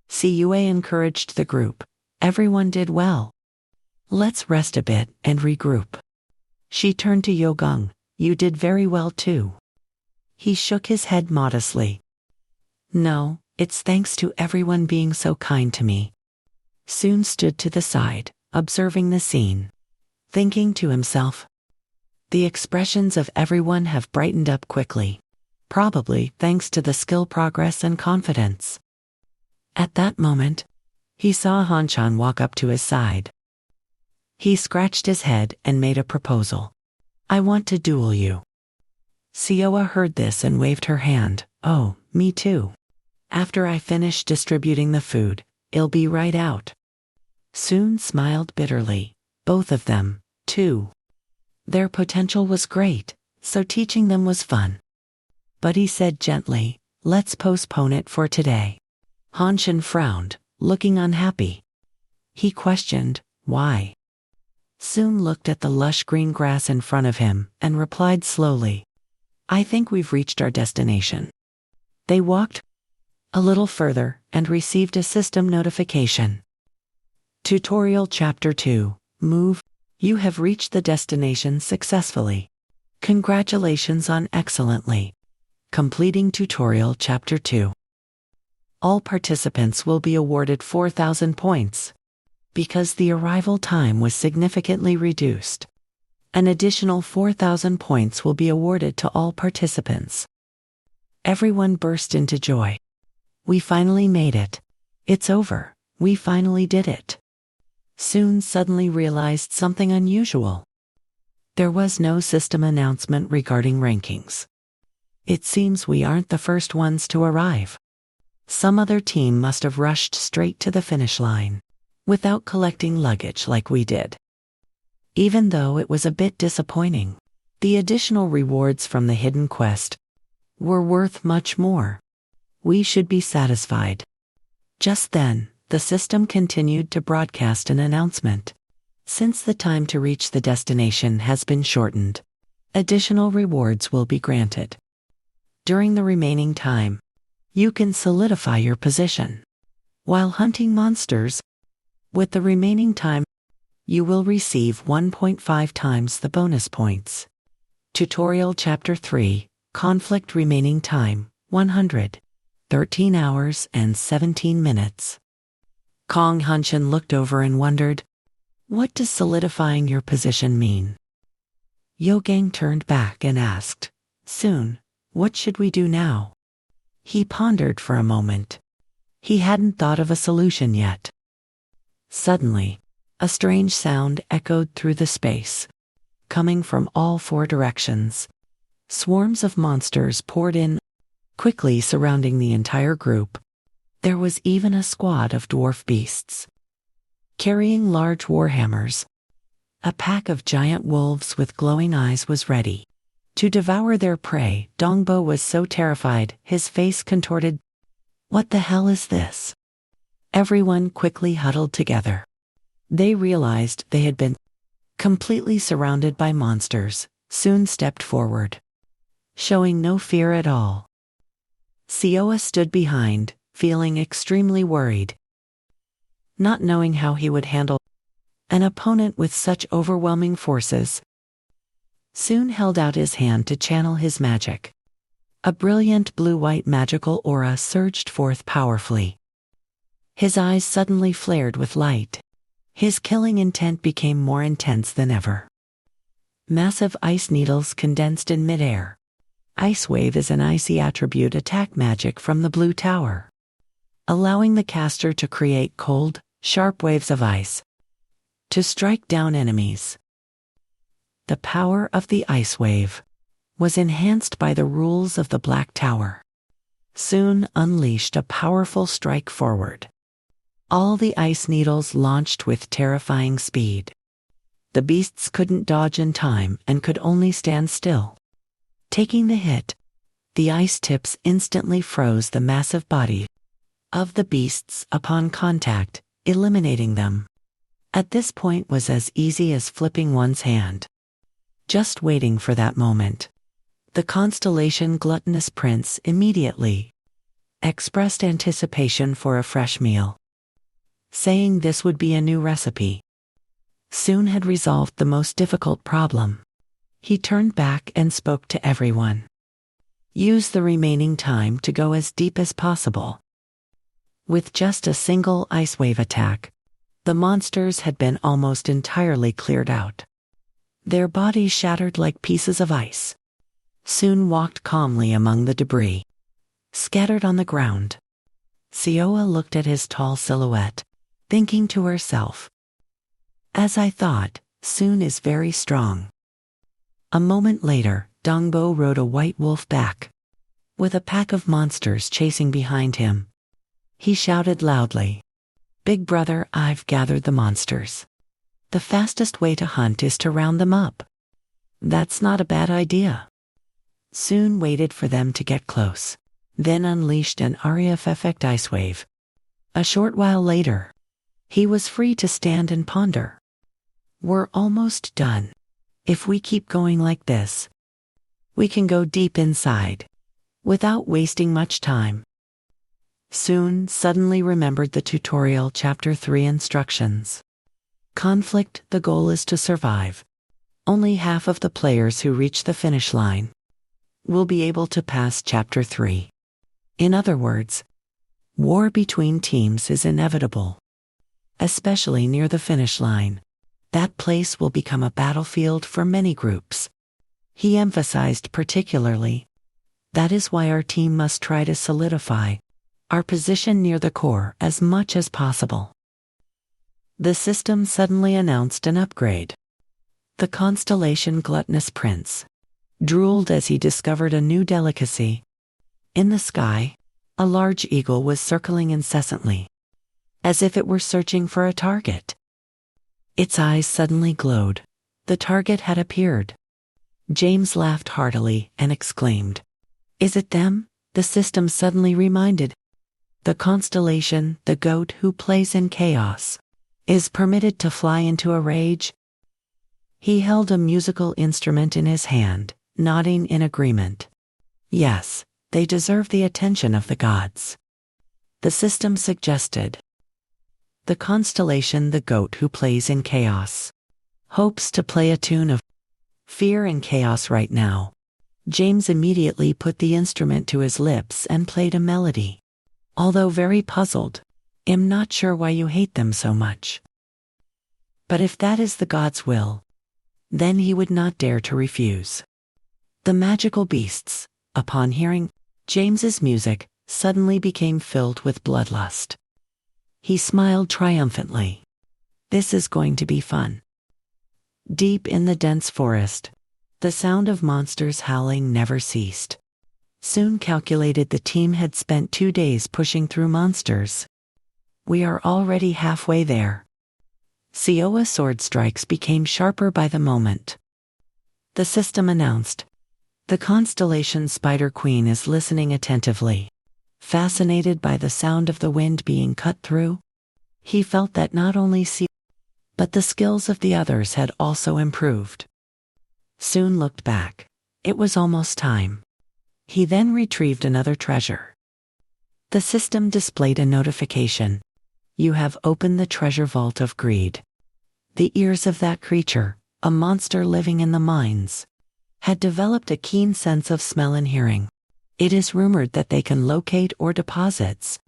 Cue encouraged the group. "Everyone did well. Let's rest a bit and regroup." She turned to Yogung. "You did very well too." He shook his head modestly. "No, it's thanks to everyone being so kind to me." Soon stood to the side, observing the scene, thinking to himself, "The expressions of everyone have brightened up quickly, probably thanks to the skill progress and confidence." At that moment, he saw Hanchan walk up to his side. He scratched his head and made a proposal. "I want to duel you." Sioa heard this and waved her hand. "Oh, me too. After I finish distributing the food, I'll be right out." Soon smiled bitterly. Both of them, too. Their potential was great, so teaching them was fun. But he said gently, "Let's postpone it for today." Hanshin frowned, looking unhappy. He questioned, "Why?" Soon looked at the lush green grass in front of him and replied slowly, "I think we've reached our destination." They walked a little further and received a system notification. Tutorial Chapter 2. Move. You have reached the destination successfully. Congratulations on excellently completing Tutorial Chapter 2. All participants will be awarded 4,000 points. Because the arrival time was significantly reduced, an additional 4,000 points will be awarded to all participants. Everyone burst into joy. "We finally made it. It's over. We finally did it." Soon suddenly realized something unusual. There was no system announcement regarding rankings. It seems we aren't the first ones to arrive. Some other team must have rushed straight to the finish line, without collecting luggage like we did. Even though it was a bit disappointing, the additional rewards from the hidden quest were worth much more. We should be satisfied. Just then, the system continued to broadcast an announcement. Since the time to reach the destination has been shortened, additional rewards will be granted. During the remaining time, you can solidify your position while hunting monsters. With the remaining time, you will receive 1.5 times the bonus points. Tutorial Chapter 3, Conflict Remaining Time, 100. 13 hours and 17 minutes. Kong Hunshin looked over and wondered, what does solidifying your position mean? Yogang turned back and asked, soon, what should we do now? He pondered for a moment. He hadn't thought of a solution yet. Suddenly, a strange sound echoed through the space, coming from all four directions. Swarms of monsters poured in, quickly surrounding the entire group. There was even a squad of dwarf beasts, carrying large warhammers. A pack of giant wolves with glowing eyes was ready to devour their prey. Dongbo was so terrified, his face contorted. What the hell is this? Everyone quickly huddled together. They realized they had been completely surrounded by monsters. Soon stepped forward, showing no fear at all. Sioa stood behind, feeling extremely worried, not knowing how he would handle an opponent with such overwhelming forces. Soon held out his hand to channel his magic. A brilliant blue-white magical aura surged forth powerfully. His eyes suddenly flared with light. His killing intent became more intense than ever. Massive ice needles condensed in midair. Ice Wave is an icy attribute attack magic from the Blue Tower, allowing the caster to create cold, sharp waves of ice to strike down enemies. The power of the Ice Wave was enhanced by the rules of the Black Tower. Soon unleashed a powerful strike forward. All the ice needles launched with terrifying speed. The beasts couldn't dodge in time and could only stand still. Taking the hit, the ice tips instantly froze the massive body of the beasts upon contact, eliminating them. At this point was as easy as flipping one's hand. Just waiting for that moment. The constellation Gluttonous Prince immediately expressed anticipation for a fresh meal, saying this would be a new recipe. Soon had resolved the most difficult problem. He turned back and spoke to everyone. Use the remaining time to go as deep as possible. With just a single ice wave attack, the monsters had been almost entirely cleared out. Their bodies shattered like pieces of ice. Soon walked calmly among the debris, scattered on the ground. Sioa looked at his tall silhouette, thinking to herself, as I thought, Soon is very strong. A moment later, Dongbo rode a white wolf back, with a pack of monsters chasing behind him. He shouted loudly, Big brother, I've gathered the monsters. The fastest way to hunt is to round them up. That's not a bad idea. Soon waited for them to get close, then unleashed an REF effect ice wave. A short while later, he was free to stand and ponder. We're almost done. If we keep going like this, we can go deep inside, without wasting much time. Soon suddenly remembered the tutorial Chapter 3 instructions. Conflict, the goal is to survive. Only half of the players who reach the finish line will be able to pass Chapter 3. In other words, war between teams is inevitable. Especially near the finish line. That place will become a battlefield for many groups. He emphasized particularly, that is why our team must try to solidify our position near the core as much as possible. The system suddenly announced an upgrade. The constellation Gluttonous Prince drooled as he discovered a new delicacy. In the sky, a large eagle was circling incessantly, as if it were searching for a target. Its eyes suddenly glowed, The target had appeared. James laughed heartily and exclaimed, "Is it them?" The system suddenly reminded. The constellation, the goat who plays in chaos, is permitted to fly into a rage. He held a musical instrument in his hand, nodding in agreement. Yes, they deserve the attention of the gods. The system suggested. The constellation, the goat who plays in chaos, hopes to play a tune of fear and chaos right now. James immediately put the instrument to his lips and played a melody. Although very puzzled, "I'm not sure why you hate them so much. But if that is the god's will, then he would not dare to refuse." The magical beasts, upon hearing James's music, suddenly became filled with bloodlust. He smiled triumphantly. "This is going to be fun." Deep in the dense forest, the sound of monsters howling never ceased. Soon calculated the team had spent 2 days pushing through monsters. "We are already halfway there." Sioa's sword strikes became sharper by the moment. The system announced. The constellation Spider Queen is listening attentively, fascinated by the sound of the wind being cut through. He felt that not only Sioa, but the skills of the others had also improved. Soon looked back. It was almost time. He then retrieved another treasure. The system displayed a notification. "You have opened the treasure vault of greed." The ears of that creature, a monster living in the mines, had developed a keen sense of smell and hearing. It is rumored that they can locate ore deposits.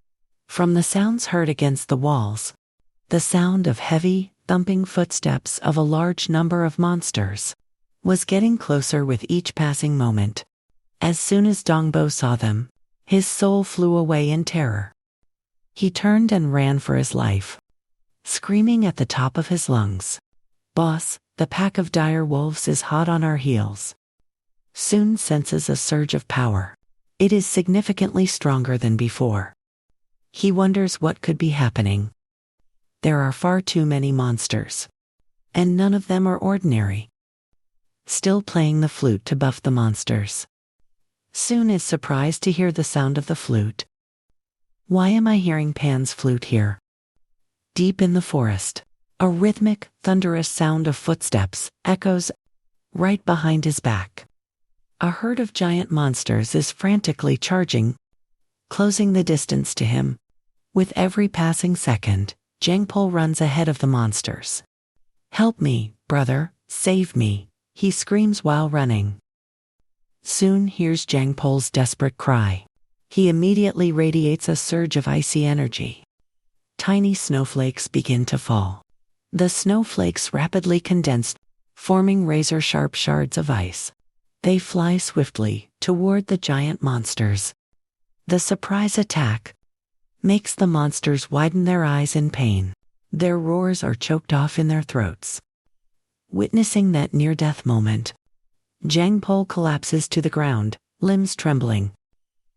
From the sounds heard against the walls, the sound of heavy, thumping footsteps of a large number of monsters was getting closer with each passing moment. As soon as Dongbo saw them, his soul flew away in terror. He turned and ran for his life, screaming at the top of his lungs, "Boss, the pack of dire wolves is hot on our heels." Soon senses a surge of power. It is significantly stronger than before. He wonders what could be happening. There are far too many monsters, and none of them are ordinary. Still playing the flute to buff the monsters. Soon is surprised to hear the sound of the flute. "Why am I hearing Pan's flute here?" Deep in the forest, a rhythmic, thunderous sound of footsteps echoes right behind his back. A herd of giant monsters is frantically charging, closing the distance to him. With every passing second, Jangpol runs ahead of the monsters. "Help me, brother, save me," he screams while running. Soon hears Jangpol's desperate cry. He immediately radiates a surge of icy energy. Tiny snowflakes begin to fall. The snowflakes rapidly condense, forming razor-sharp shards of ice. They fly swiftly toward the giant monsters. The surprise attack makes the monsters widen their eyes in pain. Their roars are choked off in their throats. Witnessing that near-death moment, Jangpol collapses to the ground, limbs trembling.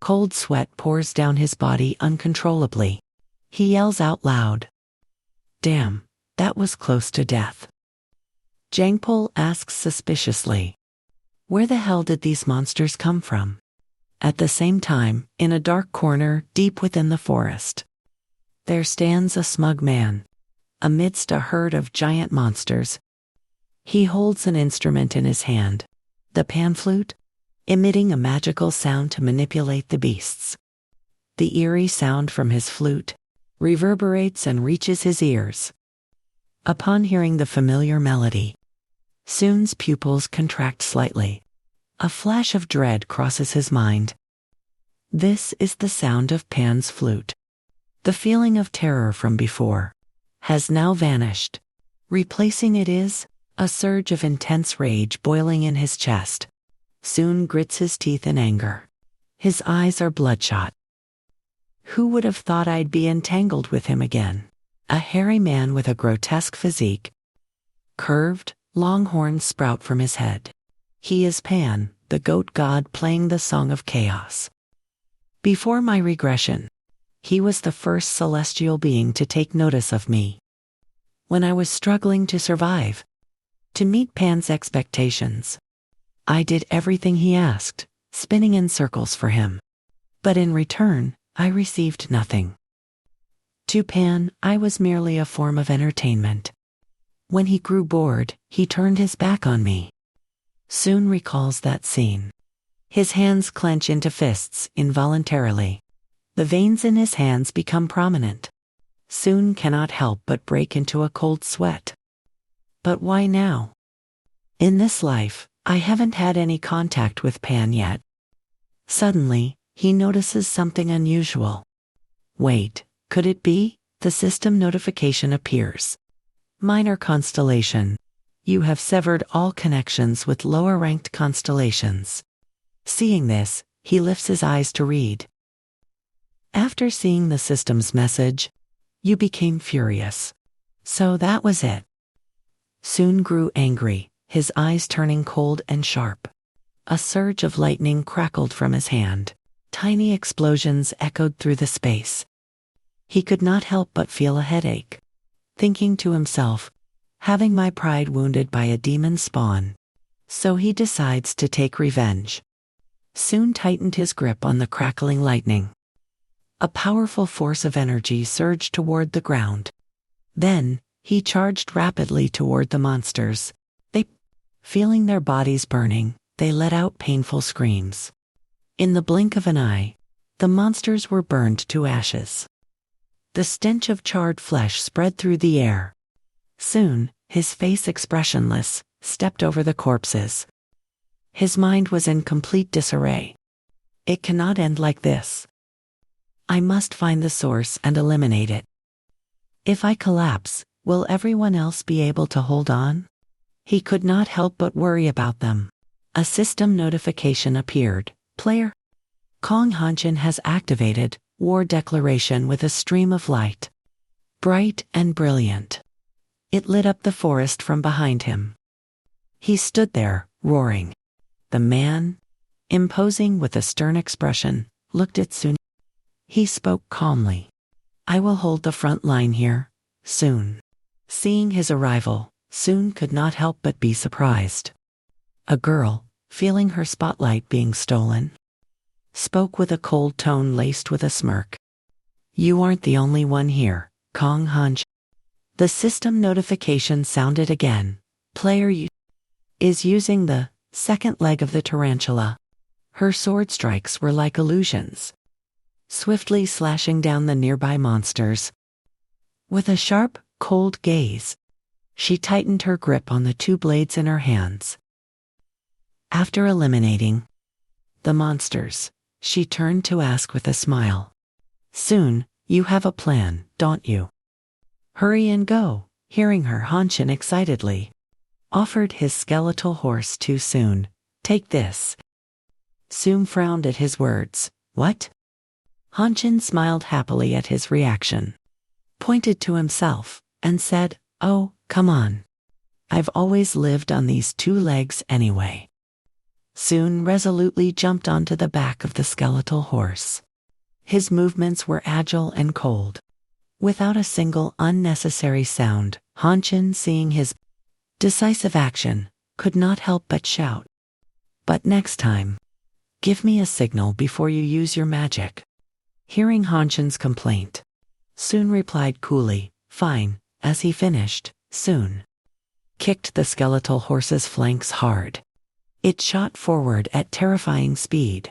Cold sweat pours down his body uncontrollably. He yells out loud, "Damn, that was close to death." Jangpol asks suspiciously, "Where the hell did these monsters come from?" At the same time, in a dark corner deep within the forest, there stands a smug man, amidst a herd of giant monsters. He holds an instrument in his hand, the pan flute, emitting a magical sound to manipulate the beasts. The eerie sound from his flute reverberates and reaches his ears. Upon hearing the familiar melody, Soon's pupils contract slightly. A flash of dread crosses his mind. This is the sound of Pan's flute. The feeling of terror from before has now vanished. Replacing it is a surge of intense rage boiling in his chest. Soon grits his teeth in anger. His eyes are bloodshot. Who would have thought I'd be entangled with him again? A hairy man with a grotesque physique. Curved, long horns sprout from his head. He is Pan, the goat god playing the song of chaos. Before my regression, he was the first celestial being to take notice of me. When I was struggling to survive, to meet Pan's expectations. I did everything he asked, spinning in circles for him. But in return, I received nothing. To Pan, I was merely a form of entertainment. When he grew bored, he turned his back on me. Soon recalls that scene. His hands clench into fists involuntarily. The veins in his hands become prominent. Soon cannot help but break into a cold sweat. But why now? In this life, I haven't had any contact with Pan yet. Suddenly, he notices something unusual. Wait, could it be? The system notification appears. Minor constellation. You have severed all connections with lower-ranked constellations. Seeing this, he lifts his eyes to read. After seeing the system's message, you became furious. So that was it. Soon grew angry, his eyes turning cold and sharp. A surge of lightning crackled from his hand. Tiny explosions echoed through the space. He could not help but feel a headache. Thinking to himself, having my pride wounded by a demon spawn. So he decides to take revenge. Soon tightened his grip on the crackling lightning. A powerful force of energy surged toward the ground. Then, he charged rapidly toward the monsters. Feeling their bodies burning, they let out painful screams. In the blink of an eye, the monsters were burned to ashes. The stench of charred flesh spread through the air. Soon, his face expressionless, stepped over the corpses. His mind was in complete disarray. It cannot end like this. I must find the source and eliminate it. If I collapse, will everyone else be able to hold on? He could not help but worry about them. A system notification appeared. Player Kong Hanshin has activated War Declaration with a stream of light. Bright and brilliant. It lit up the forest from behind him. He stood there, roaring. The man, imposing with a stern expression, looked at Sun. He spoke calmly. I will hold the front line here, soon. Seeing his arrival, Sun could not help but be surprised. A girl, feeling her spotlight being stolen, spoke with a cold tone laced with a smirk. You aren't the only one here, Kong Hanshin. The system notification sounded again. Player is using the second leg of the tarantula. Her sword strikes were like illusions, swiftly slashing down the nearby monsters. With a sharp, cold gaze, she tightened her grip on the two blades in her hands. After eliminating the monsters, she turned to ask with a smile. Soon, you have a plan, don't you? Hurry and go. Hearing her, Hanshin excitedly offered his skeletal horse to Sun. Take this. Sun frowned at his words. What? Hanshin smiled happily at his reaction, pointed to himself, and said, Oh, come on. I've always lived on these two legs anyway. Sun resolutely jumped onto the back of the skeletal horse. His movements were agile and cold. Without a single unnecessary sound, Hanshin, seeing his decisive action, could not help but shout. But next time, give me a signal before you use your magic. Hearing Hanshin's complaint, Sun replied coolly, Fine. As he finished, Sun kicked the skeletal horse's flanks hard. It shot forward at terrifying speed,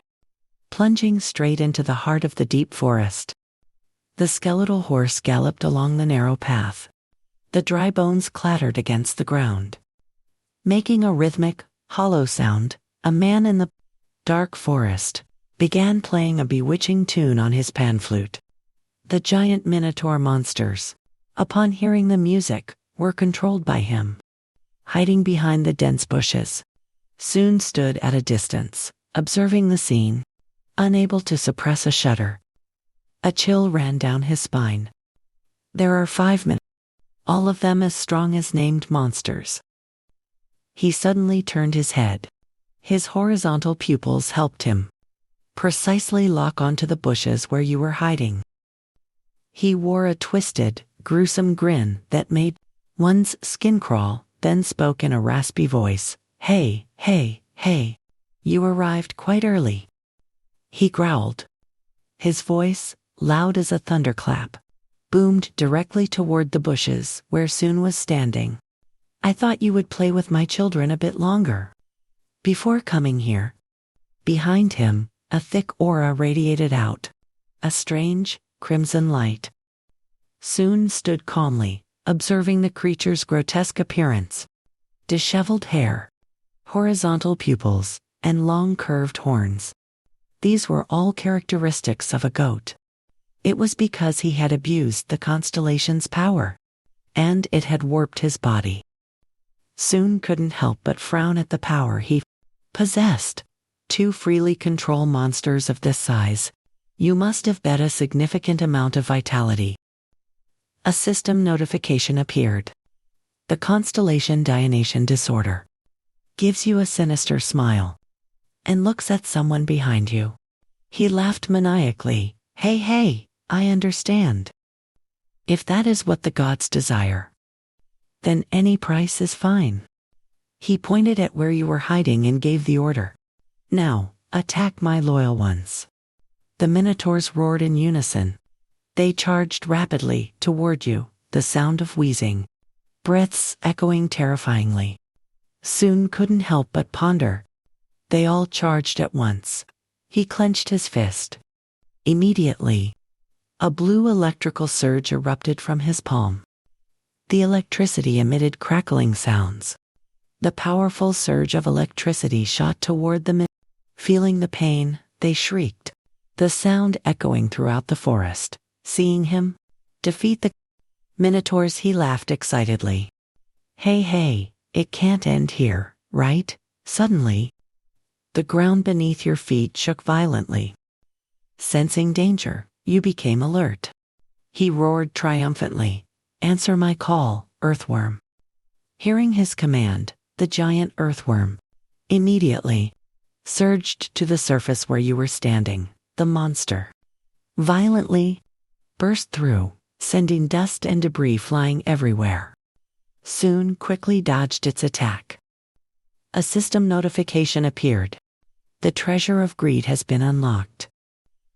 plunging straight into the heart of the deep forest. The skeletal horse galloped along the narrow path. The dry bones clattered against the ground, making a rhythmic, hollow sound. A man in the dark forest began playing a bewitching tune on his pan flute. The giant minotaur monsters, upon hearing the music, were controlled by him. Hiding behind the dense bushes, Sun stood at a distance, observing the scene, unable to suppress a shudder. A chill ran down his spine. There are 5 men, all of them as strong as named monsters. He suddenly turned his head. His horizontal pupils helped him precisely lock onto the bushes where you were hiding. He wore a twisted, gruesome grin that made one's skin crawl. then spoke in a raspy voice. Hey, hey, hey. You arrived quite early. He growled. His voice, loud as a thunderclap, boomed directly toward the bushes where Soon was standing. I thought you would play with my children a bit longer before coming here. Behind him, a thick aura radiated out, a strange, crimson light. Soon stood calmly, observing the creature's grotesque appearance. Disheveled hair, horizontal pupils, and long curved horns. These were all characteristics of a goat. It was because he had abused the constellation's power, and it had warped his body. Soon couldn't help but frown at the power he possessed. To freely control monsters of this size, you must have bet a significant amount of vitality. A system notification appeared. The constellation Dionysian disorder gives you a sinister smile and looks at someone behind you. He laughed maniacally. Hey, I understand. If that is what the gods desire, then any price is fine. He pointed at where you were hiding and gave the order. Now, attack my loyal ones. The minotaurs roared in unison. They charged rapidly toward you, the sound of wheezing breaths echoing terrifyingly. Soon couldn't help but ponder. They all charged at once. He clenched his fist. Immediately, a blue electrical surge erupted from his palm. The electricity emitted crackling sounds. The powerful surge of electricity shot toward the minotaurs. Feeling the pain, they shrieked, the sound echoing throughout the forest. Seeing him defeat the minotaurs, he laughed excitedly. Hey, it can't end here, right? Suddenly, the ground beneath your feet shook violently. Sensing danger, you became alert. He roared triumphantly. Answer my call, earthworm. Hearing his command, the giant earthworm immediately surged to the surface where you were standing. The monster violently burst through, sending dust and debris flying everywhere. Soon quickly dodged its attack. A system notification appeared. The treasure of greed has been unlocked.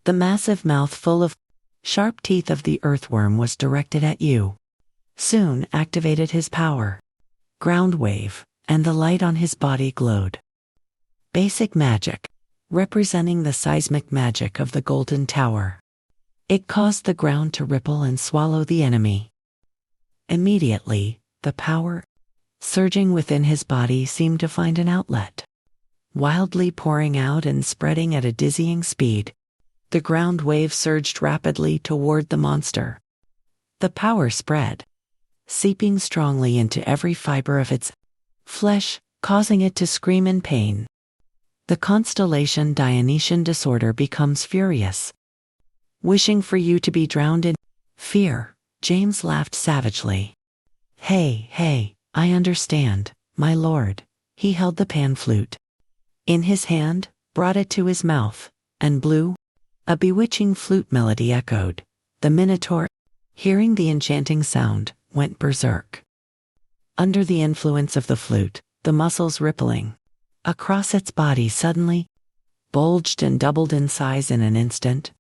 The massive mouth full of sharp teeth of the earthworm was directed at you. Soon activated his power. Ground wave, and the light on his body glowed. Basic magic, representing the seismic magic of the Golden Tower. It caused the ground to ripple and swallow the enemy. Immediately, the power surging within his body seemed to find an outlet. Wildly pouring out and spreading at a dizzying speed, the ground wave surged rapidly toward the monster. The power spread, seeping strongly into every fiber of its flesh, causing it to scream in pain. The constellation Dionysian disorder becomes furious. Wishing for you to be drowned in fear, James laughed savagely. Hey, I understand, my lord. He held the pan flute in his hand, brought it to his mouth, and blew. A bewitching flute melody echoed. The minotaur, hearing the enchanting sound, went berserk. Under the influence of the flute, the muscles rippling across its body suddenly bulged and doubled in size in an instant.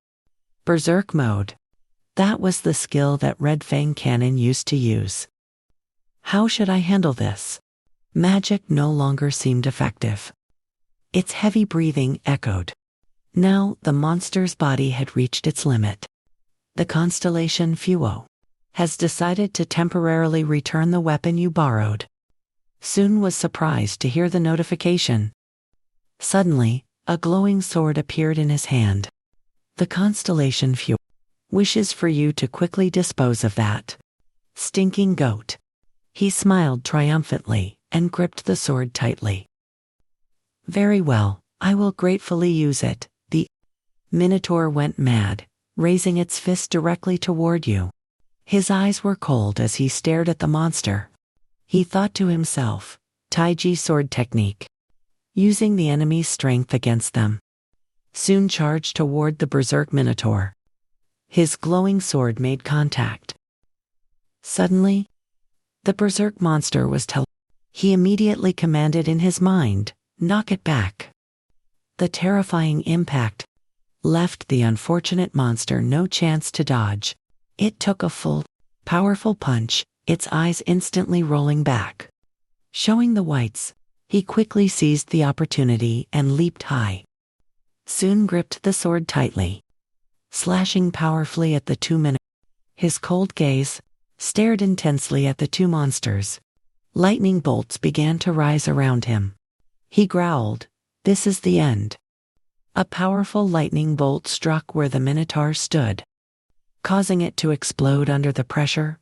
Berserk mode. That was the skill that Red Fang Cannon used to use. How should I handle this? Magic no longer seemed effective. Its heavy breathing echoed. Now the monster's body had reached its limit. The constellation Fuo has decided to temporarily return the weapon you borrowed. Soon was surprised to hear the notification. Suddenly, a glowing sword appeared in his hand. The constellation Fuo wishes for you to quickly dispose of that stinking goat. He smiled triumphantly and gripped the sword tightly. Very well, I will gratefully use it. The minotaur went mad, raising its fist directly toward you. His eyes were cold as he stared at the monster. He thought to himself, Taiji sword technique. Using the enemy's strength against them. Soon charged toward the berserk minotaur. His glowing sword made contact. Suddenly, the berserk monster was He immediately commanded in his mind, "Knock it back." The terrifying impact left the unfortunate monster no chance to dodge. It took a full, powerful punch, its eyes instantly rolling back. Showing the whites, he quickly seized the opportunity and leaped high. Soon gripped the sword tightly, slashing powerfully at the 2 minutes. His cold gaze stared intensely at the two monsters. Lightning bolts began to rise around him. He growled, "This is the end." A powerful lightning bolt struck where the Minotaur stood, causing it to explode under the pressure.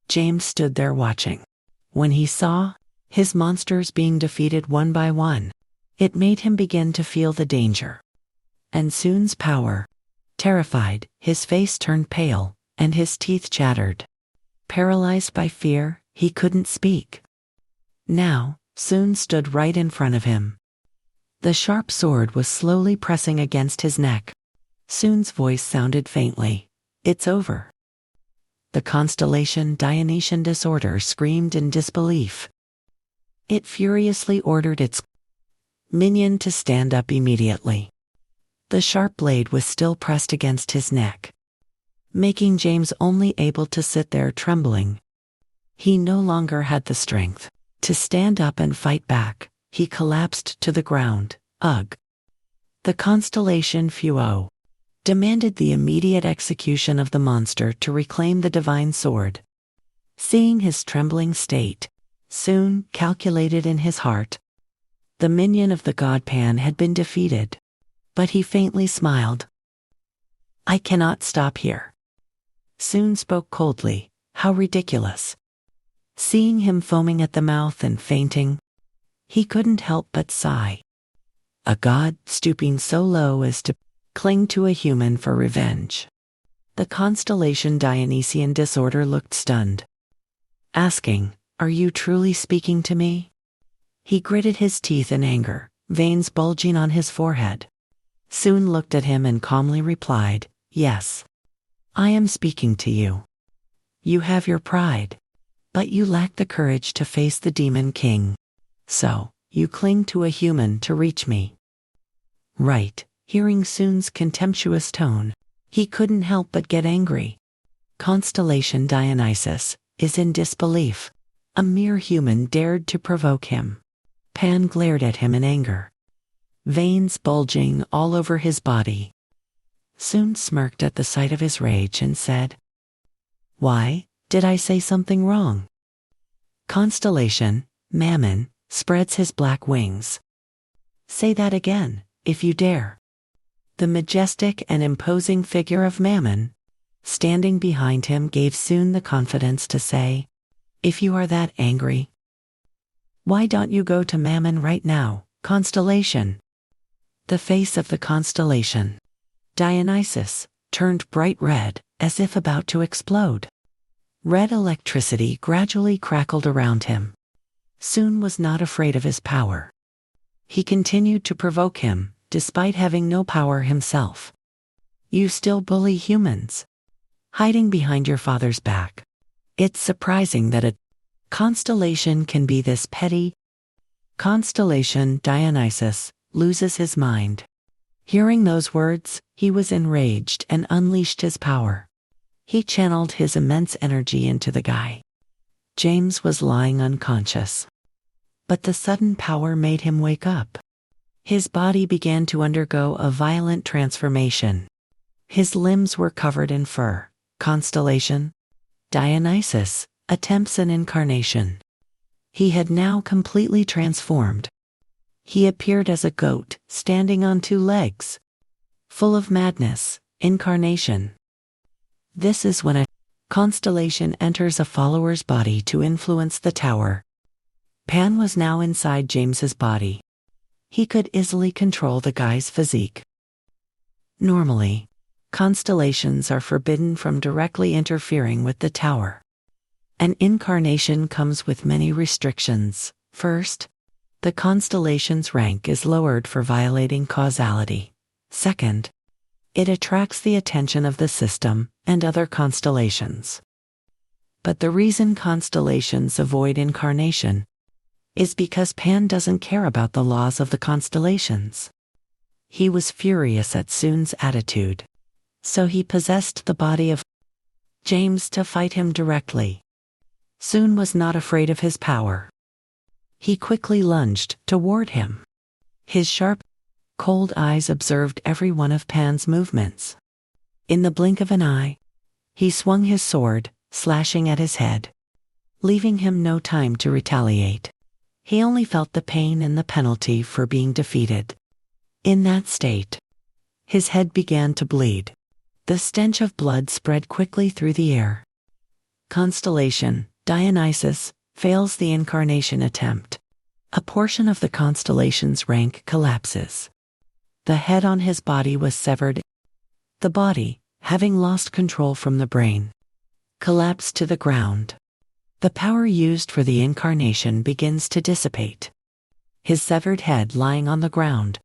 James stood there watching. When he saw his monsters being defeated one by one, it made him begin to feel the danger. And Soon's power. Terrified, his face turned pale, and his teeth chattered. Paralyzed by fear, he couldn't speak. Now, Soon stood right in front of him. The sharp sword was slowly pressing against his neck. Soon's voice sounded faintly, "It's over." The constellation Dionysian Disorder screamed in disbelief. It furiously ordered its minion to stand up immediately. The sharp blade was still pressed against his neck, making James only able to sit there trembling. He no longer had the strength to stand up and fight back. He collapsed to the ground. Ugh. The constellation Fuo demanded the immediate execution of the monster to reclaim the divine sword. Seeing his trembling state, Soon calculated in his heart. The minion of the god Pan had been defeated. But he faintly smiled. "I cannot stop here." Soon spoke coldly. How ridiculous. Seeing him foaming at the mouth and fainting, he couldn't help but sigh. A god stooping so low as to cling to a human for revenge. The constellation Dionysian Disorder looked stunned, asking, "Are you truly speaking to me?" He gritted his teeth in anger, veins bulging on his forehead. Soon looked at him and calmly replied, "Yes. I am speaking to you. You have your pride, but you lack the courage to face the Demon King. So, you cling to a human to reach me." Right. Hearing Soon's contemptuous tone, he couldn't help but get angry. Constellation Dionysus is in disbelief. A mere human dared to provoke him. Pan glared at him in anger, veins bulging all over his body. Soon smirked at the sight of his rage and said, "Why, did I say something wrong?" Constellation, Mammon, spreads his black wings. "Say that again, if you dare." The majestic and imposing figure of Mammon, standing behind him, gave Soon the confidence to say, "If you are that angry, why don't you go to Mammon right now, Constellation?" The face of the constellation Dionysus turned bright red, as if about to explode. Red electricity gradually crackled around him. Soon was not afraid of his power. He continued to provoke him, despite having no power himself. "You still bully humans, hiding behind your father's back. It's surprising that a constellation can be this petty." Constellation Dionysus loses his mind. Hearing those words, he was enraged and unleashed his power. He channeled his immense energy into the guy. James was lying unconscious, but the sudden power made him wake up. His body began to undergo a violent transformation. His limbs were covered in fur. Constellation Dionysus attempts an incarnation. He had now completely transformed. He appeared as a goat, standing on 2 legs. Full of madness, incarnation. This is when a constellation enters a follower's body to influence the tower. Pan was now inside James's body. He could easily control the guy's physique. Normally, constellations are forbidden from directly interfering with the tower. An incarnation comes with many restrictions. First, the constellation's rank is lowered for violating causality. Second, it attracts the attention of the system and other constellations. But the reason constellations avoid incarnation is because Pan doesn't care about the laws of the constellations. He was furious at Soon's attitude. So he possessed the body of James to fight him directly. Soon was not afraid of his power. He quickly lunged toward him. His sharp, cold eyes observed every one of Pan's movements. In the blink of an eye, he swung his sword, slashing at his head, leaving him no time to retaliate. He only felt the pain and the penalty for being defeated. In that state, his head began to bleed. The stench of blood spread quickly through the air. Constellation, Dionysus, fails the incarnation attempt. A portion of the constellation's rank collapses. The head on his body was severed. The body, having lost control from the brain, collapsed to the ground. The power used for the incarnation begins to dissipate. His severed head lying on the ground,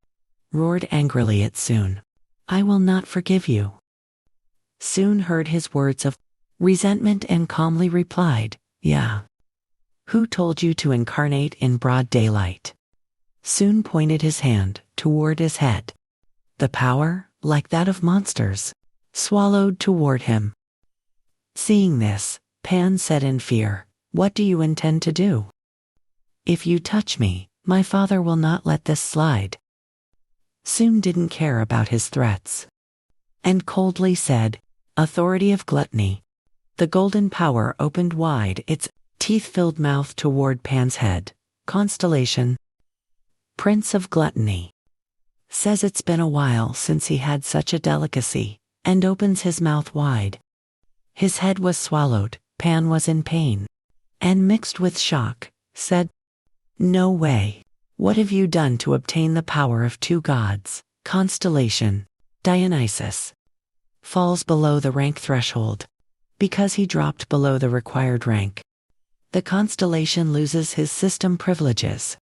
roared angrily at Soon. "I will not forgive you." Soon heard his words of resentment and calmly replied, "Yeah. Who told you to incarnate in broad daylight?" Soon pointed his hand toward his head. The power, like that of monsters, swallowed toward him. Seeing this, Pan said in fear, "What do you intend to do?" "If you touch me, my father will not let this slide." Soon didn't care about his threats, and coldly said, "Authority of gluttony." The golden power opened wide its teeth-filled mouth toward Pan's head. Constellation, Prince of Gluttony, says it's been a while since he had such a delicacy, and opens his mouth wide. His head was swallowed. Pan was in pain, and mixed with shock, said, "No way. What have you done to obtain the power of two gods?" Constellation, Dionysus, falls below the rank threshold, because he dropped below the required rank. The constellation loses his system privileges.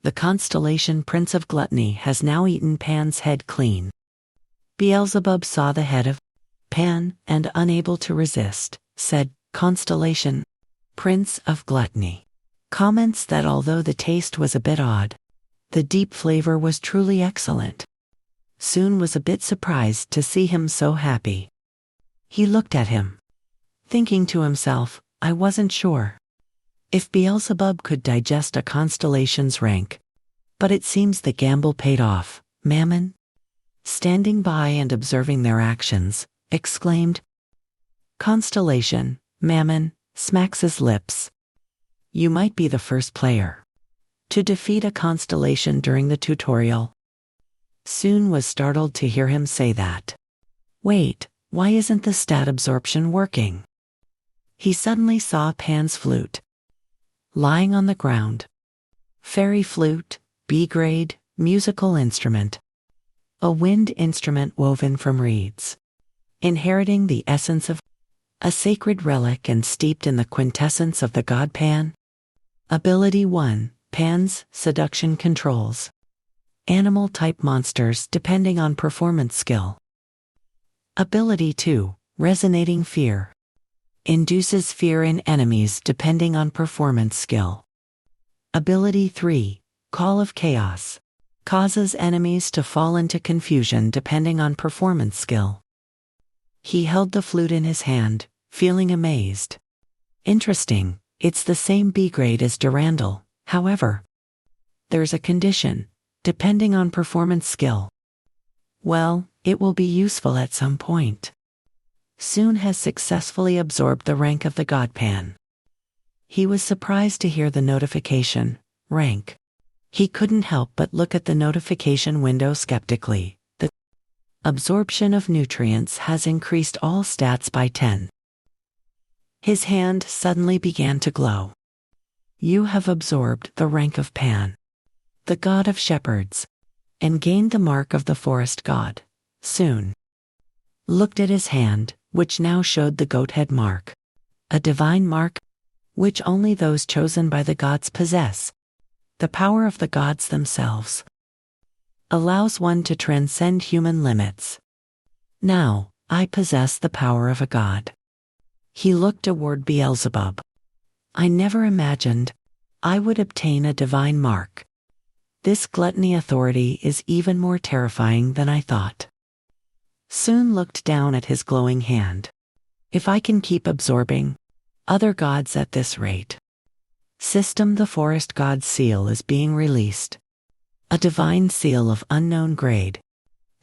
The constellation Prince of Gluttony has now eaten Pan's head clean. Beelzebub saw the head of Pan and, unable to resist, said, "Constellation, Prince of Gluttony, comments that although the taste was a bit odd, the deep flavor was truly excellent." Soon was a bit surprised to see him so happy. He looked at him, thinking to himself, "I wasn't sure if Beelzebub could digest a constellation's rank, but it seems the gamble paid off." Mammon, standing by and observing their actions, exclaimed, "Constellation, Mammon, smacks his lips. You might be the first player to defeat a constellation during the tutorial." Soon was startled to hear him say that. Wait, why isn't the stat absorption working? He suddenly saw Pan's flute lying on the ground. Fairy flute, B-grade, musical instrument. A wind instrument woven from reeds, inheriting the essence of a sacred relic and steeped in the quintessence of the god Pan. Ability 1, Pan's seduction controls animal-type monsters depending on performance skill. Ability 2, resonating fear, induces fear in enemies depending on performance skill. Ability 3, Call of Chaos, causes enemies to fall into confusion depending on performance skill. He held the flute in his hand, feeling amazed. Interesting, it's the same B grade as Durandal, however, there's a condition, depending on performance skill. Well, it will be useful at some point. Soon has successfully absorbed the rank of the god Pan. He was surprised to hear the notification, rank. He couldn't help but look at the notification window skeptically. The absorption of nutrients has increased all stats by 10. His hand suddenly began to glow. You have absorbed the rank of Pan, the god of shepherds, and gained the mark of the forest god. Soon looked at his hand, which now showed the goat head mark, a divine mark, which only those chosen by the gods possess. The power of the gods themselves allows one to transcend human limits. Now, I possess the power of a god. He looked toward Beelzebub. I never imagined I would obtain a divine mark. This gluttony authority is even more terrifying than I thought. Soon looked down at his glowing hand. If I can keep absorbing other gods at this rate. System, the forest god's seal is being released. A divine seal of unknown grade.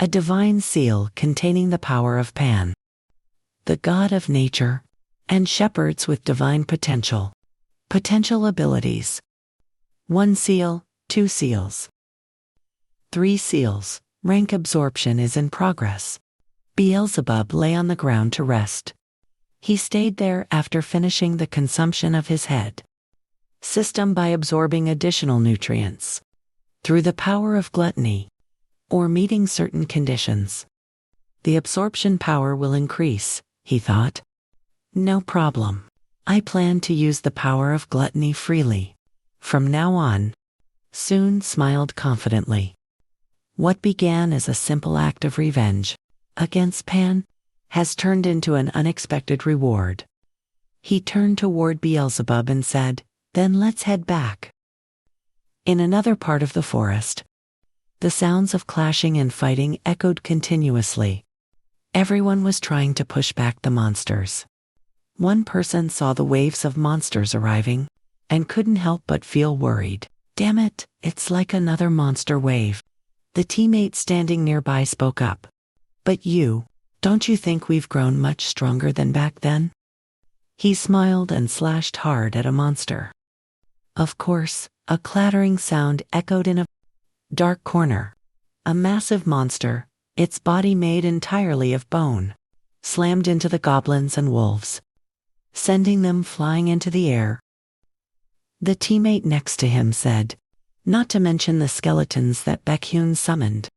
A divine seal containing the power of Pan, the god of nature, and shepherds with divine potential. Potential abilities. 1 seal, 2 seals. 3 seals, rank absorption is in progress. Beelzebub lay on the ground to rest. He stayed there after finishing the consumption of his head. System, by absorbing additional nutrients. Through the power of gluttony, or meeting certain conditions. The absorption power will increase, he thought. No problem. I plan to use the power of gluttony freely. From now on. Soon smiled confidently. What began as a simple act of revenge against Pan has turned into an unexpected reward. He turned toward Beelzebub and said, "Then let's head back." In another part of the forest, the sounds of clashing and fighting echoed continuously. Everyone was trying to push back the monsters. One person saw the waves of monsters arriving and couldn't help but feel worried. "Damn it, it's like another monster wave." The teammate standing nearby spoke up. "But don't you think we've grown much stronger than back then?" He smiled and slashed hard at a monster. Of course, a clattering sound echoed in a dark corner. A massive monster, its body made entirely of bone, slammed into the goblins and wolves, sending them flying into the air. The teammate next to him said, "Not to mention the skeletons that Baekhyun summoned."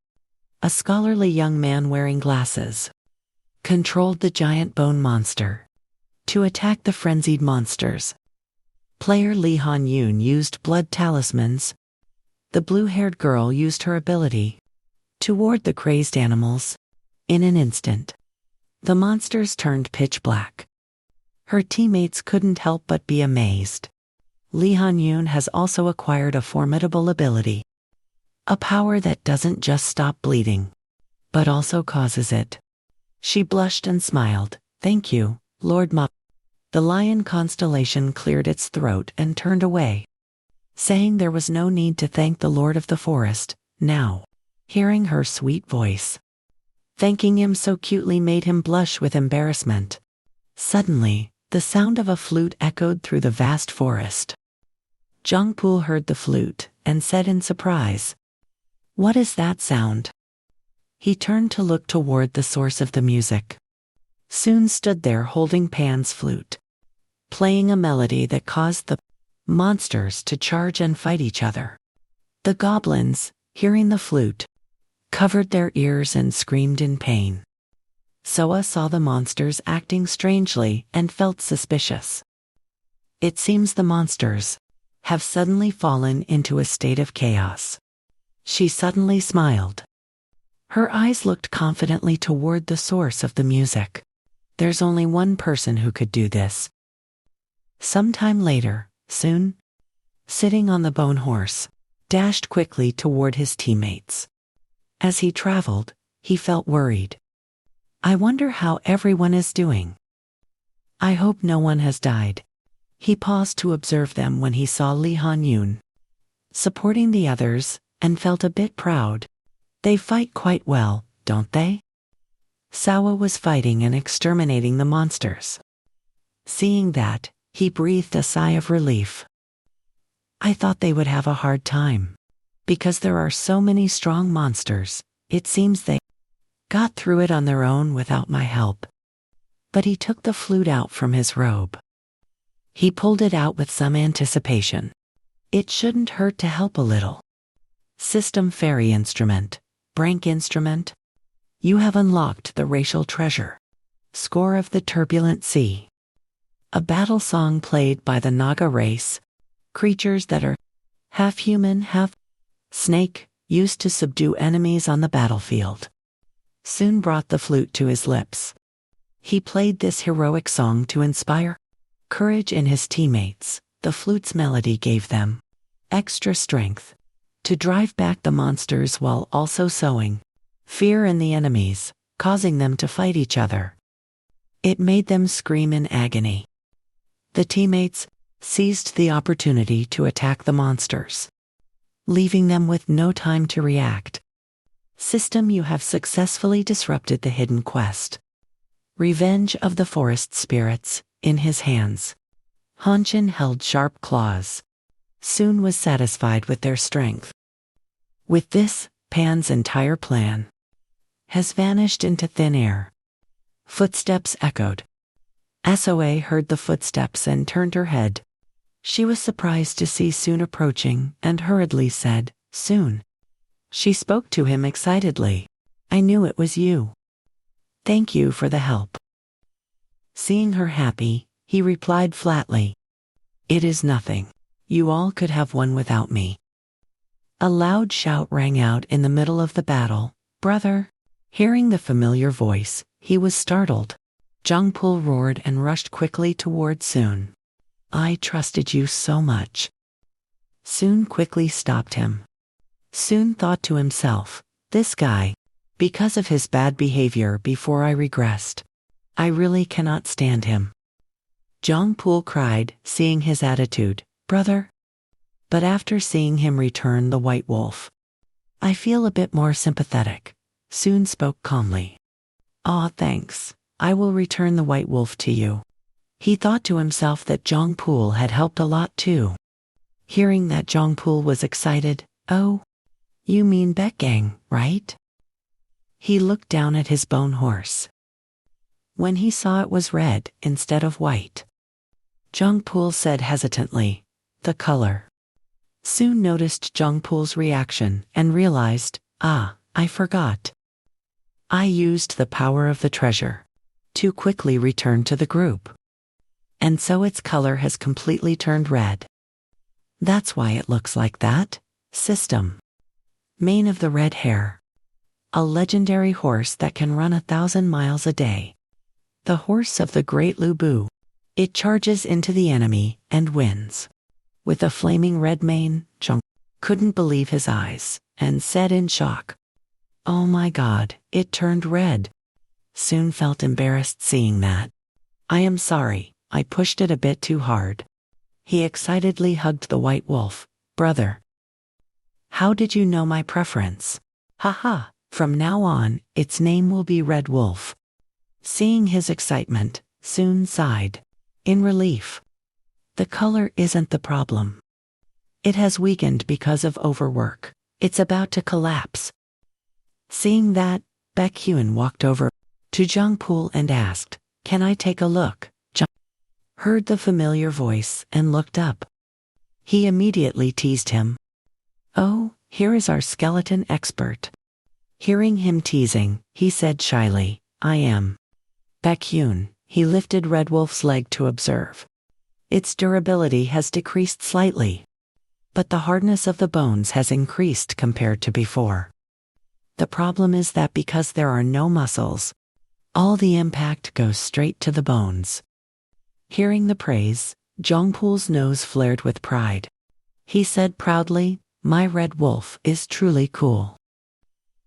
A scholarly young man wearing glasses controlled the giant bone monster to attack the frenzied monsters. Player Lee Han-yoon used blood talismans. The blue-haired girl used her ability to ward the crazed animals. In an instant, the monsters turned pitch black. Her teammates couldn't help but be amazed. Lee Han-yoon has also acquired a formidable ability. A power that doesn't just stop bleeding, but also causes it. She blushed and smiled. "Thank you, Lord Ma." The lion constellation cleared its throat and turned away, saying there was no need to thank the Lord of the Forest, now. Hearing her sweet voice, thanking him so cutely made him blush with embarrassment. Suddenly, the sound of a flute echoed through the vast forest. Jungpool heard the flute and said in surprise, "What is that sound?" He turned to look toward the source of the music. Soon stood there holding Pan's flute, playing a melody that caused the monsters to charge and fight each other. The goblins, hearing the flute, covered their ears and screamed in pain. Soa saw the monsters acting strangely and felt suspicious. It seems the monsters have suddenly fallen into a state of chaos. She suddenly smiled. Her eyes looked confidently toward the source of the music. There's only one person who could do this. Sometime later, Soon, sitting on the bone horse, dashed quickly toward his teammates. As he traveled, he felt worried. "I wonder how everyone is doing. I hope no one has died." He paused to observe them when he saw Lee Han-yoon supporting the others, and felt a bit proud. They fight quite well, don't they? Sawa was fighting and exterminating the monsters. Seeing that, he breathed a sigh of relief. "I thought they would have a hard time. Because there are so many strong monsters, it seems they got through it on their own without my help." But he took the flute out from his robe. He pulled it out with some anticipation. It shouldn't hurt to help a little. System Fairy Instrument, Brank Instrument. You have unlocked the racial treasure. Score of the Turbulent Sea. A battle song played by the Naga race, creatures that are half human, half snake, used to subdue enemies on the battlefield. Soon brought the flute to his lips. He played this heroic song to inspire courage in his teammates. The flute's melody gave them extra strength to drive back the monsters while also sowing fear in the enemies, causing them to fight each other. It made them scream in agony. The teammates seized the opportunity to attack the monsters, leaving them with no time to react. System, you have successfully disrupted the hidden quest. Revenge of the forest spirits, in his hands. Hanshin held sharp claws. Soon was satisfied with their strength. With this, Pan's entire plan has vanished into thin air. Footsteps echoed. SOA heard the footsteps and turned her head. She was surprised to see Soon approaching and hurriedly said, "Soon." She spoke to him excitedly. "I knew it was you. Thank you for the help." Seeing her happy, he replied flatly, "It is nothing. You all could have won without me." A loud shout rang out in the middle of the battle. "Brother!" Hearing the familiar voice, he was startled. Jungpul roared and rushed quickly toward Soon. "I trusted you so much." Soon quickly stopped him. Soon thought to himself, "This guy, because of his bad behavior before I regressed, I really cannot stand him." Jungpul cried, seeing his attitude, "Brother?" But after seeing him return the white wolf, "I feel a bit more sympathetic." Soon spoke calmly. "Aw, thanks. I will return the white wolf to you." He thought to himself that Jungpul had helped a lot too. Hearing that, Jungpul was excited. "Oh, you mean Bekgang, right?" He looked down at his bone horse. When he saw it was red instead of white, Jungpul said hesitantly, "The color." Soon noticed Jungpul's reaction and realized, I forgot. I used the power of the treasure to quickly return to the group. And so its color has completely turned red. That's why it looks like that. System. Mane of the red hare. A legendary horse that can run 1,000 miles a day. The horse of the great Lubu. It charges into the enemy and wins. With a flaming red mane, Jung couldn't believe his eyes and said in shock, "Oh my God, it turned red." Soon felt embarrassed seeing that. "I am sorry, I pushed it a bit too hard." He excitedly hugged the white wolf. "Brother, how did you know my preference?" "Haha, from now on, its name will be Red Wolf." Seeing his excitement, Soon sighed in relief. The color isn't the problem. It has weakened because of overwork. It's about to collapse. Seeing that, Baekhyun walked over to Jungpul and asked, "Can I take a look?" Jung heard the familiar voice and looked up. He immediately teased him. "Oh, here is our skeleton expert." Hearing him teasing, he said shyly, "I am Baekhyun." He lifted Red Wolf's leg to observe. Its durability has decreased slightly, but the hardness of the bones has increased compared to before. The problem is that because there are no muscles, all the impact goes straight to the bones. Hearing the praise, Jungpul's nose flared with pride. He said proudly, "My Red Wolf is truly cool.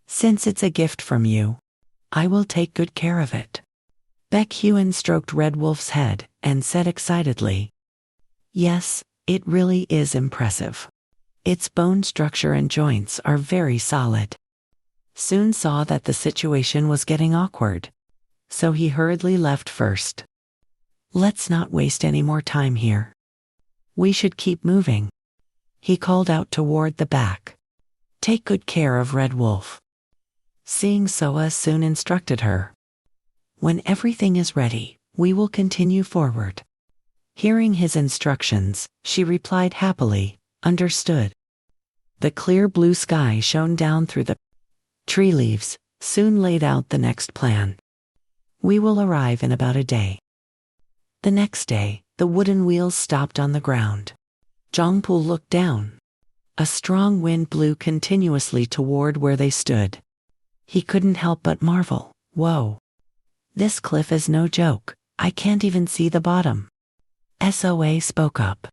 Since it's a gift from you, I will take good care of it." Baekhyun stroked Red Wolf's head and said excitedly, "Yes, it really is impressive. Its bone structure and joints are very solid." Soon saw that the situation was getting awkward, so he hurriedly left first. "Let's not waste any more time here. We should keep moving." He called out toward the back. "Take good care of Red Wolf." Seeing Soa soon instructed her, "When everything is ready, we will continue forward." Hearing his instructions, she replied happily, "Understood." The clear blue sky shone down through the tree leaves. Soon laid out the next plan. "We will arrive in about a day." The next day, the wooden wheels stopped on the ground. Jungpul looked down. A strong wind blew continuously toward where they stood. He couldn't help but marvel, "Whoa! This cliff is no joke. I can't even see the bottom." SOA spoke up.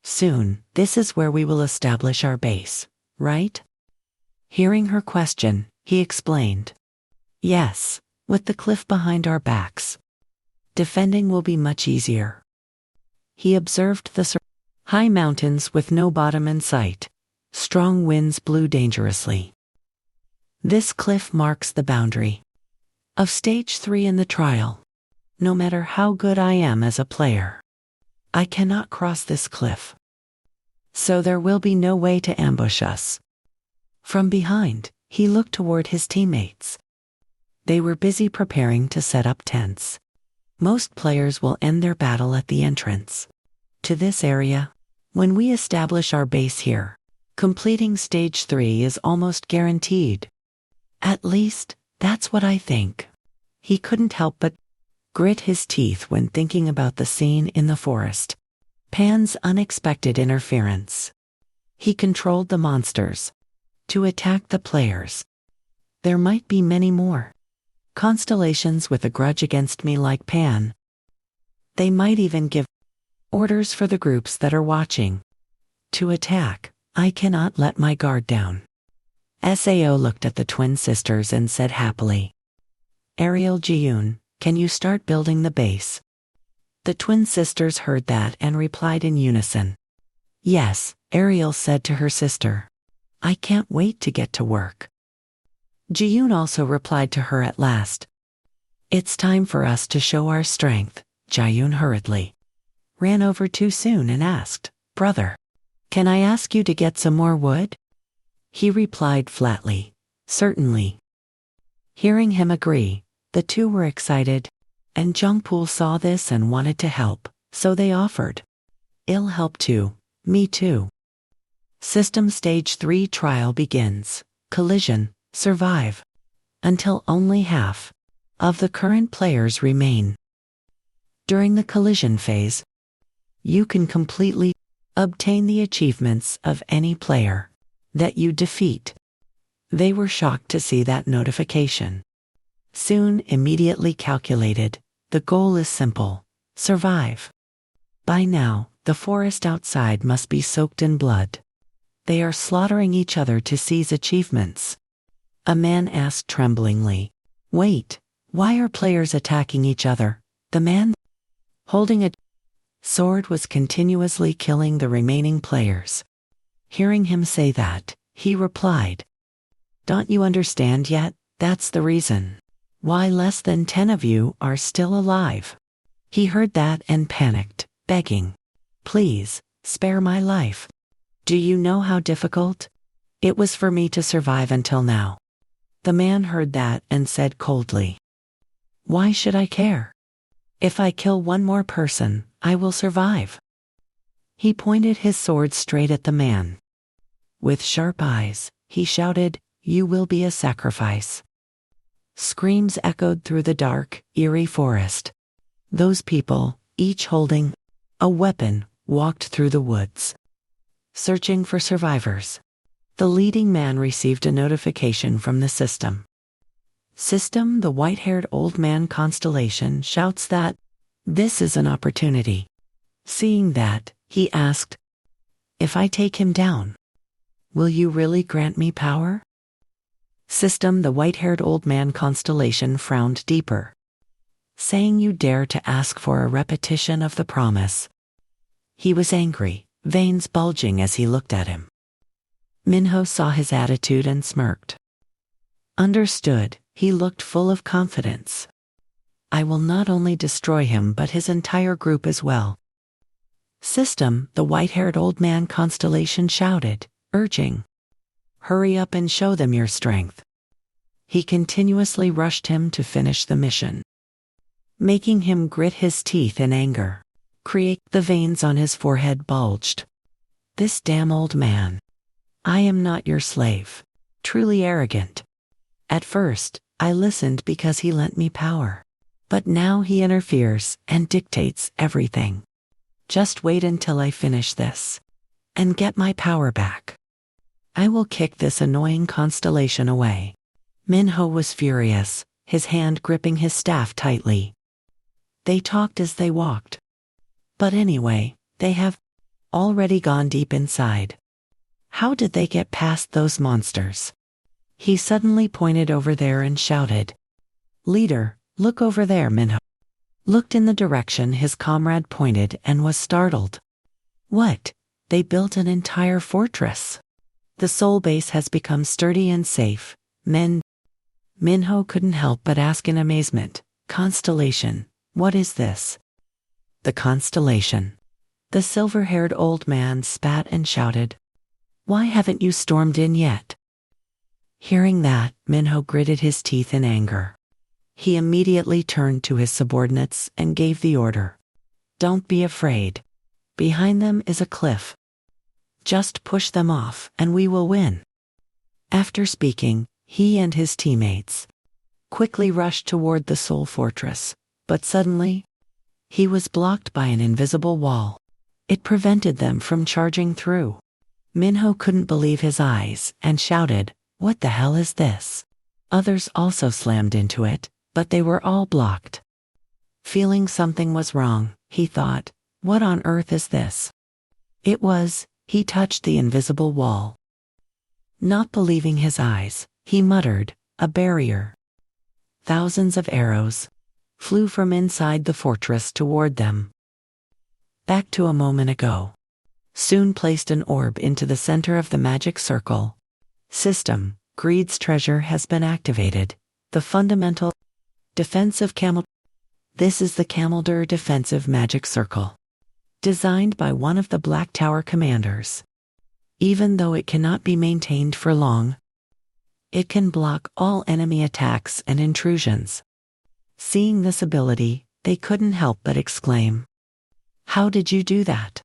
Soon, this is where we will establish our base, right? Hearing her question, he explained. Yes, with the cliff behind our backs. Defending will be much easier. He observed the high mountains with no bottom in sight. Strong winds blew dangerously. This cliff marks the boundary of Stage 3 in the trial. No matter how good I am as a player, I cannot cross this cliff. So there will be no way to ambush us. From behind, he looked toward his teammates. They were busy preparing to set up tents. Most players will end their battle at the entrance to this area. When we establish our base here, completing Stage 3 is almost guaranteed. At least, that's what I think. He couldn't help but grit his teeth when thinking about the scene in the forest. Pan's unexpected interference. He controlled the monsters to attack the players. There might be many more constellations with a grudge against me like Pan. They might even give orders for the groups that are watching to attack. I cannot let my guard down. Sao looked at the twin sisters and said happily, Ariel Ji-yoon, can you start building the base? The twin sisters heard that and replied in unison. Yes, Ariel said to her sister. I can't wait to get to work. Ji-yoon also replied to her at last. It's time for us to show our strength. Ji-yoon hurriedly ran over too soon and asked, Brother, can I ask you to get some more wood? He replied flatly, Certainly. Hearing him agree, the two were excited, and Jungpool saw this and wanted to help, so they offered. I'll help too. Me too. System Stage 3 trial begins. Collision. Survive. Until only half of the current players remain. During the collision phase, you can completely obtain the achievements of any player that you defeat. They were shocked to see that notification. Soon immediately calculated, the goal is simple. Survive. By now, the forest outside must be soaked in blood. They are slaughtering each other to seize achievements. A man asked tremblingly, Wait, why are players attacking each other? The man holding a sword was continuously killing the remaining players. Hearing him say that, he replied, Don't you understand yet? That's the reason why less than 10 of you are still alive. He heard that and panicked, begging, Please, spare my life. Do you know how difficult it was for me to survive until now? The man heard that and said coldly, Why should I care? If I kill one more person, I will survive. He pointed his sword straight at the man. With sharp eyes, he shouted, You will be a sacrifice. Screams echoed through the dark, eerie forest. Those people, each holding a weapon, walked through the woods, searching for survivors. The leading man received a notification from the system. The white-haired old man constellation shouts that this is an opportunity. Seeing that, he asked, If I take him down, will you really grant me power? The white-haired old man constellation frowned deeper, saying you dare to ask for a repetition of the promise. He was angry, veins bulging as he looked at him. Minho saw his attitude and smirked. Understood, he looked full of confidence. I will not only destroy him but his entire group as well. The white-haired old man constellation shouted, urging, Hurry up and show them your strength. He continuously rushed him to finish the mission, making him grit his teeth in anger. The veins on his forehead bulged. This damn old man. I am not your slave. Truly arrogant. At first, I listened because he lent me power. But now he interferes and dictates everything. Just wait until I finish this and get my power back. I will kick this annoying constellation away. Minho was furious, his hand gripping his staff tightly. They talked as they walked. But anyway, they have already gone deep inside. How did they get past those monsters? He suddenly pointed over there and shouted, "Leader, look over there." Minho looked in the direction his comrade pointed and was startled. What? They built an entire fortress. The soul base has become sturdy and safe. Minho couldn't help but ask in amazement, "Constellation, what is this?" The constellation. The silver-haired old man spat and shouted, "Why haven't you stormed in yet?" Hearing that, Minho gritted his teeth in anger. He immediately turned to his subordinates and gave the order, "Don't be afraid. Behind them is a cliff. Just push them off and we will win." After speaking, he and his teammates quickly rushed toward the Soul Fortress, but suddenly, he was blocked by an invisible wall. It prevented them from charging through. Minho couldn't believe his eyes and shouted, "What the hell is this?" Others also slammed into it, but they were all blocked. Feeling something was wrong, he thought, "What on earth is this?" He touched the invisible wall. Not believing his eyes, he muttered, "A barrier." Thousands of arrows flew from inside the fortress toward them. Back to a moment ago. Soon placed an orb into the center of the magic circle. System, Greed's treasure has been activated. The fundamental defensive camel. This is the Cameldur defensive magic circle, designed by one of the Black Tower commanders. Even though it cannot be maintained for long, it can block all enemy attacks and intrusions. Seeing this ability, they couldn't help but exclaim, "How did you do that?"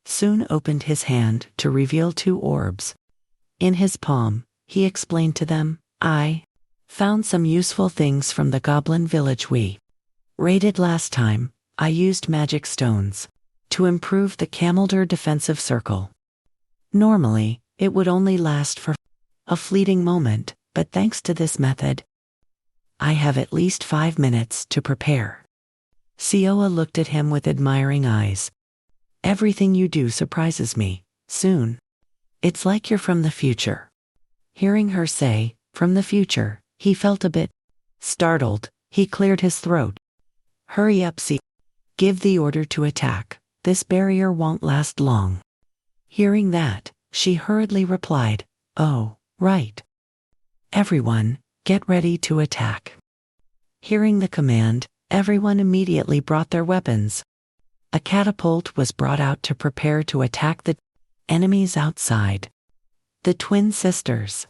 Soon opened his hand to reveal 2 orbs. In his palm, he explained to them, "I found some useful things from the goblin village we raided last time. I used magic stones to improve the Cameldur defensive circle. Normally, it would only last for a fleeting moment, but thanks to this method, I have at least 5 minutes to prepare." Sioa looked at him with admiring eyes. "Everything you do surprises me. Soon. It's like you're from the future." Hearing her say, "from the future," he felt a bit startled. He cleared his throat. "Hurry up, Sioa. Give the order to attack. This barrier won't last long." Hearing that, she hurriedly replied, "Oh, right. Everyone, get ready to attack." Hearing the command, everyone immediately brought their weapons. A catapult was brought out to prepare to attack the enemies outside. The twin sisters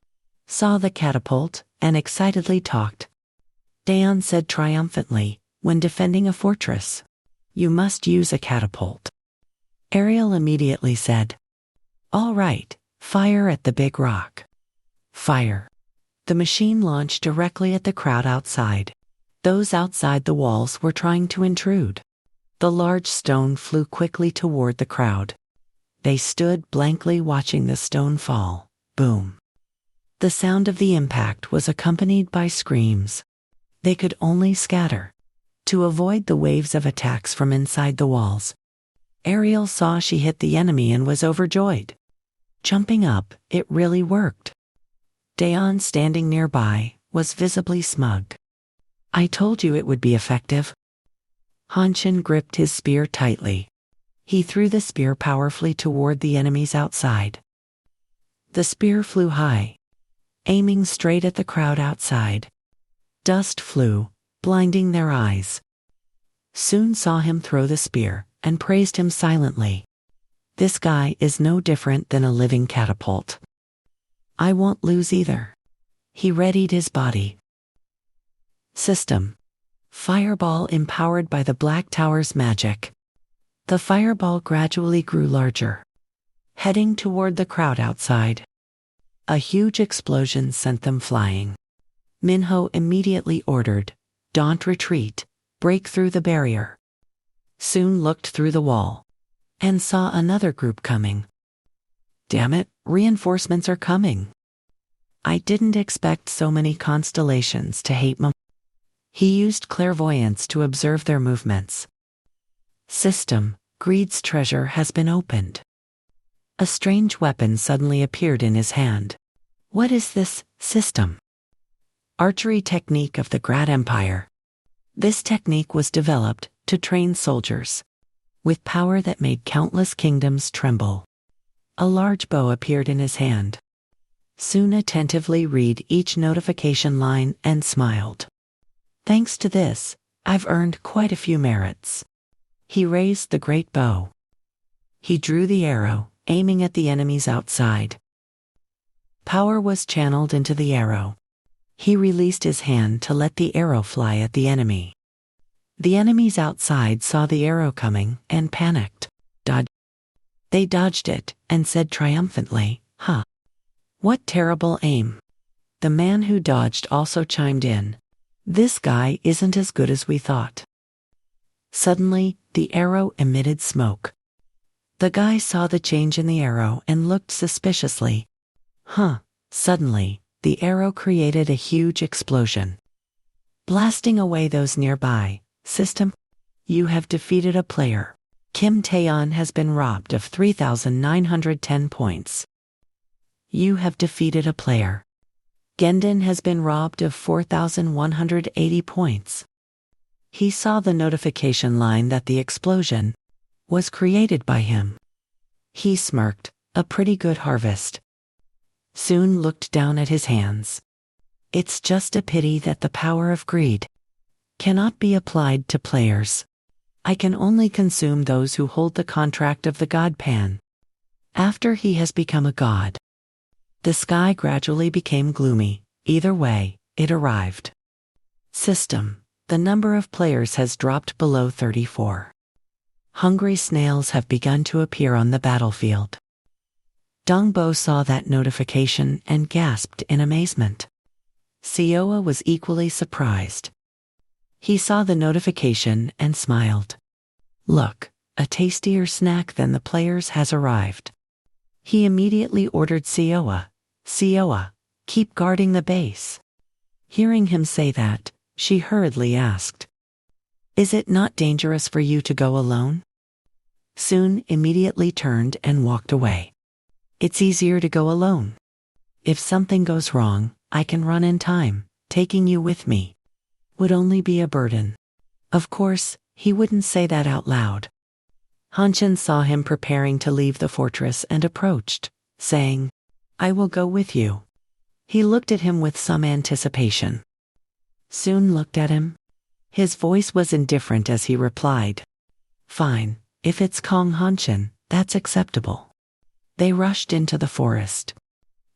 saw the catapult and excitedly talked. Daon said triumphantly, "When defending a fortress, you must use a catapult." Ariel immediately said, "All right, fire at the big rock." Fire. The machine launched directly at the crowd outside. Those outside the walls were trying to intrude. The large stone flew quickly toward the crowd. They stood blankly watching the stone fall. Boom. The sound of the impact was accompanied by screams. They could only scatter to avoid the waves of attacks from inside the walls. Ariel saw she hit the enemy and was overjoyed. Jumping up, it really worked. Daon, standing nearby, was visibly smug. "I told you it would be effective." Hanshin gripped his spear tightly. He threw the spear powerfully toward the enemies outside. The spear flew high, aiming straight at the crowd outside. Dust flew, blinding their eyes. Soon saw him throw the spear and praised him silently. "This guy is no different than a living catapult. I won't lose either." He readied his body. System. Fireball empowered by the Black Tower's magic. The fireball gradually grew larger, heading toward the crowd outside. A huge explosion sent them flying. Minho immediately ordered, "Don't retreat, break through the barrier." Soon looked through the wall and saw another group coming. "Damn it, reinforcements are coming. I didn't expect so many constellations to hate me." He used clairvoyance to observe their movements. System, Greed's treasure has been opened. A strange weapon suddenly appeared in his hand. What is this system? Archery technique of the Grad Empire. This technique was developed to train soldiers with power that made countless kingdoms tremble. A large bow appeared in his hand. Sun attentively read each notification line and smiled. Thanks to this, I've earned quite a few merits. He raised the great bow. He drew the arrow, aiming at the enemies outside. Power was channeled into the arrow. He released his hand to let the arrow fly at the enemy. The enemies outside saw the arrow coming and panicked. They dodged it and said triumphantly, "Huh! What terrible aim!" The man who dodged also chimed in. "This guy isn't as good as we thought." Suddenly, the arrow emitted smoke. The guy saw the change in the arrow and looked suspiciously. Suddenly, the arrow created a huge explosion, blasting away those nearby. System, you have defeated a player. Kim Taeyeon has been robbed of 3,910 points. You have defeated a player. Gendon has been robbed of 4,180 points. He saw the notification line that the explosion was created by him. He smirked, a pretty good harvest. Sun looked down at his hands. It's just a pity that the power of greed cannot be applied to players. I can only consume those who hold the contract of the God Pan. After he has become a god. The sky gradually became gloomy. Either way, it arrived. System, the number of players has dropped below 34. Hungry snails have begun to appear on the battlefield. Dongbo saw that notification and gasped in amazement. Seoa was equally surprised. He saw the notification and smiled. Look, a tastier snack than the players has arrived. He immediately ordered Seoa, keep guarding the base. Hearing him say that, she hurriedly asked, "Is it not dangerous for you to go alone?" Sun immediately turned and walked away. It's easier to go alone. If something goes wrong, I can run in time. Taking you with me would only be a burden. Of course, he wouldn't say that out loud. Hanshin saw him preparing to leave the fortress and approached, saying, "I will go with you." He looked at him with some anticipation. Sun looked at him. His voice was indifferent as he replied, "Fine, if it's Kong Hanshin, that's acceptable." They rushed into the forest.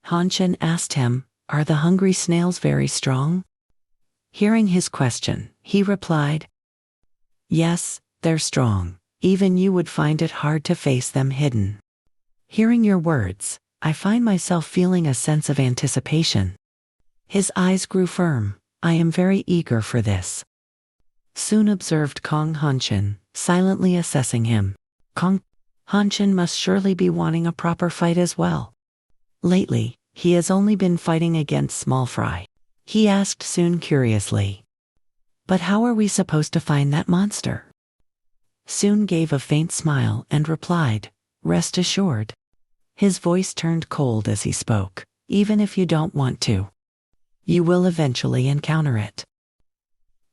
Hanshin asked him, "Are the hungry snails very strong?" Hearing his question, he replied, "Yes, they're strong. Even you would find it hard to face them hidden." Hearing your words, I find myself feeling a sense of anticipation. His eyes grew firm. I am very eager for this. Sun observed Kong Hanshin, silently assessing him. Kong Hanshin must surely be wanting a proper fight as well. Lately, he has only been fighting against small fry. He asked Sun curiously. But how are we supposed to find that monster? Sun gave a faint smile and replied, "Rest assured." His voice turned cold as he spoke. "Even if you don't want to, you will eventually encounter it."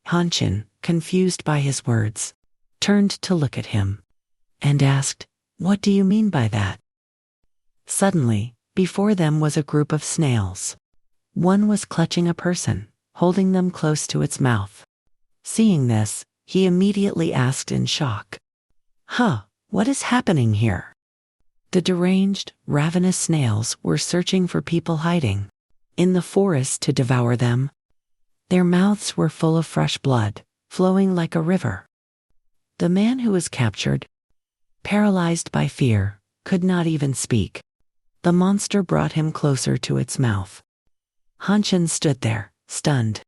Hanshin, confused by his words, turned to look at him and asked, "What do you mean by that?" Suddenly, before them was a group of snails. One was clutching a person, holding them close to its mouth. Seeing this, he immediately asked in shock, What is happening here?" The deranged, ravenous snails were searching for people hiding in the forest to devour them. Their mouths were full of fresh blood, flowing like a river. The man who was captured, paralyzed by fear, could not even speak. The monster brought him closer to its mouth. Hanshin stood there, stunned,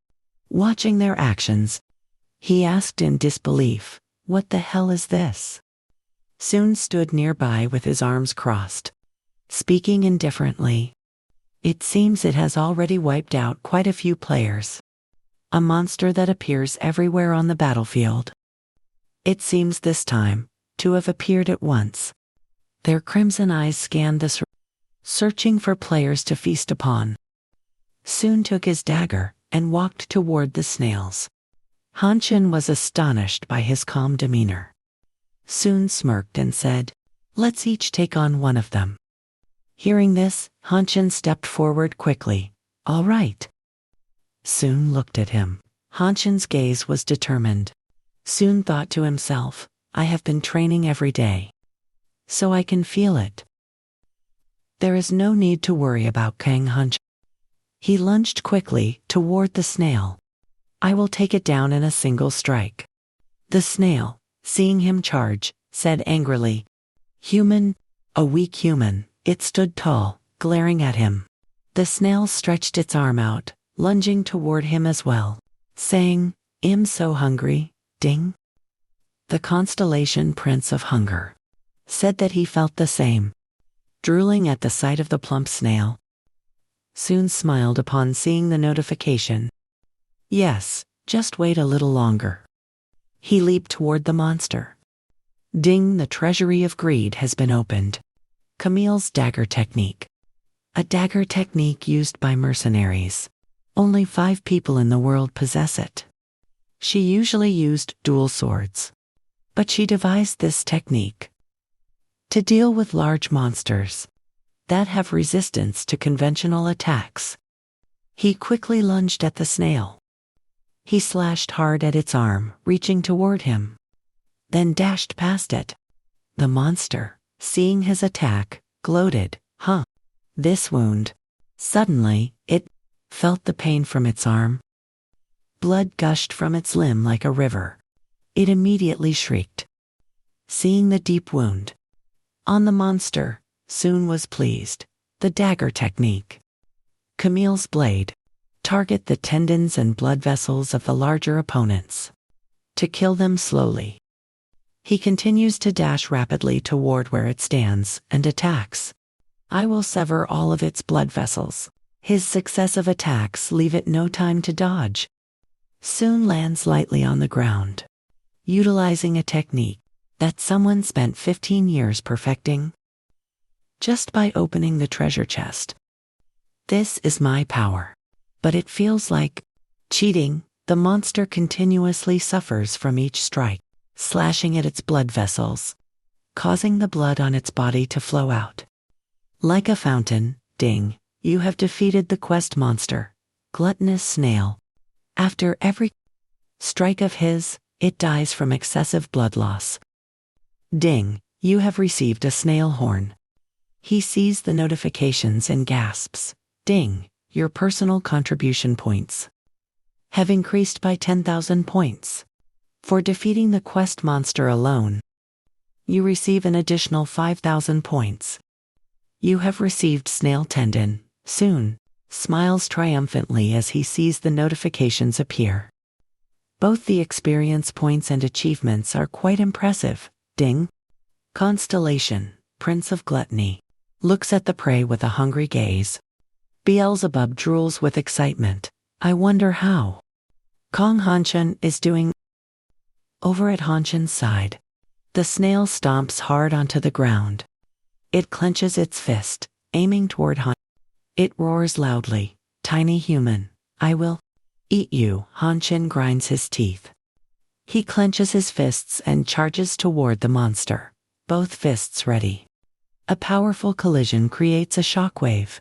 watching their actions. He asked in disbelief, "What the hell is this?" Sun stood nearby with his arms crossed, speaking indifferently. "It seems it has already wiped out quite a few players. A monster that appears everywhere on the battlefield. It seems this time to have appeared at once. Their crimson eyes scanned the searching for players to feast upon. Soon took his dagger and walked toward the snails. Hanshin was astonished by his calm demeanor. Soon smirked and said, "Let's each take on one of them." Hearing this, Hanshin stepped forward quickly. "All right." Soon looked at him. Hanshin's gaze was determined. Soon thought to himself, "I have been training every day, so I can feel it. There is no need to worry about Kang Hanshin." He lunged quickly toward the snail. "I will take it down in a single strike." The snail, seeing him charge, said angrily, "Human, a weak human." It stood tall, glaring at him. The snail stretched its arm out, lunging toward him as well, saying, "I'm so hungry, ding." The constellation Prince of Hunger said that he felt the same, drooling at the sight of the plump snail. Soon smiled upon seeing the notification. "Yes, just wait a little longer." He leaped toward the monster. Ding, the treasury of greed has been opened. Camille's dagger technique. A dagger technique used by mercenaries. Only 5 people in the world possess it. She usually used dual swords, but she devised this technique to deal with large monsters that have resistance to conventional attacks. He quickly lunged at the snail. He slashed hard at its arm, reaching toward him, then dashed past it. The monster, seeing his attack, gloated, "Huh, this wound." Suddenly, it felt the pain from its arm. Blood gushed from its limb like a river. It immediately shrieked, seeing the deep wound on the monster. Soon was pleased. The dagger technique. Camille's blade. Target the tendons and blood vessels of the larger opponents to kill them slowly. He continues to dash rapidly toward where it stands and attacks. "I will sever all of its blood vessels." His successive attacks leave it no time to dodge. Soon lands lightly on the ground, utilizing a technique that someone spent 15 years perfecting just by opening the treasure chest. "This is my power." But it feels like cheating. The monster continuously suffers from each strike, slashing at its blood vessels, causing the blood on its body to flow out like a fountain. Ding, you have defeated the quest monster, gluttonous snail. After every strike of his, it dies from excessive blood loss. Ding, you have received a snail horn. He sees the notifications and gasps. Ding, your personal contribution points have increased by 10,000 points. For defeating the quest monster alone, you receive an additional 5,000 points. You have received snail tendon. Soon, smiles triumphantly as he sees the notifications appear. Both the experience points and achievements are quite impressive. Ding. Constellation, Prince of Gluttony, looks at the prey with a hungry gaze. Beelzebub drools with excitement. "I wonder how Kang Hanshin is doing." Over at Hanshin's side, the snail stomps hard onto the ground. It clenches its fist, aiming toward Hanshin. It roars loudly, "Tiny human, I will eat you." Hanshin grinds his teeth. He clenches his fists and charges toward the monster, both fists ready. A powerful collision creates a shockwave.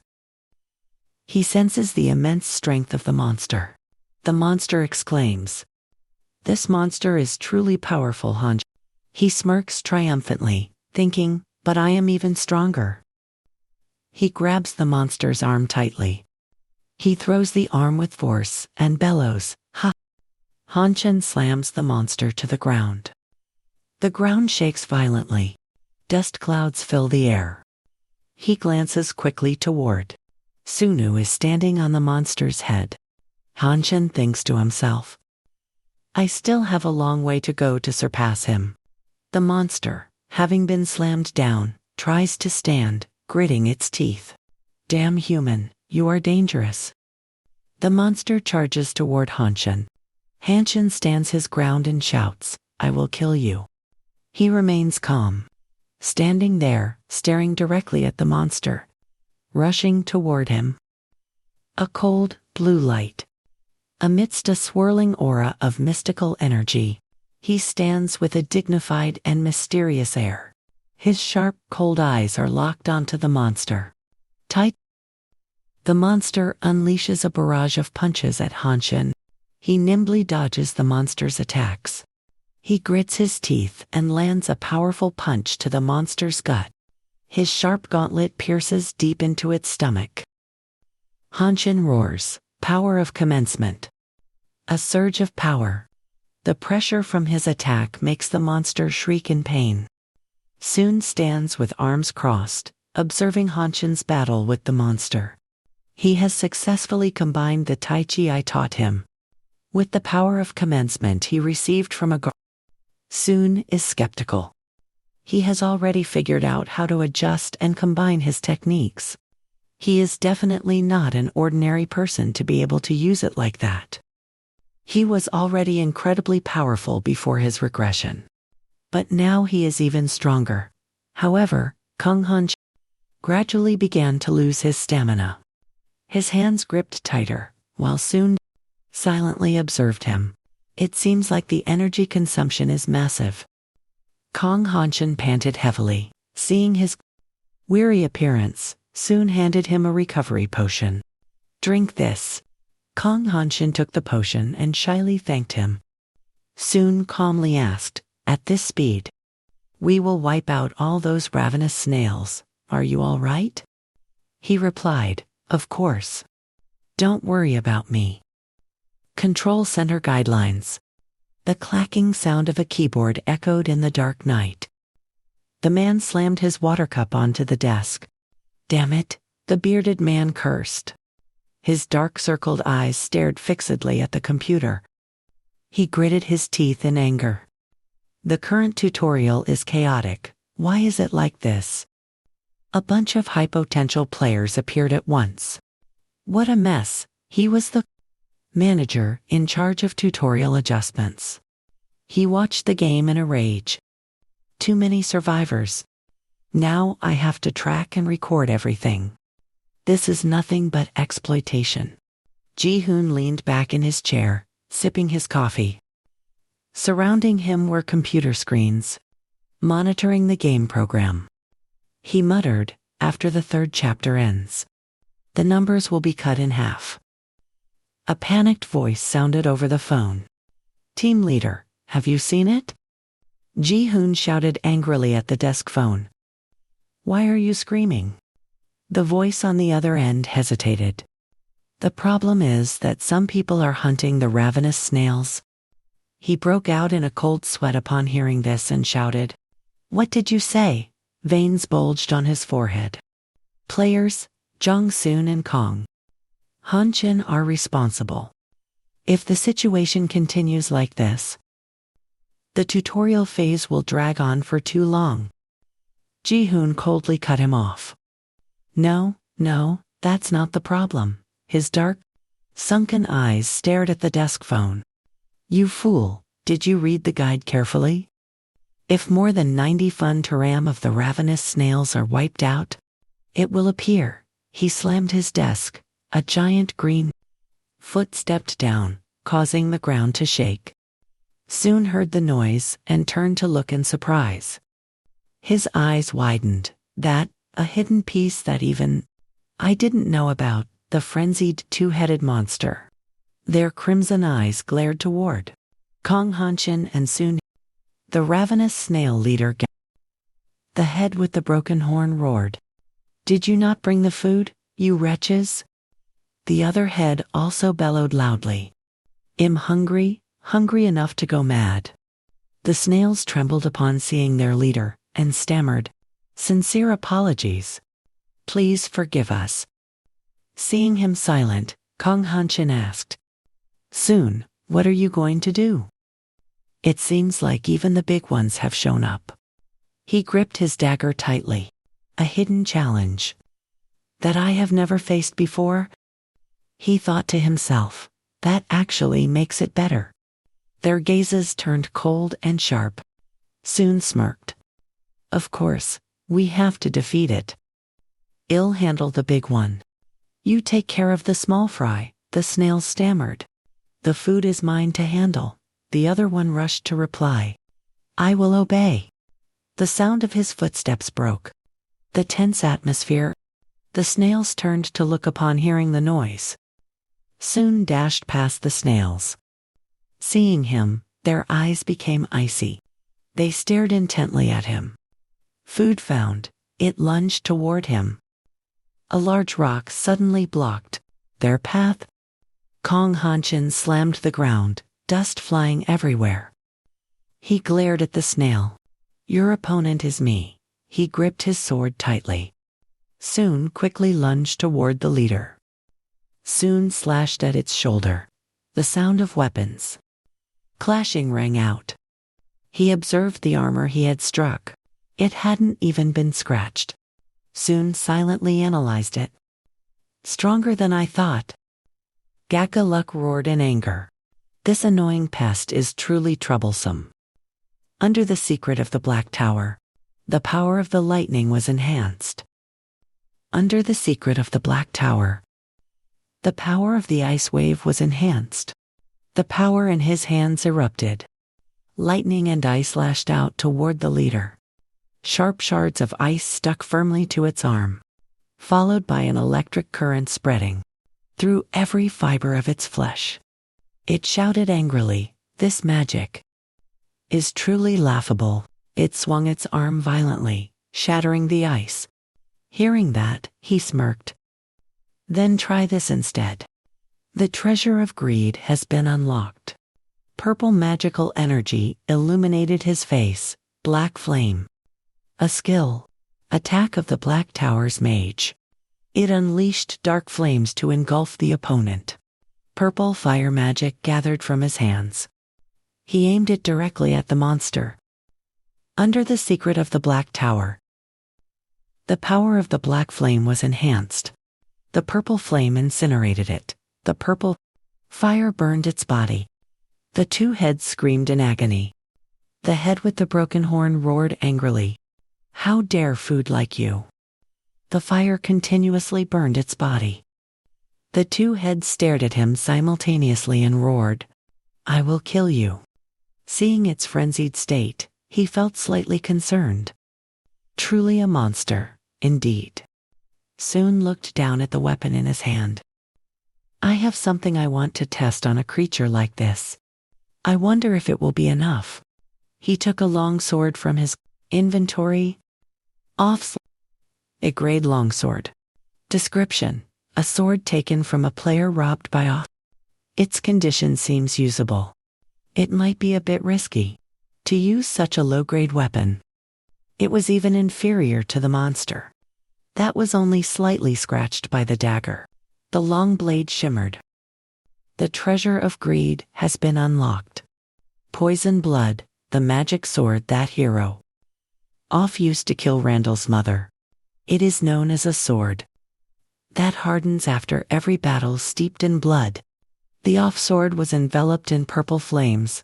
He senses the immense strength of the monster. The monster exclaims, "This monster is truly powerful, Hanshin." He smirks triumphantly, thinking, "But I am even stronger." He grabs the monster's arm tightly. He throws the arm with force and bellows, "Ha!" Hanshin slams the monster to the ground. The ground shakes violently. Dust clouds fill the air. He glances quickly toward. Sunu is standing on the monster's head. Hanshin thinks to himself, "I still have a long way to go to surpass him." The monster, having been slammed down, tries to stand, gritting its teeth. "Damn human, you are dangerous." The monster charges toward Hanshin. Hanshin stands his ground and shouts, "I will kill you." He remains calm, standing there, staring directly at the monster, rushing toward him. A cold, blue light. Amidst a swirling aura of mystical energy, he stands with a dignified and mysterious air. His sharp, cold eyes are locked onto the monster. Tight. The monster unleashes a barrage of punches at Hanshin. He nimbly dodges the monster's attacks. He grits his teeth and lands a powerful punch to the monster's gut. His sharp gauntlet pierces deep into its stomach. Hanshin roars, power of commencement. A surge of power. The pressure from his attack makes the monster shriek in pain. Soon stands with arms crossed, observing Hanshin's battle with the monster. He has successfully combined the Tai Chi I taught him with the power of commencement he received from a guard. Soon is skeptical. He has already figured out how to adjust and combine his techniques. He is definitely not an ordinary person to be able to use it like that. He was already incredibly powerful before his regression. But now he is even stronger. However, Kung Hanshin gradually began to lose his stamina. His hands gripped tighter, while Soon silently observed him. It seems like the energy consumption is massive. Kung Hanshin panted heavily. Seeing his weary appearance, Soon handed him a recovery potion. Drink this. Kung Hanshin took the potion and shyly thanked him. Soon calmly asked, at this speed, we will wipe out all those ravenous snails. Are you all right? He replied, of course. Don't worry about me. Control Center Guidelines. The clacking sound of a keyboard echoed in the dark night. The man slammed his water cup onto the desk. Damn it, the bearded man cursed. His dark-circled eyes stared fixedly at the computer. He gritted his teeth in anger. The current tutorial is chaotic. Why is it like this? A bunch of high-potential players appeared at once. What a mess. He was the manager in charge of tutorial adjustments. He watched the game in a rage. Too many survivors. Now I have to track and record everything. This is nothing but exploitation. Ji-hoon leaned back in his chair, sipping his coffee. Surrounding him were computer screens, monitoring the game program. He muttered, after the third chapter ends, the numbers will be cut in half. A panicked voice sounded over the phone. Team leader, have you seen it? Ji-hoon shouted angrily at the desk phone. Why are you screaming? The voice on the other end hesitated. The problem is that some people are hunting the ravenous snails. He broke out in a cold sweat upon hearing this and shouted. What did you say? Veins bulged on his forehead. Players, Jong-soon and Kong Hanshin are responsible. If the situation continues like this, the tutorial phase will drag on for too long. Ji-hoon coldly cut him off. No, that's not the problem. His dark, sunken eyes stared at the desk phone. You fool, did you read the guide carefully? If more than 90 fun taram of the ravenous snails are wiped out, it will appear. He slammed his desk. A giant green foot stepped down, causing the ground to shake. Soon heard the noise and turned to look in surprise. His eyes widened. That, a hidden piece that even I didn't know about, the frenzied two-headed monster. Their crimson eyes glared toward Kong Hanshin and soon the ravenous snail leader. The head with the broken horn roared. Did you not bring the food, you wretches? The other head also bellowed loudly. I'm hungry enough to go mad. The snails trembled upon seeing their leader, and stammered, sincere apologies. Please forgive us. Seeing him silent, Kong Hanshin asked, Soon, what are you going to do? It seems like even the big ones have shown up. He gripped his dagger tightly. A hidden challenge that I have never faced before? He thought to himself, that actually makes it better. Their gazes turned cold and sharp. Soon smirked. Of course, We have to defeat it. I'll handle the big one. You take care of the small fry, the snail stammered. The food is mine to handle, the other one rushed to reply. I will obey. The sound of his footsteps broke the tense atmosphere. The snails turned to look upon hearing the noise. Soon dashed past the snails. Seeing him, their eyes became icy. They stared intently at him. Food found, it lunged toward him. A large rock suddenly blocked their path. Kong Hanshin slammed the ground, dust flying everywhere. He glared at the snail. Your opponent is me. He gripped his sword tightly. Soon quickly lunged toward the leader. Soon slashed at its shoulder. The sound of weapons clashing rang out. He observed the armor he had struck. It hadn't even been scratched. Soon silently analyzed it. Stronger than I thought. Gakaluk roared in anger. This annoying pest is truly troublesome. Under the secret of the Black Tower, the power of the lightning was enhanced. Under the secret of the Black Tower, the power of the ice wave was enhanced. The power in his hands erupted. Lightning and ice lashed out toward the leader. Sharp shards of ice stuck firmly to its arm, followed by an electric current spreading through every fiber of its flesh. It shouted angrily, "This magic is truly laughable." It swung its arm violently, shattering the ice. Hearing that, he smirked. Then try this instead. The treasure of greed has been unlocked. Purple magical energy illuminated his face, black flame. A skill. Attack of the Black Tower's mage. It unleashed dark flames to engulf the opponent. Purple fire magic gathered from his hands. He aimed it directly at the monster. Under the secret of the Black Tower, the power of the black flame was enhanced. The purple flame incinerated it. The purple fire burned its body. The two heads screamed in agony. The head with the broken horn roared angrily. How dare food like you? The fire continuously burned its body. The two heads stared at him simultaneously and roared, I will kill you. Seeing its frenzied state, he felt slightly concerned. Truly a monster, indeed. Soon looked down at the weapon in his hand. I have something I want to test on a creature like this. I wonder if it will be enough. He took a long sword from his inventory. A grade longsword. Description: a sword taken from a player robbed by a. Its condition seems usable. It might be a bit risky to use such a low-grade weapon. It was even inferior to the monster. That was only slightly scratched by the dagger. The long blade shimmered. The treasure of greed has been unlocked. Poison blood, the magic sword that hero Off used to kill Randall's mother. It is known as a sword that hardens after every battle steeped in blood. The off sword was enveloped in purple flames.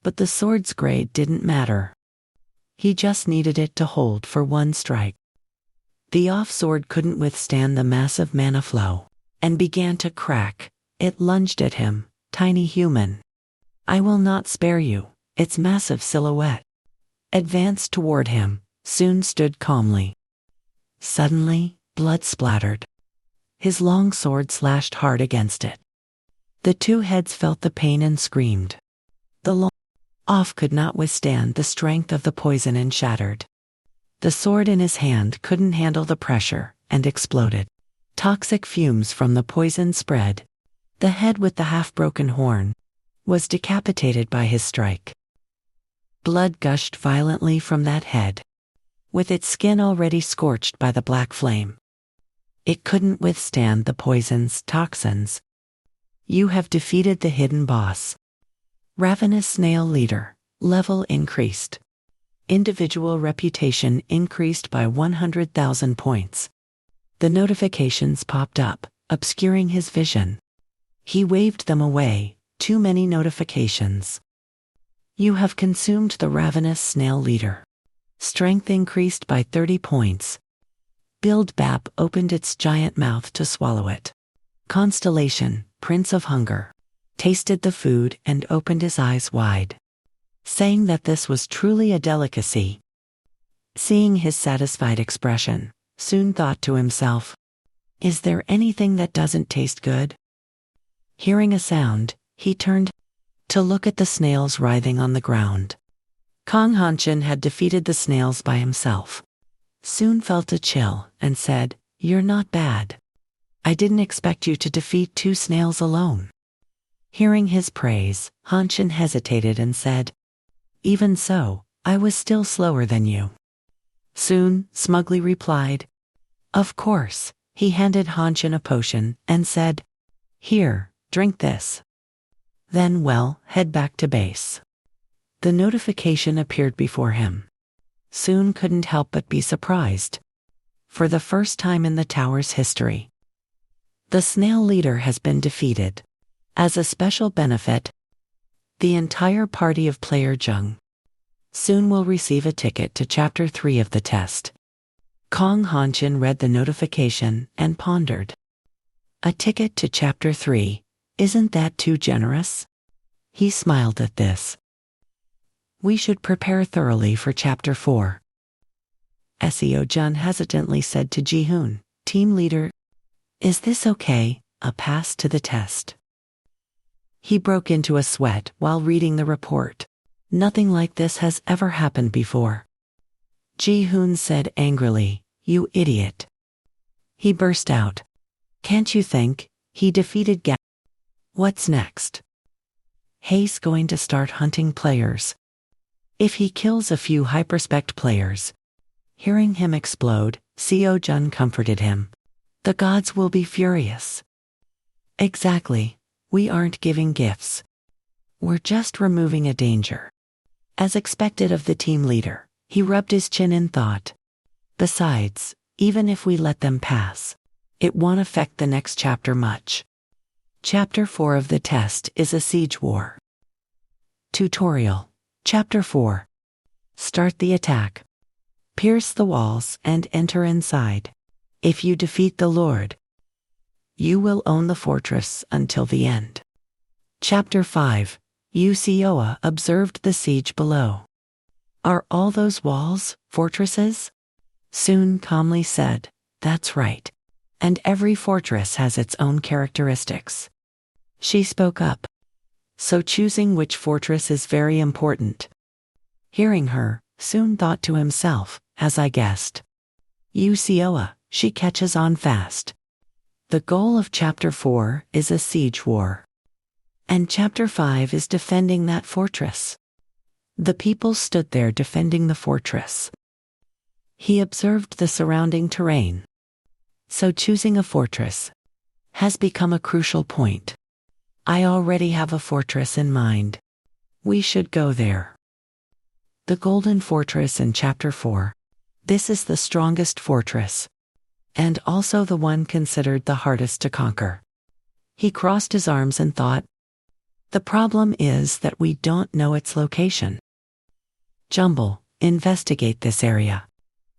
But the sword's grade didn't matter. He just needed it to hold for one strike. The off sword couldn't withstand the massive mana flow, and began to crack. It lunged at him, tiny human. I will not spare you. Its massive silhouette advanced toward him, soon stood calmly. Suddenly, blood splattered. His long sword slashed hard against it. The two heads felt the pain and screamed. The long off could not withstand the strength of the poison and shattered. The sword in his hand couldn't handle the pressure and exploded. Toxic fumes from the poison spread. The head with the half-broken horn was decapitated by his strike. Blood gushed violently from that head, with its skin already scorched by the black flame. It couldn't withstand the poison's toxins. You have defeated the hidden boss. Ravenous Snail Leader. Level increased. Individual reputation increased by 100,000 points. The notifications popped up, obscuring his vision. He waved them away. Too many notifications. You have consumed the Ravenous Snail Leader. Strength increased by 30 points. Build-Bap opened its giant mouth to swallow it. Constellation, Prince of Hunger, tasted the food and opened his eyes wide, saying that this was truly a delicacy. Seeing his satisfied expression, Soon thought to himself, "Is there anything that doesn't taste good?" Hearing a sound, he turned to look at the snails writhing on the ground. Kong Hanshin had defeated the snails by himself. Soon felt a chill and said, "You're not bad. I didn't expect you to defeat 2 snails alone." Hearing his praise, Hanshin hesitated and said, "Even so, I was still slower than you." Soon smugly replied, "Of course." He handed Hanshin a potion and said, "Here, drink this. Then head back to base." The notification appeared before him. Soon couldn't help but be surprised. For the first time in the tower's history, the snail leader has been defeated. As a special benefit, the entire party of player Jung soon will receive a ticket to Chapter 3 of the test. Kong Hanshin read the notification and pondered. A ticket to Chapter 3, isn't that too generous? He smiled at this. We should prepare thoroughly for Chapter 4. Seo Jun hesitantly said to Ji-hoon, team leader, "Is this okay, a pass to the test?" He broke into a sweat while reading the report. Nothing like this has ever happened before. Ji-hoon said angrily, "You idiot." He burst out, "Can't you think? He defeated Ga. What's next? Hei's going to start hunting players. If he kills a few hyperspect players." Hearing him explode, Seo Jun comforted him. "The gods will be furious." "Exactly. We aren't giving gifts. We're just removing a danger." As expected of the team leader, he rubbed his chin in thought. Besides, even if we let them pass, it won't affect the next chapter much. Chapter 4 of the test is a siege war. Tutorial. Chapter 4. Start the attack. Pierce the walls and enter inside. If you defeat the Lord, you will own the fortress until the end. Chapter 5. Usioa observed the siege below. Are all those walls fortresses? Soon calmly said, "That's right. And every fortress has its own characteristics." She spoke up. So choosing which fortress is very important. Hearing her, Soon thought to himself, as I guessed. Usioa, she catches on fast. The goal of Chapter 4 is a siege war. And Chapter 5 is defending that fortress. The people stood there defending the fortress. He observed the surrounding terrain. So choosing a fortress has become a crucial point. I already have a fortress in mind. We should go there. The Golden Fortress in Chapter 4. This is the strongest fortress, and also the one considered the hardest to conquer. He crossed his arms and thought, the problem is that we don't know its location. Jumble, investigate this area,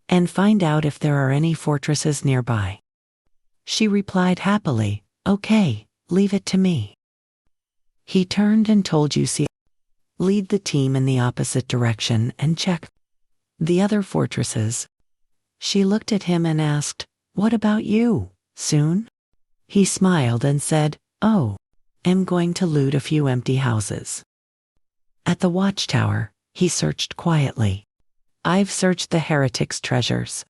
and find out if there are any fortresses nearby. She replied happily, "Okay, leave it to me." He turned and told Usioa, lead the team in the opposite direction and check the other fortresses. She looked at him and asked, "What about you, Soon?" He smiled and said, "Oh, I'm going to loot a few empty houses." At the watchtower, he searched quietly. I've searched the heretics' treasures.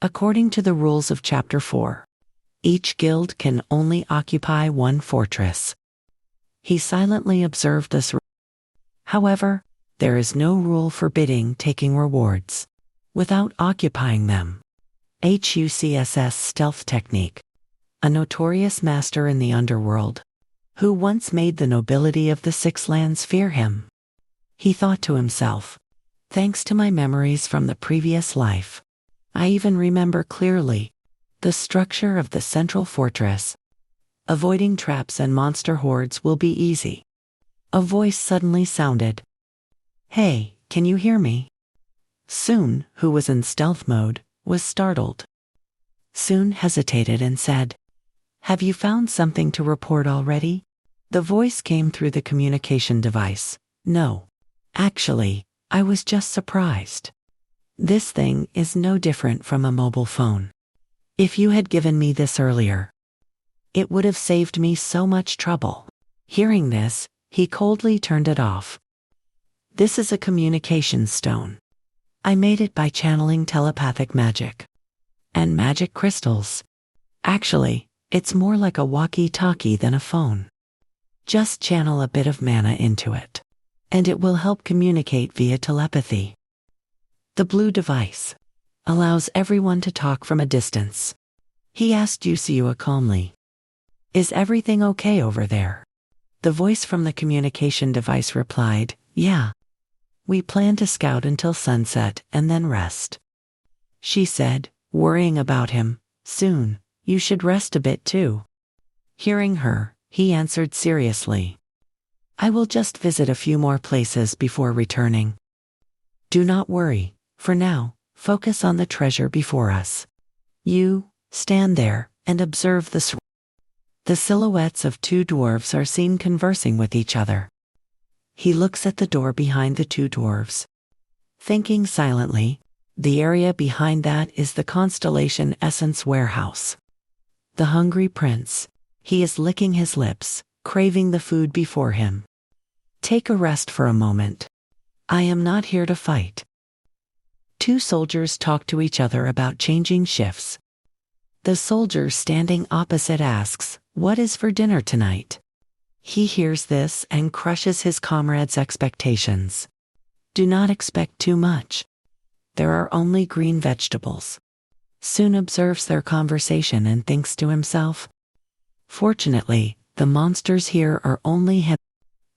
According to the rules of Chapter 4, each guild can only occupy one fortress. He silently observed this. However, there is no rule forbidding taking rewards without occupying them. HUCSS stealth technique. A notorious master in the underworld, who once made the nobility of the Six Lands fear him. He thought to himself, thanks to my memories from the previous life, I even remember clearly the structure of the central fortress. Avoiding traps and monster hordes will be easy. A voice suddenly sounded. Hey, can you hear me? Soon, who was in stealth mode, was startled. Soon hesitated and said, "Have you found something to report already?" The voice came through the communication device. "No. Actually, I was just surprised. This thing is no different from a mobile phone. If you had given me this earlier, it would have saved me so much trouble." Hearing this, he coldly turned it off. "This is a communication stone. I made it by channeling telepathic magic. And magic crystals. Actually, it's more like a walkie-talkie than a phone. Just channel a bit of mana into it, and it will help communicate via telepathy. The blue device allows everyone to talk from a distance." He asked Yusua calmly, "Is everything okay over there?" The voice from the communication device replied, "Yeah. We plan to scout until sunset and then rest." She said, worrying about him, "Soon, you should rest a bit too." Hearing her, he answered seriously, "I will just visit a few more places before returning. Do not worry, for now, focus on the treasure before us. You, stand there and observe the silhouettes of two dwarves are seen conversing with each other. He looks at the door behind the two dwarves, thinking silently. The area behind that is the constellation Essence Warehouse. The hungry prince. He is licking his lips, craving the food before him. Take a rest for a moment. I am not here to fight." Two soldiers talk to each other about changing shifts. The soldier standing opposite asks, "What is for dinner tonight?" He hears this and crushes his comrade's expectations. "Do not expect too much. There are only green vegetables." Soon observes their conversation and thinks to himself, "Fortunately, the monsters here are only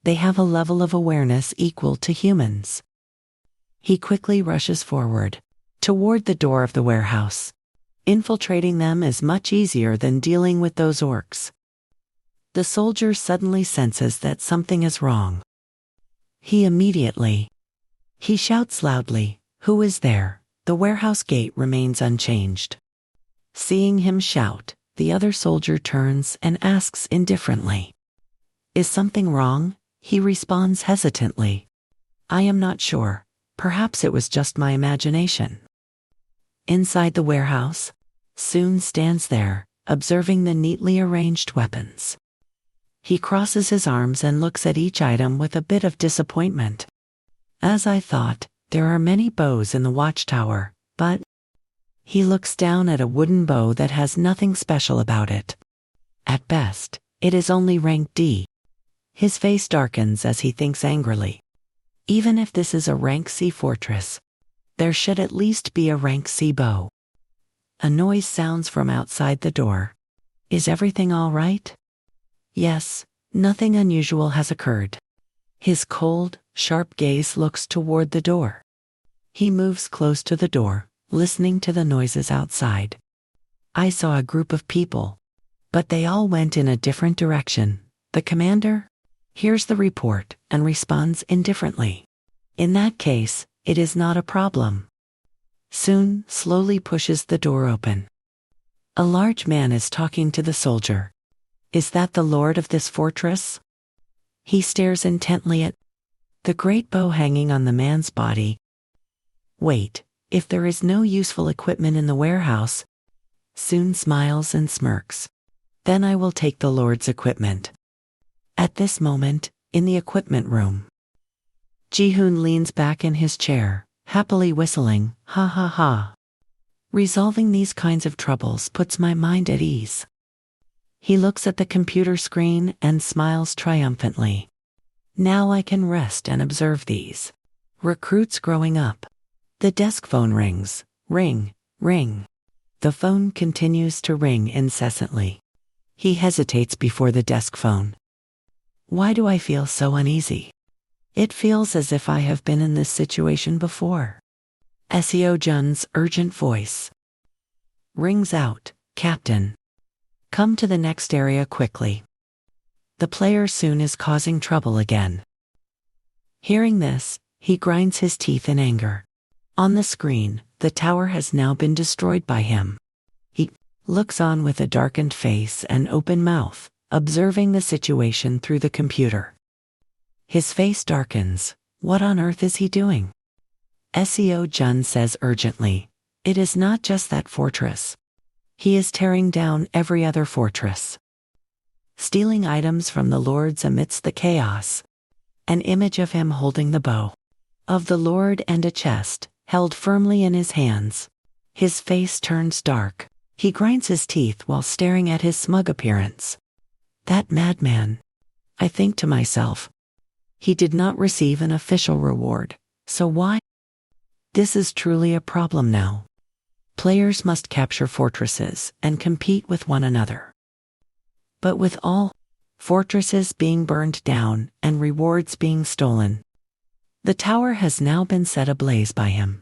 they have a level of awareness equal to humans." He quickly rushes forward, toward the door of the warehouse. Infiltrating them is much easier than dealing with those orcs. The soldier suddenly senses that something is wrong. He shouts loudly, "Who is there?" The warehouse gate remains unchanged. Seeing him shout, the other soldier turns and asks indifferently, "Is something wrong?" He responds hesitantly, "I am not sure. Perhaps it was just my imagination." Inside the warehouse, Soon stands there, observing the neatly arranged weapons. He crosses his arms and looks at each item with a bit of disappointment. "As I thought, there are many bows in the watchtower, but..." He looks down at a wooden bow that has nothing special about it. At best, it is only rank D. His face darkens as he thinks angrily. Even if this is a rank C fortress, there should at least be a rank C bow. A noise sounds from outside the door. Is everything all right? Yes, nothing unusual has occurred. His cold, sharp gaze looks toward the door. He moves close to the door, listening to the noises outside. I saw a group of people, but they all went in a different direction. The commander hears the report and responds indifferently. In that case, it is not a problem. Soon slowly pushes the door open. A large man is talking to the soldier. Is that the lord of this fortress? He stares intently at the great bow hanging on the man's body. Wait, if there is no useful equipment in the warehouse, Soon smiles and smirks. Then I will take the lord's equipment. At this moment, in the equipment room, Jihoon leans back in his chair, happily whistling, ha ha ha. Resolving these kinds of troubles puts my mind at ease. He looks at the computer screen and smiles triumphantly. Now I can rest and observe these recruits growing up. The desk phone rings. Ring, ring. The phone continues to ring incessantly. He hesitates before the desk phone. Why do I feel so uneasy? It feels as if I have been in this situation before. Seo Jun's urgent voice rings out, Captain. Come to the next area quickly. The player soon is causing trouble again. Hearing this, he grinds his teeth in anger. On the screen, the tower has now been destroyed by him. He looks on with a darkened face and open mouth, observing the situation through the computer. His face darkens. What on earth is he doing? SEO Jun says urgently, it is not just that fortress. He is tearing down every other fortress. Stealing items from the lords amidst the chaos. An image of him holding the bow of the lord and a chest, held firmly in his hands. His face turns dark. He grinds his teeth while staring at his smug appearance. That madman. I think to myself. He did not receive an official reward, so why? This is truly a problem now. Players must capture fortresses and compete with one another. But with all fortresses being burned down and rewards being stolen, the tower has now been set ablaze by him.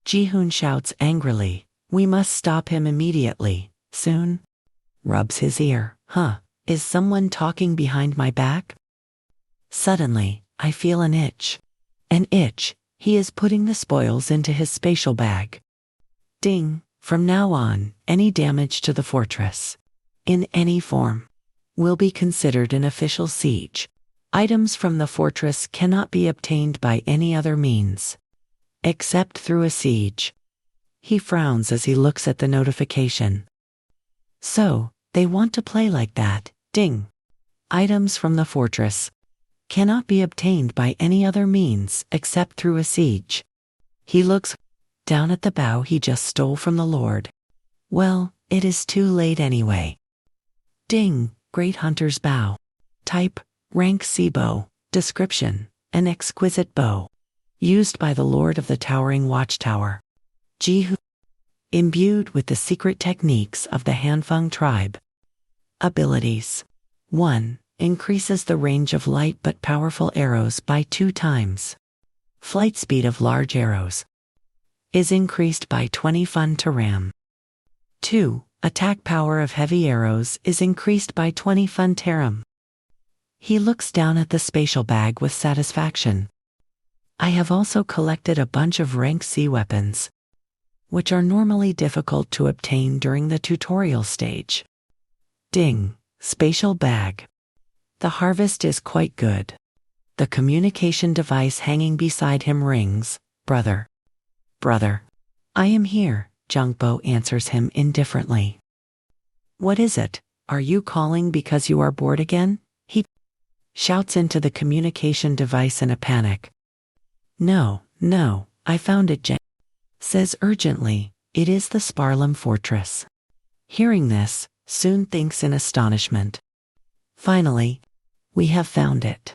Ji-hoon shouts angrily, we must stop him immediately, soon. Rubs his ear, is someone talking behind my back? Suddenly, I feel an itch. An itch. He is putting the spoils into his spatial bag. Ding, from now on, any damage to the fortress, in any form, will be considered an official siege. Items from the fortress cannot be obtained by any other means, except through a siege. He frowns as he looks at the notification. So, they want to play like that, ding. Items from the fortress cannot be obtained by any other means except through a siege. He looks down at the bow he just stole from the lord. Well, it is too late anyway. Ding, great hunter's bow. Type, rank C bow. Description, an exquisite bow. Used by the lord of the towering watchtower. Ji-hoon. Imbued with the secret techniques of the Hanfeng tribe. Abilities. 1. Increases the range of light but powerful arrows by 2 times. Flight speed of large arrows is increased by 20 fun to ram. 2. Attack power of heavy arrows is increased by 20 fun teram. He looks down at the spatial bag with satisfaction. I have also collected a bunch of rank C weapons, which are normally difficult to obtain during the tutorial stage. Ding, spatial bag. The harvest is quite good. The communication device hanging beside him rings. Brother. Brother. I am here, Jungbo answers him indifferently. What is it? Are you calling because you are bored again? He shouts into the communication device in a panic. No, I found it, says urgently, it is the Sparlam fortress. Hearing this, Soon thinks in astonishment. Finally, we have found it.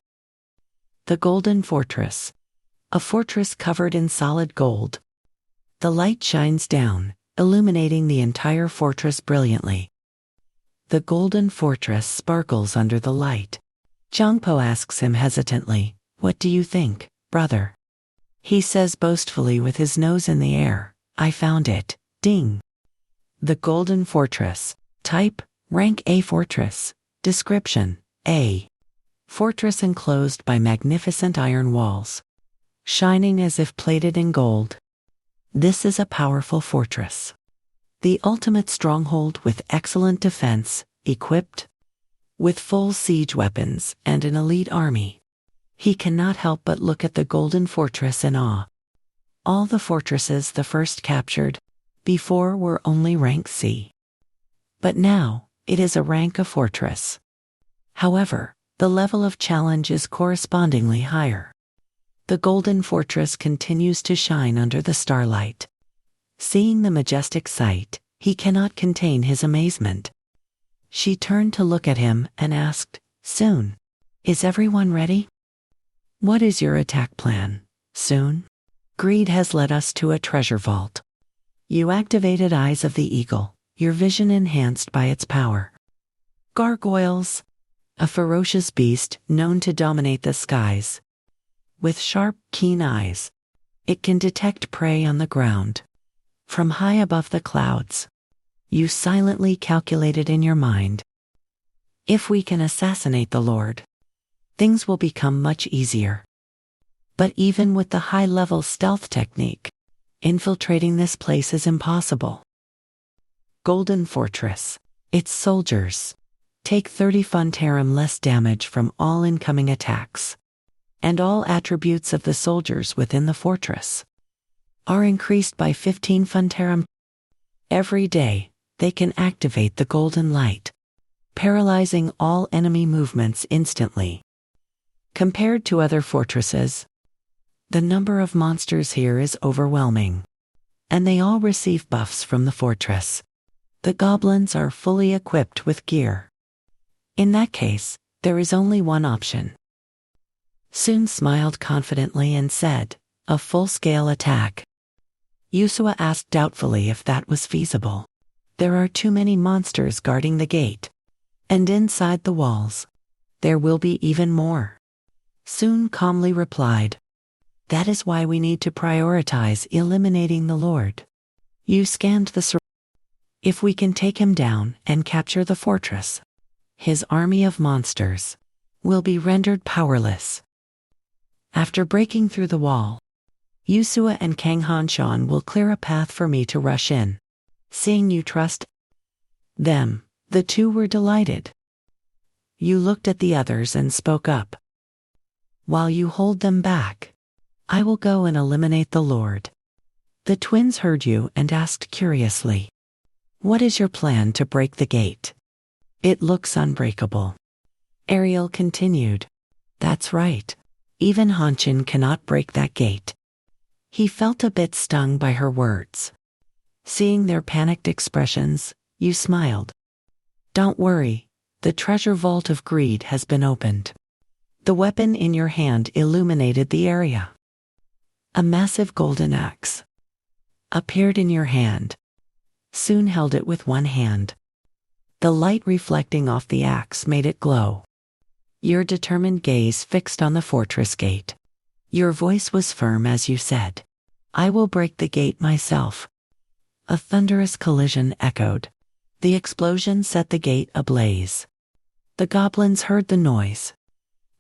The Golden Fortress. A fortress covered in solid gold. The light shines down, illuminating the entire fortress brilliantly. The Golden Fortress sparkles under the light. Jongpo asks him hesitantly, "What do you think, brother?" He says boastfully with his nose in the air, "I found it, ding." The Golden Fortress. Type, rank A fortress. Description, A. Fortress enclosed by magnificent iron walls, shining as if plated in gold. This is a powerful fortress. The ultimate stronghold with excellent defense, equipped with full siege weapons and an elite army. He cannot help but look at the Golden Fortress in awe. All the fortresses the first captured before were only rank C. But now, it is a rank A fortress. However, the level of challenge is correspondingly higher. The Golden Fortress continues to shine under the starlight. Seeing the majestic sight, he cannot contain his amazement. She turned to look at him and asked, "Soon, is everyone ready? What is your attack plan, Soon?" "Greed has led us to a treasure vault. You activated Eyes of the Eagle, your vision enhanced by its power. Gargoyles, a ferocious beast known to dominate the skies. With sharp, keen eyes, it can detect prey on the ground. From high above the clouds, you silently calculated in your mind. If we can assassinate the Lord, things will become much easier. But even with the high-level stealth technique, Infiltrating this place is impossible. Golden Fortress. Its soldiers. Take 30 funtarum less damage from all incoming attacks. And all attributes of the soldiers within the fortress are increased by 15 funtarum. Every day, they can activate the golden light, paralyzing all enemy movements instantly. Compared to other fortresses, the number of monsters here is overwhelming, and they all receive buffs from the fortress. The goblins are fully equipped with gear. In that case, there is only one option. Soon smiled confidently and said, a full-scale attack. Yusua asked doubtfully if that was feasible. There are too many monsters guarding the gate. And inside the walls, there will be even more. Soon calmly replied, that is why we need to prioritize eliminating the Lord. You scanned the surroundings. If we can take him down and capture the fortress, his army of monsters will be rendered powerless. After breaking through the wall, Yusua and Kang Hanshan will clear a path for me to rush in. Seeing you trust them, the two were delighted. You looked at the others and spoke up. While you hold them back, I will go and eliminate the Lord. The twins heard you and asked curiously, what is your plan to break the gate? It looks unbreakable. Ariel continued, that's right. Even Hanshin cannot break that gate. He felt a bit stung by her words. Seeing their panicked expressions, you smiled. Don't worry, the treasure vault of greed has been opened. The weapon in your hand illuminated the area. A massive golden axe appeared in your hand. Soon held it with one hand. The light reflecting off the axe made it glow. Your determined gaze fixed on the fortress gate. Your voice was firm as you said, I will break the gate myself. A thunderous collision echoed. The explosion set the gate ablaze. The goblins heard the noise.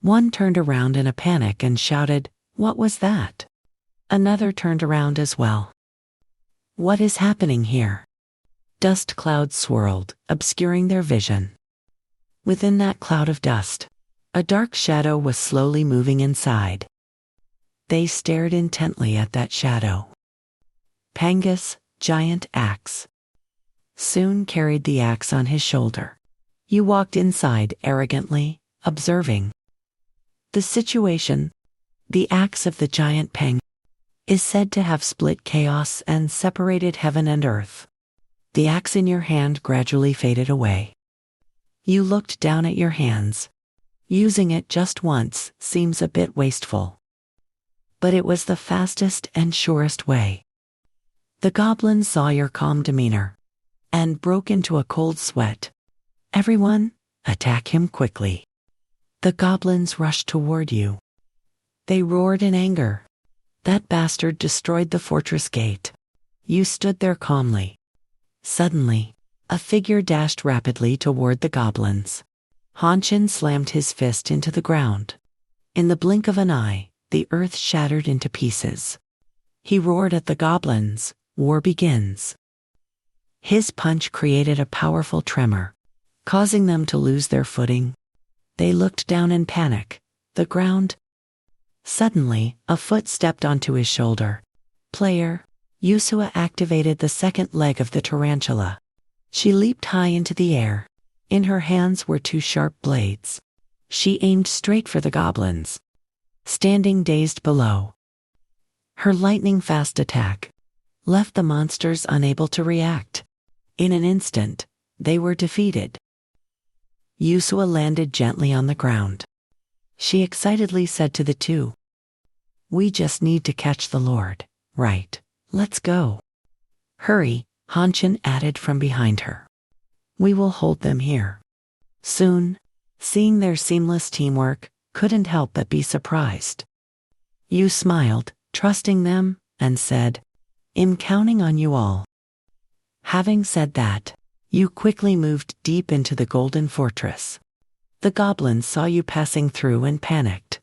One turned around in a panic and shouted, what was that? Another turned around as well. What is happening here? Dust clouds swirled, obscuring their vision. Within that cloud of dust, a dark shadow was slowly moving inside. They stared intently at that shadow. Pangus, giant axe, soon carried the axe on his shoulder. You walked inside arrogantly, observing the situation. The axe of the giant Pang is said to have split chaos and separated heaven and earth. The axe in your hand gradually faded away. You looked down at your hands. Using it just once seems a bit wasteful. But it was the fastest and surest way. The goblins saw your calm demeanor and broke into a cold sweat. Everyone, attack him quickly. The goblins rushed toward you. They roared in anger. That bastard destroyed the fortress gate. You stood there calmly. Suddenly, a figure dashed rapidly toward the goblins. Hanshin slammed his fist into the ground. In the blink of an eye, the earth shattered into pieces. He roared at the goblins, war begins. His punch created a powerful tremor, causing them to lose their footing. They looked down in panic. The ground. Suddenly, a foot stepped onto his shoulder. Player. Yusua activated the second leg of the tarantula. She leaped high into the air. In her hands were two sharp blades. She aimed straight for the goblins, standing dazed below. Her lightning-fast attack left the monsters unable to react. In an instant, they were defeated. Yusua landed gently on the ground. She excitedly said to the two, we just need to catch the Lord, right? Let's go. Hurry, Hanshin added from behind her. We will hold them here. Soon, seeing their seamless teamwork, couldn't help but be surprised. You smiled, trusting them, and said, I'm counting on you all. Having said that, you quickly moved deep into the golden fortress. The goblins saw you passing through and panicked,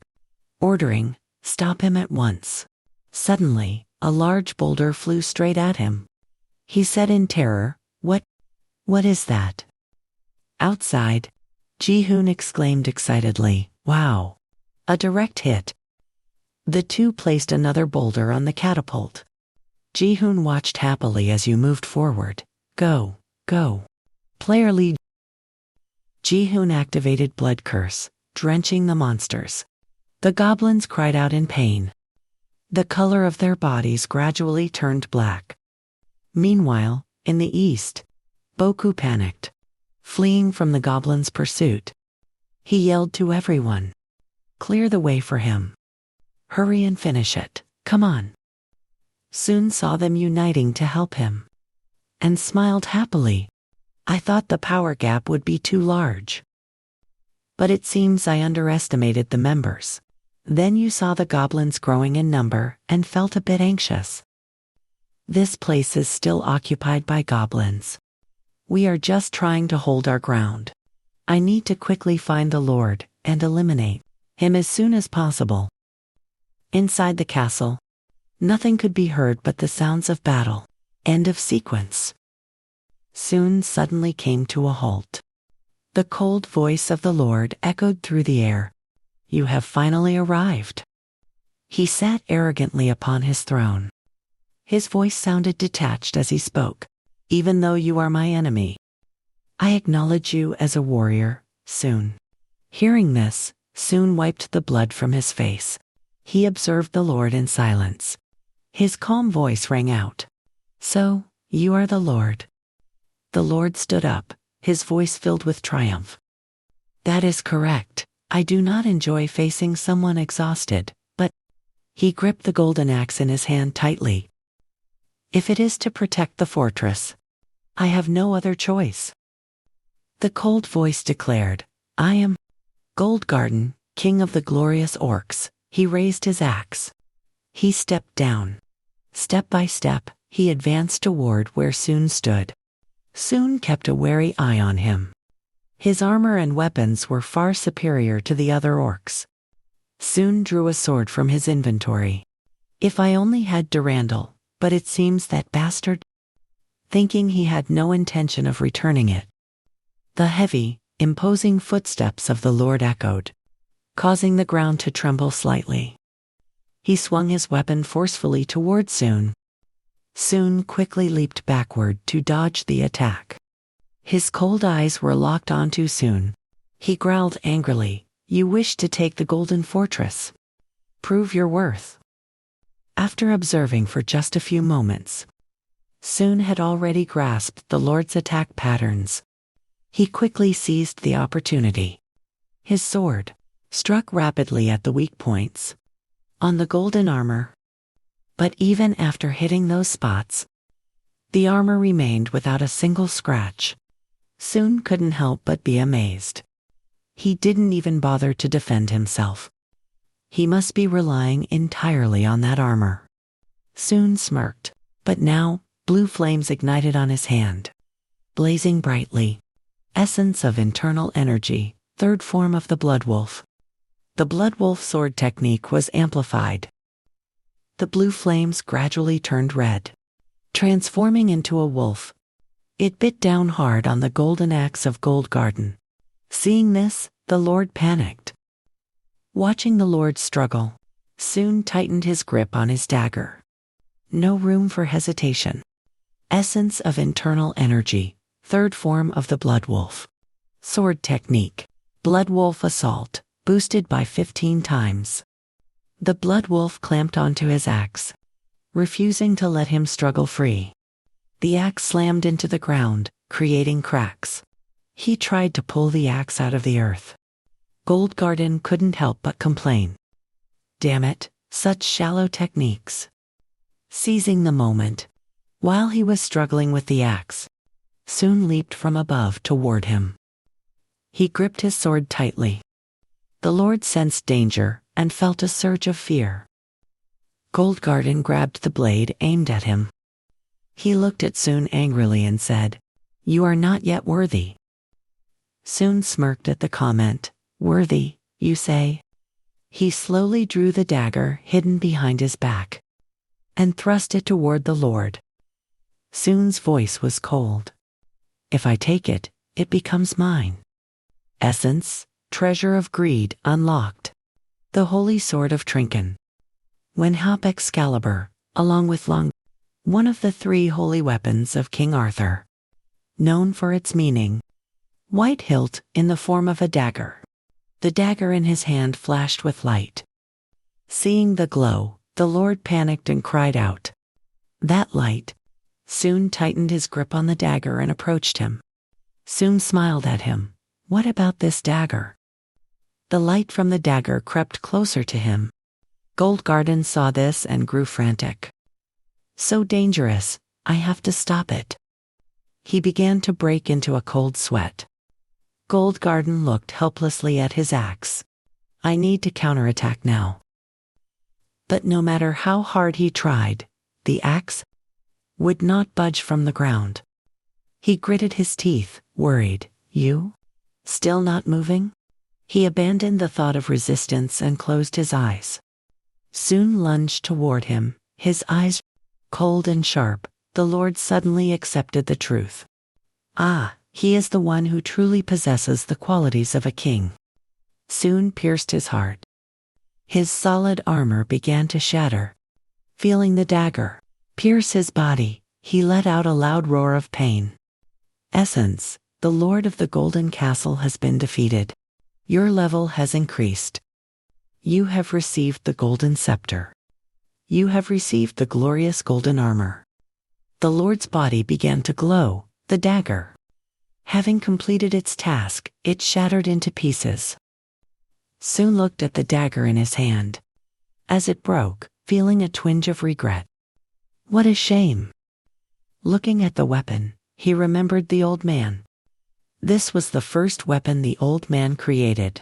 ordering, stop him at once. Suddenly, A large boulder flew straight at him. He said in terror, What is that?" Outside, Ji-hoon exclaimed excitedly, "Wow! A direct hit." The two placed another boulder on the catapult. Ji-hoon watched happily as you moved forward. Go, go. Player lead. Ji-hoon activated Blood Curse, drenching the monsters. The goblins cried out in pain. The color of their bodies gradually turned black. Meanwhile, in the east, Boku panicked, fleeing from the goblins' pursuit. He yelled to everyone, "Clear the way for him. Hurry and finish it, come on." Soon saw them uniting to help him, and smiled happily. "I thought the power gap would be too large. But it seems I underestimated the members." Then you saw the goblins growing in number and felt a bit anxious. "This place is still occupied by goblins. We are just trying to hold our ground. I need to quickly find the Lord and eliminate him as soon as possible." Inside the castle, nothing could be heard but the sounds of battle. End of sequence. Soon suddenly came to a halt. The cold voice of the Lord echoed through the air. "You have finally arrived." He sat arrogantly upon his throne. His voice sounded detached as he spoke. "Even though you are my enemy, I acknowledge you as a warrior, Soon." Hearing this, Soon wiped the blood from his face. He observed the Lord in silence. His calm voice rang out. "So, you are the Lord." The Lord stood up, his voice filled with triumph. "That is correct. I do not enjoy facing someone exhausted, but..." He gripped the golden axe in his hand tightly. "If it is to protect the fortress, I have no other choice." The cold voice declared, "I am Goldgarden, king of the glorious orcs." He raised his axe. He stepped down. Step by step, he advanced toward where Soon stood. Soon kept a wary eye on him. His armor and weapons were far superior to the other orcs. Soon drew a sword from his inventory. "If I only had Durandal, but it seems that bastard..." Thinking he had no intention of returning it. The heavy, imposing footsteps of the Lord echoed, causing the ground to tremble slightly. He swung his weapon forcefully toward Soon. Soon quickly leaped backward to dodge the attack. His cold eyes were locked onto Soon. He growled angrily, "You wish to take the Golden Fortress? Prove your worth." After observing for just a few moments, Soon had already grasped the Lord's attack patterns. He quickly seized the opportunity. His sword struck rapidly at the weak points on the golden armor. But even after hitting those spots, the armor remained without a single scratch. Soon couldn't help but be amazed. He didn't even bother to defend himself. He must be relying entirely on that armor. Soon smirked, but now blue flames ignited on his hand, blazing brightly. Essence of internal energy, third form of the Blood Wolf. The Blood Wolf sword technique was amplified. The blue flames gradually turned red, transforming into a wolf. It bit down hard on the golden axe of Goldgarden. Seeing this, the Lord panicked. Watching the Lord struggle, Soon tightened his grip on his dagger. No room for hesitation. Essence of internal energy, third form of the Blood Wolf. Sword technique, Blood Wolf assault, boosted by 15 times. The Blood Wolf clamped onto his axe, refusing to let him struggle free. The axe slammed into the ground, creating cracks. He tried to pull the axe out of the earth. Goldgarden couldn't help but complain. "Damn it, such shallow techniques." Seizing the moment, while he was struggling with the axe, Soon leaped from above toward him. He gripped his sword tightly. The Lord sensed danger and felt a surge of fear. Goldgarden grabbed the blade aimed at him. He looked at Soon angrily and said, "You are not yet worthy." Soon smirked at the comment. "Worthy, you say?" He slowly drew the dagger hidden behind his back. and thrust it toward the Lord. Soon's voice was cold. If I take it, it becomes mine. Essence, treasure of greed unlocked. The holy sword of Trinken. When Hop Excalibur, along with Long, one of the 3 holy weapons of King Arthur. Known for its meaning. White hilt in the form of a dagger. The dagger in his hand flashed with light. Seeing the glow, the Lord panicked and cried out. That light. Soon tightened his grip on the dagger and approached him. Soon smiled at him. What about this dagger? The light from the dagger crept closer to him. Goldgarden saw this and grew frantic. So dangerous, I have to stop it. He began to break into a cold sweat. Goldgarden looked helplessly at his axe. I need to counterattack now. But no matter how hard he tried, the axe would not budge from the ground. He gritted his teeth, worried. You? Still not moving? He abandoned the thought of resistance and closed his eyes. Soon lunged toward him, his eyes cold and sharp. The Lord suddenly accepted the truth. Ah, he is the one who truly possesses the qualities of a king. Soon pierced his heart. His solid armor began to shatter. Feeling the dagger pierce his body, he let out a loud roar of pain. Essence, the Lord of the Golden Castle has been defeated. Your level has increased. You have received the Golden Scepter. You have received the glorious golden armor. The Lord's body began to glow, the dagger. Having completed its task, it shattered into pieces. Soon looked at the dagger in his hand. As it broke, feeling a twinge of regret. What a shame! Looking at the weapon, he remembered the old man. This was the first weapon the old man created.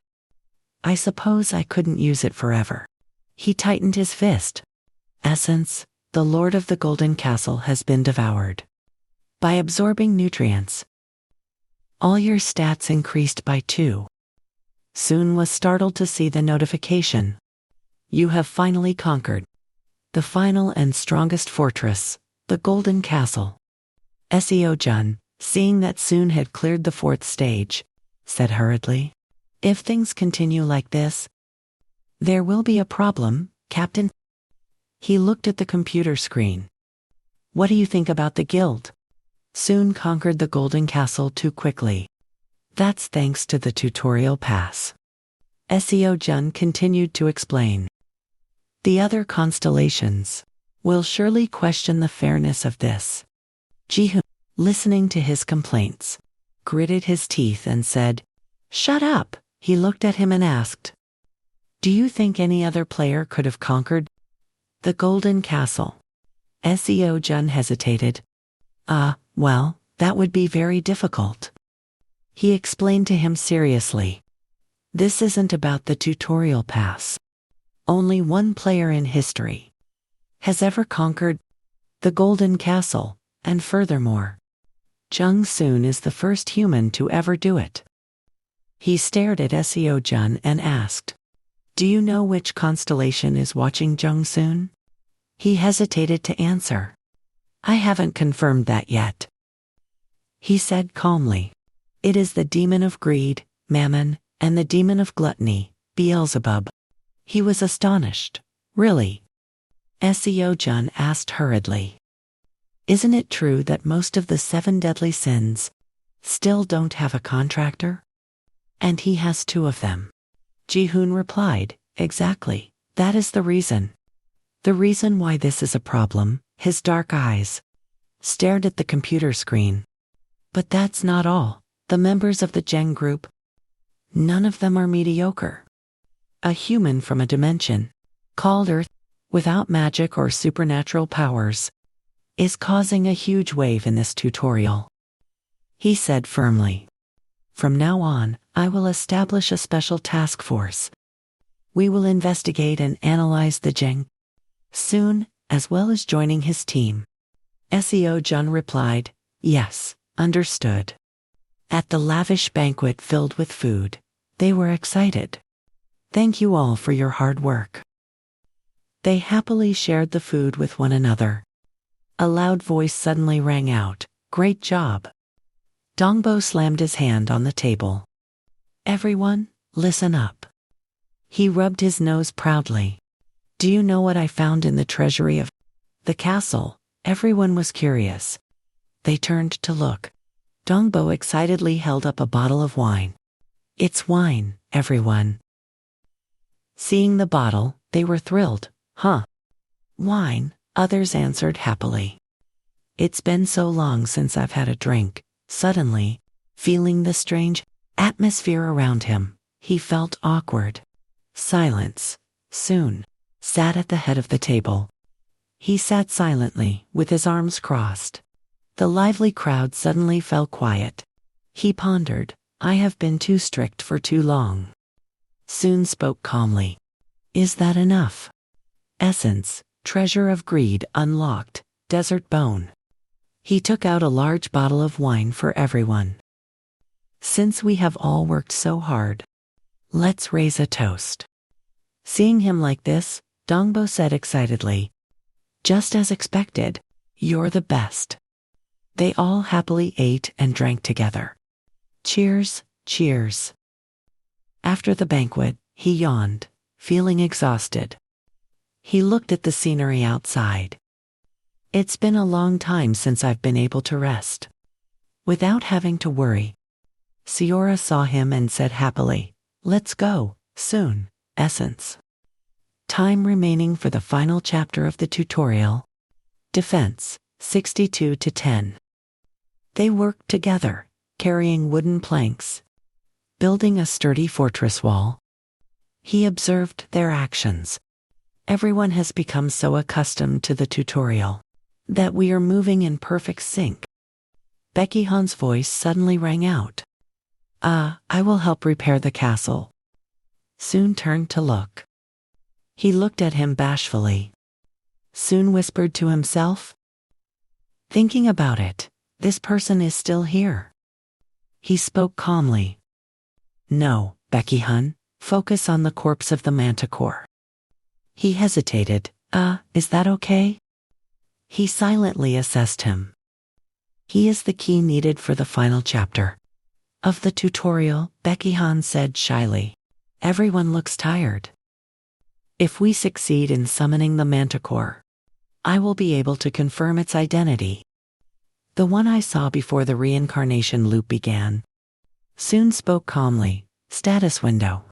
I suppose I couldn't use it forever. He tightened his fist. Essence, the Lord of the Golden Castle has been devoured. By absorbing nutrients, all your stats increased by 2. Soon was startled to see the notification. You have finally conquered the final and strongest fortress, the Golden Castle. Seo-jun, seeing that Soon had cleared the 4th stage, said hurriedly, if things continue like this, there will be a problem, Captain. He looked at the computer screen. What do you think about the guild? Soon conquered the Golden Castle too quickly. That's thanks to the tutorial pass. Seo-jun continued to explain. The other constellations will surely question the fairness of this. Ji-hoon, listening to his complaints, gritted his teeth and said, shut up. He looked at him and asked, do you think any other player could have conquered the Golden Castle? Seo-jun hesitated. Well, that would be very difficult. He explained to him seriously. This isn't about the tutorial pass. Only one player in history has ever conquered the Golden Castle, and furthermore, Jung Soon is the first human to ever do it. He stared at Seo-jun and asked, do you know which constellation is watching Jung Soon? He hesitated to answer. I haven't confirmed that yet. He said calmly, it is the demon of greed, Mammon, and the demon of gluttony, Beelzebub. He was astonished. Really? Seo-jun asked hurriedly. Isn't it true that most of the 7 deadly sins still don't have a contractor? And he has 2 of them. Ji-hoon replied, exactly, that is the reason. The reason why this is a problem. His dark eyes stared at the computer screen. But that's not all. The members of the Jeng group, none of them are mediocre. A human from a dimension called Earth, without magic or supernatural powers, is causing a huge wave in this tutorial. He said firmly. From now on, I will establish a special task force. We will investigate and analyze the Jeng soon, as well as joining his team. Seo-jun replied, yes, understood. At the lavish banquet filled with food, they were excited. Thank you all for your hard work. They happily shared the food with one another. A loud voice suddenly rang out, "Great job!" Dongbo slammed his hand on the table. "Everyone, listen up." He rubbed his nose proudly. "Do you know what I found in the treasury of the castle?" Everyone was curious. They turned to look. Dongbo excitedly held up a bottle of wine. "It's wine, everyone." Seeing the bottle, they were thrilled. "Huh? Wine," others answered happily. "It's been so long since I've had a drink." Suddenly, feeling the strange atmosphere around him, he felt awkward. Silence. Soon, sat at the head of the table. He sat silently, with his arms crossed. The lively crowd suddenly fell quiet. He pondered, "I have been too strict for too long." Soon spoke calmly. "Is that enough?" Essence, treasure of greed unlocked, desert bone. He took out a large bottle of wine for everyone. "Since we have all worked so hard, let's raise a toast." Seeing him like this, Dongbo said excitedly, "Just as expected, you're the best." They all happily ate and drank together. Cheers, cheers. After the banquet, he yawned, feeling exhausted. He looked at the scenery outside. "It's been a long time since I've been able to rest without having to worry." Siora saw him and said happily, "Let's go, soon, Essence." Time remaining for the final chapter of the tutorial. Defense, 62 to 10. They worked together, carrying wooden planks, building a sturdy fortress wall. He observed their actions. Everyone has become so accustomed to the tutorial that we are moving in perfect sync. Becky Han's voice suddenly rang out. I will help repair the castle." Soon turned to look. He looked at him bashfully. Soon whispered to himself, "Thinking about it, this person is still here." He spoke calmly. "No, Becky Han, focus on the corpse of the manticore." He hesitated. Is that okay?" He silently assessed him. "He is the key needed for the final chapter of the tutorial," Becky Han said shyly. "Everyone looks tired. If we succeed in summoning the manticore, I will be able to confirm its identity. The one I saw before the reincarnation loop began." Soon spoke calmly. Status window.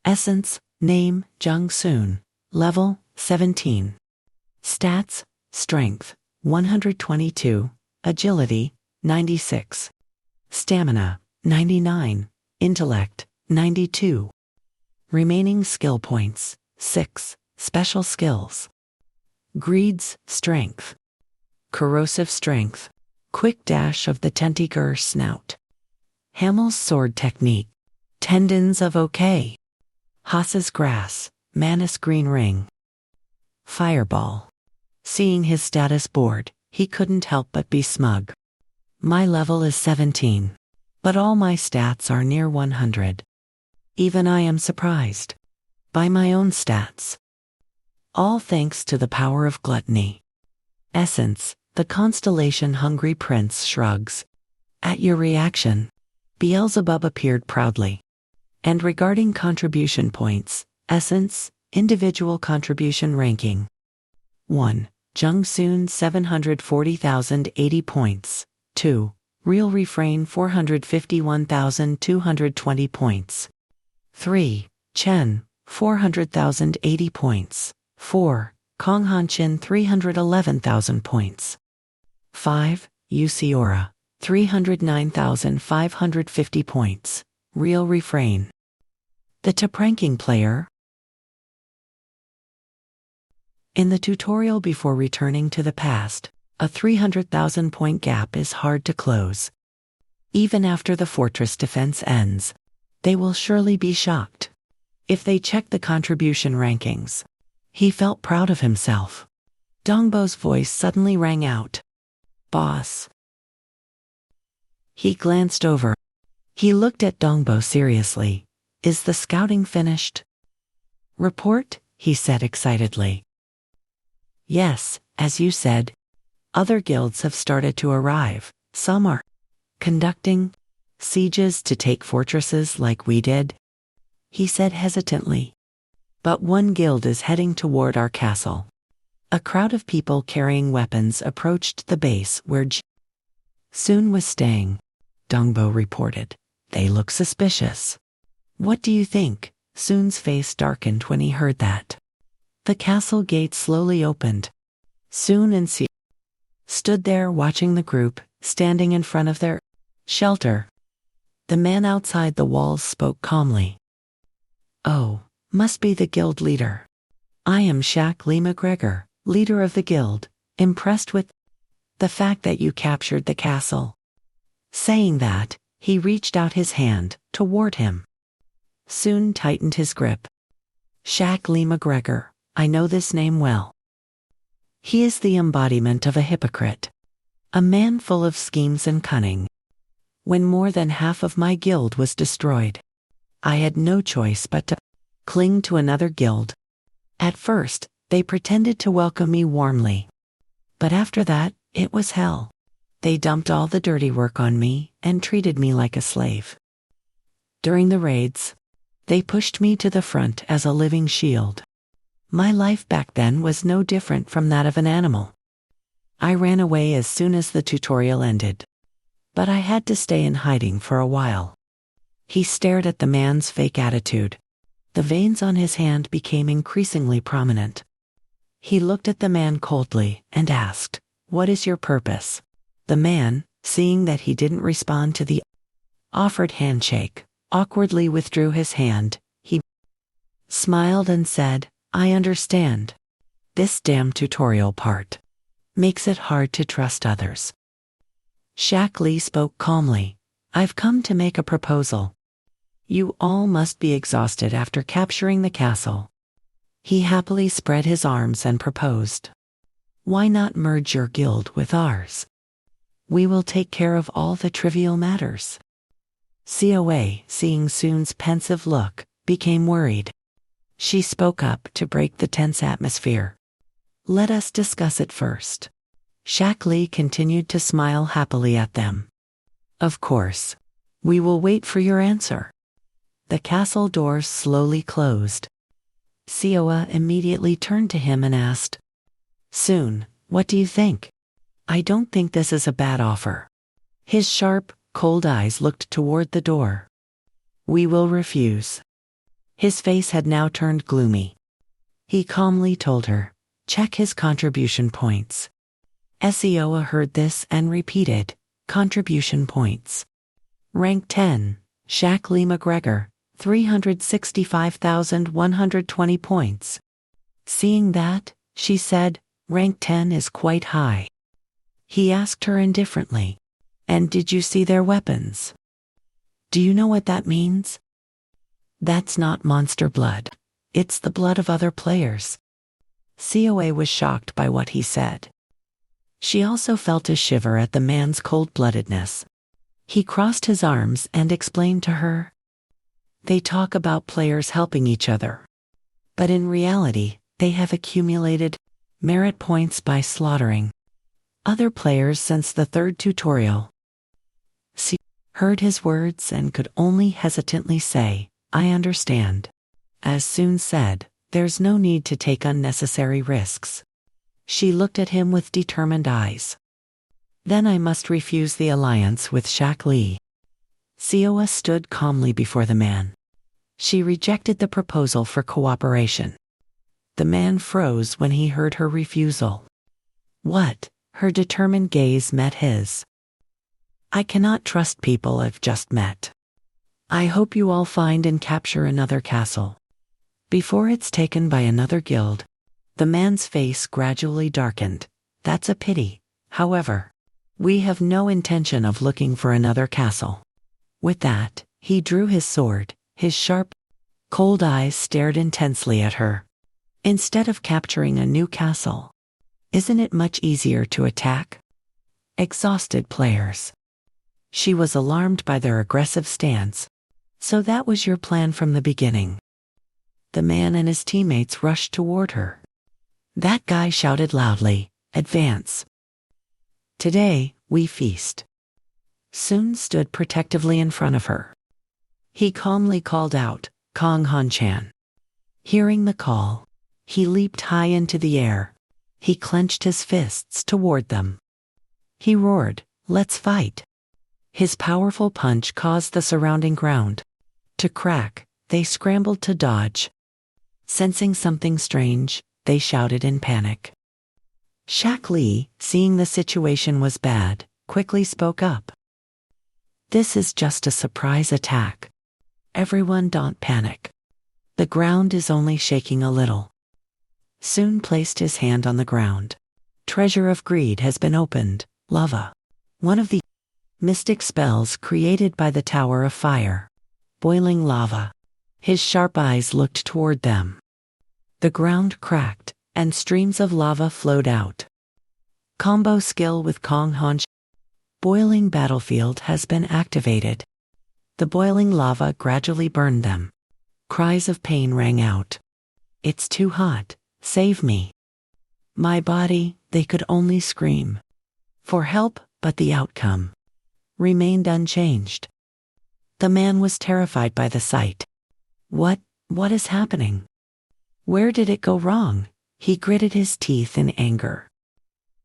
Essence, name, Jung Soon. Level, 17. Stats, Strength, 122. Agility, 96. Stamina, 99. Intellect, 92. Remaining skill points, 6. Special skills. Greed's Strength. Corrosive Strength. Quick dash of the tentacle snout. Hamel's sword technique. Tendons of OK. Haas's grass. Manus green ring. Fireball. Seeing his status board, he couldn't help but be smug. "My level is 17. But all my stats are near 100. Even I am surprised by my own stats. All thanks to the power of gluttony." Essence, the constellation Hungry Prince shrugs. "At your reaction." Beelzebub appeared proudly. And regarding contribution points, Essence, individual contribution ranking. 1. Jung Soon 740,080 points. 2. Real Refrain 451,220 points. 3. Chen, 400,080 points. 4. Kong Hanchin 311,000 points. 5. Yusiora, 309,550 points. Real Refrain. The top-ranking player. In the tutorial before returning to the past, a 300,000 point gap is hard to close. Even after the fortress defense ends, they will surely be shocked if they check the contribution rankings. He felt proud of himself. Dongbo's voice suddenly rang out. "Boss." He glanced over. He looked at Dongbo seriously. "Is the scouting finished?" "Report," he said excitedly. Yes, as you said, other guilds have started to arrive. Some are conducting sieges to take fortresses like we did, he said hesitantly. But one guild is heading toward our castle. A crowd of people carrying weapons approached the base where Soon was staying, Dongbo reported. They look suspicious. What do you think? Soon's face darkened when he heard that. The castle gate slowly opened. Soon and Si stood there watching the group, standing in front of their shelter. The man outside the walls spoke calmly. Oh, must be the guild leader. I am Shaq Lee McGregor, leader of the guild, impressed with the fact that you captured the castle. Saying that, he reached out his hand toward him. Soon tightened his grip. Shaq Lee McGregor, I know this name well. He is the embodiment of a hypocrite. A man full of schemes and cunning. When more than half of my guild was destroyed, I had no choice but to cling to another guild. At first, they pretended to welcome me warmly. But after that, it was hell. They dumped all the dirty work on me and treated me like a slave. During the raids, they pushed me to the front as a living shield. My life back then was no different from that of an animal. I ran away as soon as the tutorial ended. But I had to stay in hiding for a while. He stared at the man's fake attitude. The veins on his hand became increasingly prominent. He looked at the man coldly and asked, "What is your purpose?" The man, seeing that he didn't respond to the offered handshake, awkwardly withdrew his hand. He smiled and said, I understand. This damn tutorial part makes it hard to trust others. Shaq Lee spoke calmly. I've come to make a proposal. You all must be exhausted after capturing the castle. He happily spread his arms and proposed. Why not merge your guild with ours? We will take care of all the trivial matters. COA, seeing Soon's pensive look, became worried. She spoke up to break the tense atmosphere. Let us discuss it first. Shaq Lee continued to smile happily at them. Of course. We will wait for your answer. The castle doors slowly closed. Sioa immediately turned to him and asked, Soon, what do you think? I don't think this is a bad offer. His sharp, cold eyes looked toward the door. We will refuse. His face had now turned gloomy. He calmly told her, check his contribution points. Sioa heard this and repeated, contribution points. Rank 10, Shaq Lee McGregor, 365,120 points. Seeing that, she said, rank 10 is quite high. He asked her indifferently, and did you see their weapons? Do you know what that means? That's not monster blood. It's the blood of other players. COA was shocked by what he said. She also felt a shiver at the man's cold-bloodedness. He crossed his arms and explained to her. They talk about players helping each other. But in reality, they have accumulated merit points by slaughtering other players since the third tutorial. She heard his words and could only hesitantly say, I understand. As Soon said, there's no need to take unnecessary risks. She looked at him with determined eyes. Then I must refuse the alliance with Shaq Lee. Sioa stood calmly before the man. She rejected the proposal for cooperation. The man froze when he heard her refusal. What? Her determined gaze met his. I cannot trust people I've just met. I hope you all find and capture another castle before it's taken by another guild. The man's face gradually darkened. That's a pity. However, we have no intention of looking for another castle. With that, he drew his sword. His sharp, cold eyes stared intensely at her. Instead of capturing a new castle, isn't it much easier to attack exhausted players? She was alarmed by their aggressive stance. So that was your plan from the beginning. The man and his teammates rushed toward her. That guy shouted loudly, "Advance. Today, we feast." Sun stood protectively in front of her. He calmly called out, "Kong Han-chan." Hearing the call, he leaped high into the air. He clenched his fists toward them. He roared, "Let's fight." His powerful punch caused the surrounding ground to crack. They scrambled to dodge. Sensing something strange, they shouted in panic. Shaq Lee, seeing the situation was bad, quickly spoke up. "This is just a surprise attack. Everyone don't panic. The ground is only shaking a little." Sun placed his hand on the ground. "Treasure of Greed has been opened, lava. One of the mystic spells created by the Tower of Fire. Boiling lava." His sharp eyes looked toward them. The ground cracked, and streams of lava flowed out. Combo skill with Kong Han. Boiling battlefield has been activated. The boiling lava gradually burned them. Cries of pain rang out. "It's too hot, save me." My body, they could only scream for help, but the outcome remained unchanged. The man was terrified by the sight. What is happening? Where did it go wrong? He gritted his teeth in anger.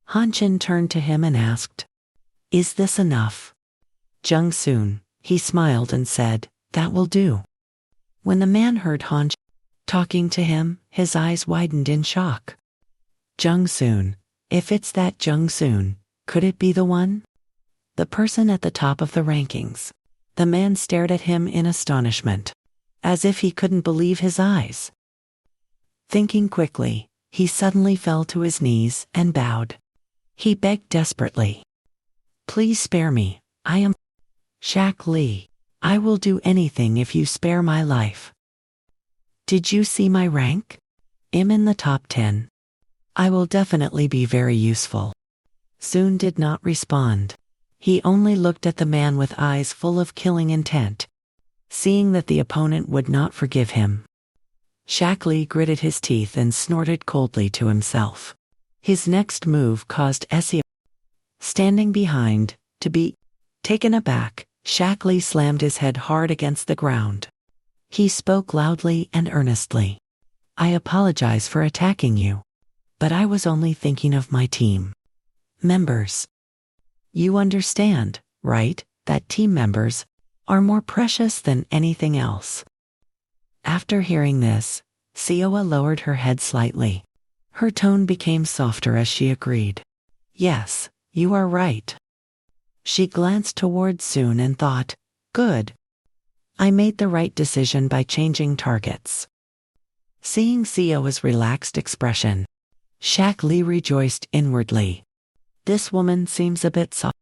Han-chan turned to him and asked, "Is this enough?" Jung Soon, he smiled and said, "That will do." When the man heard Han-chan talking to him, his eyes widened in shock. Jung Soon, if it's that Jung Soon, could it be the one? The person at the top of the rankings. The man stared at him in astonishment, as if he couldn't believe his eyes. Thinking quickly, he suddenly fell to his knees and bowed. He begged desperately, "Please spare me, I am Shaq Lee. I will do anything if you spare my life. Did you see my rank? I'm in the top 10. I will definitely be very useful." Sun did not respond. He only looked at the man with eyes full of killing intent. Seeing that the opponent would not forgive him, Shaq Lee gritted his teeth and snorted coldly to himself. His next move caused Seo, standing behind, to be taken aback. Shaq Lee slammed his head hard against the ground. He spoke loudly and earnestly. "I apologize for attacking you, but I was only thinking of my team members. You understand, right, that team members are more precious than anything else." After hearing this, Seoa lowered her head slightly. Her tone became softer as she agreed. "Yes, you are right." She glanced toward Sun and thought, "Good. I made the right decision by changing targets." Seeing Seoa's relaxed expression, Shaq Lee rejoiced inwardly. This woman seems a bit soft.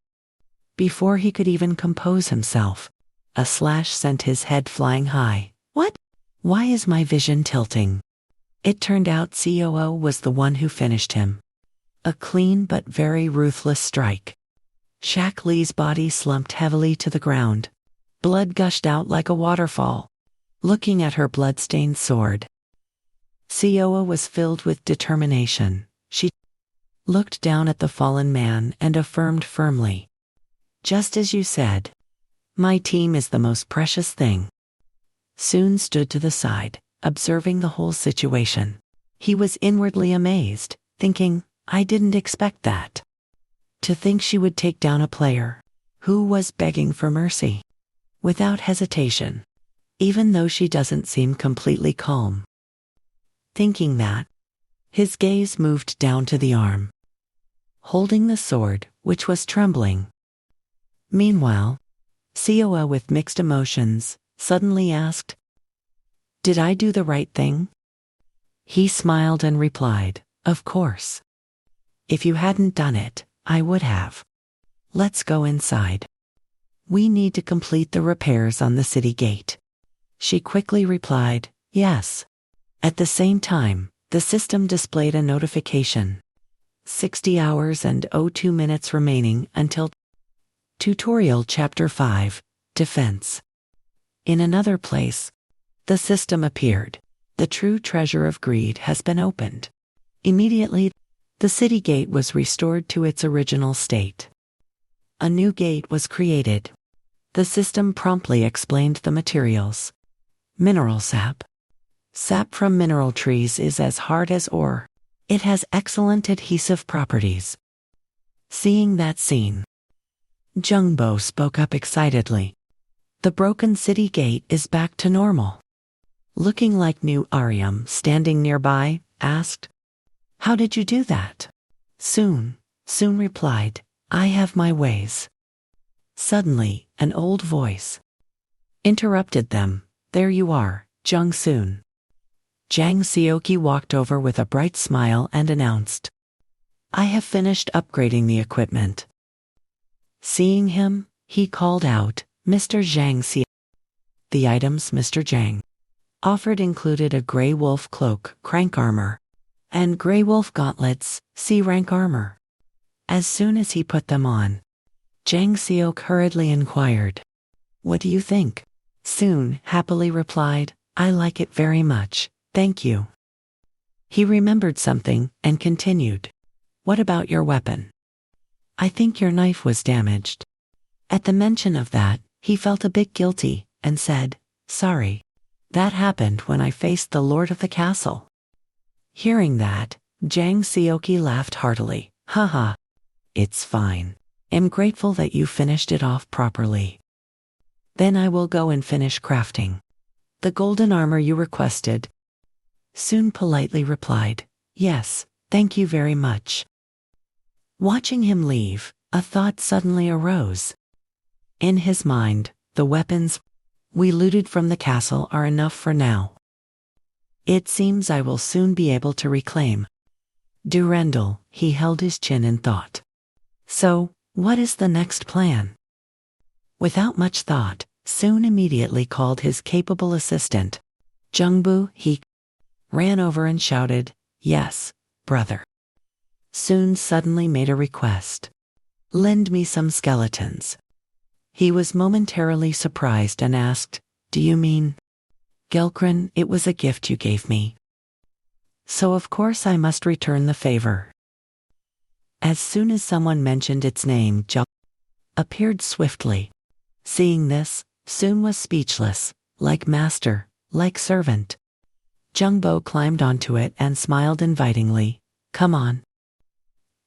Before he could even compose himself, a slash sent his head flying high. "What? Why is my vision tilting?" It turned out COO was the one who finished him. A clean but very ruthless strike. Shaq Lee's body slumped heavily to the ground. Blood gushed out like a waterfall. Looking at her blood-stained sword, COO was filled with determination. She looked down at the fallen man and affirmed firmly, "Just as you said, my team is the most precious thing." Sun stood to the side, observing the whole situation. He was inwardly amazed, thinking, "I didn't expect that." To think she would take down a player who was begging for mercy without hesitation, even though she doesn't seem completely calm. Thinking that, his gaze moved down to the arm, holding the sword, which was trembling. Meanwhile, COO, with mixed emotions, suddenly asked, "Did I do the right thing?" He smiled and replied, "Of course. If you hadn't done it, I would have. Let's go inside. We need to complete the repairs on the city gate." She quickly replied, "Yes." At the same time, the system displayed a notification. 60 hours and 02 minutes remaining until Tutorial Chapter 5, Defense. In another place, the system appeared. The true treasure of greed has been opened. Immediately, the city gate was restored to its original state. A new gate was created. The system promptly explained the materials. Mineral sap. Sap from mineral trees is as hard as ore. It has excellent adhesive properties. Seeing that scene, Jungbo spoke up excitedly. The broken city gate is back to normal. Looking like new Ariam standing nearby, asked, "How did you do that?" Soon replied, "I have my ways." Suddenly, an old voice interrupted them. "There you are, Jung Soon." Jang Seoki walked over with a bright smile and announced, "I have finished upgrading the equipment." Seeing him, he called out, "Mr. Zhang Seoki." The items Mr. Zhang offered included a Grey Wolf cloak, crank armor, and Grey Wolf gauntlets, C-rank armor. As soon as he put them on, Jang Seok hurriedly inquired, "What do you think?" Soon happily replied, "I like it very much, thank you." He remembered something and continued, "What about your weapon? I think your knife was damaged." At the mention of that, he felt a bit guilty and said, "Sorry. That happened when I faced the lord of the castle." Hearing that, Jang Seoki laughed heartily. "Haha. It's fine. I'm grateful that you finished it off properly. Then I will go and finish crafting the golden armor you requested." Soon politely replied, "Yes, thank you very much." Watching him leave, a thought suddenly arose. In his mind, the weapons we looted from the castle are enough for now. It seems I will soon be able to reclaim Durendal. He held his chin in thought. So, what is the next plan? Without much thought, Soon immediately called his capable assistant, Jungbu. He ran over and shouted, "Yes, brother." Soon suddenly made a request. "Lend me some skeletons." He was momentarily surprised and asked, "Do you mean?" "Gelkrin, it was a gift you gave me, so of course I must return the favor." As soon as someone mentioned its name, Jung appeared swiftly. Seeing this, Soon was speechless, like master, like servant. Jungbo climbed onto it and smiled invitingly. "Come on.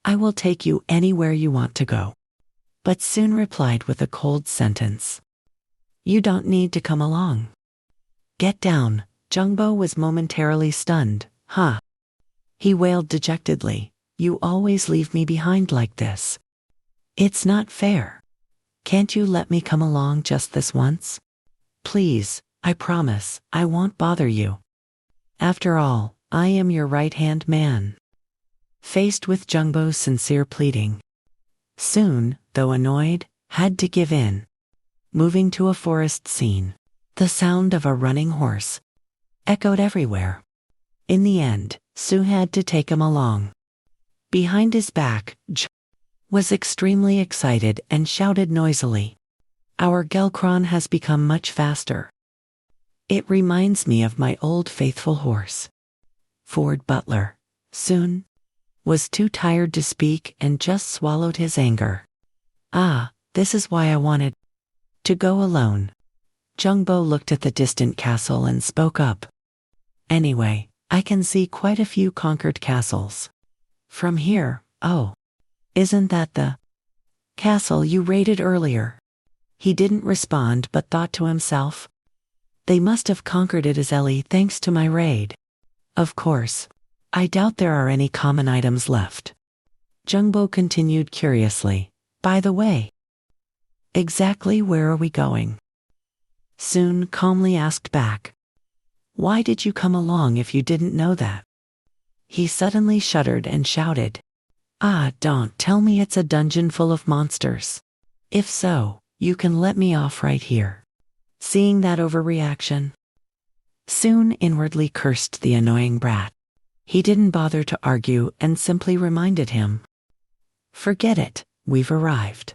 I will take you anywhere you want to go." But Soon replied with a cold sentence, "You don't need to come along. Get down." Jungbo was momentarily stunned. "Huh?" He wailed dejectedly. "You always leave me behind like this. It's not fair. Can't you let me come along just this once? Please, I promise, I won't bother you. After all, I am your right-hand man." Faced with Jungbo's sincere pleading, Soon, though annoyed, had to give in. Moving to a forest scene, the sound of a running horse echoed everywhere. In the end, Sue had to take him along. Behind his back, was extremely excited and shouted noisily, "Our Gelkron has become much faster. It reminds me of my old faithful horse." Ford Butler, Soon, was too tired to speak and just swallowed his anger. "Ah, this is why I wanted to go alone." Jungbo looked at the distant castle and spoke up. "Anyway, I can see quite a few conquered castles from here." "Oh. Isn't that the castle you raided earlier?" He didn't respond but thought to himself, "They must have conquered it as Ellie thanks to my raid. Of course, I doubt there are any common items left." Jungbo continued curiously, "By the way, exactly where are we going?" Soon calmly asked back, "Why did you come along if you didn't know that?" He suddenly shuddered and shouted, "Ah, don't tell me it's a dungeon full of monsters. If so, you can let me off right here." Seeing that overreaction, Soon inwardly cursed the annoying brat. He didn't bother to argue and simply reminded him, "Forget it, we've arrived."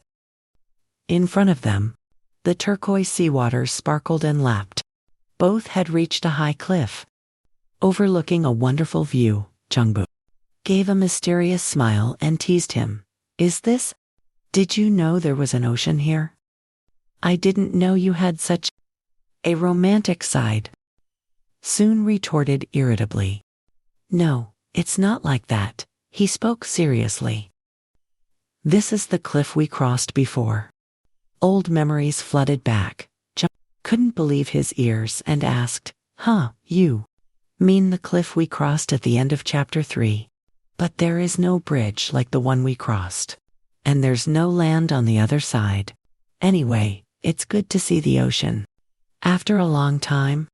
In front of them, the turquoise seawater sparkled and lapped. Both had reached a high cliff, overlooking a wonderful view. Jungbu gave a mysterious smile and teased him. Is this? Did you know there was an ocean here? I didn't know you had such a romantic side. Soon retorted irritably. No, it's not like that. He spoke seriously. This is the cliff we crossed before. Old memories flooded back. Jung couldn't believe his ears and asked, Huh, you mean the cliff we crossed at the end of chapter 3? But there is no bridge like the one we crossed. And there's no land on the other side. Anyway, it's good to see the ocean. After a long time,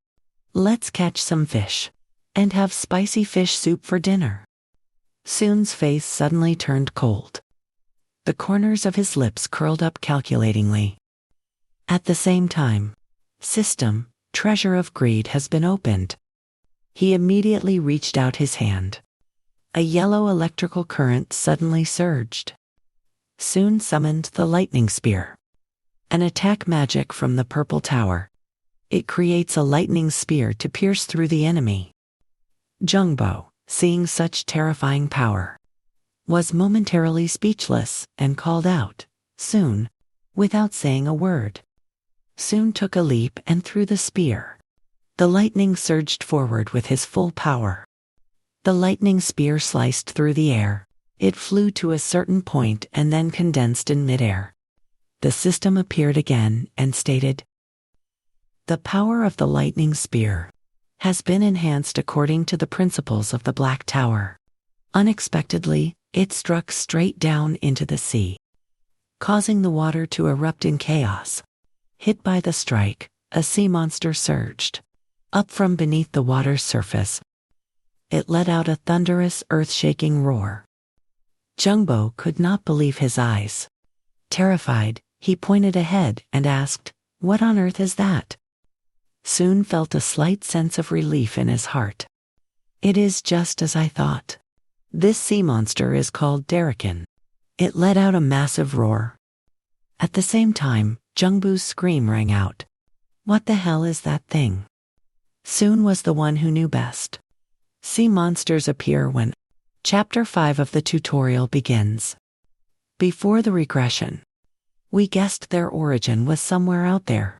let's catch some fish and have spicy fish soup for dinner. Soon's face suddenly turned cold. The corners of his lips curled up calculatingly. At the same time, System, Treasure of Greed has been opened. He immediately reached out his hand. A yellow electrical current suddenly surged. Soon summoned the lightning spear. An attack magic from the purple tower. It creates a lightning spear to pierce through the enemy. Jungbo, seeing such terrifying power, was momentarily speechless and called out, Soon, without saying a word. Soon took a leap and threw the spear. The lightning surged forward with his full power. The lightning spear sliced through the air. It flew to a certain point and then condensed in midair. The system appeared again and stated, The power of the lightning spear has been enhanced according to the principles of the Black Tower. Unexpectedly, it struck straight down into the sea, causing the water to erupt in chaos. Hit by the strike, a sea monster surged up from beneath the water's surface. It let out a thunderous, earth-shaking roar. Jungbo could not believe his eyes. Terrified, he pointed ahead and asked, What on earth is that? Soon felt a slight sense of relief in his heart. It is just as I thought. This sea monster is called Darakan. It let out a massive roar. At the same time, Jungbu's scream rang out. What the hell is that thing? Soon was the one who knew best. Sea monsters appear when Chapter 5 of the tutorial begins. Before the regression, we guessed their origin was somewhere out there.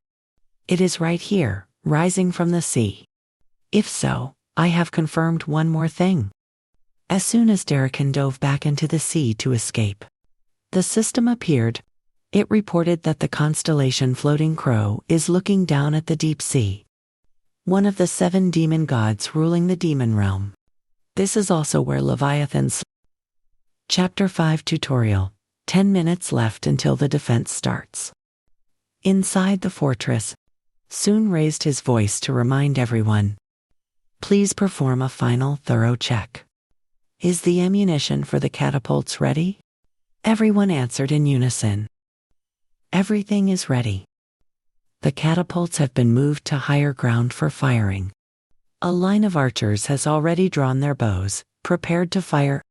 It is right here, rising from the sea. If so, I have confirmed one more thing. As soon as Darakan dove back into the sea to escape, the system appeared. It reported that the constellation Floating Crow is looking down at the deep sea, one of the 7 demon gods ruling the demon realm. This is also where Leviathan's Chapter 5 tutorial. 10 minutes left until the defense starts. Inside the fortress, Soon raised his voice to remind everyone. Please perform a final thorough check. Is the ammunition for the catapults ready? Everyone answered in unison. Everything is ready. The catapults have been moved to higher ground for firing. A line of archers has already drawn their bows, prepared to fire.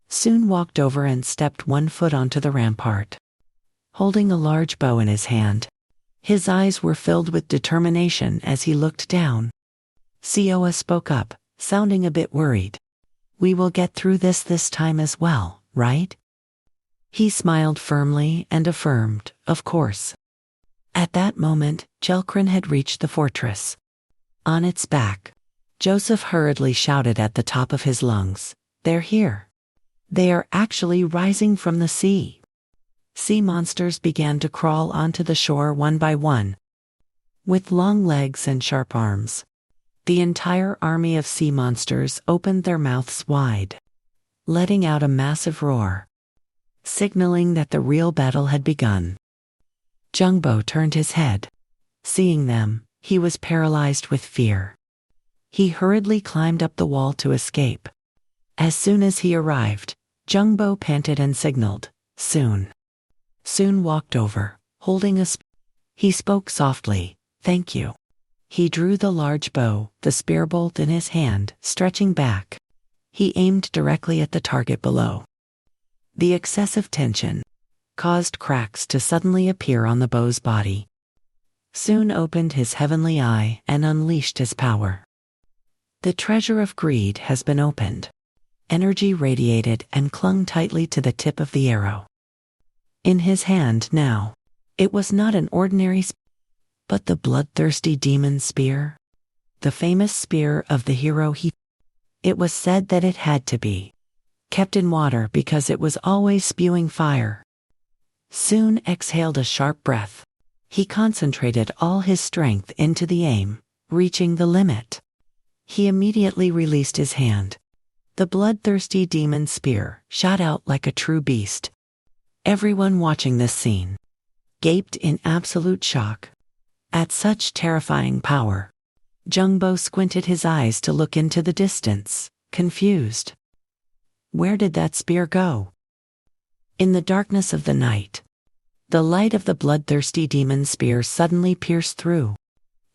Soon walked over and stepped 1 foot onto the rampart, holding a large bow in his hand. His eyes were filled with determination as he looked down. Sioa spoke up, sounding a bit worried. We will get through this time as well, right? He smiled firmly and affirmed, of course. At that moment, Jelkrin had reached the fortress. On its back, Joseph hurriedly shouted at the top of his lungs, They're here. They are actually rising from the sea. Sea monsters began to crawl onto the shore one by one. With long legs and sharp arms, the entire army of sea monsters opened their mouths wide, letting out a massive roar, signaling that the real battle had begun. Jungbo turned his head. Seeing them, he was paralyzed with fear. He hurriedly climbed up the wall to escape. As soon as he arrived, Jungbo panted and signaled, Soon. Soon walked over, holding a spear. He spoke softly, Thank you. He drew the large bow, the spear bolt in his hand, stretching back. He aimed directly at the target below. The excessive tension caused cracks to suddenly appear on the bow's body. Soon opened his heavenly eye and unleashed his power. The treasure of greed has been opened. Energy radiated and clung tightly to the tip of the arrow. In his hand now, it was not an ordinary spear, but the bloodthirsty demon spear. The famous spear of the hero It was said that it had to be kept in water because it was always spewing fire. Soon exhaled a sharp breath. He concentrated all his strength into the aim, reaching the limit. He immediately released his hand. The bloodthirsty demon spear shot out like a true beast. Everyone watching this scene gaped in absolute shock. At such terrifying power, Jungbo squinted his eyes to look into the distance, confused. Where did that spear go? In the darkness of the night, the light of the bloodthirsty demon spear suddenly pierced through.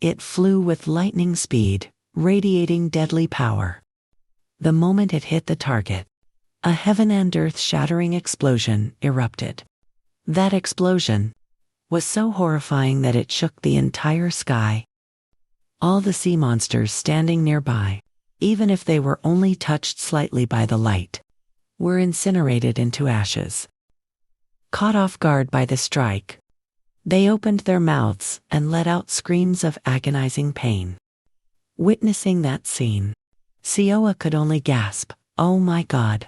It flew with lightning speed, radiating deadly power. The moment it hit the target, a heaven and earth shattering explosion erupted. That explosion was so horrifying that it shook the entire sky. All the sea monsters standing nearby, even if they were only touched slightly by the light, were incinerated into ashes. Caught off guard by the strike, they opened their mouths and let out screams of agonizing pain. Witnessing that scene, Sioa could only gasp, "Oh my God."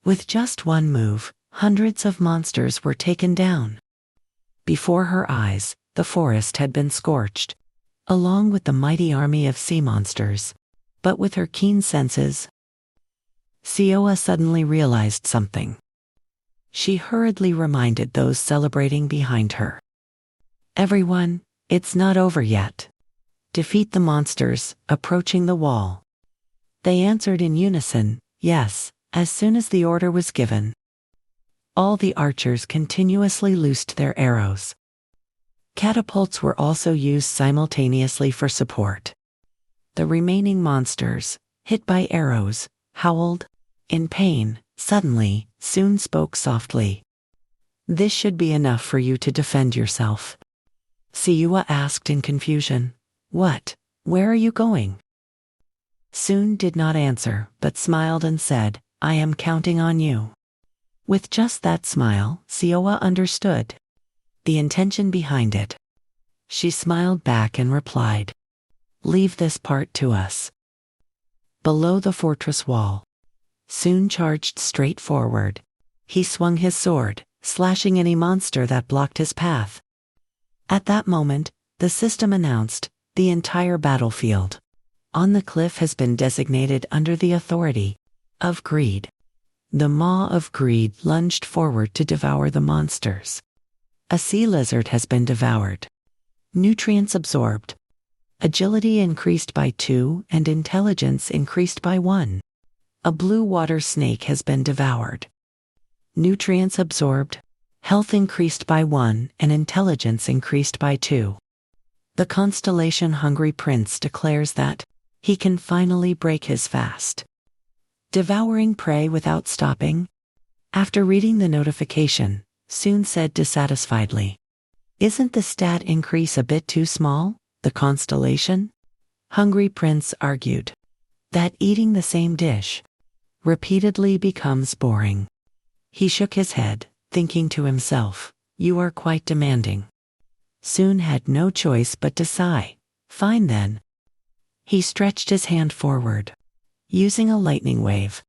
With just one move, hundreds of monsters were taken down. Before her eyes, the forest had been scorched, along with the mighty army of sea monsters. But with her keen senses, Sioa suddenly realized something. She hurriedly reminded those celebrating behind her. "Everyone, it's not over yet. Defeat the monsters," approaching the wall. They answered in unison, "Yes," as soon as the order was given. All the archers continuously loosed their arrows. Catapults were also used simultaneously for support. The remaining monsters, hit by arrows, howled in pain. Suddenly, Soon spoke softly. "This should be enough for you to defend yourself." Sioa asked in confusion, "What? Where are you going?" Soon did not answer, but smiled and said, "I am counting on you." With just that smile, Sioa understood the intention behind it. She smiled back and replied, "Leave this part to us." Below the fortress wall, Soon charged straight forward. He swung his sword, slashing any monster that blocked his path. At that moment, the system announced, "The entire battlefield on the cliff has been designated under the authority of greed." The maw of greed lunged forward to devour the monsters. A sea lizard has been devoured. Nutrients absorbed. Agility increased by 2 and intelligence increased by 1. A blue water snake has been devoured. Nutrients absorbed. Health increased by 1 and intelligence increased by 2. The constellation Hungry Prince declares that he can finally break his fast, devouring prey without stopping. After reading the notification, Soon said dissatisfiedly, "Isn't the stat increase a bit too small, the constellation?" Hungry Prince argued that eating the same dish repeatedly becomes boring. He shook his head, thinking to himself, "You are quite demanding." Soon had no choice but to sigh. "Fine then." He stretched his hand forward. Using a lightning wave,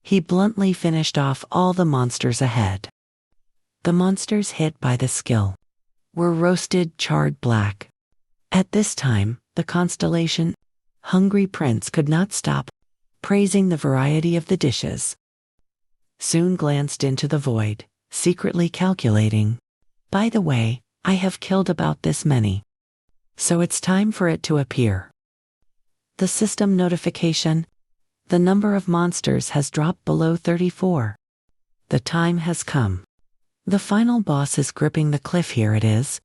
he bluntly finished off all the monsters ahead. The monsters hit by the skill were roasted charred black. At this time, the constellation Hungry Prince could not stop praising the variety of the dishes. Soon glanced into the void, secretly calculating, "By the way, I have killed about this many, so it's time for it to appear." The system notification, "The number of monsters has dropped below 34. The time has come. The final boss is gripping the cliff. Here it is."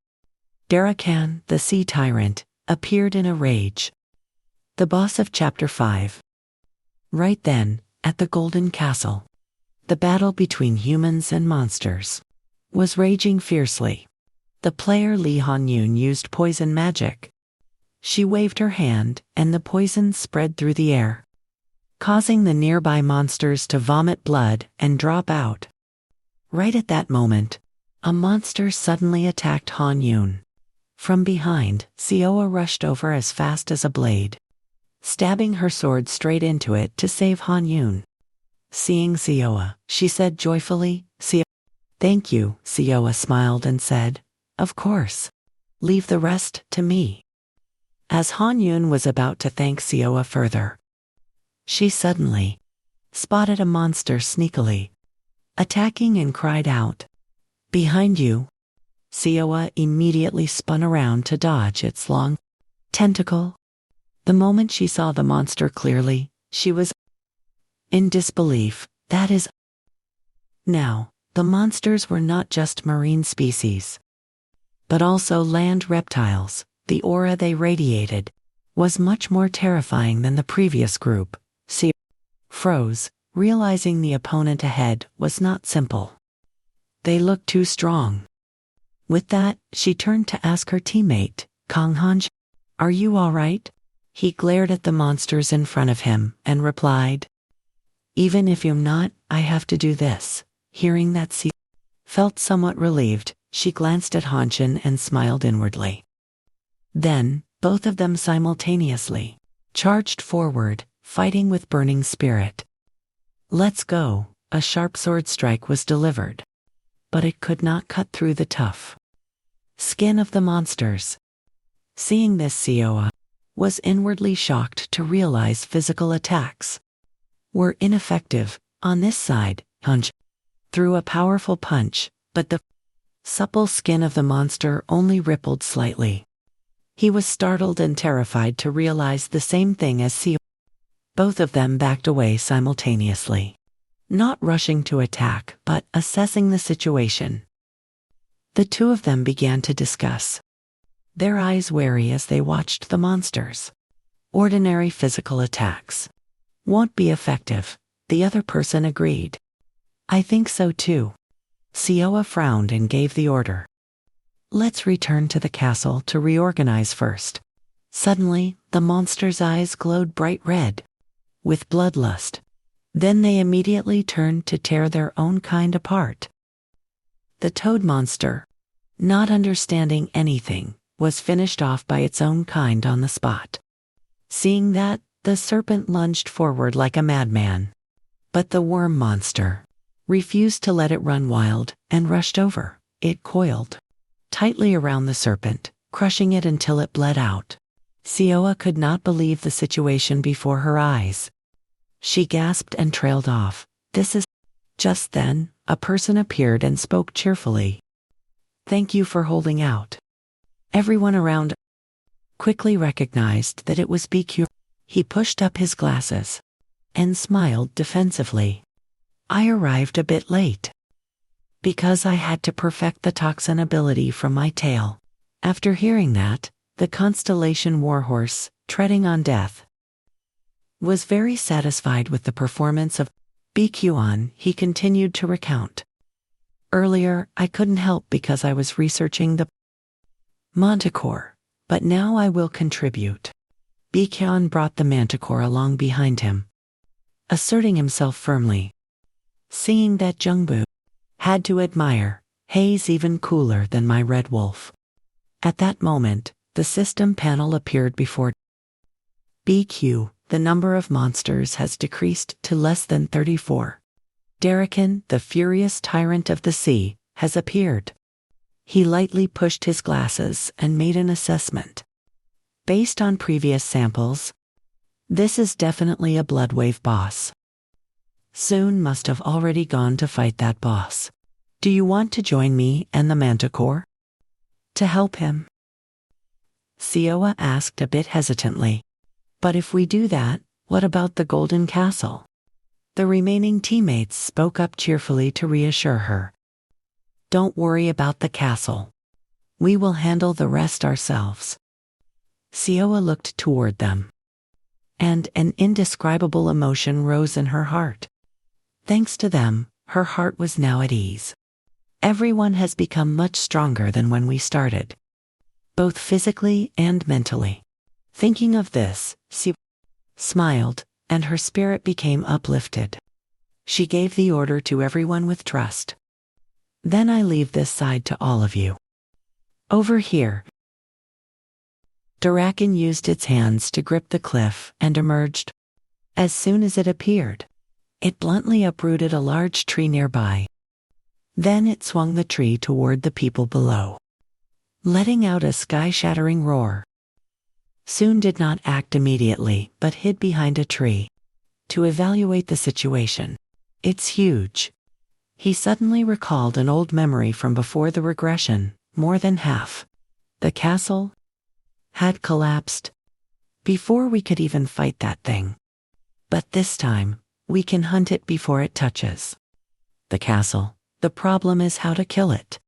Darakan, the sea tyrant, appeared in a rage. The boss of Chapter 5. Right then, at the Golden Castle, the battle between humans and monsters was raging fiercely. The player Lee Han-yoon used poison magic. She waved her hand, and the poison spread through the air. causing the nearby monsters to vomit blood and drop out. Right at that moment, a monster suddenly attacked Han Yun. From behind, Sioa rushed over as fast as a blade, stabbing her sword straight into it to save Han Yun. Seeing Sioa, she said joyfully, "Thank you." Sioa smiled and said, "Of course. Leave the rest to me." As Han Yun was about to thank Sioa further, she suddenly spotted a monster sneakily attacking and cried out, "Behind you!" Sioa immediately spun around to dodge its long tentacle. The moment she saw the monster clearly, she was in disbelief. Now, the monsters were not just marine species, but also land reptiles. The aura they radiated was much more terrifying than the previous group. Sioa froze, realizing the opponent ahead was not simple. They looked too strong. With that, she turned to ask her teammate, Kang Hanj, "Are you all right?" He glared at the monsters in front of him and replied, "Even if you're not, I have to do this." Hearing that, Sioa felt somewhat relieved. She glanced at Hanshin and smiled inwardly. Then, both of them simultaneously charged forward, fighting with burning spirit. "Let's go." A sharp sword strike was delivered, but it could not cut through the tough skin of the monsters. Seeing this, Sioa was inwardly shocked to realize physical attacks were ineffective. On this side, Hanj threw a powerful punch, but the supple skin of the monster only rippled slightly. He was startled and terrified to realize the same thing as Sioa. Both of them backed away simultaneously, not rushing to attack, but assessing the situation. The two of them began to discuss, their eyes wary as they watched the monsters. Ordinary physical attacks won't be effective, the other person agreed. "I think so too." Sioa frowned and gave the order. "Let's return to the castle to reorganize first." Suddenly, the monster's eyes glowed bright red with bloodlust. Then they immediately turned to tear their own kind apart. The toad monster, not understanding anything, was finished off by its own kind on the spot. Seeing that, the serpent lunged forward like a madman. But the worm monster refused to let it run wild and rushed over. It coiled tightly around the serpent, crushing it until it bled out. Sioa could not believe the situation before her eyes. She gasped and trailed off. Just then, a person appeared and spoke cheerfully. "Thank you for holding out." Everyone around quickly recognized that it was BQ. He pushed up his glasses and smiled defensively. "I arrived a bit late because I had to perfect the toxin ability from my tail." After hearing that, the Constellation Warhorse, treading on death, was very satisfied with the performance of BQ. He continued to recount. "Earlier, I couldn't help because I was researching the Manticore, but now I will contribute." BQ brought the Manticore along behind him, asserting himself firmly. Seeing that, Jungbu had to admire, "He's even cooler than my red wolf." At that moment, the system panel appeared before BQ. The number of monsters has decreased to less than 34. Darakan, the furious tyrant of the sea, has appeared. He lightly pushed his glasses and made an assessment. Based on previous samples, this is definitely a Bloodwave boss. Soon must have already gone to fight that boss. Do you want to join me and the Manticore to help him?" Sioa asked a bit hesitantly. "But if we do that, what about the Golden Castle?" The remaining teammates spoke up cheerfully to reassure her. "Don't worry about the castle. We will handle the rest ourselves." Sioa looked toward them, and an indescribable emotion rose in her heart. Thanks to them, her heart was now at ease. Everyone has become much stronger than when we started, both physically and mentally. Thinking of this, she smiled. and her spirit became uplifted. She gave the order to everyone with trust. Then I leave this side to all of you. Over here. Durakan used its hands to grip the cliff and emerged. As soon as it appeared, it bluntly uprooted a large tree nearby. Then it swung the tree toward the people below, letting out a sky-shattering roar. Soon did not act immediately, but hid behind a tree to evaluate the situation. It's huge. He suddenly recalled an old memory from before the regression. More than half the castle had collapsed before we could even fight that thing. But this time, we can hunt it before it touches the castle. The problem is how to kill it.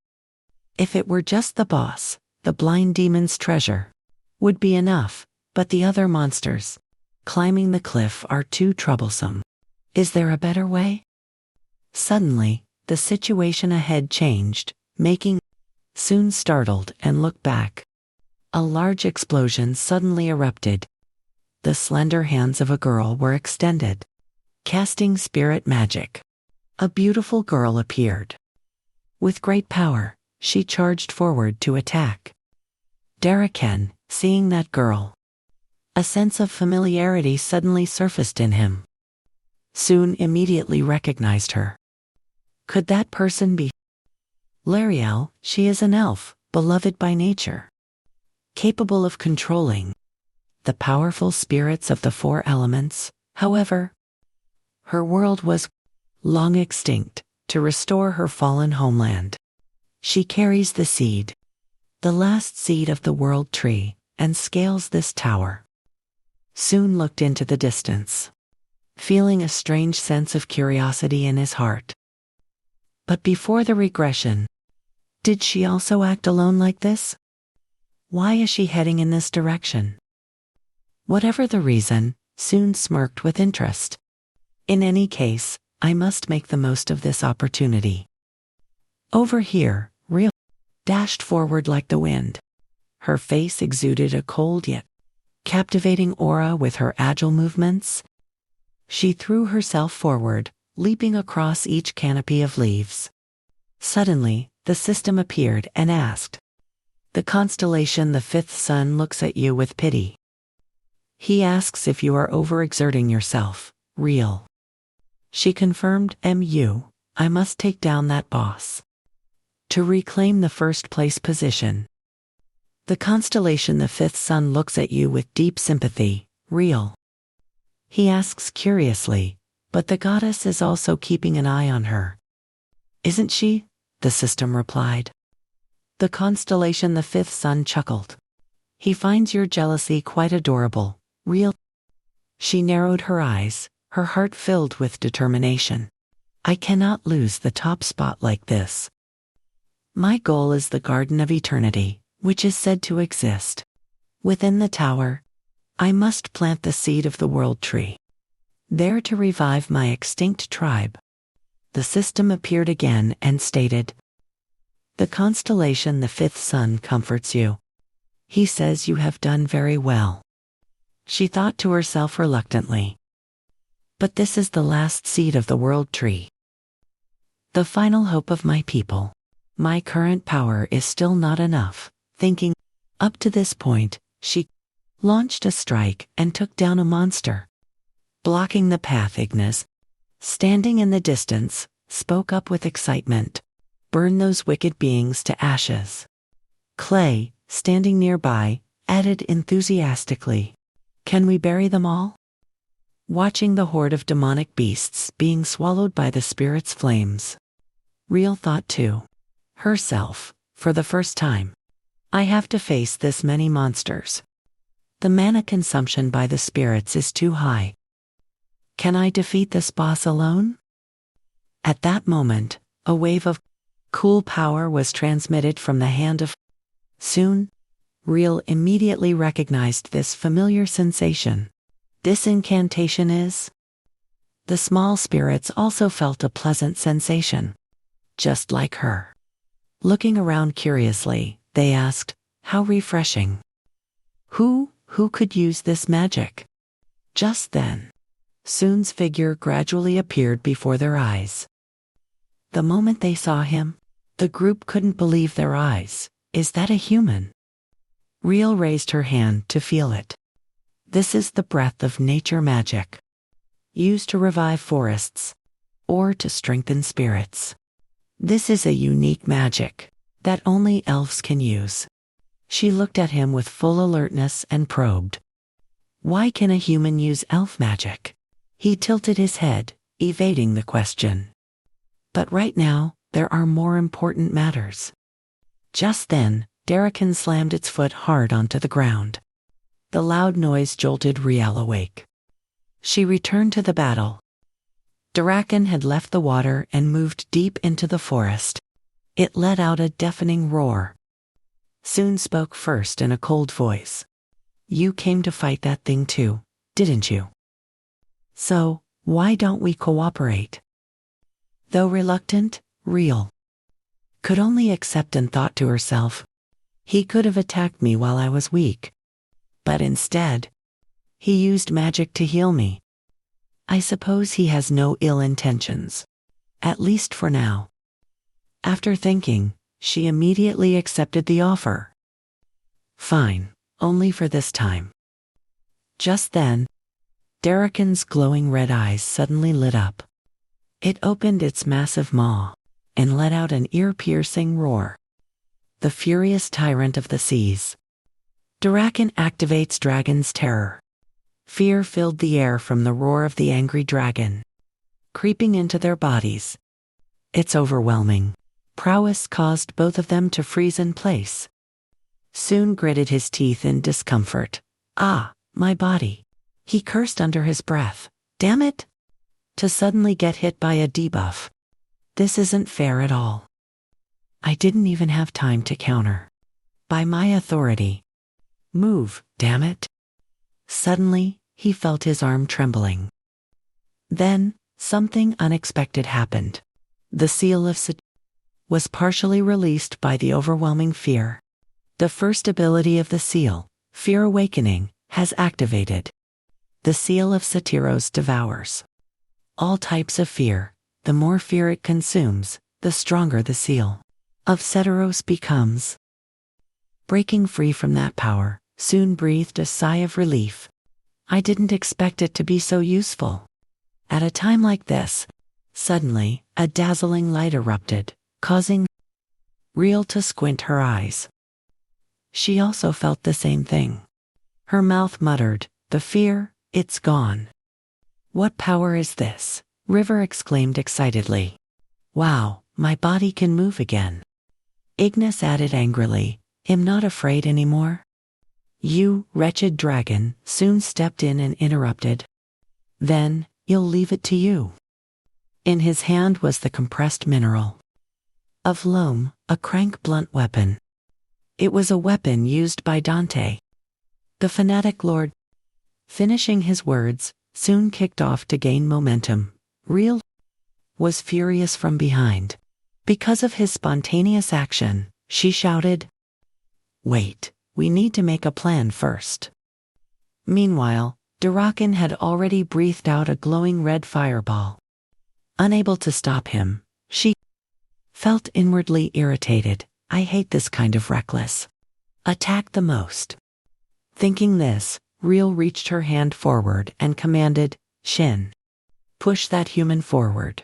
If it were just the boss, the blind demon's treasure would be enough, but the other monsters climbing the cliff are too troublesome. Is there a better way? Suddenly, the situation ahead changed, making soon startled and looked back. A large explosion suddenly erupted. The slender hands of a girl were extended, casting spirit magic. A beautiful girl appeared. With great power, she charged forward to attack. Durakan, seeing that girl, a sense of familiarity suddenly surfaced in him. Soon immediately recognized her. Could that person be Lariel? She is an elf, beloved by nature, capable of controlling the powerful spirits of the four elements. However, her world was long extinct. To restore her fallen homeland, she carries the seed, the last seed of the world tree, and scales this tower. Soon looked into the distance, feeling a strange sense of curiosity in his heart. But before the regression, did she also act alone like this? Why is she heading in this direction? Whatever the reason, Soon smirked with interest. In any case, I must make the most of this opportunity. Over here, Real dashed forward like the wind. Her face exuded a cold yet captivating aura with her agile movements. She threw herself forward, leaping across each canopy of leaves. Suddenly, the system appeared and asked. The constellation the fifth sun looks at you with pity. He asks if you are overexerting yourself, Real. She confirmed, I must take down that boss to reclaim the first place position. The constellation the fifth sun looks at you with deep sympathy, Real. He asks curiously, but the goddess is also keeping an eye on her. Isn't she? The system replied. The constellation the fifth sun chuckled. He finds your jealousy quite adorable, Real. She narrowed her eyes, her heart filled with determination. I cannot lose the top spot like this. My goal is the Garden of Eternity, which is said to exist within the tower. I must plant the seed of the world tree, there to revive my extinct tribe. The system appeared again and stated, the constellation the fifth sun comforts you. He says you have done very well. She thought to herself reluctantly. But this is the last seed of the world tree, the final hope of my people. My current power is still not enough. Thinking, up to this point, she launched a strike and took down a monster. Blocking the path, Ignis, standing in the distance, spoke up with excitement. Burn those wicked beings to ashes. Clay, standing nearby, added enthusiastically. Can we bury them all? Watching the horde of demonic beasts being swallowed by the spirit's flames, Real thought to herself, for the first time, I have to face this many monsters. The mana consumption by the spirits is too high. Can I defeat this boss alone? At that moment, a wave of cool power was transmitted from the hand of Soon, Real immediately recognized this familiar sensation. This incantation is? The small spirits also felt a pleasant sensation, just like her. Looking around curiously, they asked, how refreshing. Who could use this magic? Just then, Soon's figure gradually appeared before their eyes. The moment they saw him, the group couldn't believe their eyes. Is that a human? Riel raised her hand to feel it. This is the breath of nature magic, used to revive forests or to strengthen spirits. This is a unique magic that only elves can use. She looked at him with full alertness and probed. Why can a human use elf magic? He tilted his head, evading the question. But right now, there are more important matters. Just then, Darrakan slammed its foot hard onto the ground. The loud noise jolted Riel awake. She returned to the battle. Darrakan had left the water and moved deep into the forest. It let out a deafening roar. Soon spoke first in a cold voice. You came to fight that thing too, didn't you? So, why don't we cooperate? Though reluctant, Riel could only accept and thought to herself, he could have attacked me while I was weak. But instead, he used magic to heal me. I suppose he has no ill intentions. At least for now. After thinking, she immediately accepted the offer. Fine, only for this time. Just then, Darrakan's glowing red eyes suddenly lit up. It opened its massive maw and let out an ear-piercing roar. The furious tyrant of the seas. Darrakan activates Dragon's terror. Fear filled the air from the roar of the angry dragon, creeping into their bodies. Its overwhelming prowess caused both of them to freeze in place. Soon gritted his teeth in discomfort. Ah, my body. He cursed under his breath. Damn it! To suddenly get hit by a debuff. This isn't fair at all. I didn't even have time to counter. By my authority. Move, damn it. Suddenly, he felt his arm trembling. Then, something unexpected happened. The seal of Satiros was partially released by the overwhelming fear. The first ability of the seal, Fear Awakening, has activated. The seal of Satiros devours all types of fear. The more fear it consumes, the stronger the seal of Satiros becomes. Breaking free from that power, Soon breathed a sigh of relief. I didn't expect it to be so useful. At a time like this, suddenly, a dazzling light erupted, causing Riel to squint her eyes. She also felt the same thing. Her mouth muttered, the fear, it's gone. What power is this? River exclaimed excitedly. Wow, my body can move again. Ignis added angrily, am not afraid anymore? You, wretched dragon, Soon stepped in and interrupted. Then, you'll leave it to you. In his hand was the compressed mineral of loam, a crank blunt weapon. It was a weapon used by Dante, the fanatic lord. Finishing his words, Soon kicked off to gain momentum. Riel was furious from behind. Because of his spontaneous action, she shouted, Wait, we need to make a plan first. Meanwhile, Darrakan had already breathed out a glowing red fireball. Unable to stop him, she felt inwardly irritated. I hate this kind of reckless attack the most. Thinking this, Riel reached her hand forward and commanded, Shin, push that human forward.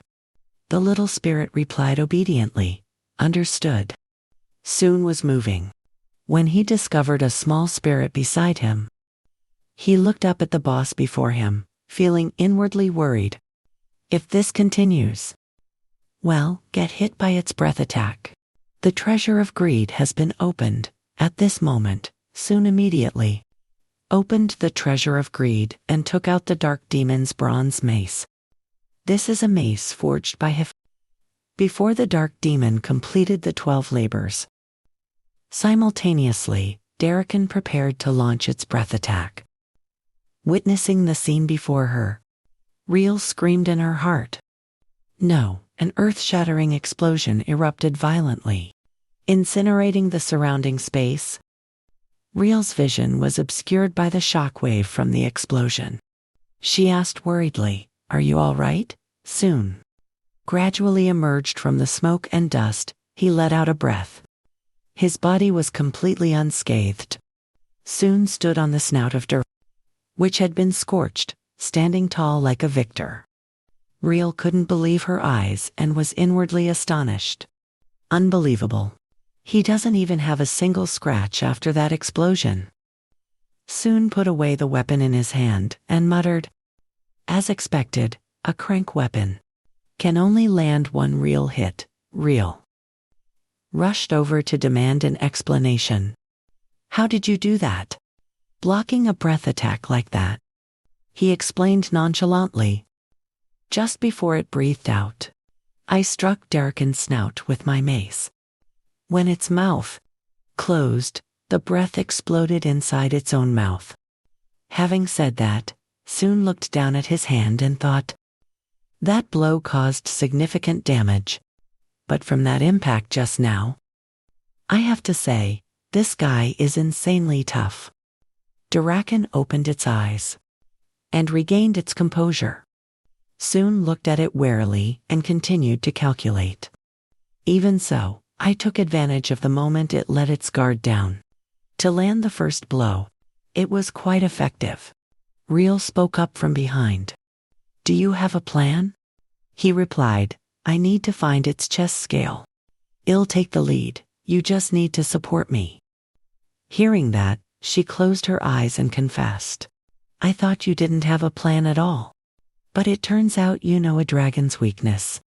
The little spirit replied obediently, understood. Soon was moving. When he discovered a small spirit beside him, he looked up at the boss before him, feeling inwardly worried. If this continues, well, get hit by its breath attack. The treasure of greed has been opened. At this moment, Soon immediately opened the treasure of greed and took out the dark demon's bronze mace. This is a mace forged by Hif. Before the dark demon completed the 12 labors. Simultaneously, Darrakan prepared to launch its breath attack. Witnessing the scene before her, Riel screamed in her heart. No, an earth-shattering explosion erupted violently, incinerating the surrounding space. Riel's vision was obscured by the shockwave from the explosion. She asked worriedly, "Are you all right?" Soon gradually emerged from the smoke and dust. He let out a breath. His body was completely unscathed. Soon stood on the snout of Devour, which had been scorched, standing tall like a victor. Real couldn't believe her eyes and was inwardly astonished. Unbelievable. He doesn't even have a single scratch after that explosion. Soon put away the weapon in his hand and muttered, "As expected, a crank weapon. Can only land one real hit." Real rushed over to demand an explanation. "How did you do that? Blocking a breath attack like that?" He explained nonchalantly. "Just before it breathed out, I struck Daraken's snout with my mace. When its mouth closed, the breath exploded inside its own mouth." Having said that, Soon looked down at his hand and thought, "That blow caused significant damage. But from that impact just now, I have to say, this guy is insanely tough." Daraken opened its eyes and regained its composure. Soon looked at it warily and continued to calculate. "Even so, I took advantage of the moment it let its guard down to land the first blow. It was quite effective." Real spoke up from behind. "Do you have a plan?" He replied, "I need to find its chest scale. I'll take the lead, you just need to support me." Hearing that, she closed her eyes and confessed, "I thought you didn't have a plan at all. But it turns out you know a dragon's weakness."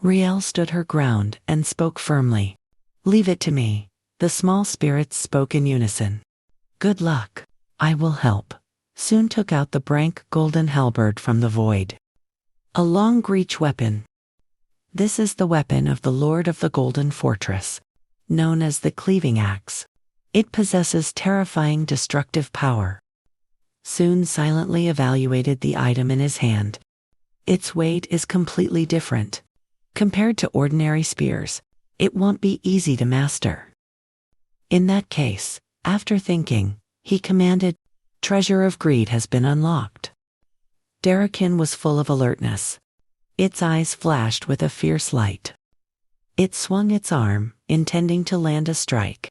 Riel stood her ground and spoke firmly. "Leave it to me." The small spirits spoke in unison. "Good luck. I will help." Soon took out the brank golden halberd from the void. A long reach weapon. This is the weapon of the Lord of the Golden Fortress, known as the Cleaving Axe. It possesses terrifying destructive power. Soon silently evaluated the item in his hand. Its weight is completely different. Compared to ordinary spears, it won't be easy to master. In that case, after thinking, he commanded, "Treasure of Greed has been unlocked." Daraken was full of alertness. Its eyes flashed with a fierce light. It swung its arm, intending to land a strike.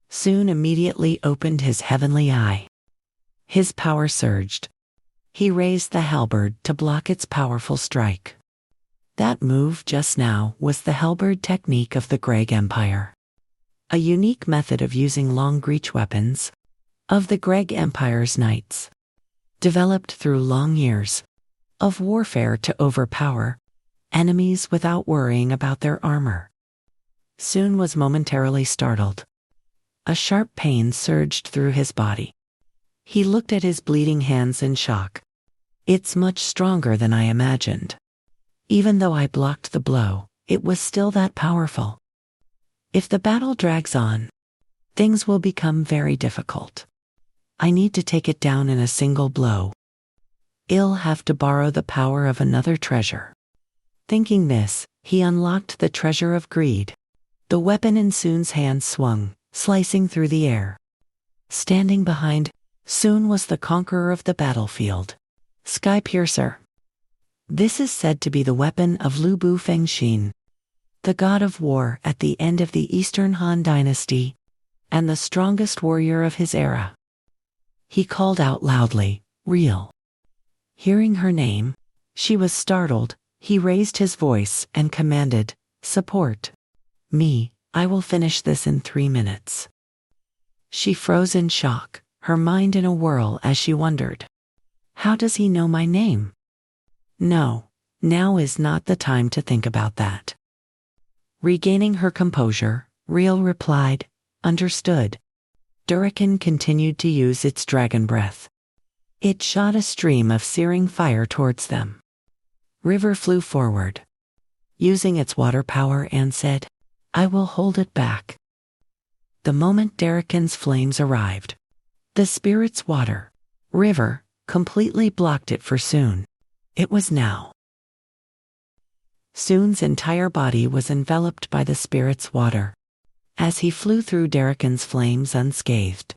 Soon immediately opened his heavenly eye. His power surged. He raised the halberd to block its powerful strike. That move just now was the halberd technique of the Greg Empire. A unique method of using long reach weapons of the Greg Empire's knights, developed through long years of warfare to overpower enemies without worrying about their armor. Soon was momentarily startled. A sharp pain surged through his body. He looked at his bleeding hands in shock. "It's much stronger than I imagined. Even though I blocked the blow, it was still that powerful. If the battle drags on, things will become very difficult. I need to take it down in a single blow. I'll have to borrow the power of another treasure." Thinking this, he unlocked the Treasure of Greed. The weapon in Soon's hand swung, slicing through the air. Standing behind, Soon was the conqueror of the battlefield, Sky Piercer. This is said to be the weapon of Lu Bu Fengxin, the god of war at the end of the Eastern Han Dynasty, and the strongest warrior of his era. He called out loudly, "Real." Hearing her name, she was startled. He raised his voice and commanded, "Support me, I will finish this in 3 minutes." She froze in shock, her mind in a whirl as she wondered, "How does he know my name?" No, now is not the time to think about that. Regaining her composure, Real replied, "Understood." Daraken continued to use its dragon breath. It shot a stream of searing fire towards them. River flew forward, using its water power, and said, "I will hold it back." The moment Daraken's flames arrived, the spirit's water, River, completely blocked it for Soon. It was now. Soon's entire body was enveloped by the spirit's water, as he flew through Daraken's flames unscathed.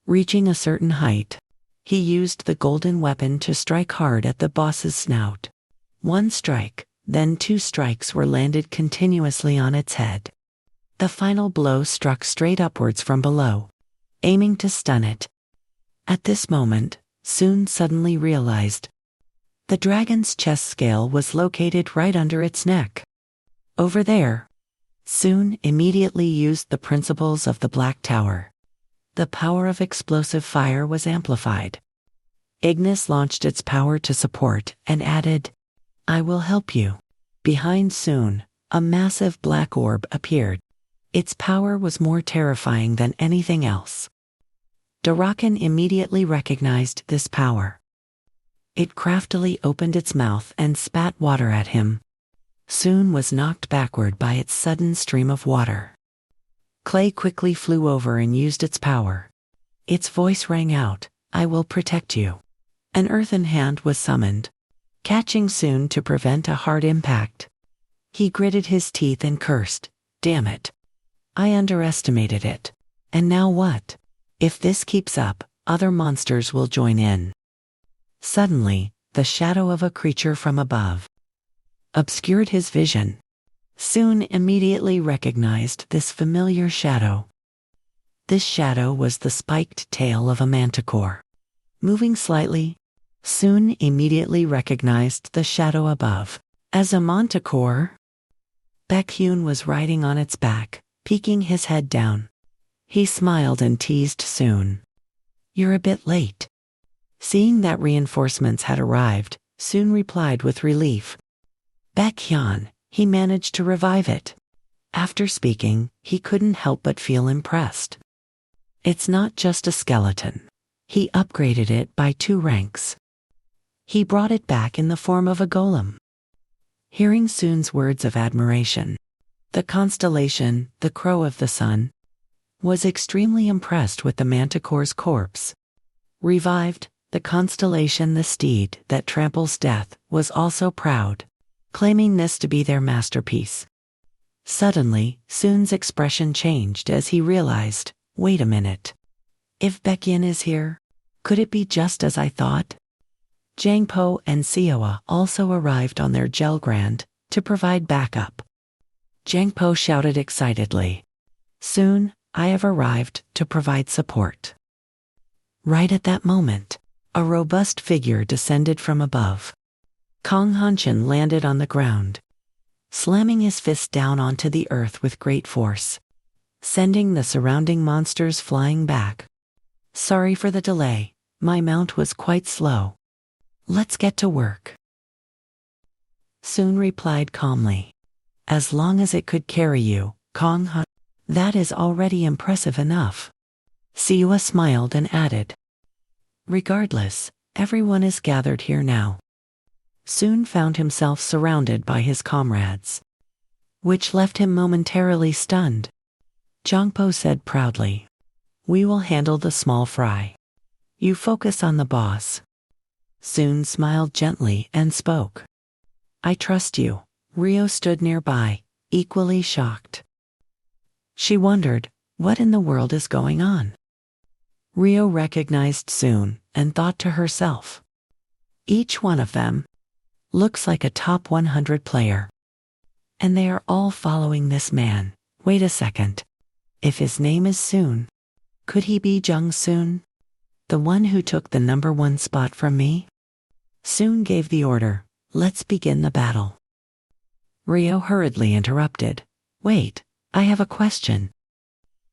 Reaching a certain height, He used the golden weapon to strike hard at the boss's snout. One strike, then two strikes were landed continuously on its head. The final blow struck straight upwards from below, aiming to stun it. At this moment, Soon suddenly realized the dragon's chest scale was located right under its neck. Over there. Soon immediately used the principles of the Black Tower. The power of explosive fire was amplified. Ignis launched its power to support and added, "I will help you." Behind Soon, a massive black orb appeared. Its power was more terrifying than anything else. Darakan immediately recognized this power. It craftily opened its mouth and spat water at him. Soon was knocked backward by its sudden stream of water. Clay quickly flew over and used its power. Its voice rang out, "I will protect you." An earthen hand was summoned, catching Soon to prevent a hard impact. He gritted his teeth and cursed, "Damn it. I underestimated it. And now what? If this keeps up, other monsters will join in." Suddenly, the shadow of a creature from above obscured his vision. Soon immediately recognized this familiar shadow. This shadow was the spiked tail of a manticore. Moving slightly, Soon immediately recognized the shadow above as a manticore. Baekhyun was riding on its back, peeking his head down. He smiled and teased Soon. "You're a bit late." Seeing that reinforcements had arrived, Soon replied with relief. "Baekhyun, he managed to revive it." After speaking, he couldn't help but feel impressed. It's not just a skeleton. He upgraded it by 2 ranks. He brought it back in the form of a golem. Hearing Soon's words of admiration, the constellation, the Crow of the Sun, was extremely impressed with the manticore's corpse. Revived, the constellation, the steed that tramples death, was also proud, claiming this to be their masterpiece. Suddenly, Soon's expression changed as he realized, wait a minute. If Baekhyun is here, could it be just as I thought? Jangpo and Seoa also arrived on their Gelgrand to provide backup. Jangpo shouted excitedly, "Soon, I have arrived to provide support." Right at that moment, a robust figure descended from above. Kong Hanshin landed on the ground, slamming his fist down onto the earth with great force, sending the surrounding monsters flying back. "Sorry for the delay, my mount was quite slow. Let's get to work." Soon replied calmly, "As long as it could carry you, Kong Han, that is already impressive enough." Siwa smiled and added, "Regardless, everyone is gathered here now." Soon found himself surrounded by his comrades, which left him momentarily stunned. Jangpo said proudly, "We will handle the small fry. You focus on the boss." Soon smiled gently and spoke, "I trust you." Rio stood nearby, equally shocked. She wondered, what in the world is going on? Rio recognized Soon and thought to herself, each one of them looks like a top 100 player. And they are all following this man. Wait a second. If his name is Soon, could he be Jung Soon? The one who took the #1 spot from me? Soon gave the order, "Let's begin the battle." Rio hurriedly interrupted, "Wait, I have a question."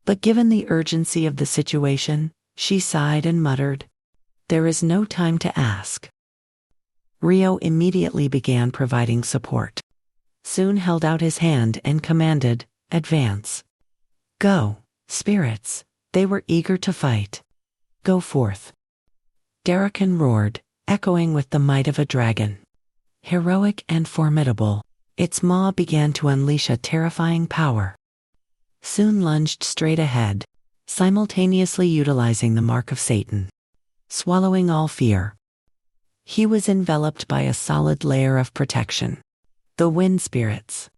But given the urgency of the situation, she sighed and muttered, "There is no time to ask." Rio immediately began providing support. Soon held out his hand and commanded, "Advance. Go, spirits." They were eager to fight. "Go forth." Darakan roared, echoing with the might of a dragon. Heroic and formidable, its maw began to unleash a terrifying power. Soon lunged straight ahead, simultaneously utilizing the mark of Satan. Swallowing all fear, he was enveloped by a solid layer of protection. The wind spirits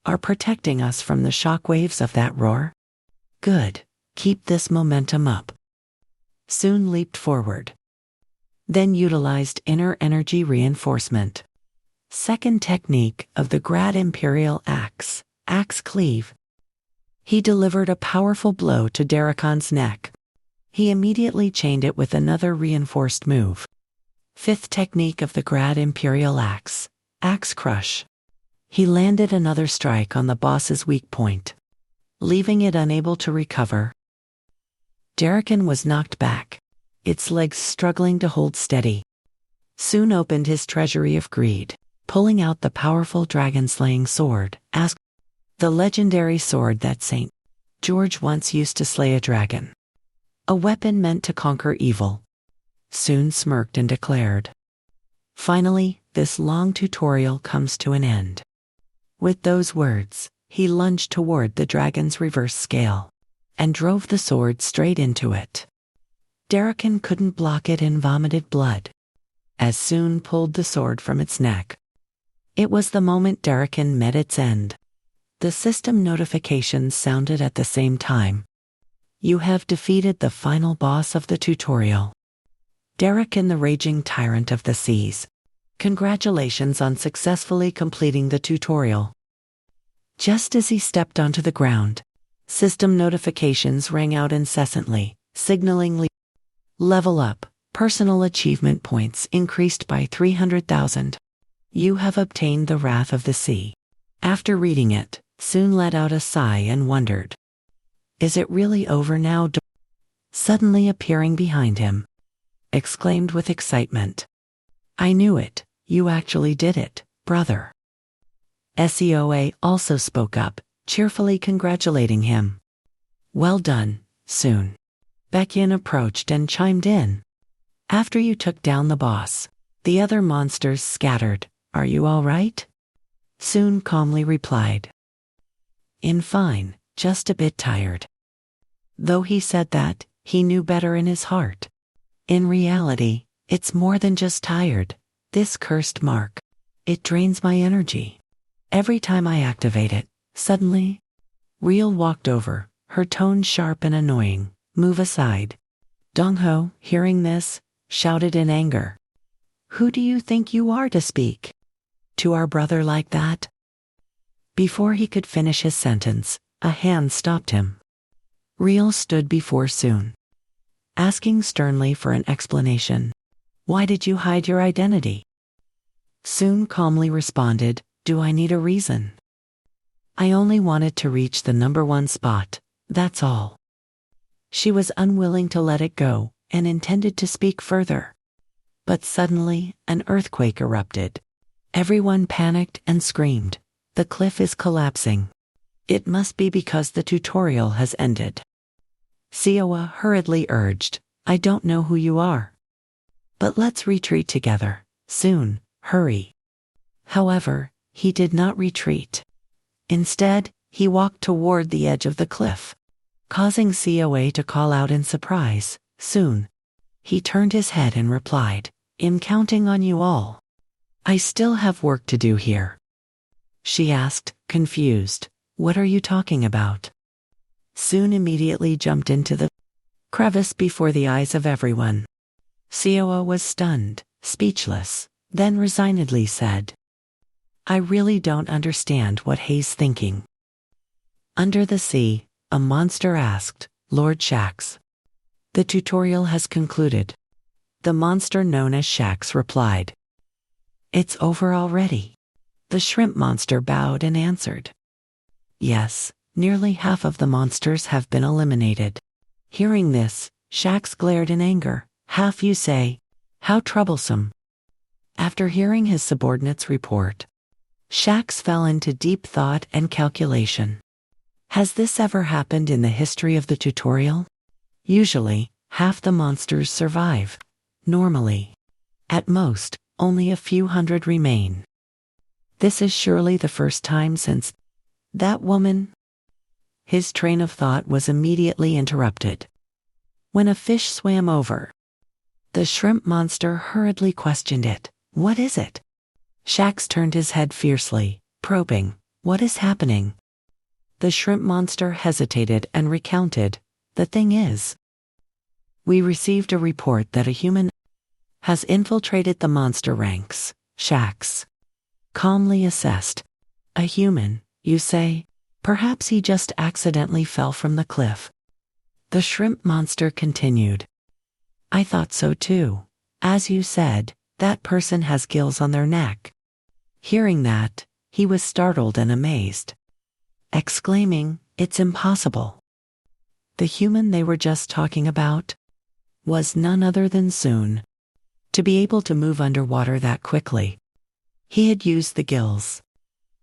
are protecting us from the shockwaves of that roar. Good, keep this momentum up. Soon leaped forward, then utilized inner energy reinforcement. Second technique of the Grad Imperial Axe, Axe Cleave. He delivered a powerful blow to Darakon's neck. He immediately chained it with another reinforced move. Fifth technique of the Grad Imperial Axe, Axe Crush. He landed another strike on the boss's weak point, leaving it unable to recover. Darakon was knocked back, its legs struggling to hold steady. Soon opened his treasury of greed, pulling out the powerful dragon-slaying sword, the legendary sword that St. George once used to slay a dragon. A weapon meant to conquer evil. Soon smirked and declared, "Finally, this long tutorial comes to an end." With those words, he lunged toward the dragon's reverse scale and drove the sword straight into it. Darakon couldn't block it and vomited blood. As soon pulled the sword from its neck. It was the moment Darakon met its end. The system notifications sounded at the same time. You have defeated the final boss of the tutorial. Darakon, the raging tyrant of the seas. Congratulations on successfully completing the tutorial. Just as he stepped onto the ground, system notifications rang out incessantly, signaling level up, personal achievement points increased by 300,000. You have obtained the Wrath of the Sea. After reading it, Soon let out a sigh and wondered, "Is it really over now?" Suddenly appearing behind him, exclaimed with excitement, "I knew it, you actually did it, brother." SEOA also spoke up, cheerfully congratulating him. "Well done, Soon." Baekhyun approached and chimed in. "After you took down the boss, the other monsters scattered. Are you all right?" Soon calmly replied, "I'm fine, just a bit tired." Though he said that, he knew better in his heart. In reality, it's more than just tired. This cursed mark, it drains my energy. Every time I activate it, suddenly. Real walked over, her tone sharp and annoying. "Move aside." Dongho, hearing this, shouted in anger, "Who do you think you are to speak to our brother like that?" Before he could finish his sentence, a hand stopped him. Real stood before Soon, asking sternly for an explanation. "Why did you hide your identity?" Soon calmly responded, "Do I need a reason? I only wanted to reach the #1 spot, that's all." She was unwilling to let it go and intended to speak further. But suddenly, an earthquake erupted. Everyone panicked and screamed, "The cliff is collapsing. It must be because the tutorial has ended." Seowa hurriedly urged, "I don't know who you are, but let's retreat together. Soon, hurry." However, he did not retreat. Instead, he walked toward the edge of the cliff, causing Seowa to call out in surprise, "Soon." He turned his head and replied, "I'm counting on you all. I still have work to do here." She asked, confused, "What are you talking about?" Soon immediately jumped into the crevice before the eyes of everyone. Seowa was stunned, speechless, then resignedly said, "I really don't understand what Hei's thinking." Under the sea, a monster asked, "Lord Shax, the tutorial has concluded." The monster known as Shax replied, "It's over already." The shrimp monster bowed and answered, "Yes, nearly half of the monsters have been eliminated." Hearing this, Shax glared in anger. "Half, you say? How troublesome." After hearing his subordinate's report, Shax fell into deep thought and calculation. Has this ever happened in the history of the tutorial? Usually, half the monsters survive. Normally, at most, only a few hundred remain. This is surely the first time since that woman. His train of thought was immediately interrupted when a fish swam over. The shrimp monster hurriedly questioned it. "What is it?" Shax turned his head fiercely, probing, "What is happening?" The shrimp monster hesitated and recounted, "The thing is, we received a report that a human has infiltrated the monster ranks. Shax calmly assessed. A human, you say? Perhaps he just accidentally fell from the cliff. The shrimp monster continued. I thought so too. As you said, that person has gills on their neck. Hearing that, he was startled and amazed, exclaiming, it's impossible. The human they were just talking about was none other than Soon. To be able to move underwater that quickly, he had used the gills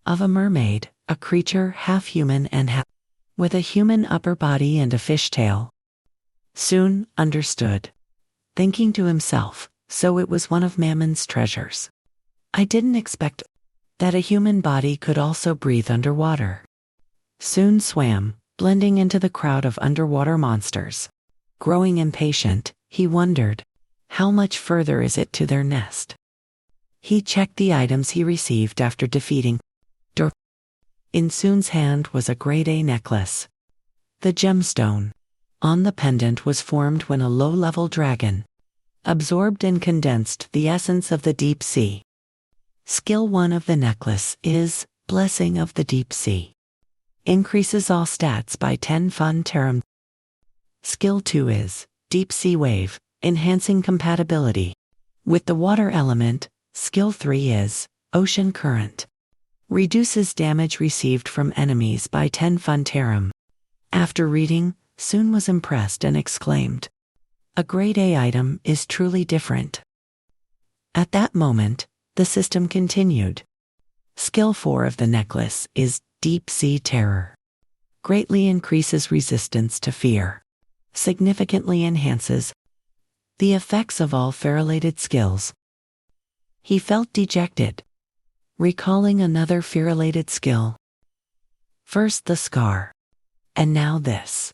of a mermaid, a creature half human and half with a human upper body and a fishtail. Soon understood, thinking to himself, so it was one of Mammon's treasures. I didn't expect that a human body could also breathe underwater. Soon swam, blending into the crowd of underwater monsters. Growing impatient, he wondered, how much further is it to their nest? He checked the items he received after defeating Dor. In Soon's hand was a grade A necklace. The gemstone on the pendant was formed when a low-level dragon absorbed and condensed the essence of the deep sea. Skill 1 of the necklace is Blessing of the Deep Sea. Increases all stats by 10 Fun Terum. Skill 2 is Deep Sea Wave, enhancing compatibility with the water element. Skill 3 is Ocean Current. Reduces damage received from enemies by 10 Fun Terum. After reading, Soon was impressed and exclaimed, a grade A item is truly different. At that moment, the system continued. Skill 4 of the necklace is Deep Sea Terror. Greatly increases resistance to fear. Significantly enhances the effects of all fear-related skills. He felt dejected, recalling another fear-related skill. First the scar, and now this.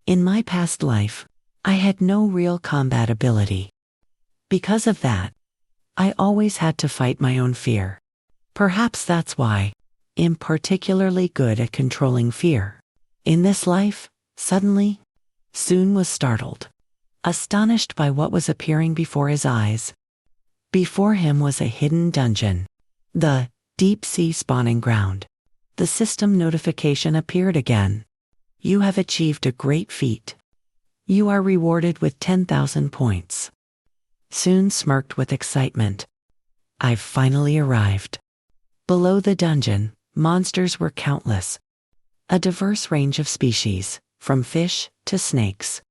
In my past life, I had no real combat ability. Because of that, I always had to fight my own fear. Perhaps that's why I'm particularly good at controlling fear. In this life, suddenly, Soon was startled, astonished by what was appearing before his eyes. Before him was a hidden dungeon, the deep sea spawning ground. The system notification appeared again. You have achieved a great feat. You are rewarded with 10,000 points. Soon smirked with excitement. I've finally arrived. Below the dungeon, monsters were countless. A diverse range of species, from fish to snakes.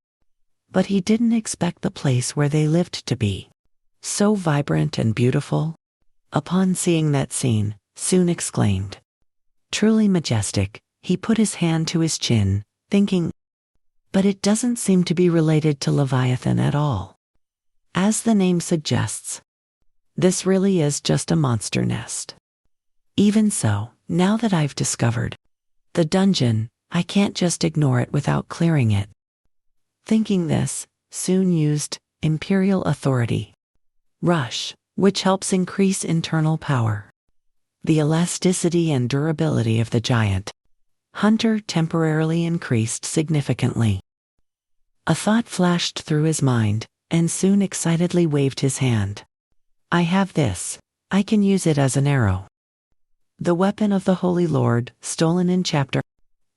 But he didn't expect the place where they lived to be so vibrant and beautiful. Upon seeing that scene, Soon exclaimed, truly majestic. He put his hand to his chin, thinking, but it doesn't seem to be related to Leviathan at all. As the name suggests, this really is just a monster nest. Even so, now that I've discovered the dungeon, I can't just ignore it without clearing it. Thinking this, Soon used Imperial Authority Rush, which helps increase internal power. The elasticity and durability of the giant hunter temporarily increased significantly. A thought flashed through his mind, and Soon excitedly waved his hand. I have this. I can use it as an arrow. The weapon of the Holy Lord, stolen in Chapter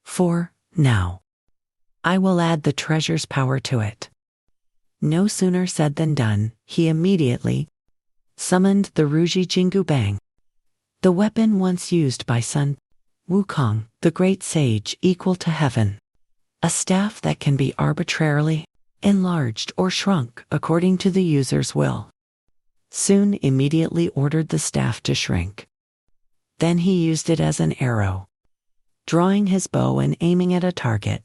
4, now. I will add the treasure's power to it. No sooner said than done, he immediately summoned the Ruji Jingu Bang, the weapon once used by Sun Wukong, the great sage equal to heaven. A staff that can be arbitrarily enlarged or shrunk according to the user's will. Soon immediately ordered the staff to shrink. Then he used it as an arrow, drawing his bow and aiming at a target.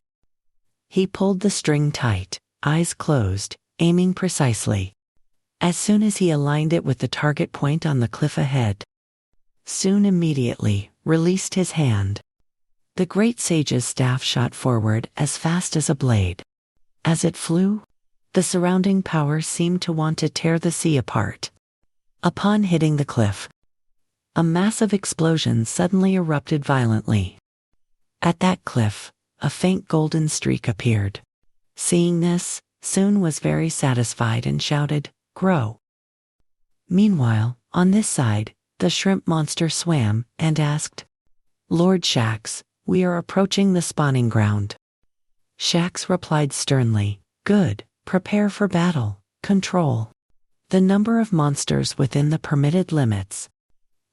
He pulled the string tight, eyes closed, aiming precisely. As soon as he aligned it with the target point on the cliff ahead, Soon immediately released his hand. The great sage's staff shot forward as fast as a blade. As it flew, the surrounding power seemed to want to tear the sea apart. Upon hitting the cliff, a massive explosion suddenly erupted violently. At that cliff, a faint golden streak appeared. Seeing this, Soon was very satisfied and shouted, "Grow!" Meanwhile, on this side, the shrimp monster swam and asked, Lord Shax, we are approaching the spawning ground. Shax replied sternly, Good, prepare for battle, control the number of monsters within the permitted limits.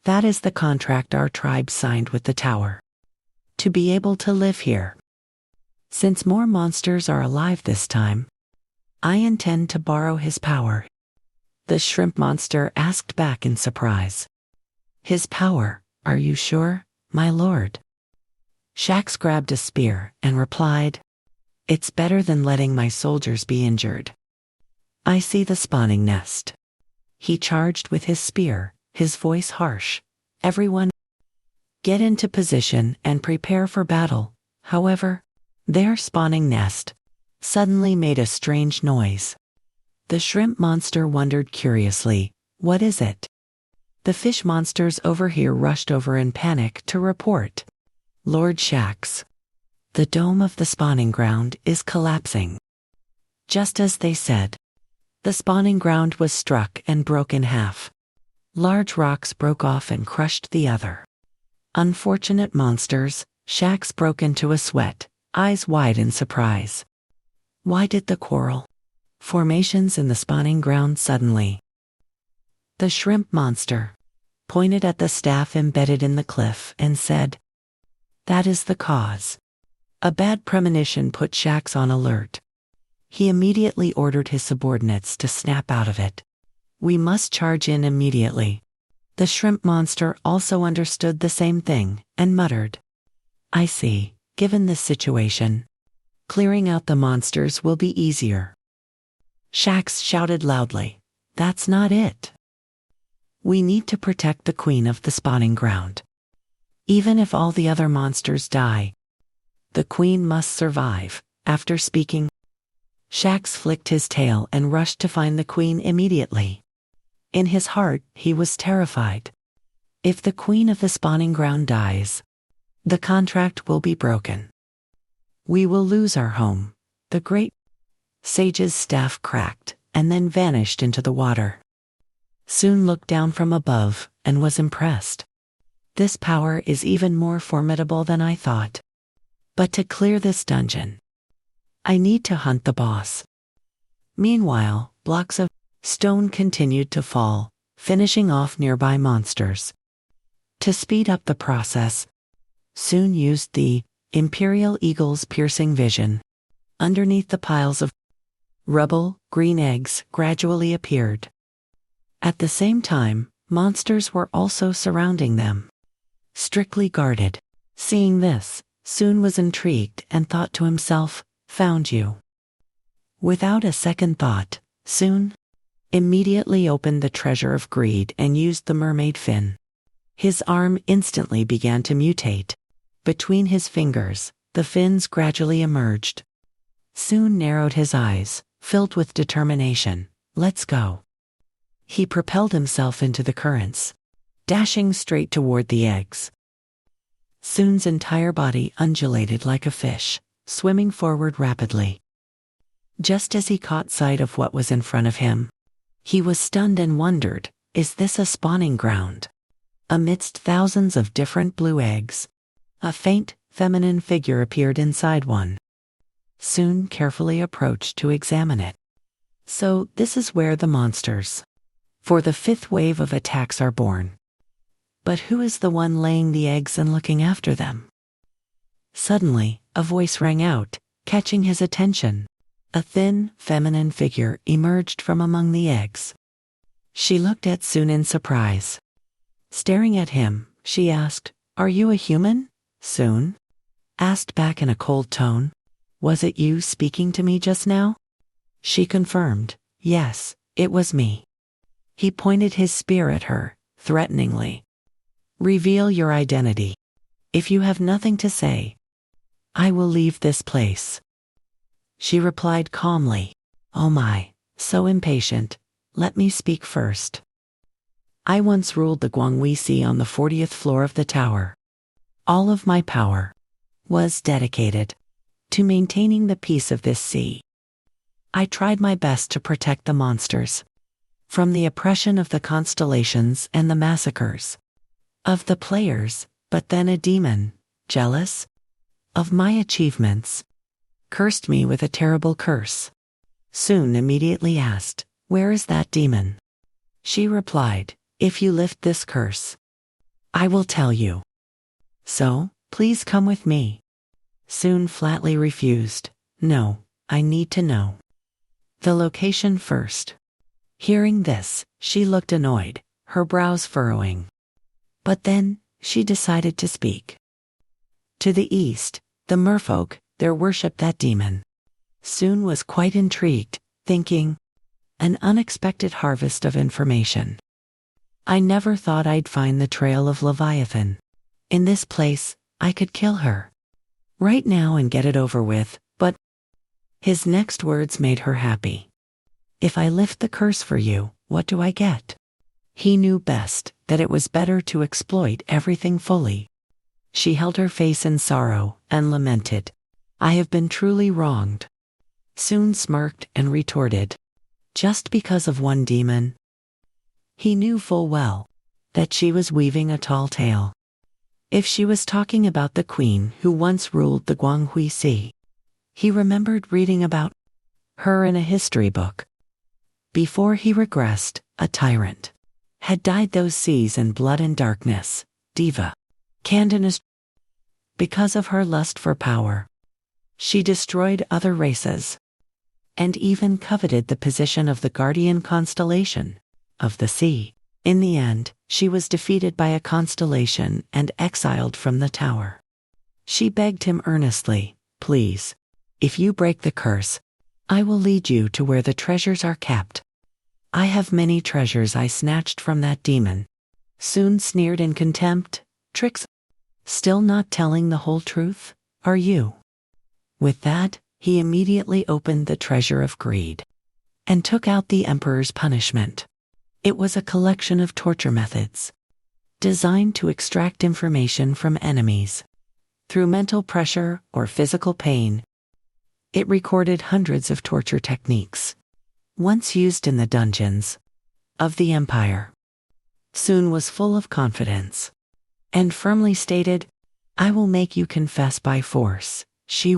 That is the contract our tribe signed with the tower. To be able to live here. Since more monsters are alive this time, I intend to borrow his power. The shrimp monster asked back in surprise. His power, are you sure, my lord? Shax grabbed a spear and replied, It's better than letting my soldiers be injured. I see the spawning nest. He charged with his spear, his voice harsh. Everyone, get into position and prepare for battle. However, their spawning nest suddenly made a strange noise. The shrimp monster wondered curiously, What is it? The fish monsters over here rushed over in panic to report. Lord Shax, the dome of the spawning ground is collapsing. Just as they said. The spawning ground was struck and broke in half. Large rocks broke off and crushed the other. Unfortunate monsters, Shax broke into a sweat, eyes wide in surprise. Why did the quarrel? Formations in the spawning ground suddenly. The shrimp monster pointed at the staff embedded in the cliff and said, That is the cause. A bad premonition put Shax on alert. He immediately ordered his subordinates to snap out of it. We must charge in immediately. The shrimp monster also understood the same thing and muttered, I see, given this situation, clearing out the monsters will be easier. Shax shouted loudly, That's not it. We need to protect the queen of the spawning ground. Even if all the other monsters die, the queen must survive. After speaking, Shax flicked his tail and rushed to find the queen immediately. In his heart, he was terrified. If the queen of the spawning ground dies, the contract will be broken. We will lose our home. The great sage's staff cracked and then vanished into the water. Soon looked down from above and was impressed. This power is even more formidable than I thought. But to clear this dungeon, I need to hunt the boss. Meanwhile, blocks of stone continued to fall, finishing off nearby monsters. To speed up the process, soon used the Imperial Eagle's piercing vision. Underneath the piles of rubble, green eggs gradually appeared. At the same time, monsters were also surrounding them, strictly guarded. Seeing this, Soon was intrigued and thought to himself, Found you. Without a second thought, Soon immediately opened the treasure of greed and used the mermaid fin. His arm instantly began to mutate. Between his fingers, the fins gradually emerged. Soon narrowed his eyes, filled with determination. Let's go. He propelled himself into the currents, dashing straight toward the eggs. Soon's entire body undulated like a fish, swimming forward rapidly. Just as he caught sight of what was in front of him, he was stunned and wondered, is this a spawning ground? Amidst thousands of different blue eggs, a faint, feminine figure appeared inside one. Soon carefully approached to examine it. So this is where the monsters for the fifth wave of attacks are born. But who is the one laying the eggs and looking after them? Suddenly, a voice rang out, catching his attention. A thin, feminine figure emerged from among the eggs. She looked at Soon in surprise. Staring at him, she asked, Are you a human? Soon asked back in a cold tone. Was it you speaking to me just now? She confirmed, Yes, it was me. He pointed his spear at her, threateningly. Reveal your identity. If you have nothing to say, I will leave this place. She replied calmly, Oh my, so impatient, let me speak first. I once ruled the Guanghui Sea on the 40th floor of the tower. All of my power was dedicated to maintaining the peace of this sea. I tried my best to protect the monsters, from the oppression of the constellations and the massacres of the players, but then a demon, jealous of my achievements, cursed me with a terrible curse. Sun immediately asked, "Where is that demon?" She replied, "If you lift this curse, I will tell you. So, please come with me." Sun flatly refused. "No, I need to know the location first." Hearing this, she looked annoyed, her brows furrowing. But then, she decided to speak. To the east, the merfolk, there worshipped that demon. Sun was quite intrigued, thinking, an unexpected harvest of information. I never thought I'd find the trail of Leviathan. In this place, I could kill her right now and get it over with, but his next words made her happy. "If I lift the curse for you, what do I get?" He knew best that it was better to exploit everything fully. She held her face in sorrow and lamented, "I have been truly wronged." Sun smirked and retorted, "Just because of one demon?" He knew full well that she was weaving a tall tale. If she was talking about the queen who once ruled the Guanghui Sea, he remembered reading about her in a history book. Before he regressed, a tyrant had dyed those seas in blood and darkness, Diva. Candace, because of her lust for power, she destroyed other races, and even coveted the position of the guardian constellation of the sea. In the end, she was defeated by a constellation and exiled from the tower. She begged him earnestly, "Please, if you break the curse, I will lead you to where the treasures are kept." "I have many treasures I snatched from that demon." Sun sneered in contempt. "Tricks? Still not telling the whole truth, are you?" With that, he immediately opened the treasure of greed and took out the emperor's punishment. It was a collection of torture methods designed to extract information from enemies through mental pressure or physical pain. It recorded hundreds of torture techniques once used in the dungeons of the empire. Sun was full of confidence and firmly stated, "I will make you confess by force." She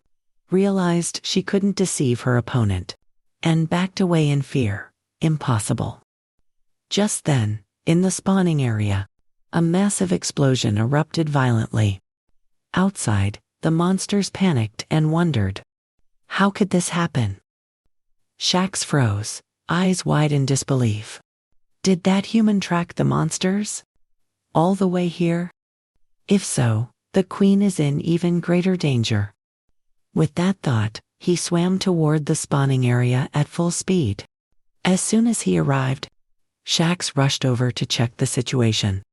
realized she couldn't deceive her opponent and backed away in fear. Impossible. Just then, in the spawning area, a massive explosion erupted violently. Outside, the monsters panicked and wondered, how could this happen? Shax froze, eyes wide in disbelief. Did that human track the monsters all the way here? If so, the queen is in even greater danger. With that thought, he swam toward the spawning area at full speed. As soon as he arrived, Shax rushed over to check the situation.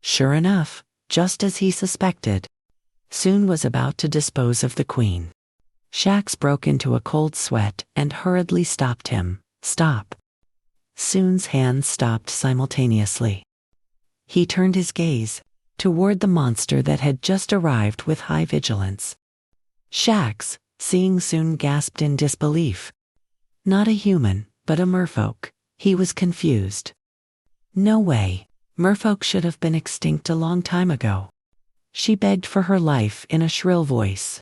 Sure enough, just as he suspected, Sun was about to dispose of the queen. Shax broke into a cold sweat and hurriedly stopped him. "Stop." Sun's hands stopped simultaneously. He turned his gaze toward the monster that had just arrived with high vigilance. Shax, seeing Sun, gasped in disbelief. Not a human, but a merfolk. He was confused. No way. Merfolk should have been extinct a long time ago. She begged for her life in a shrill voice.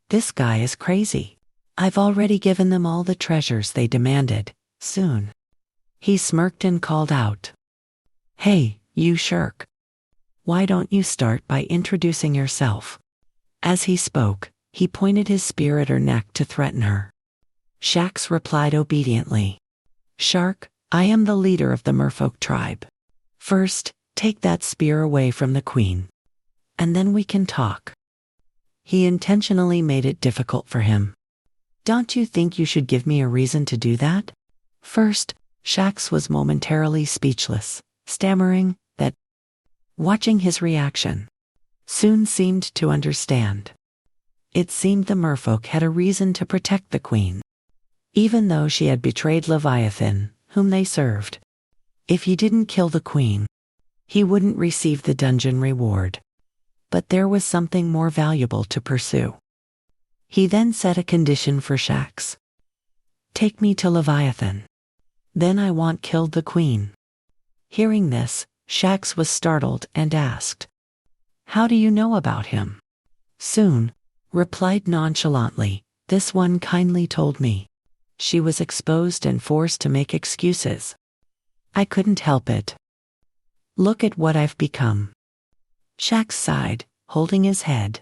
"This guy is crazy. I've already given them all the treasures they demanded." Soon, he smirked and called out, "Hey, you shirk. Why don't you start by introducing yourself?" As he spoke, he pointed his spear at her neck to threaten her. Shax replied obediently, "Shark, I am the leader of the merfolk tribe. First, take that spear away from the queen, and then we can talk." He intentionally made it difficult for him. "Don't you think you should give me a reason to do that?" First, Shax was momentarily speechless, stammering that. Watching his reaction, Sun seemed to understand. It seemed the merfolk had a reason to protect the queen, even though she had betrayed Leviathan, whom they served. If he didn't kill the queen, he wouldn't receive the dungeon reward. But there was something more valuable to pursue. He then set a condition for Shax. "Take me to Leviathan. Then I want killed the queen. Hearing this, Shax was startled and asked, "How do you know about him?" Soon replied nonchalantly, "This one kindly told me." She was exposed and forced to make excuses. I couldn't help it. Look at what I've become. Shax sighed, holding his head.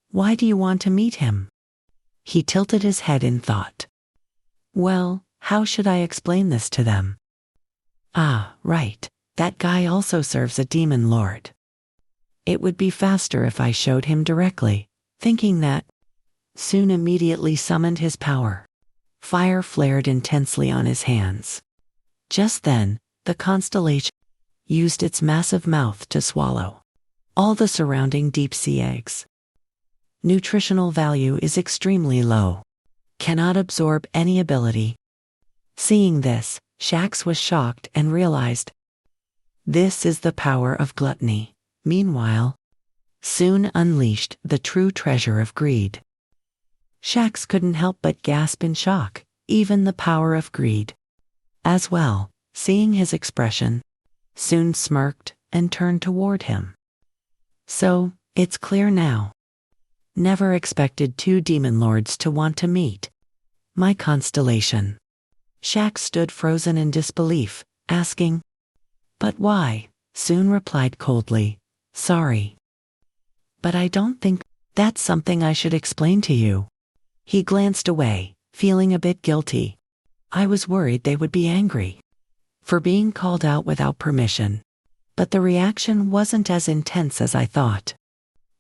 Why do you want to meet him? He tilted his head in thought. Well, how should I explain this to them? Ah, right, that guy also serves a demon lord. It would be faster if I showed him directly, thinking that. Soon immediately summoned his power. Fire flared intensely on his hands. Just then, the constellation used its massive mouth to swallow all the surrounding deep-sea eggs. Nutritional value is extremely low. Cannot absorb any ability. Seeing this, Shax was shocked and realized, this is the power of gluttony. Meanwhile, soon unleashed the true treasure of greed. Shax couldn't help but gasp in shock, even the power of greed. As well, seeing his expression, soon smirked and turned toward him. So, it's clear now. Never expected two demon lords to want to meet. My constellation. Shax stood frozen in disbelief, asking, "But why?" Soon replied coldly, "Sorry. But I don't think that's something I should explain to you." He glanced away, feeling a bit guilty. I was worried they would be angry for being called out without permission. But the reaction wasn't as intense as I thought.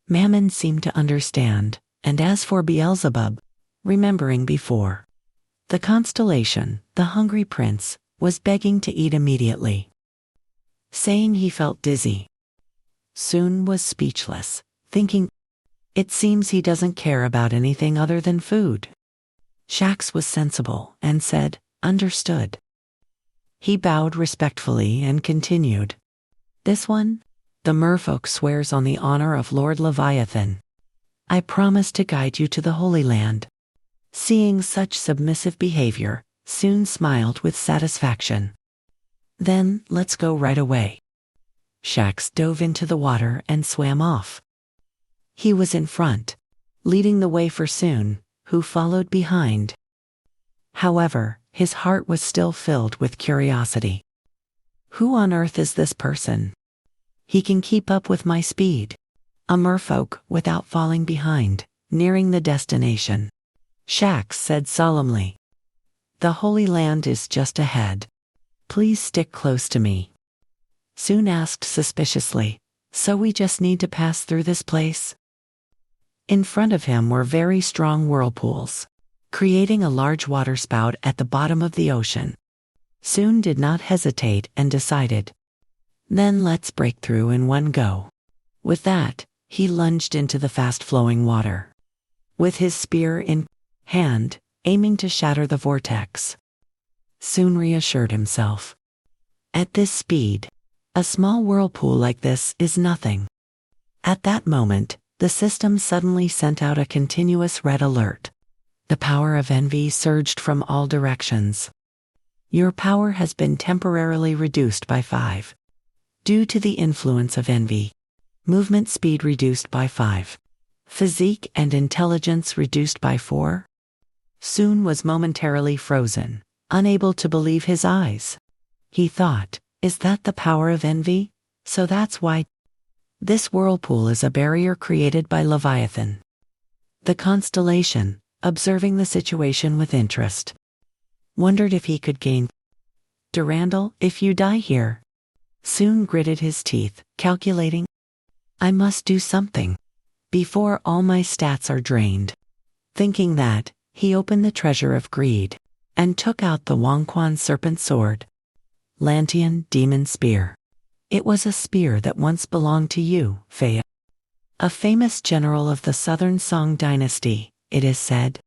Mammon seemed to understand, and as for Beelzebub, remembering before, the constellation, the hungry prince, was begging to eat immediately, saying he felt dizzy. Soon was speechless, thinking, it seems he doesn't care about anything other than food. Shax was sensible and said, "Understood." He bowed respectfully and continued, "This one? The merfolk swears on the honor of Lord Leviathan. I promise to guide you to the Holy Land." Seeing such submissive behavior, soon smiled with satisfaction. "Then, let's go right away." Shax dove into the water and swam off. He was in front, leading the way for Soon, who followed behind. However, his heart was still filled with curiosity. Who on earth is this person? He can keep up with my speed. A merfolk without falling behind, nearing the destination. Shax said solemnly, "The Holy Land is just ahead. Please stick close to me." Soon asked suspiciously, "So we just need to pass through this place?" In front of him were very strong whirlpools, creating a large waterspout at the bottom of the ocean. Soon did not hesitate and decided, "Then let's break through in one go." With that, he lunged into the fast-flowing water, with his spear in hand, aiming to shatter the vortex. Soon reassured himself. At this speed, a small whirlpool like this is nothing. At that moment, the system suddenly sent out a continuous red alert. The power of envy surged from all directions. Your power has been temporarily reduced by 5. Due to the influence of envy. Movement speed reduced by 5. Physique and intelligence reduced by 4. Soon was momentarily frozen, unable to believe his eyes. He thought, is that the power of envy? So that's why. This whirlpool is a barrier created by Leviathan. The constellation, observing the situation with interest, wondered if he could gain. Durandal, if you die here. Soon gritted his teeth, calculating, I must do something before all my stats are drained. Thinking that, he opened the treasure of greed and took out the Wongquan serpent sword. Lantian demon spear. It was a spear that once belonged to you, Fea. A famous general of the Southern Song dynasty, it is said.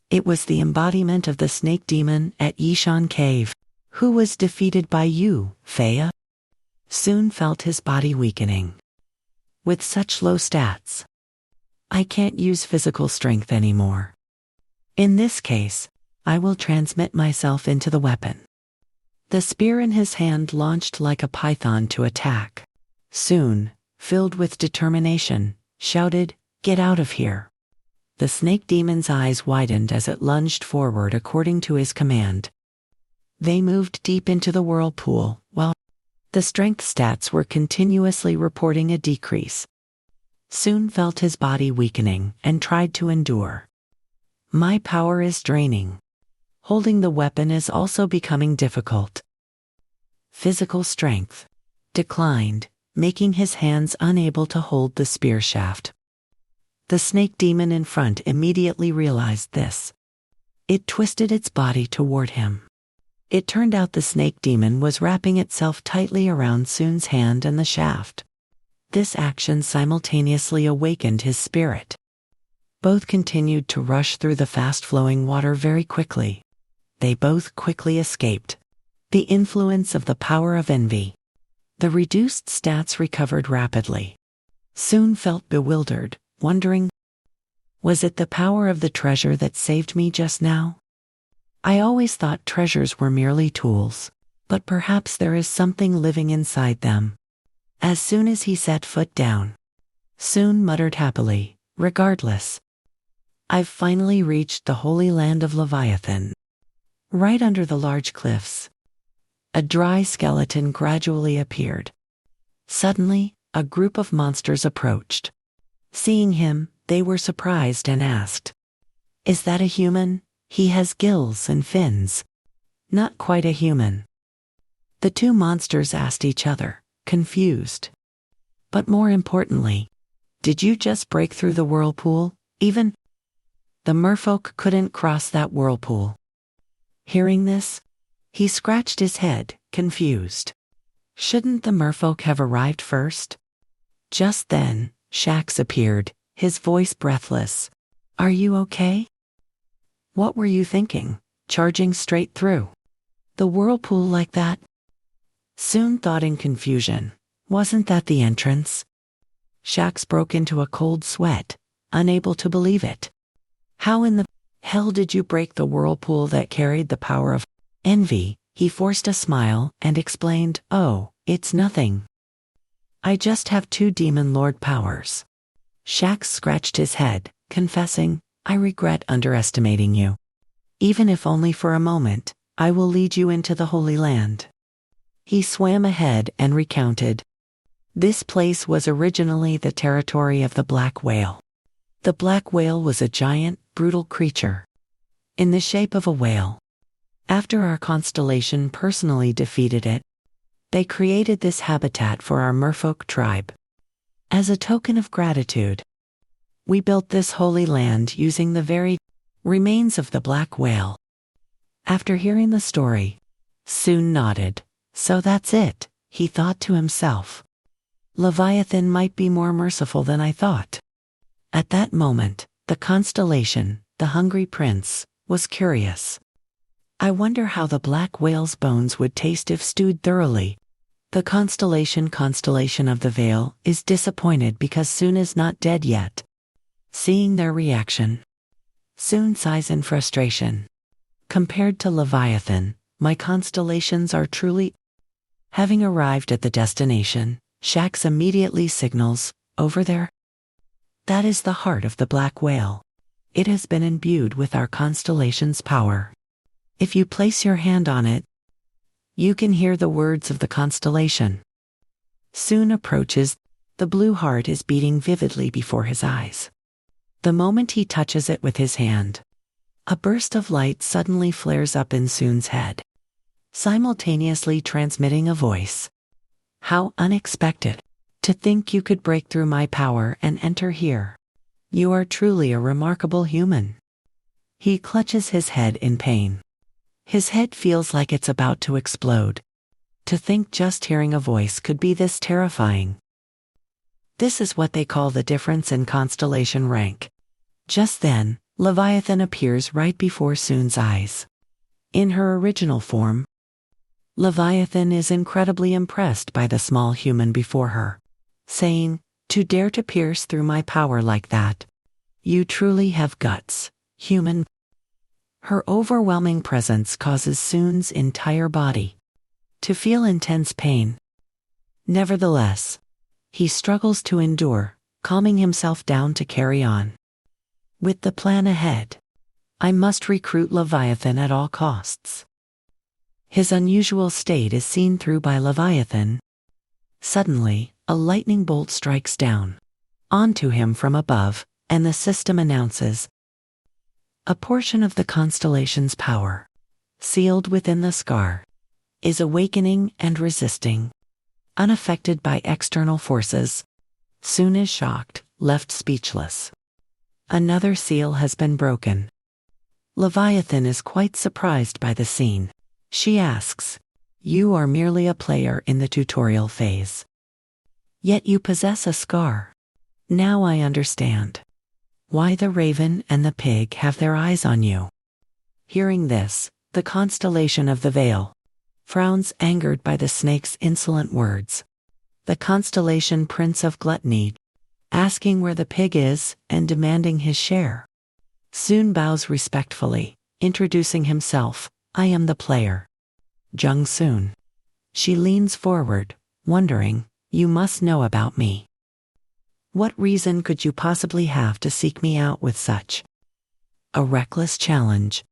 It was the embodiment of the snake demon at Yishan Cave, who was defeated by you, Fea. Soon felt his body weakening. With such low stats, I can't use physical strength anymore. In this case, I will transmit myself into the weapon. The spear in his hand launched like a python to attack. Soon, filled with determination, shouted, "Get out of here!" The snake demon's eyes widened as it lunged forward according to his command. They moved deep into the whirlpool, while the strength stats were continuously reporting a decrease. Soon felt his body weakening and tried to endure. My power is draining. Holding the weapon is also becoming difficult. Physical strength declined, making his hands unable to hold the spear shaft. The snake demon in front immediately realized this. It twisted its body toward him. It turned out the snake demon was wrapping itself tightly around Sun's hand and the shaft. This action simultaneously awakened his spirit. Both continued to rush through the fast-flowing water very quickly. They both quickly escaped. The influence of the power of envy. The reduced stats recovered rapidly. Sun felt bewildered, wondering, was it the power of the treasure that saved me just now? I always thought treasures were merely tools, but perhaps there is something living inside them. As soon as he set foot down, Sun muttered happily, regardless. I've finally reached the holy land of Leviathan. Right under the large cliffs, a dry skeleton gradually appeared. Suddenly, a group of monsters approached. Seeing him, they were surprised and asked, "Is that a human? He has gills and fins." Not quite a human. The two monsters asked each other, confused. But more importantly, did you just break through the whirlpool? Even the merfolk couldn't cross that whirlpool. Hearing this, he scratched his head, confused. Shouldn't the merfolk have arrived first? Just then, Shax appeared, his voice breathless. Are you okay? What were you thinking, charging straight through the whirlpool like that? Sun thought in confusion, wasn't that the entrance? Shax broke into a cold sweat, unable to believe it. How in the hell did you break the whirlpool that carried the power of envy? He forced a smile and explained, "Oh, it's nothing. I just have 2 demon lord powers." Shax scratched his head, confessing, "I regret underestimating you. Even if only for a moment, I will lead you into the Holy Land." He swam ahead and recounted. This place was originally the territory of the black whale. The black whale was a giant, brutal creature in the shape of a whale. After our constellation personally defeated it, they created this habitat for our merfolk tribe. As a token of gratitude, we built this holy land using the very remains of the black whale. After hearing the story, Sun nodded. So that's it, he thought to himself. Leviathan might be more merciful than I thought. At that moment, the constellation, the hungry prince, was curious. I wonder how the black whale's bones would taste if stewed thoroughly. The constellation of the Veil is disappointed because Sun is not dead yet. Seeing their reaction, Sun sighs in frustration. Compared to Leviathan, my constellations are truly... Having arrived at the destination, Shax immediately signals, over there. That is the heart of the black whale. It has been imbued with our constellation's power. If you place your hand on it, you can hear the words of the constellation. Sun approaches, the blue heart is beating vividly before his eyes. The moment he touches it with his hand, a burst of light suddenly flares up in Sun's head, simultaneously transmitting a voice. How unexpected! To think you could break through my power and enter here. You are truly a remarkable human. He clutches his head in pain. His head feels like it's about to explode. To think just hearing a voice could be this terrifying. This is what they call the difference in constellation rank. Just then, Leviathan appears right before Sun's eyes. In her original form, Leviathan is incredibly impressed by the small human before her, saying, "To dare to pierce through my power like that. You truly have guts, human." Her overwhelming presence causes Sun's entire body to feel intense pain. Nevertheless, he struggles to endure, calming himself down to carry on. With the plan ahead, I must recruit Leviathan at all costs. His unusual state is seen through by Leviathan. Suddenly, a lightning bolt strikes down onto him from above, and the system announces a portion of the constellation's power, sealed within the scar, is awakening and resisting, unaffected by external forces. Soon is shocked, left speechless. Another seal has been broken. Leviathan is quite surprised by the scene. She asks, "You are merely a player in the tutorial phase. Yet you possess a scar. Now I understand why the raven and the pig have their eyes on you." Hearing this, the constellation of the Veil frowns, angered by the snake's insolent words. The constellation Prince of Gluttony, asking where the pig is and demanding his share, soon bows respectfully, introducing himself. "I am the player, Jung Soon." She leans forward, wondering, "You must know about me. What reason could you possibly have to seek me out with such a reckless challenge?"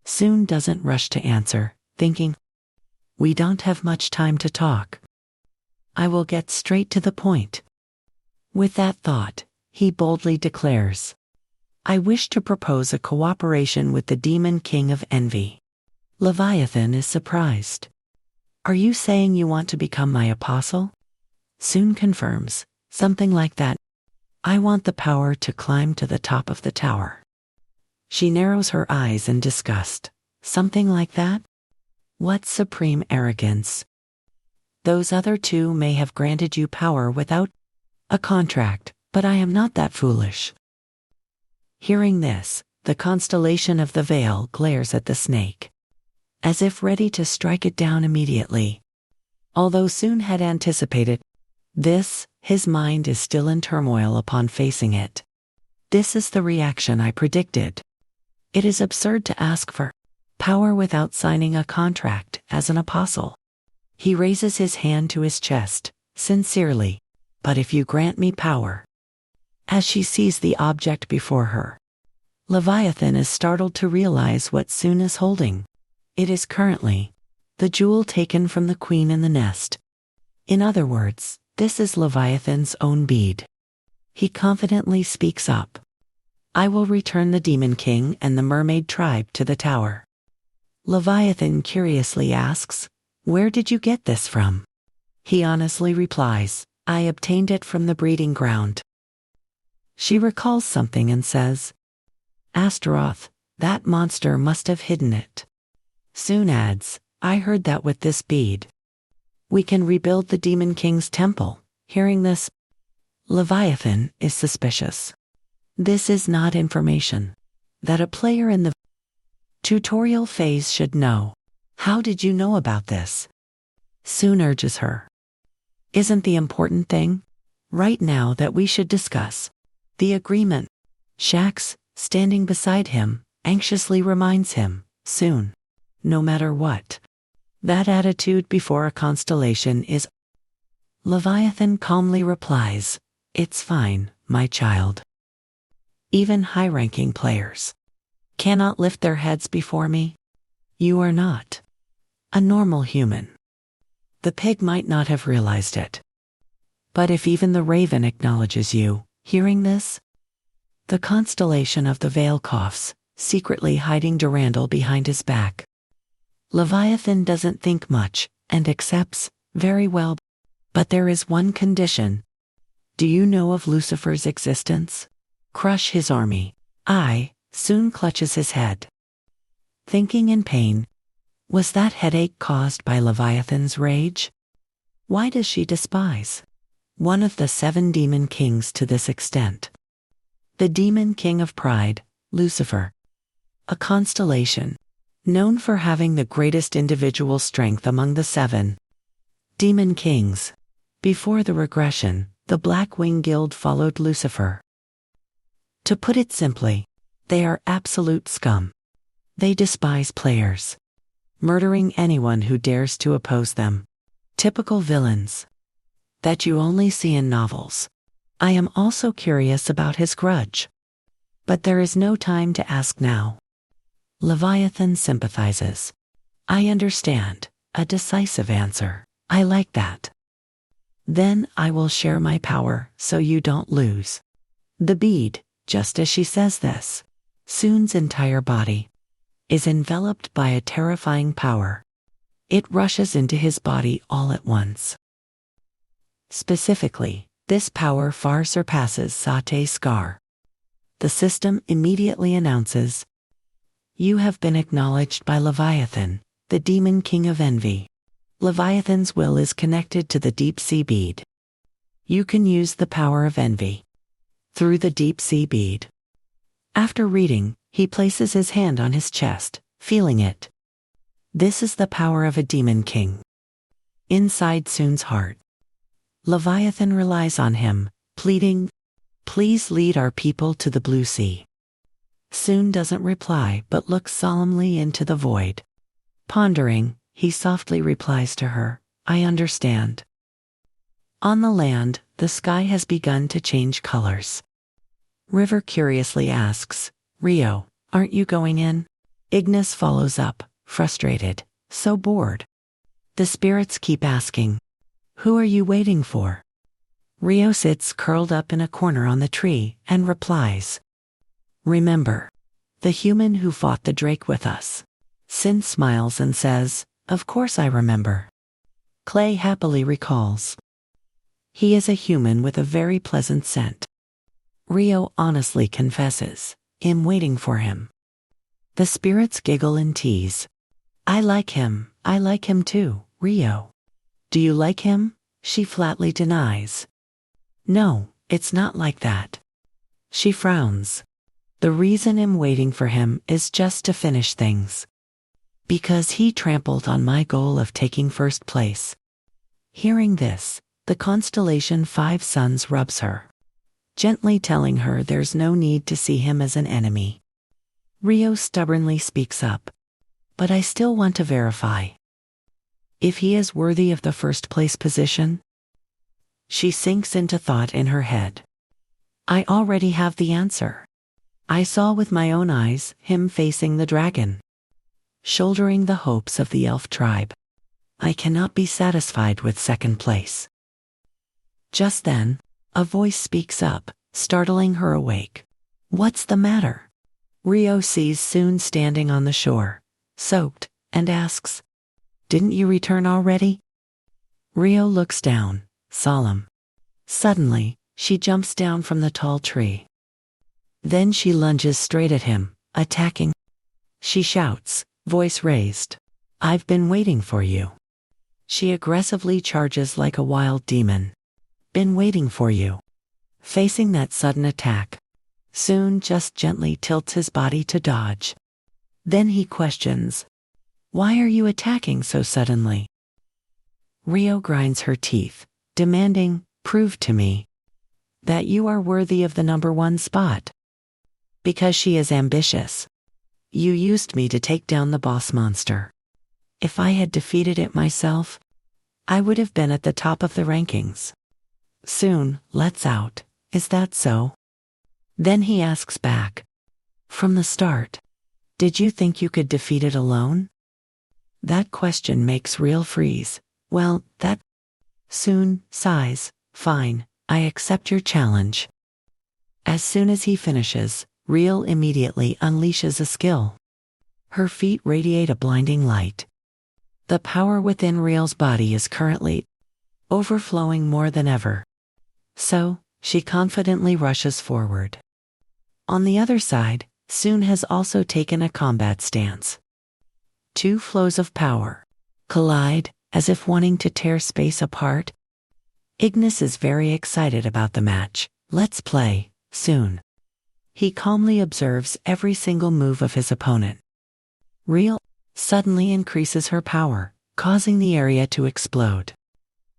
Soon doesn't rush to answer, thinking, "We don't have much time to talk. I will get straight to the point." With that thought, he boldly declares, "I wish to propose a cooperation with the Demon King of Envy." Leviathan is surprised. "Are you saying you want to become my apostle?" Soon confirms, "Something like that. I want the power to climb to the top of the tower." She narrows her eyes in disgust. "Something like that? What supreme arrogance! Those other two may have granted you power without a contract, but I am not that foolish." Hearing this, the constellation of the Veil glares at the snake, as if ready to strike it down immediately. Although Soon had anticipated this, his mind is still in turmoil upon facing it. "This is the reaction I predicted. It is absurd to ask for power without signing a contract as an apostle." He raises his hand to his chest, sincerely, "But if you grant me power." As she sees the object before her, Leviathan is startled to realize what Soon is holding. It is currently the jewel taken from the queen in the nest. In other words, this is Leviathan's own bead. He confidently speaks up, "I will return the Demon King and the mermaid tribe to the tower." Leviathan curiously asks, "Where did you get this from?" He honestly replies, "I obtained it from the breeding ground." She recalls something and says, "Astaroth, that monster must have hidden it." Soon adds, "I heard that with this bead, we can rebuild the Demon King's temple." Hearing this, Leviathan is suspicious. This is not information that a player in the tutorial phase should know. "How did you know about this?" Soon urges her. "Isn't the important thing right now that we should discuss the agreement?" Shax, standing beside him, anxiously reminds him, "Soon, no matter what, that attitude before a constellation is..." Leviathan calmly replies, "It's fine, my child. Even high-ranking players cannot lift their heads before me. You are not a normal human." The pig might not have realized it, but if even the raven acknowledges you, hearing this, the constellation of the Veil coughs, secretly hiding Durandal behind his back. Leviathan doesn't think much and accepts, "Very well, but there is one condition. Do you know of Lucifer's existence? Crush his army." I Soon clutches his head, thinking in pain. Was that headache caused by Leviathan's rage? Why does she despise one of the 7 demon kings to this extent? The demon king of pride, Lucifer, a constellation known for having the greatest individual strength among the 7 demon kings. Before the regression, the Blackwing Guild followed Lucifer. To put it simply, they are absolute scum. They despise players murdering anyone who dares to oppose them. Typical villains that you only see in novels. I am also curious about his grudge. But there is no time to ask now. Leviathan sympathizes. I understand. A decisive answer. I like that. Then I will share my power so you don't lose. The bead, just as she says this, Soon's entire body is enveloped by a terrifying power. It rushes into his body all at once. Specifically, this power far surpasses Sate's scar. The system immediately announces, "You have been acknowledged by Leviathan, the demon king of envy." Leviathan's will is connected to the deep sea bead. You can use the power of envy through the deep sea bead. After reading, he places his hand on his chest, feeling it. This is the power of a demon king. Inside Soon's heart, Leviathan relies on him, pleading, "Please lead our people to the blue sea." Soon doesn't reply but looks solemnly into the void. Pondering, he softly replies to her, "I understand." On the land, the sky has begun to change colors. River curiously asks, "Rio, aren't you going in?" Ignis follows up, frustrated, so bored. The spirits keep asking, "Who are you waiting for?" Rio sits curled up in a corner on the tree and replies, "Remember, the human who fought the drake with us." Sin smiles and says, "Of course I remember." Clay happily recalls, "He is a human with a very pleasant scent." Rio honestly confesses, "I'm waiting for him." The spirits giggle and tease. I like him too, Rio." "Do you like him?" She flatly denies. "No, it's not like that." She frowns. "The reason I'm waiting for him is just to finish things. Because he trampled on my goal of taking first place." Hearing this, the constellation Five Suns rubs her, gently telling her there's no need to see him as an enemy. Rio stubbornly speaks up, "But I still want to verify if he is worthy of the first place position." She sinks into thought in her head. "I already have the answer. I saw with my own eyes him facing the dragon, shouldering the hopes of the elf tribe. I cannot be satisfied with second place." Just then, a voice speaks up, startling her awake. "What's the matter?" Rio sees Soon standing on the shore, soaked, and asks, "Didn't you return already?" Rio looks down, solemn. Suddenly, she jumps down from the tall tree. Then she lunges straight at him, attacking. She shouts, voice raised, "I've been waiting for you." She aggressively charges like a wild demon. "Been waiting for you." Facing that sudden attack, Soon just gently tilts his body to dodge. Then he questions, "Why are you attacking so suddenly?" Rio grinds her teeth, demanding, "Prove to me that you are worthy of the #1 spot." Because she is ambitious. "You used me to take down the boss monster. If I had defeated it myself, I would have been at the top of the rankings. Soon lets out, is that so?" Then he asks back, "From the start, did you think you could defeat it alone?" That question makes Real freeze. "Well, that..." Soon sighs, "Fine, I accept your challenge." As soon as he finishes, Real immediately unleashes a skill. Her feet radiate a blinding light. The power within Real's body is currently overflowing more than ever. So, she confidently rushes forward. On the other side, Soon has also taken a combat stance. Two flows of power collide, as if wanting to tear space apart. Ignis is very excited about the match. "Let's play, Soon." He calmly observes every single move of his opponent. Real suddenly increases her power, causing the area to explode.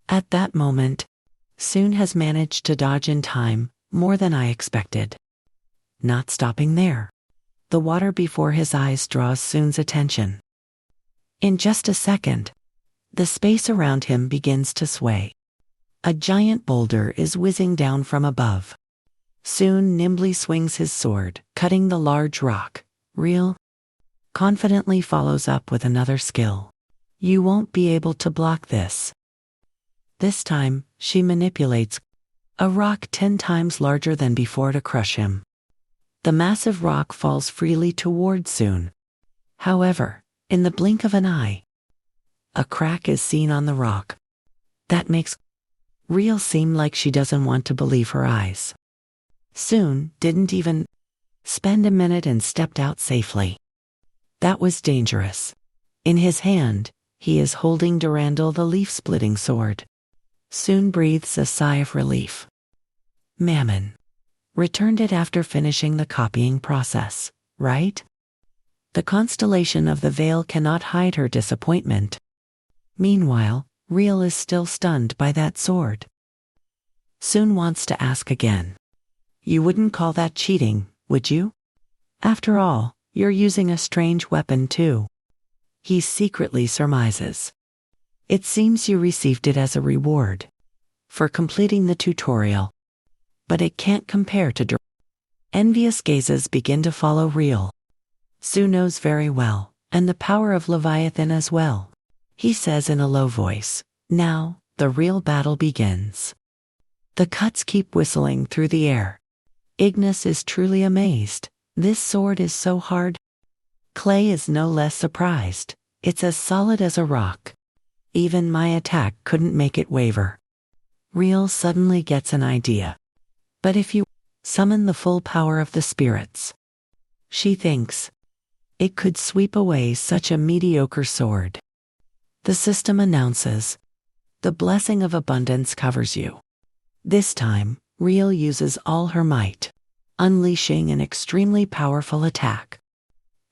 At that moment, Soon has managed to dodge in time, more than I expected. Not stopping there, the water before his eyes draws Soon's attention. In just a second, the space around him begins to sway. A giant boulder is whizzing down from above. Soon nimbly swings his sword, cutting the large rock. Real confidently follows up with another skill. You won't be able to block this. This time, she manipulates a rock 10 times larger than before to crush him. The massive rock falls freely toward Soon. However, in the blink of an eye, a crack is seen on the rock. That makes Real seem like she doesn't want to believe her eyes. Soon didn't even spend a minute and stepped out safely. That was dangerous. In his hand, he is holding Durandal the leaf-splitting sword. Soon breathes a sigh of relief. Mammon. Returned it after finishing the copying process, right? The constellation of the veil cannot hide her disappointment. Meanwhile, Real is still stunned by that sword. Soon wants to ask again. You wouldn't call that cheating, would you? After all, you're using a strange weapon too. He secretly surmises. It seems you received it as a reward for completing the tutorial. But it can't compare to Envious gazes begin to follow Real. Sue knows very well, and the power of Leviathan as well. He says in a low voice, now, the real battle begins. The cuts keep whistling through the air. Ignis is truly amazed. This sword is so hard. Clay is no less surprised. It's as solid as a rock. Even my attack couldn't make it waver. Real suddenly gets an idea. But if you summon the full power of the spirits, she thinks, it could sweep away such a mediocre sword. The system announces, the blessing of abundance covers you. This time, Real uses all her might, unleashing an extremely powerful attack.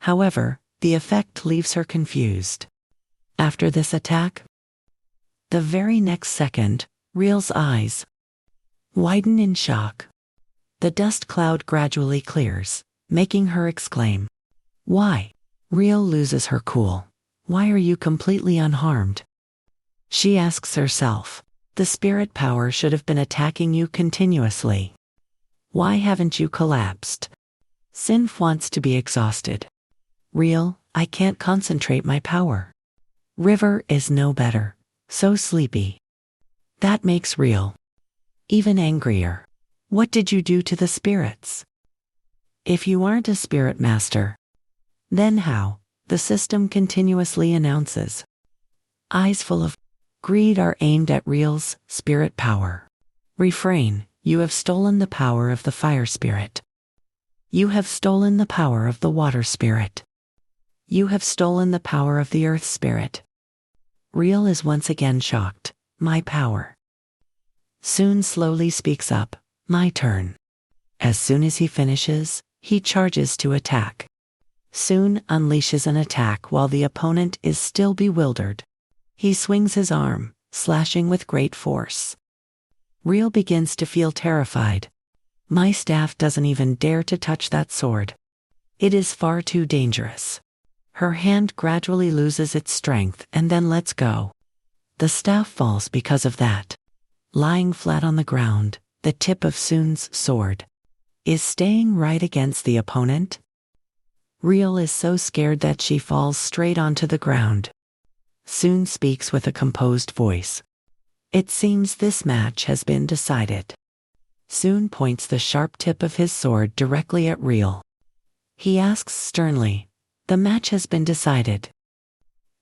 However, the effect leaves her confused. After this attack, the very next second, Real's eyes widen in shock. The dust cloud gradually clears, making her exclaim, why? Real loses her cool. Why are you completely unharmed? She asks herself, the spirit power should have been attacking you continuously. Why haven't you collapsed? Sinf wants to be exhausted. Real, I can't concentrate my power. River is no better, so sleepy. That makes Real even angrier. What did you do to the spirits? If you aren't a spirit master, then how? The system continuously announces. Eyes full of greed are aimed at Real's spirit power. Refrain, you have stolen the power of the fire spirit. You have stolen the power of the water spirit. You have stolen the power of the earth spirit. Real is once again shocked. My power. Soon slowly speaks up, my turn. As soon as he finishes, he charges to attack. Soon unleashes an attack while the opponent is still bewildered. He swings his arm, slashing with great force. Real begins to feel terrified. My staff doesn't even dare to touch that sword. It is far too dangerous. Her hand gradually loses its strength and then lets go. The staff falls because of that. Lying flat on the ground, the tip of Soon's sword is staying right against the opponent. Real is so scared that she falls straight onto the ground. Soon speaks with a composed voice. It seems this match has been decided. Soon points the sharp tip of his sword directly at Real. He asks sternly, the match has been decided,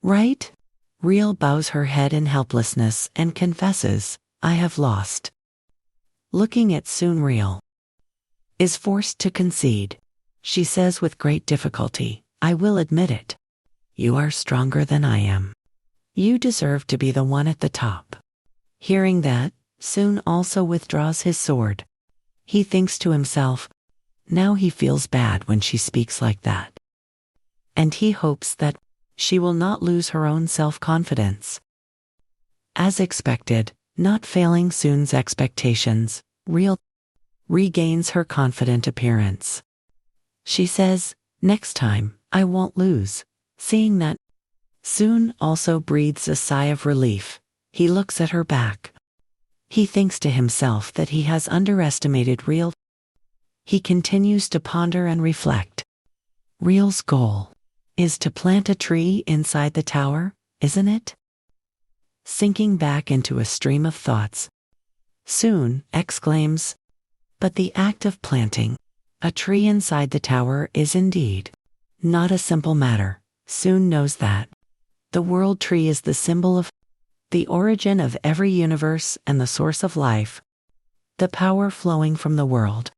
right? Real bows her head in helplessness and confesses, I have lost. Looking at Soon, Real is forced to concede. She says with great difficulty, I will admit it. You are stronger than I am. You deserve to be the one at the top. Hearing that, Soon also withdraws his sword. He thinks to himself, now he feels bad when she speaks like that. And he hopes that she will not lose her own self-confidence. As expected, not failing Soon's expectations, Real regains her confident appearance. She says, next time, I won't lose. Seeing that Soon also breathes a sigh of relief. He looks at her back. He thinks to himself that he has underestimated Real. He continues to ponder and reflect. Real's goal is to plant a tree inside the tower, isn't it? Sinking back into a stream of thoughts, Soon exclaims, but the act of planting a tree inside the tower is indeed not a simple matter. Soon knows that the world tree is the symbol of the origin of every universe and the source of life. The power flowing from the world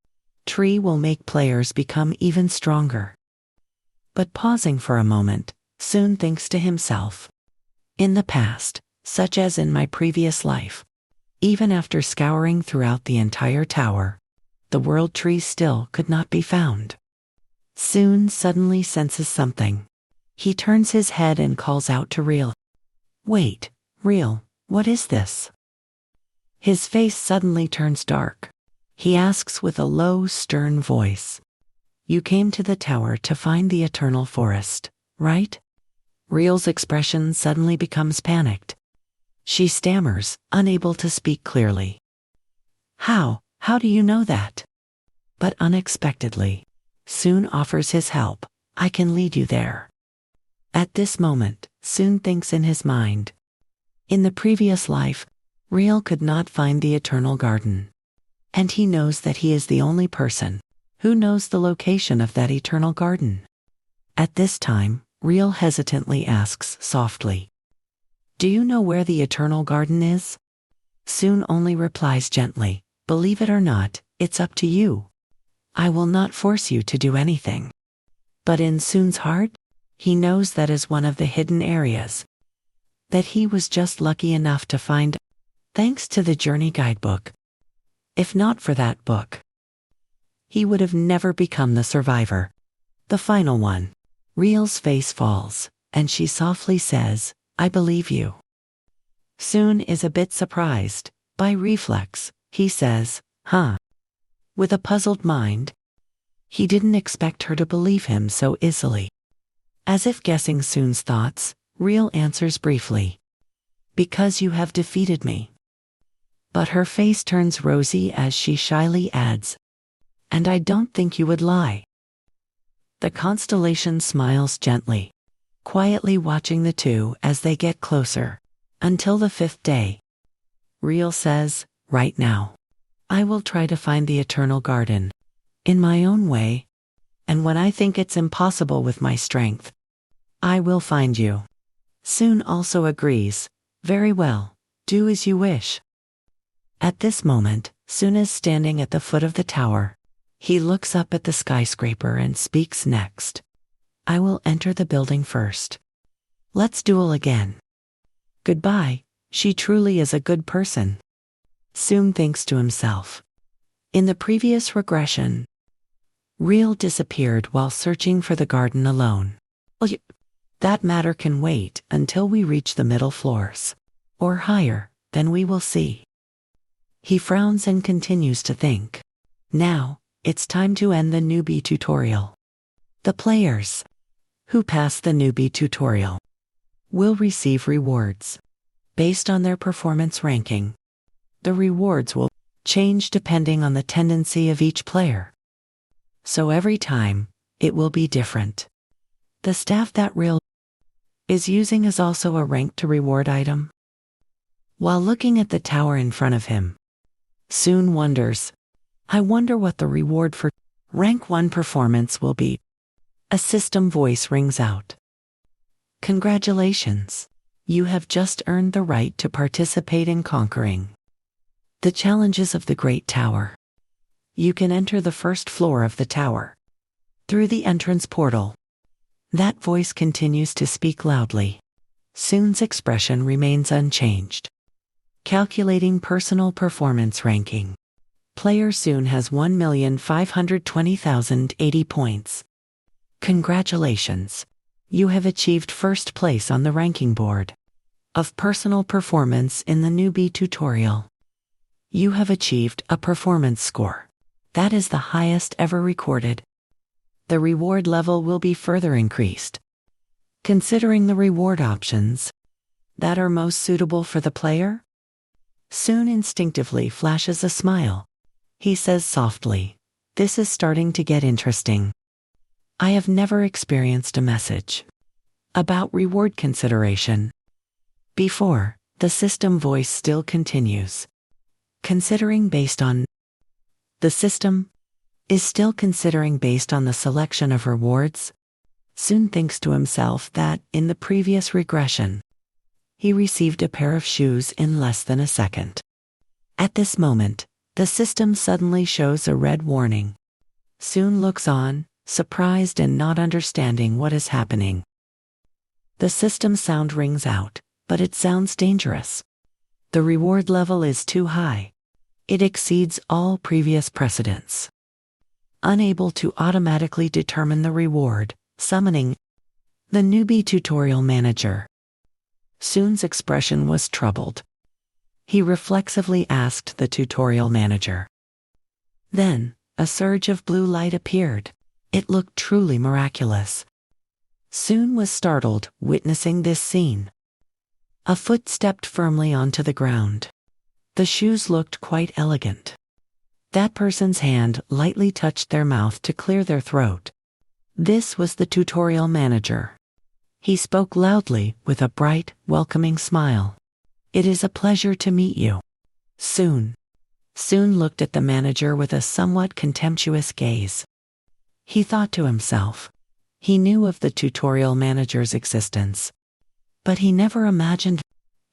tree will make players become even stronger. But pausing for a moment, Soon thinks to himself, in the past, such as in my previous life, even after scouring throughout the entire tower, the world tree still could not be found. Soon suddenly senses something. He turns his head and calls out to Real. Wait, Real, what is this? His face suddenly turns dark. He asks with a low, stern voice. You came to the tower to find the eternal forest, right? Real's expression suddenly becomes panicked. She stammers, unable to speak clearly. How do you know that? But unexpectedly, Soon offers his help. I can lead you there. At this moment, Soon thinks in his mind. In the previous life, Real could not find the eternal garden. And he knows that he is the only person who knows the location of that eternal garden. At this time, Real hesitantly asks softly, do you know where the eternal garden is? Soon only replies gently, believe it or not, it's up to you. I will not force you to do anything. But in Soon's heart, he knows that is one of the hidden areas that he was just lucky enough to find, thanks to the Journey Guidebook. If not for that book, he would have never become the survivor. The final one. Real's face falls, and she softly says, I believe you. Soon is a bit surprised. By reflex, he says, huh? With a puzzled mind. He didn't expect her to believe him so easily. As if guessing Soon's thoughts, Real answers briefly. Because you have defeated me. But her face turns rosy as she shyly adds, and I don't think you would lie. The constellation smiles gently, quietly watching the two as they get closer, until the 5th day. Real says, right now, I will try to find the eternal garden, in my own way, and when I think it's impossible with my strength, I will find you. Soon also agrees, very well, do as you wish. At this moment, Soon is standing at the foot of the tower. He looks up at the skyscraper and speaks next. I will enter the building first. Let's duel again. Goodbye, she truly is a good person. Soon thinks to himself. In the previous regression, Real disappeared while searching for the garden alone. Well, that matter can wait until we reach the middle floors. Or higher, then we will see. He frowns and continues to think. Now, it's time to end the newbie tutorial. The players who pass the newbie tutorial will receive rewards based on their performance ranking. The rewards will change depending on the tendency of each player. So every time, it will be different. The staff that Real is using is also a rank to reward item. While looking at the tower in front of him, Soon wonders, I wonder what the reward for rank 1 performance will be. A system voice rings out. Congratulations! You have just earned the right to participate in conquering the challenges of the Great Tower. You can enter the first floor of the tower through the entrance portal. That voice continues to speak loudly. Soon's expression remains unchanged. Calculating personal performance ranking. Player Soon has 1,520,080 points. Congratulations! You have achieved first place on the ranking board of personal performance in the newbie tutorial. You have achieved a performance score that is the highest ever recorded. The reward level will be further increased considering the reward options that are most suitable for the player? Soon instinctively flashes a smile. He says softly, "This is starting to get interesting. I have never experienced a message about reward consideration before." The system voice still continues. Considering based on. The system is still considering based on the selection of rewards. Soon thinks to himself that, in the previous regression, he received a pair of shoes in less than a second. At this moment, the system suddenly shows a red warning. Soon looks on, surprised and not understanding what is happening. The system sound rings out, but it sounds dangerous. The reward level is too high. It exceeds all previous precedents. Unable to automatically determine the reward, summoning the newbie tutorial manager. Soon's expression was troubled. He reflexively asked the tutorial manager. Then, a surge of blue light appeared. It looked truly miraculous. Soon was startled, witnessing this scene. A foot stepped firmly onto the ground. The shoes looked quite elegant. That person's hand lightly touched their mouth to clear their throat. This was the tutorial manager. He spoke loudly with a bright, welcoming smile. "It is a pleasure to meet you." Soon looked at the manager with a somewhat contemptuous gaze. He thought to himself. He knew of the tutorial manager's existence, but he never imagined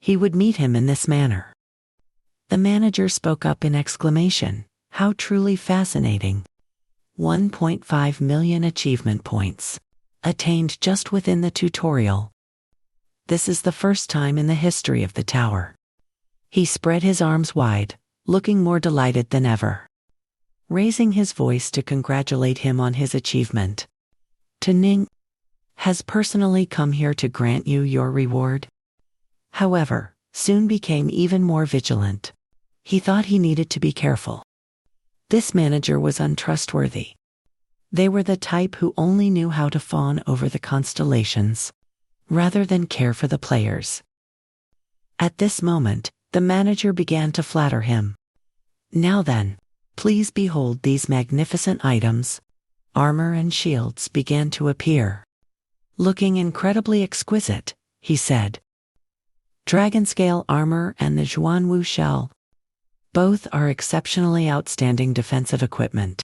he would meet him in this manner. The manager spoke up in exclamation, "How truly fascinating. 1.5 million achievement points, attained just within the tutorial. This is the first time in the history of the tower." He spread his arms wide, looking more delighted than ever. Raising his voice to congratulate him on his achievement. "Ning has personally come here to grant you your reward." However, soon became even more vigilant. He thought he needed to be careful. This manager was untrustworthy. They were the type who only knew how to fawn over the constellations, rather than care for the players. At this moment, the manager began to flatter him. "Now then, please behold these magnificent items." Armor and shields began to appear. "Looking incredibly exquisite," he said. "Dragon scale armor and the Zhuanwu shell. Both are exceptionally outstanding defensive equipment.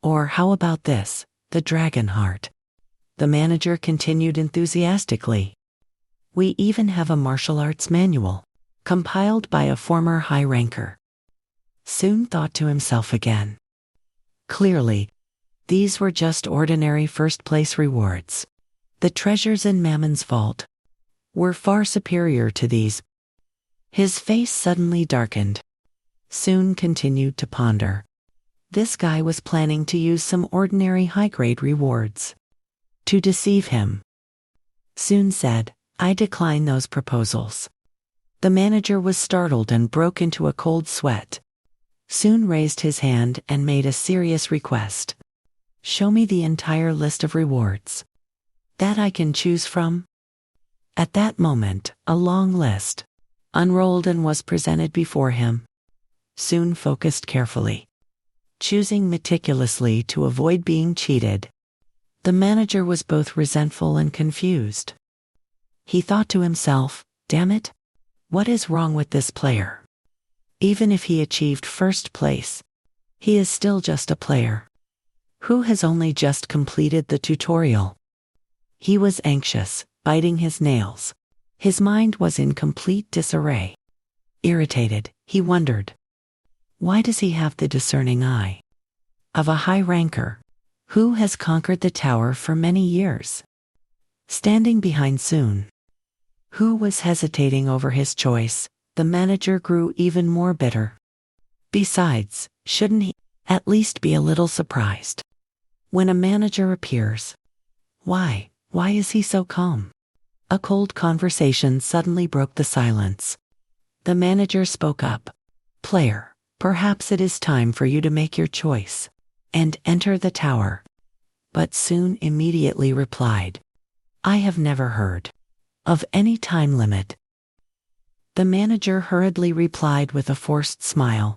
Or how about this, the dragon heart?" The manager continued enthusiastically. "We even have a martial arts manual, compiled by a former high ranker." Soon thought to himself again. Clearly, these were just ordinary first-place rewards. The treasures in Mammon's vault were far superior to these. His face suddenly darkened. Soon continued to ponder. This guy was planning to use some ordinary high-grade rewards to deceive him. Soon said, "I decline those proposals." The manager was startled and broke into a cold sweat. Soon raised his hand and made a serious request. "Show me the entire list of rewards that I can choose from." At that moment, a long list unrolled and was presented before him. Soon focused carefully, choosing meticulously to avoid being cheated. The manager was both resentful and confused. He thought to himself, "Damn it, what is wrong with this player? Even if he achieved first place, he is still just a player who has only just completed the tutorial." He was anxious, biting his nails. His mind was in complete disarray. Irritated, he wondered, why does he have the discerning eye of a high ranker who has conquered the tower for many years? Standing behind Soon, who was hesitating over his choice, the manager grew even more bitter. Besides, shouldn't he at least be a little surprised when a manager appears? Why is he so calm? A cold conversation suddenly broke the silence. The manager spoke up. "Player, perhaps it is time for you to make your choice and enter the tower." But Soon immediately replied, I have never heard of any time limit. The manager hurriedly replied with a forced smile.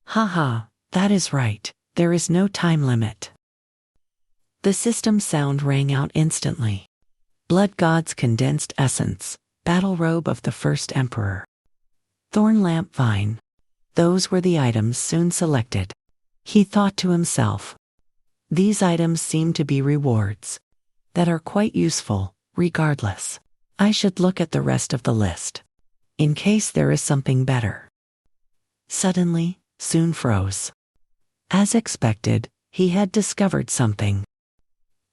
Haha, that is right, there is no time limit. The system sound rang out instantly. Blood God's condensed essence, battle robe of the first emperor. Thorn lamp vine. Those were the items soon selected. He thought to himself. These items seem to be rewards that are quite useful, regardless. I should look at the rest of the list, in case there is something better. Suddenly, Soon froze. As expected, he had discovered something.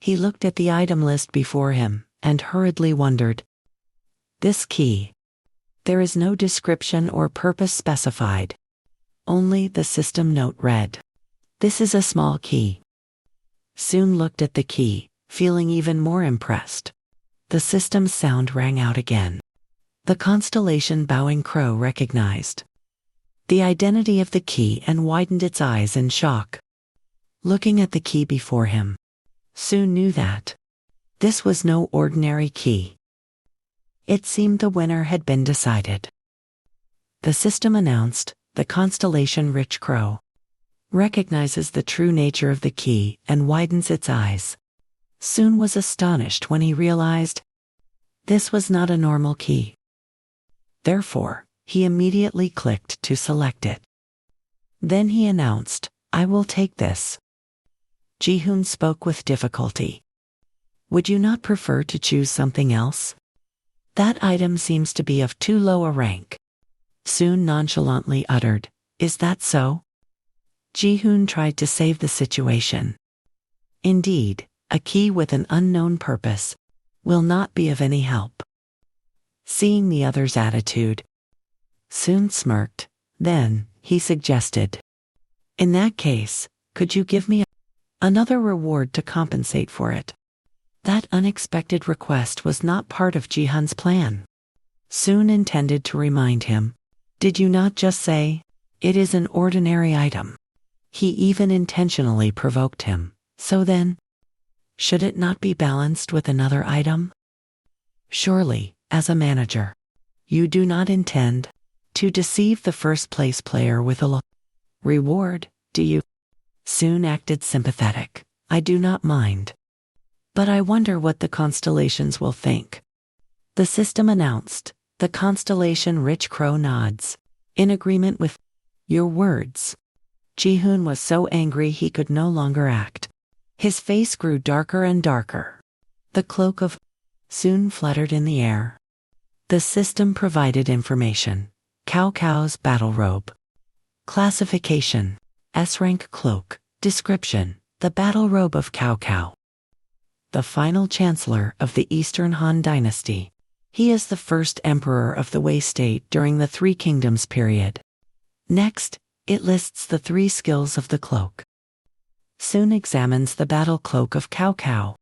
He looked at the item list before him, and hurriedly wondered. This key. There is no description or purpose specified. Only the system note read. This is a small key. Soon looked at the key, feeling even more impressed. The system's sound rang out again. The constellation bowing crow recognized the identity of the key and widened its eyes in shock. Looking at the key before him, Soon knew that this was no ordinary key. It seemed the winner had been decided. The system announced, the constellation Rich Crow recognizes the true nature of the key and widens its eyes. Soon was astonished when he realized this was not a normal key. Therefore, he immediately clicked to select it. Then he announced, I will take this. Ji-hoon spoke with difficulty. Would you not prefer to choose something else? That item seems to be of too low a rank. Soon nonchalantly uttered, Is that so? Ji-hoon tried to save the situation. Indeed, a key with an unknown purpose will not be of any help. Seeing the other's attitude, Soon smirked. Then, he suggested. In that case, could you give me another reward to compensate for it? That unexpected request was not part of Ji-hoon's plan. Soon intended to remind him. Did you not just say, it is an ordinary item? He even intentionally provoked him. So then, should it not be balanced with another item? Surely, as a manager, you do not intend to deceive the first-place player with a reward, do you? Soon acted sympathetic. I do not mind. But I wonder what the constellations will think. The system announced. The constellation Rich Crow nods. In agreement with your words. Ji-hoon was so angry he could no longer act. His face grew darker and darker. The cloak of Soon fluttered in the air. The system provided information. Cao Cao's battle robe. Classification. S-rank cloak. Description. The battle robe of Cao Cao. The final chancellor of the Eastern Han dynasty. He is the first emperor of the Wei state during the Three Kingdoms period. Next, it lists the 3 skills of the cloak. Soon examines the battle cloak of Cao Cao.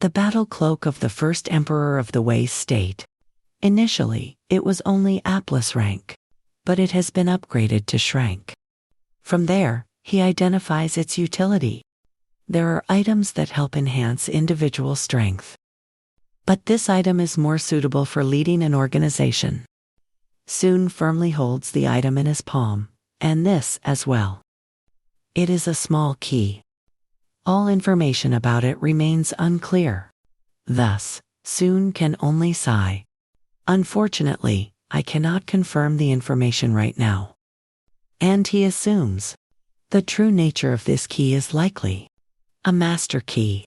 The battle cloak of the first emperor of the Wei state. Initially, it was only A+ rank, but it has been upgraded to Shrank. From there, he identifies its utility. There are items that help enhance individual strength. But this item is more suitable for leading an organization. Soon firmly holds the item in his palm, and this as well. It is a small key. All information about it remains unclear. Thus, Soon can only sigh. Unfortunately, I cannot confirm the information right now. And he assumes the true nature of this key is likely a master key.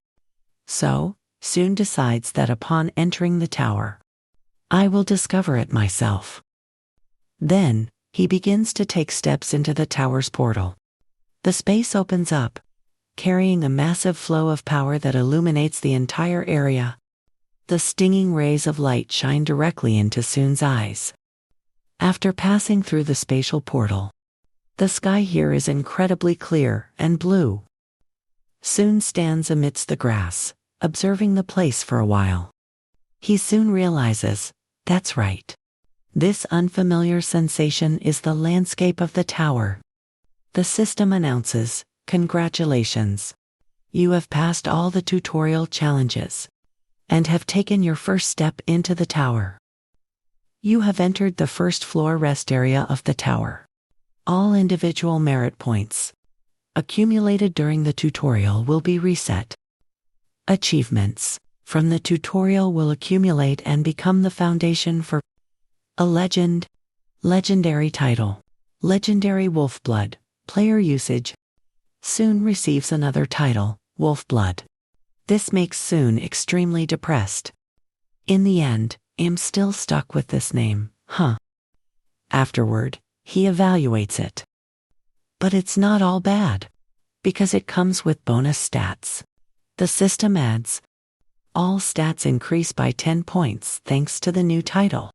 So, Soon decides that upon entering the tower, I will discover it myself. Then, he begins to take steps into the tower's portal. The space opens up, carrying a massive flow of power that illuminates the entire area. The stinging rays of light shine directly into Soon's eyes. After passing through the spatial portal, the sky here is incredibly clear and blue. Soon stands amidst the grass, observing the place for a while. He soon realizes, that's right. This unfamiliar sensation is the landscape of the tower. The system announces, congratulations. You have passed all the tutorial challenges. and have taken your first step into the tower. You have entered the first floor rest area of the tower. All individual merit points accumulated during the tutorial will be reset. Achievements from the tutorial will accumulate and become the foundation for a legend. Legendary title. Legendary Wolfblood. Player usage. Soon receives another title, Wolfblood. This makes Soon extremely depressed. In the end, I'm still stuck with this name, huh? Afterward, he evaluates it. But it's not all bad, because it comes with bonus stats. The system adds, all stats increase by 10 points thanks to the new title.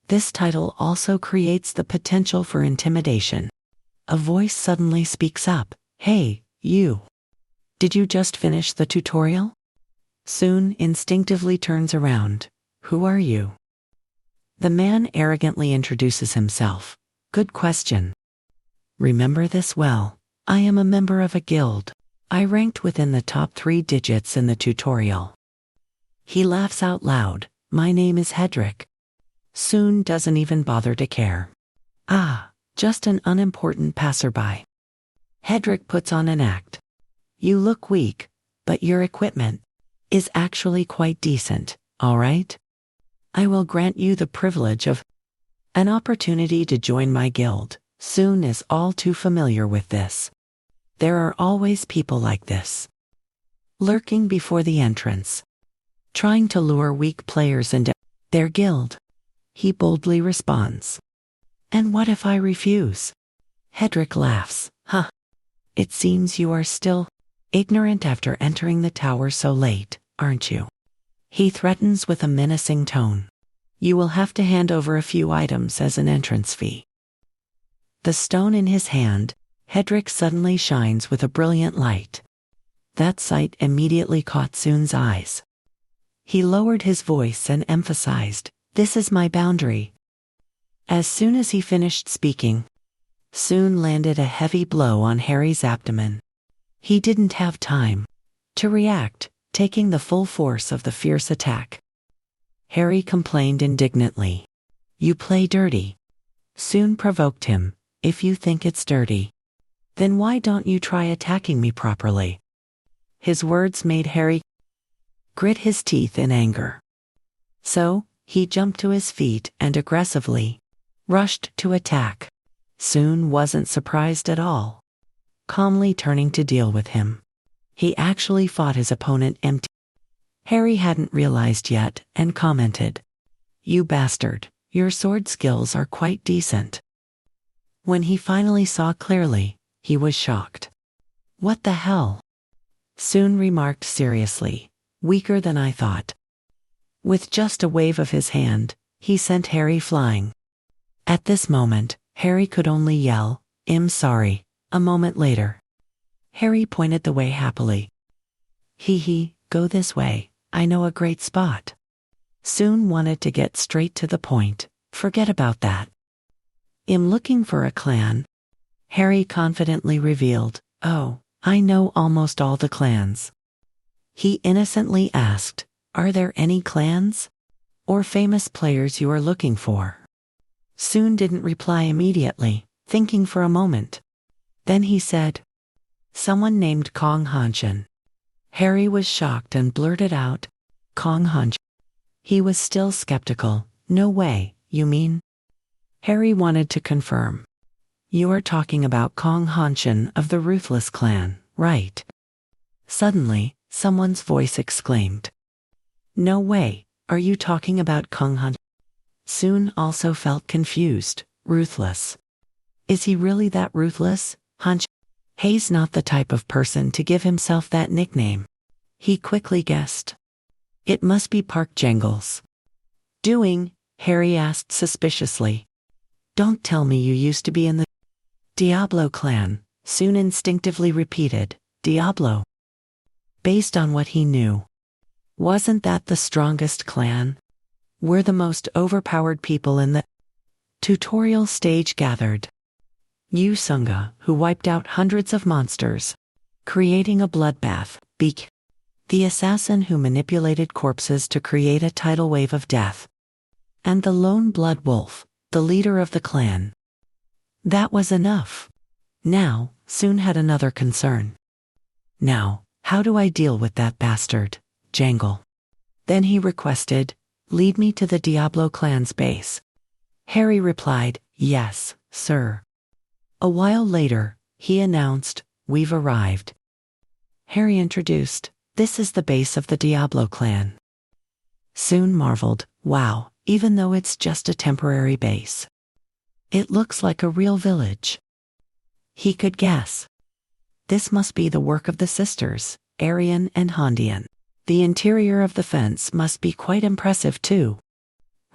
This title also creates the potential for intimidation. A voice suddenly speaks up, "Hey, you. Did you just finish the tutorial?" Soon instinctively turns around. "Who are you?" The man arrogantly introduces himself. "Good question. Remember this well. I am a member of a guild. I ranked within the top 3 digits in the tutorial." He laughs out loud. "My name is Hedrick." Soon doesn't even bother to care. "Ah, just an unimportant passerby." Hedrick puts on an act. "You look weak, but your equipment is actually quite decent, all right? I will grant you the privilege of an opportunity to join my guild." Soon is all too familiar with this. There are always people like this, lurking before the entrance, trying to lure weak players into their guild. He boldly responds, "And what if I refuse?" Hedrick laughs. "Huh. It seems you are still ignorant after entering the tower so late, aren't you?" He threatens with a menacing tone. "You will have to hand over a few items as an entrance fee." The stone in his hand, Hedrick suddenly shines with a brilliant light. That sight immediately caught Soon's eyes. He lowered his voice and emphasized, "This is my boundary." As soon as he finished speaking, Soon landed a heavy blow on Harry's abdomen. He didn't have time to react, taking the full force of the fierce attack. Harry complained indignantly. "You play dirty." Soon provoked him. "If you think it's dirty, then why don't you try attacking me properly?" His words made Harry grit his teeth in anger. So, he jumped to his feet and aggressively rushed to attack. Soon wasn't surprised at all, calmly turning to deal with him. He actually fought his opponent empty. Harry hadn't realized yet and commented, "You bastard, your sword skills are quite decent." When he finally saw clearly, he was shocked. "What the hell?" Soon remarked seriously, "Weaker than I thought." With just a wave of his hand, he sent Harry flying. At this moment, Harry could only yell, "I'm sorry." A moment later, Harry pointed the way happily. "Hee, go this way, I know a great spot." Soon wanted to get straight to the point. "Forget about that. I'm looking for a clan." Harry confidently revealed, "Oh, I know almost all the clans." He innocently asked, "Are there any clans or famous players you are looking for?" Soon didn't reply immediately, thinking for a moment. Then he said, "Someone named Kong Hanshin." Harry was shocked and blurted out, "Kong Hanshin?" He was still skeptical. "No way, you mean?" Harry wanted to confirm. "You are talking about Kong Hanshin of the Ruthless clan, right?" Suddenly, someone's voice exclaimed, "No way, are you talking about Kong Hanshin?" Soon also felt confused. Ruthless. Is he really that ruthless? Hanshin? He's not the type of person to give himself that nickname. He quickly guessed. It must be Park Jangles. "Doing?" Harry asked suspiciously. "Don't tell me you used to be in the Diablo clan." Soon instinctively repeated, "Diablo." Based on what he knew, wasn't that the strongest clan? Were the most overpowered people in the tutorial stage gathered? Yu Sunga, who wiped out hundreds of monsters, creating a bloodbath. the assassin who manipulated corpses to create a tidal wave of death, and the lone blood wolf, the leader of the clan. That was enough. Now, Soon had another concern. Now, how do I deal with that bastard, Jangle? Then he requested, lead me to the Diablo clan's base. Harry replied, yes, sir. A while later, he announced, we've arrived. Harry introduced, this is the base of the Diablo clan. Soon marveled, wow, even though it's just a temporary base, it looks like a real village. He could guess. This must be the work of the sisters, Arian and Hondian. The interior of the fence must be quite impressive too.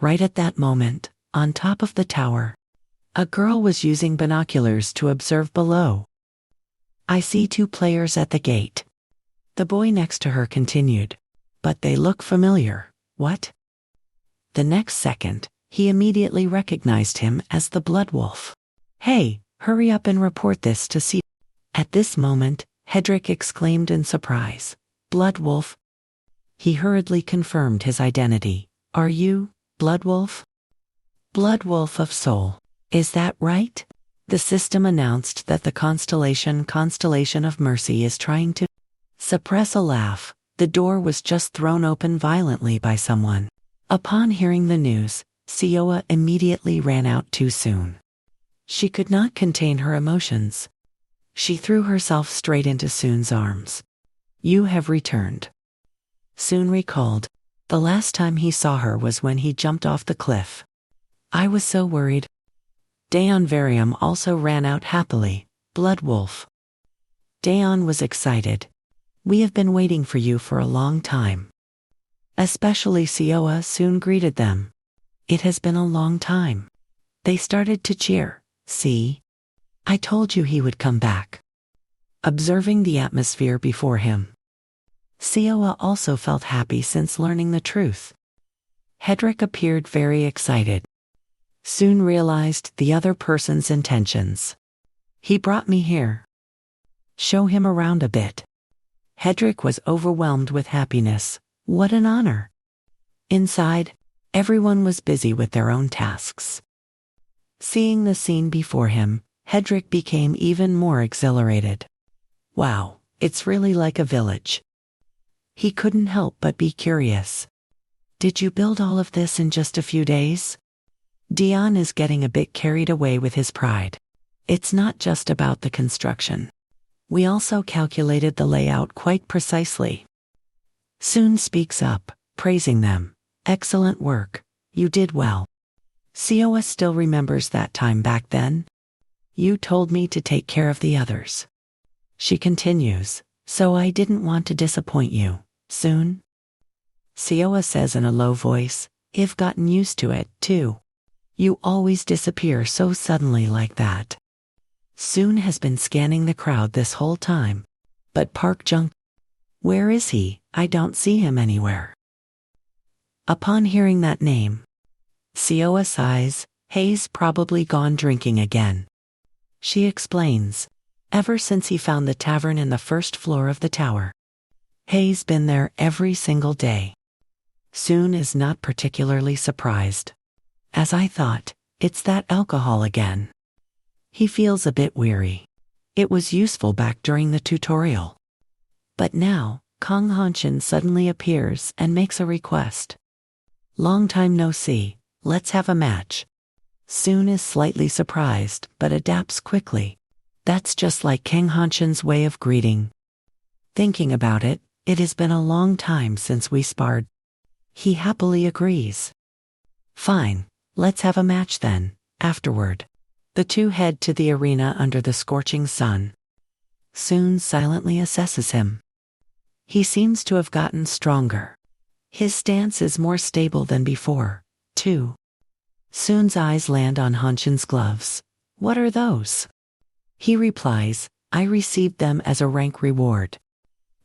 Right at that moment, on top of the tower, a girl was using binoculars to observe below. I see 2 players at the gate. The boy next to her continued. But they look familiar, what? The next second, he immediately recognized him as the Blood Wolf. Hey, hurry up and report this to C. At this moment, Hedrick exclaimed in surprise, Blood Wolf? He hurriedly confirmed his identity. Are you, Blood Wolf? Blood Wolf of Soul. Is that right? The system announced that the constellation of Mercy is trying to suppress a laugh. The door was just thrown open violently by someone. Upon hearing the news, Sioa immediately ran out too soon. She could not contain her emotions. She threw herself straight into Soon's arms. You have returned. Soon recalled. The last time he saw her was when he jumped off the cliff. I was so worried. Daon Varium also ran out happily. Blood Wolf. Daon was excited. We have been waiting for you for a long time. Especially Sioa soon greeted them. It has been a long time. They started to cheer. See? I told you he would come back. Observing the atmosphere before him, Sioa also felt happy since learning the truth. Hedrick appeared very excited. Soon realized the other person's intentions. He brought me here. Show him around a bit. Hedrick was overwhelmed with happiness. What an honor. Inside, everyone was busy with their own tasks. Seeing the scene before him, Hedrick became even more exhilarated. Wow, it's really like a village. He couldn't help but be curious. Did you build all of this in just a few days? Dion is getting a bit carried away with his pride. It's not just about the construction. We also calculated the layout quite precisely. Soon speaks up, praising them. Excellent work, you did well. Sioa still remembers that time back then. You told me to take care of the others. She continues, so I didn't want to disappoint you. Soon? Sioa says in a low voice, I've gotten used to it, too. You always disappear so suddenly like that. Soon has been scanning the crowd this whole time. But Park Jung, where is he? I don't see him anywhere. Upon hearing that name, Sioa sighs, Hayes probably gone drinking again. She explains, ever since he found the tavern in the first floor of the tower. Hayes been there every single day. Soon is not particularly surprised. As I thought, it's that alcohol again. He feels a bit weary. It was useful back during the tutorial. But now, Kong Hanshin suddenly appears and makes a request. Long time no see, let's have a match. Soon is slightly surprised but adapts quickly. That's just like King Hanshin's way of greeting. Thinking about it, it has been a long time since we sparred. He happily agrees. Fine, let's have a match then. Afterward, the two head to the arena under the scorching sun. Soon silently assesses him. He seems to have gotten stronger. His stance is more stable than before, too. Soon's eyes land on Hanshin's gloves. What are those? He replies, I received them as a rank reward.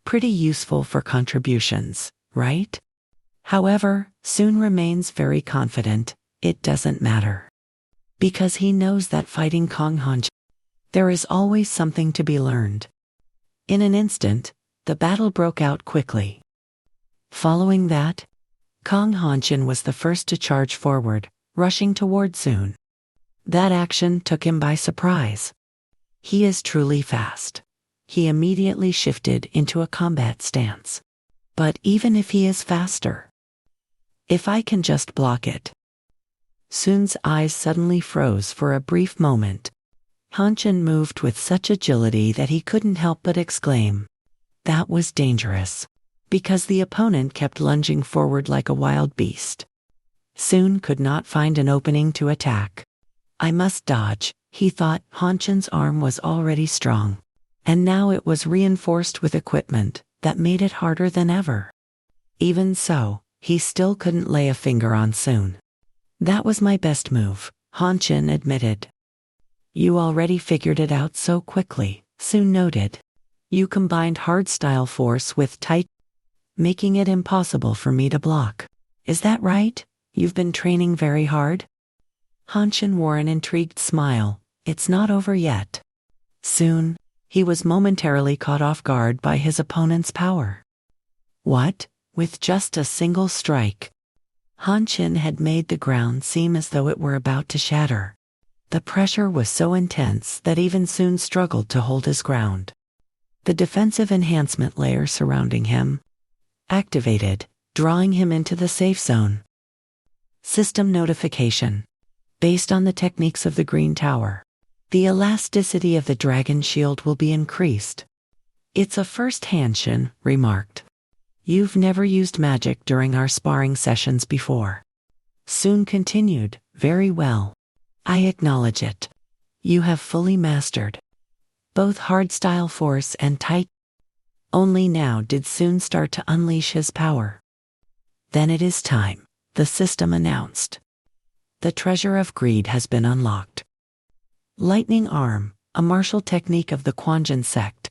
Pretty useful for contributions, right? However, Soon remains very confident, it doesn't matter. Because he knows that fighting Kong Hanshin, there is always something to be learned. In an instant, the battle broke out quickly. Following that, Kong Hanshin was the first to charge forward, rushing toward Sun. That action took him by surprise. He is truly fast. He immediately shifted into a combat stance. But even if he is faster, if I can just block it. Sun's eyes suddenly froze for a brief moment. Hanshin moved with such agility that he couldn't help but exclaim. That was dangerous, because the opponent kept lunging forward like a wild beast. Sun could not find an opening to attack. I must dodge, he thought. Hanshin's arm was already strong, and now it was reinforced with equipment that made it harder than ever. Even so, he still couldn't lay a finger on Sun. That was my best move, Hanshin admitted. You already figured it out so quickly, Sun noted. You combined hardstyle force with tight, making it impossible for me to block. Is that right? You've been training very hard? Hanshin wore an intrigued smile. It's not over yet. Soon, he was momentarily caught off guard by his opponent's power. What? With just a single strike? Hanshin had made the ground seem as though it were about to shatter. The pressure was so intense that even Sun struggled to hold his ground. The defensive enhancement layer surrounding him activated, drawing him into the safe zone. System notification. Based on the techniques of the Green Tower, the elasticity of the dragon shield will be increased. It's a first, Hanshin remarked. You've never used magic during our sparring sessions before. Sun continued, very well. I acknowledge it. You have fully mastered both hardstyle force and tight. Only now did Sun start to unleash his power. Then it is time, the system announced. The treasure of greed has been unlocked. Lightning Arm, a martial technique of the Quanjin sect.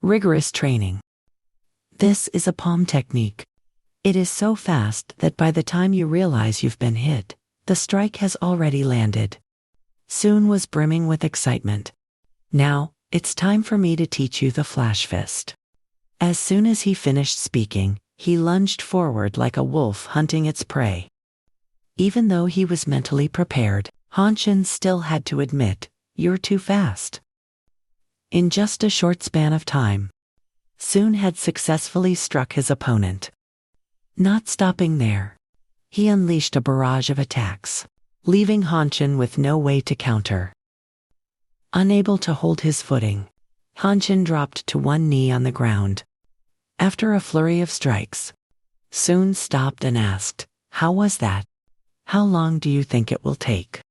Rigorous training. This is a palm technique. It is so fast that by the time you realize you've been hit, the strike has already landed. Sun was brimming with excitement. Now, it's time for me to teach you the Flash Fist. As soon as he finished speaking, he lunged forward like a wolf hunting its prey. Even though he was mentally prepared, Hanshin still had to admit, you're too fast. In just a short span of time, Sun had successfully struck his opponent. Not stopping there, he unleashed a barrage of attacks, leaving Hanshin with no way to counter. Unable to hold his footing, Hanshin dropped to one knee on the ground. After a flurry of strikes, Sun stopped and asked, how was that? How long do you think it will take?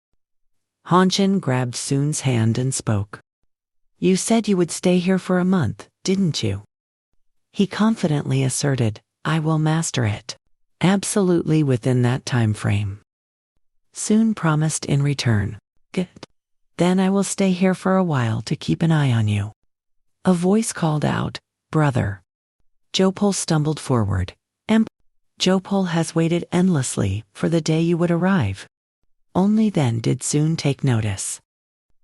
Hanshin grabbed Sun's hand and spoke. You said you would stay here for a month, didn't you? He confidently asserted, I will master it. Absolutely within that time frame. Sun promised in return. Good. Then I will stay here for a while to keep an eye on you. A voice called out, brother. Jopol stumbled forward. Jopol has waited endlessly for the day you would arrive. Only then did Sun take notice.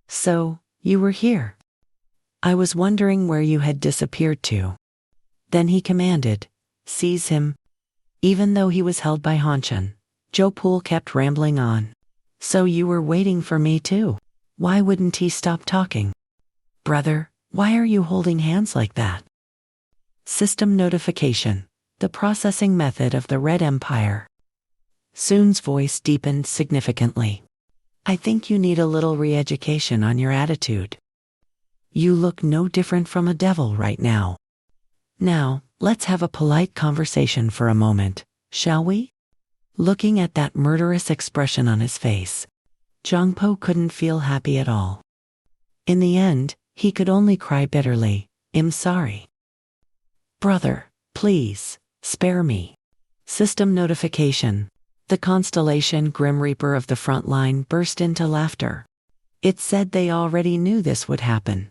So, you were here. I was wondering where you had disappeared to. Then he commanded, seize him. Even though he was held by Hanshin, Jopol kept rambling on. So you were waiting for me too. Why wouldn't he stop talking? Brother, why are you holding hands like that? System notification. The processing method of the Red Empire. Sun's voice deepened significantly. I think you need a little re-education on your attitude. You look no different from a devil right now. Now, let's have a polite conversation for a moment, shall we? Looking at that murderous expression on his face, Jongpo couldn't feel happy at all. In the end, he could only cry bitterly, I'm sorry. Brother, please, spare me. System notification. The constellation Grim Reaper of the front line burst into laughter. It said they already knew this would happen.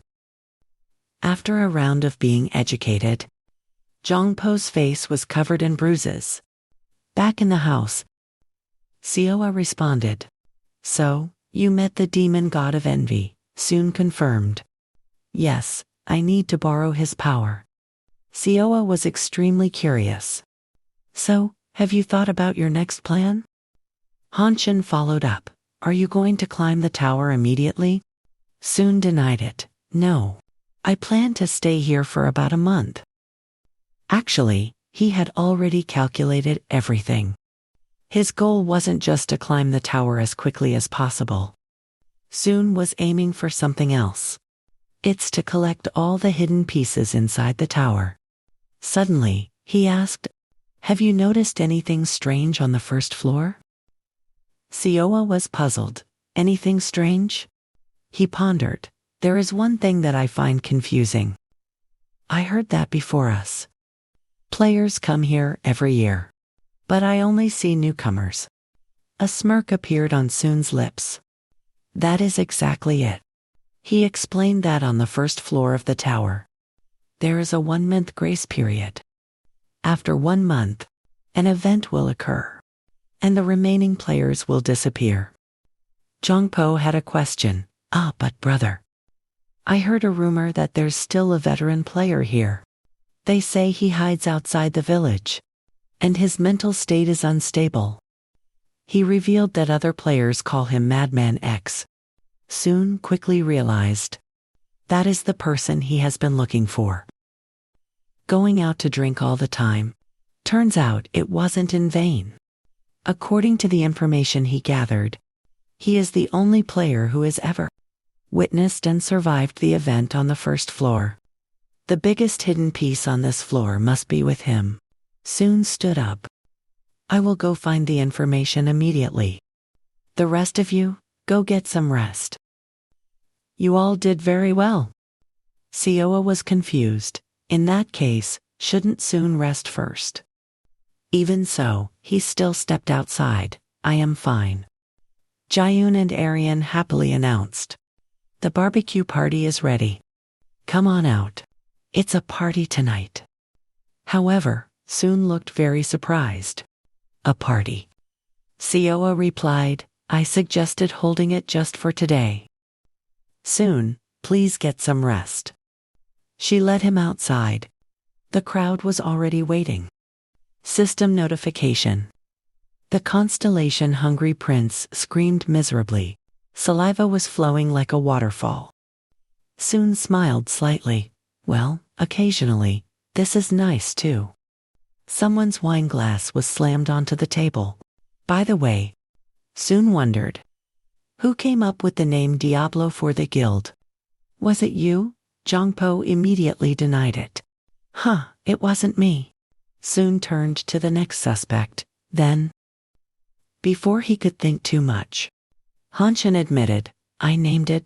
After a round of being educated, Jongpo's face was covered in bruises. Back in the house, Seoa responded. So, you met the demon god of envy, Sun confirmed. Yes, I need to borrow his power. Sioa was extremely curious. So, have you thought about your next plan? Hanshin followed up. Are you going to climb the tower immediately? Soon denied it. No. I plan to stay here for about a month. Actually, he had already calculated everything. His goal wasn't just to climb the tower as quickly as possible. Soon was aiming for something else. It's to collect all the hidden pieces inside the tower. Suddenly, he asked, have you noticed anything strange on the first floor? Sioa was puzzled. Anything strange? He pondered. There is one thing that I find confusing. I heard that before us. Players come here every year. But I only see newcomers. A smirk appeared on Soon's lips. That is exactly it. He explained that on the first floor of the tower. There is a 1-month grace period. After 1 month, an event will occur. And the remaining players will disappear. Jongpo had a question. But brother. I heard a rumor that there's still a veteran player here. They say he hides outside the village. And his mental state is unstable. He revealed that other players call him Madman X. Soon quickly realized. That is the person he has been looking for. Going out to drink all the time. Turns out it wasn't in vain. According to the information he gathered, he is the only player who has ever witnessed and survived the event on the first floor. The biggest hidden piece on this floor must be with him. Soon stood up. I will go find the information immediately. The rest of you, go get some rest. You all did very well. Sioa was confused. In that case, shouldn't Soon rest first? Even so, he still stepped outside. I am fine. Jayun and Arian happily announced. The barbecue party is ready. Come on out. It's a party tonight. However, Soon looked very surprised. A party. Sioa replied, I suggested holding it just for today. Soon, please get some rest. She led him outside. The crowd was already waiting. System notification. The constellation Hungry Prince screamed miserably. Saliva was flowing like a waterfall. Soon smiled slightly. Well, occasionally, this is nice too. Someone's wine glass was slammed onto the table. By the way, Soon wondered. Who came up with the name Diablo for the guild? Was it you? Jongpo immediately denied it. It wasn't me. Soon turned to the next suspect, then. Before he could think too much, Hanshin admitted, I named it.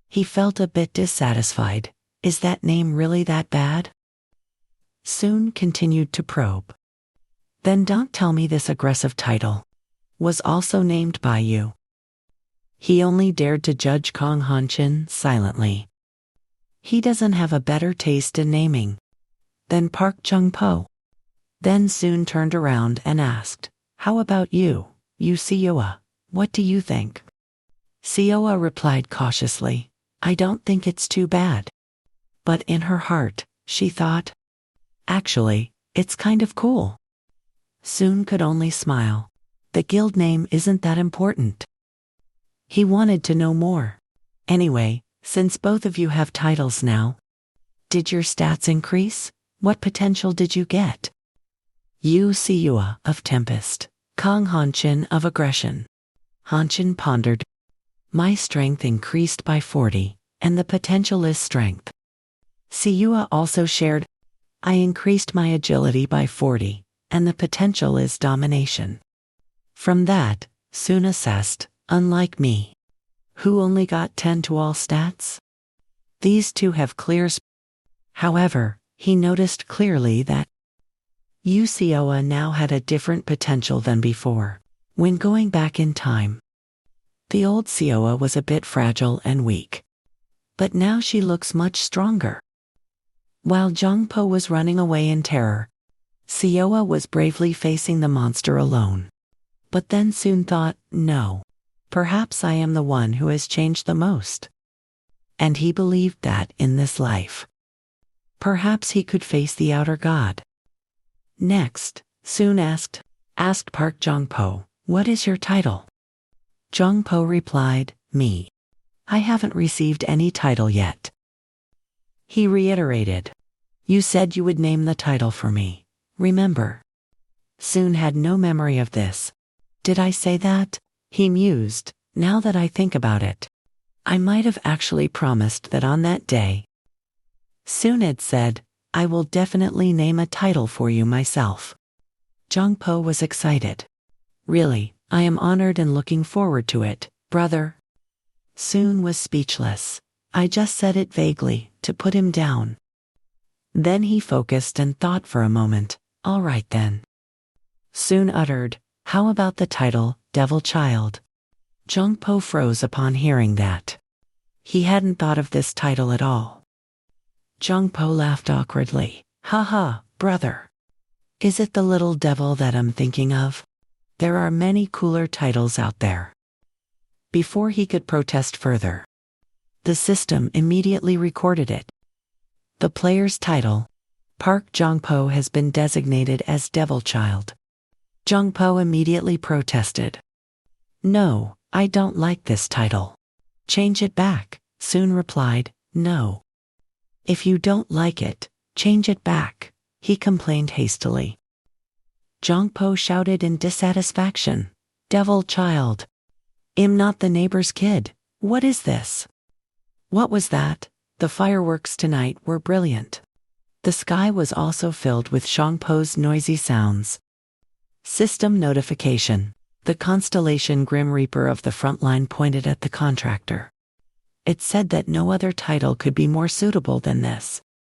He felt a bit dissatisfied. Is that name really that bad? Soon continued to probe. Then don't tell me this aggressive title was also named by you. He only dared to judge Kong Hanshin silently. He doesn't have a better taste in naming than Park Jungpo. Then Soon turned around and asked, how about you, Sioa? What do you think? Sioa replied cautiously, I don't think it's too bad. But in her heart, she thought, actually, it's kind of cool. Soon could only smile. The guild name isn't that important. He wanted to know more. Anyway, since both of you have titles now, did your stats increase? What potential did you get? Yu Sioa of Tempest, Kong Hanshin of Aggression. Hanshin pondered. My strength increased by 40, and the potential is strength. Sioa also shared. I increased my agility by 40, and the potential is domination. From that, Soon assessed, unlike me, who only got 10 to all stats. These two have clear. However, he noticed clearly that Yu Sioa now had a different potential than before. When going back in time, the old Sioa was a bit fragile and weak. But now she looks much stronger. While Jongpo was running away in terror, Sioa was bravely facing the monster alone. But then Soon thought, no, perhaps I am the one who has changed the most. And he believed that in this life, Perhaps he could face the outer god. Next, Soon asked Park Jong-po, "What is your title?" Jong-po replied, "Me. I haven't received any title yet." He reiterated, "You said you would name the title for me, remember?" Soon had no memory of this. "Did I say that?" he mused. "Now that I think about it, I might have actually promised that on that day." Soon had said, "I will definitely name a title for you myself." Jong-po was excited. "Really, I am honored and looking forward to it, brother." Soon was speechless. "I just said it vaguely, to put him down." Then he focused and thought for a moment. "All right then." Soon uttered, "How about the title, Devil Child?" Jong-po froze upon hearing that. He hadn't thought of this title at all. Jong-po laughed awkwardly. "Haha, brother. Is it the little devil that I'm thinking of? There are many cooler titles out there." Before he could protest further, the system immediately recorded it. The player's title, Park Jong-po, has been designated as Devil Child. Jong-po immediately protested. "No, I don't like this title. Change it back." Soon replied, "No. If you don't like it, change it back," he complained hastily. Jong-po shouted in dissatisfaction, "Devil Child. I'm not the neighbor's kid. What is this?" What was that? The fireworks tonight were brilliant. The sky was also filled with Jong-po's noisy sounds. System notification. The constellation Grim Reaper of the front line pointed at the contractor. It said that no other title could be more suitable than this.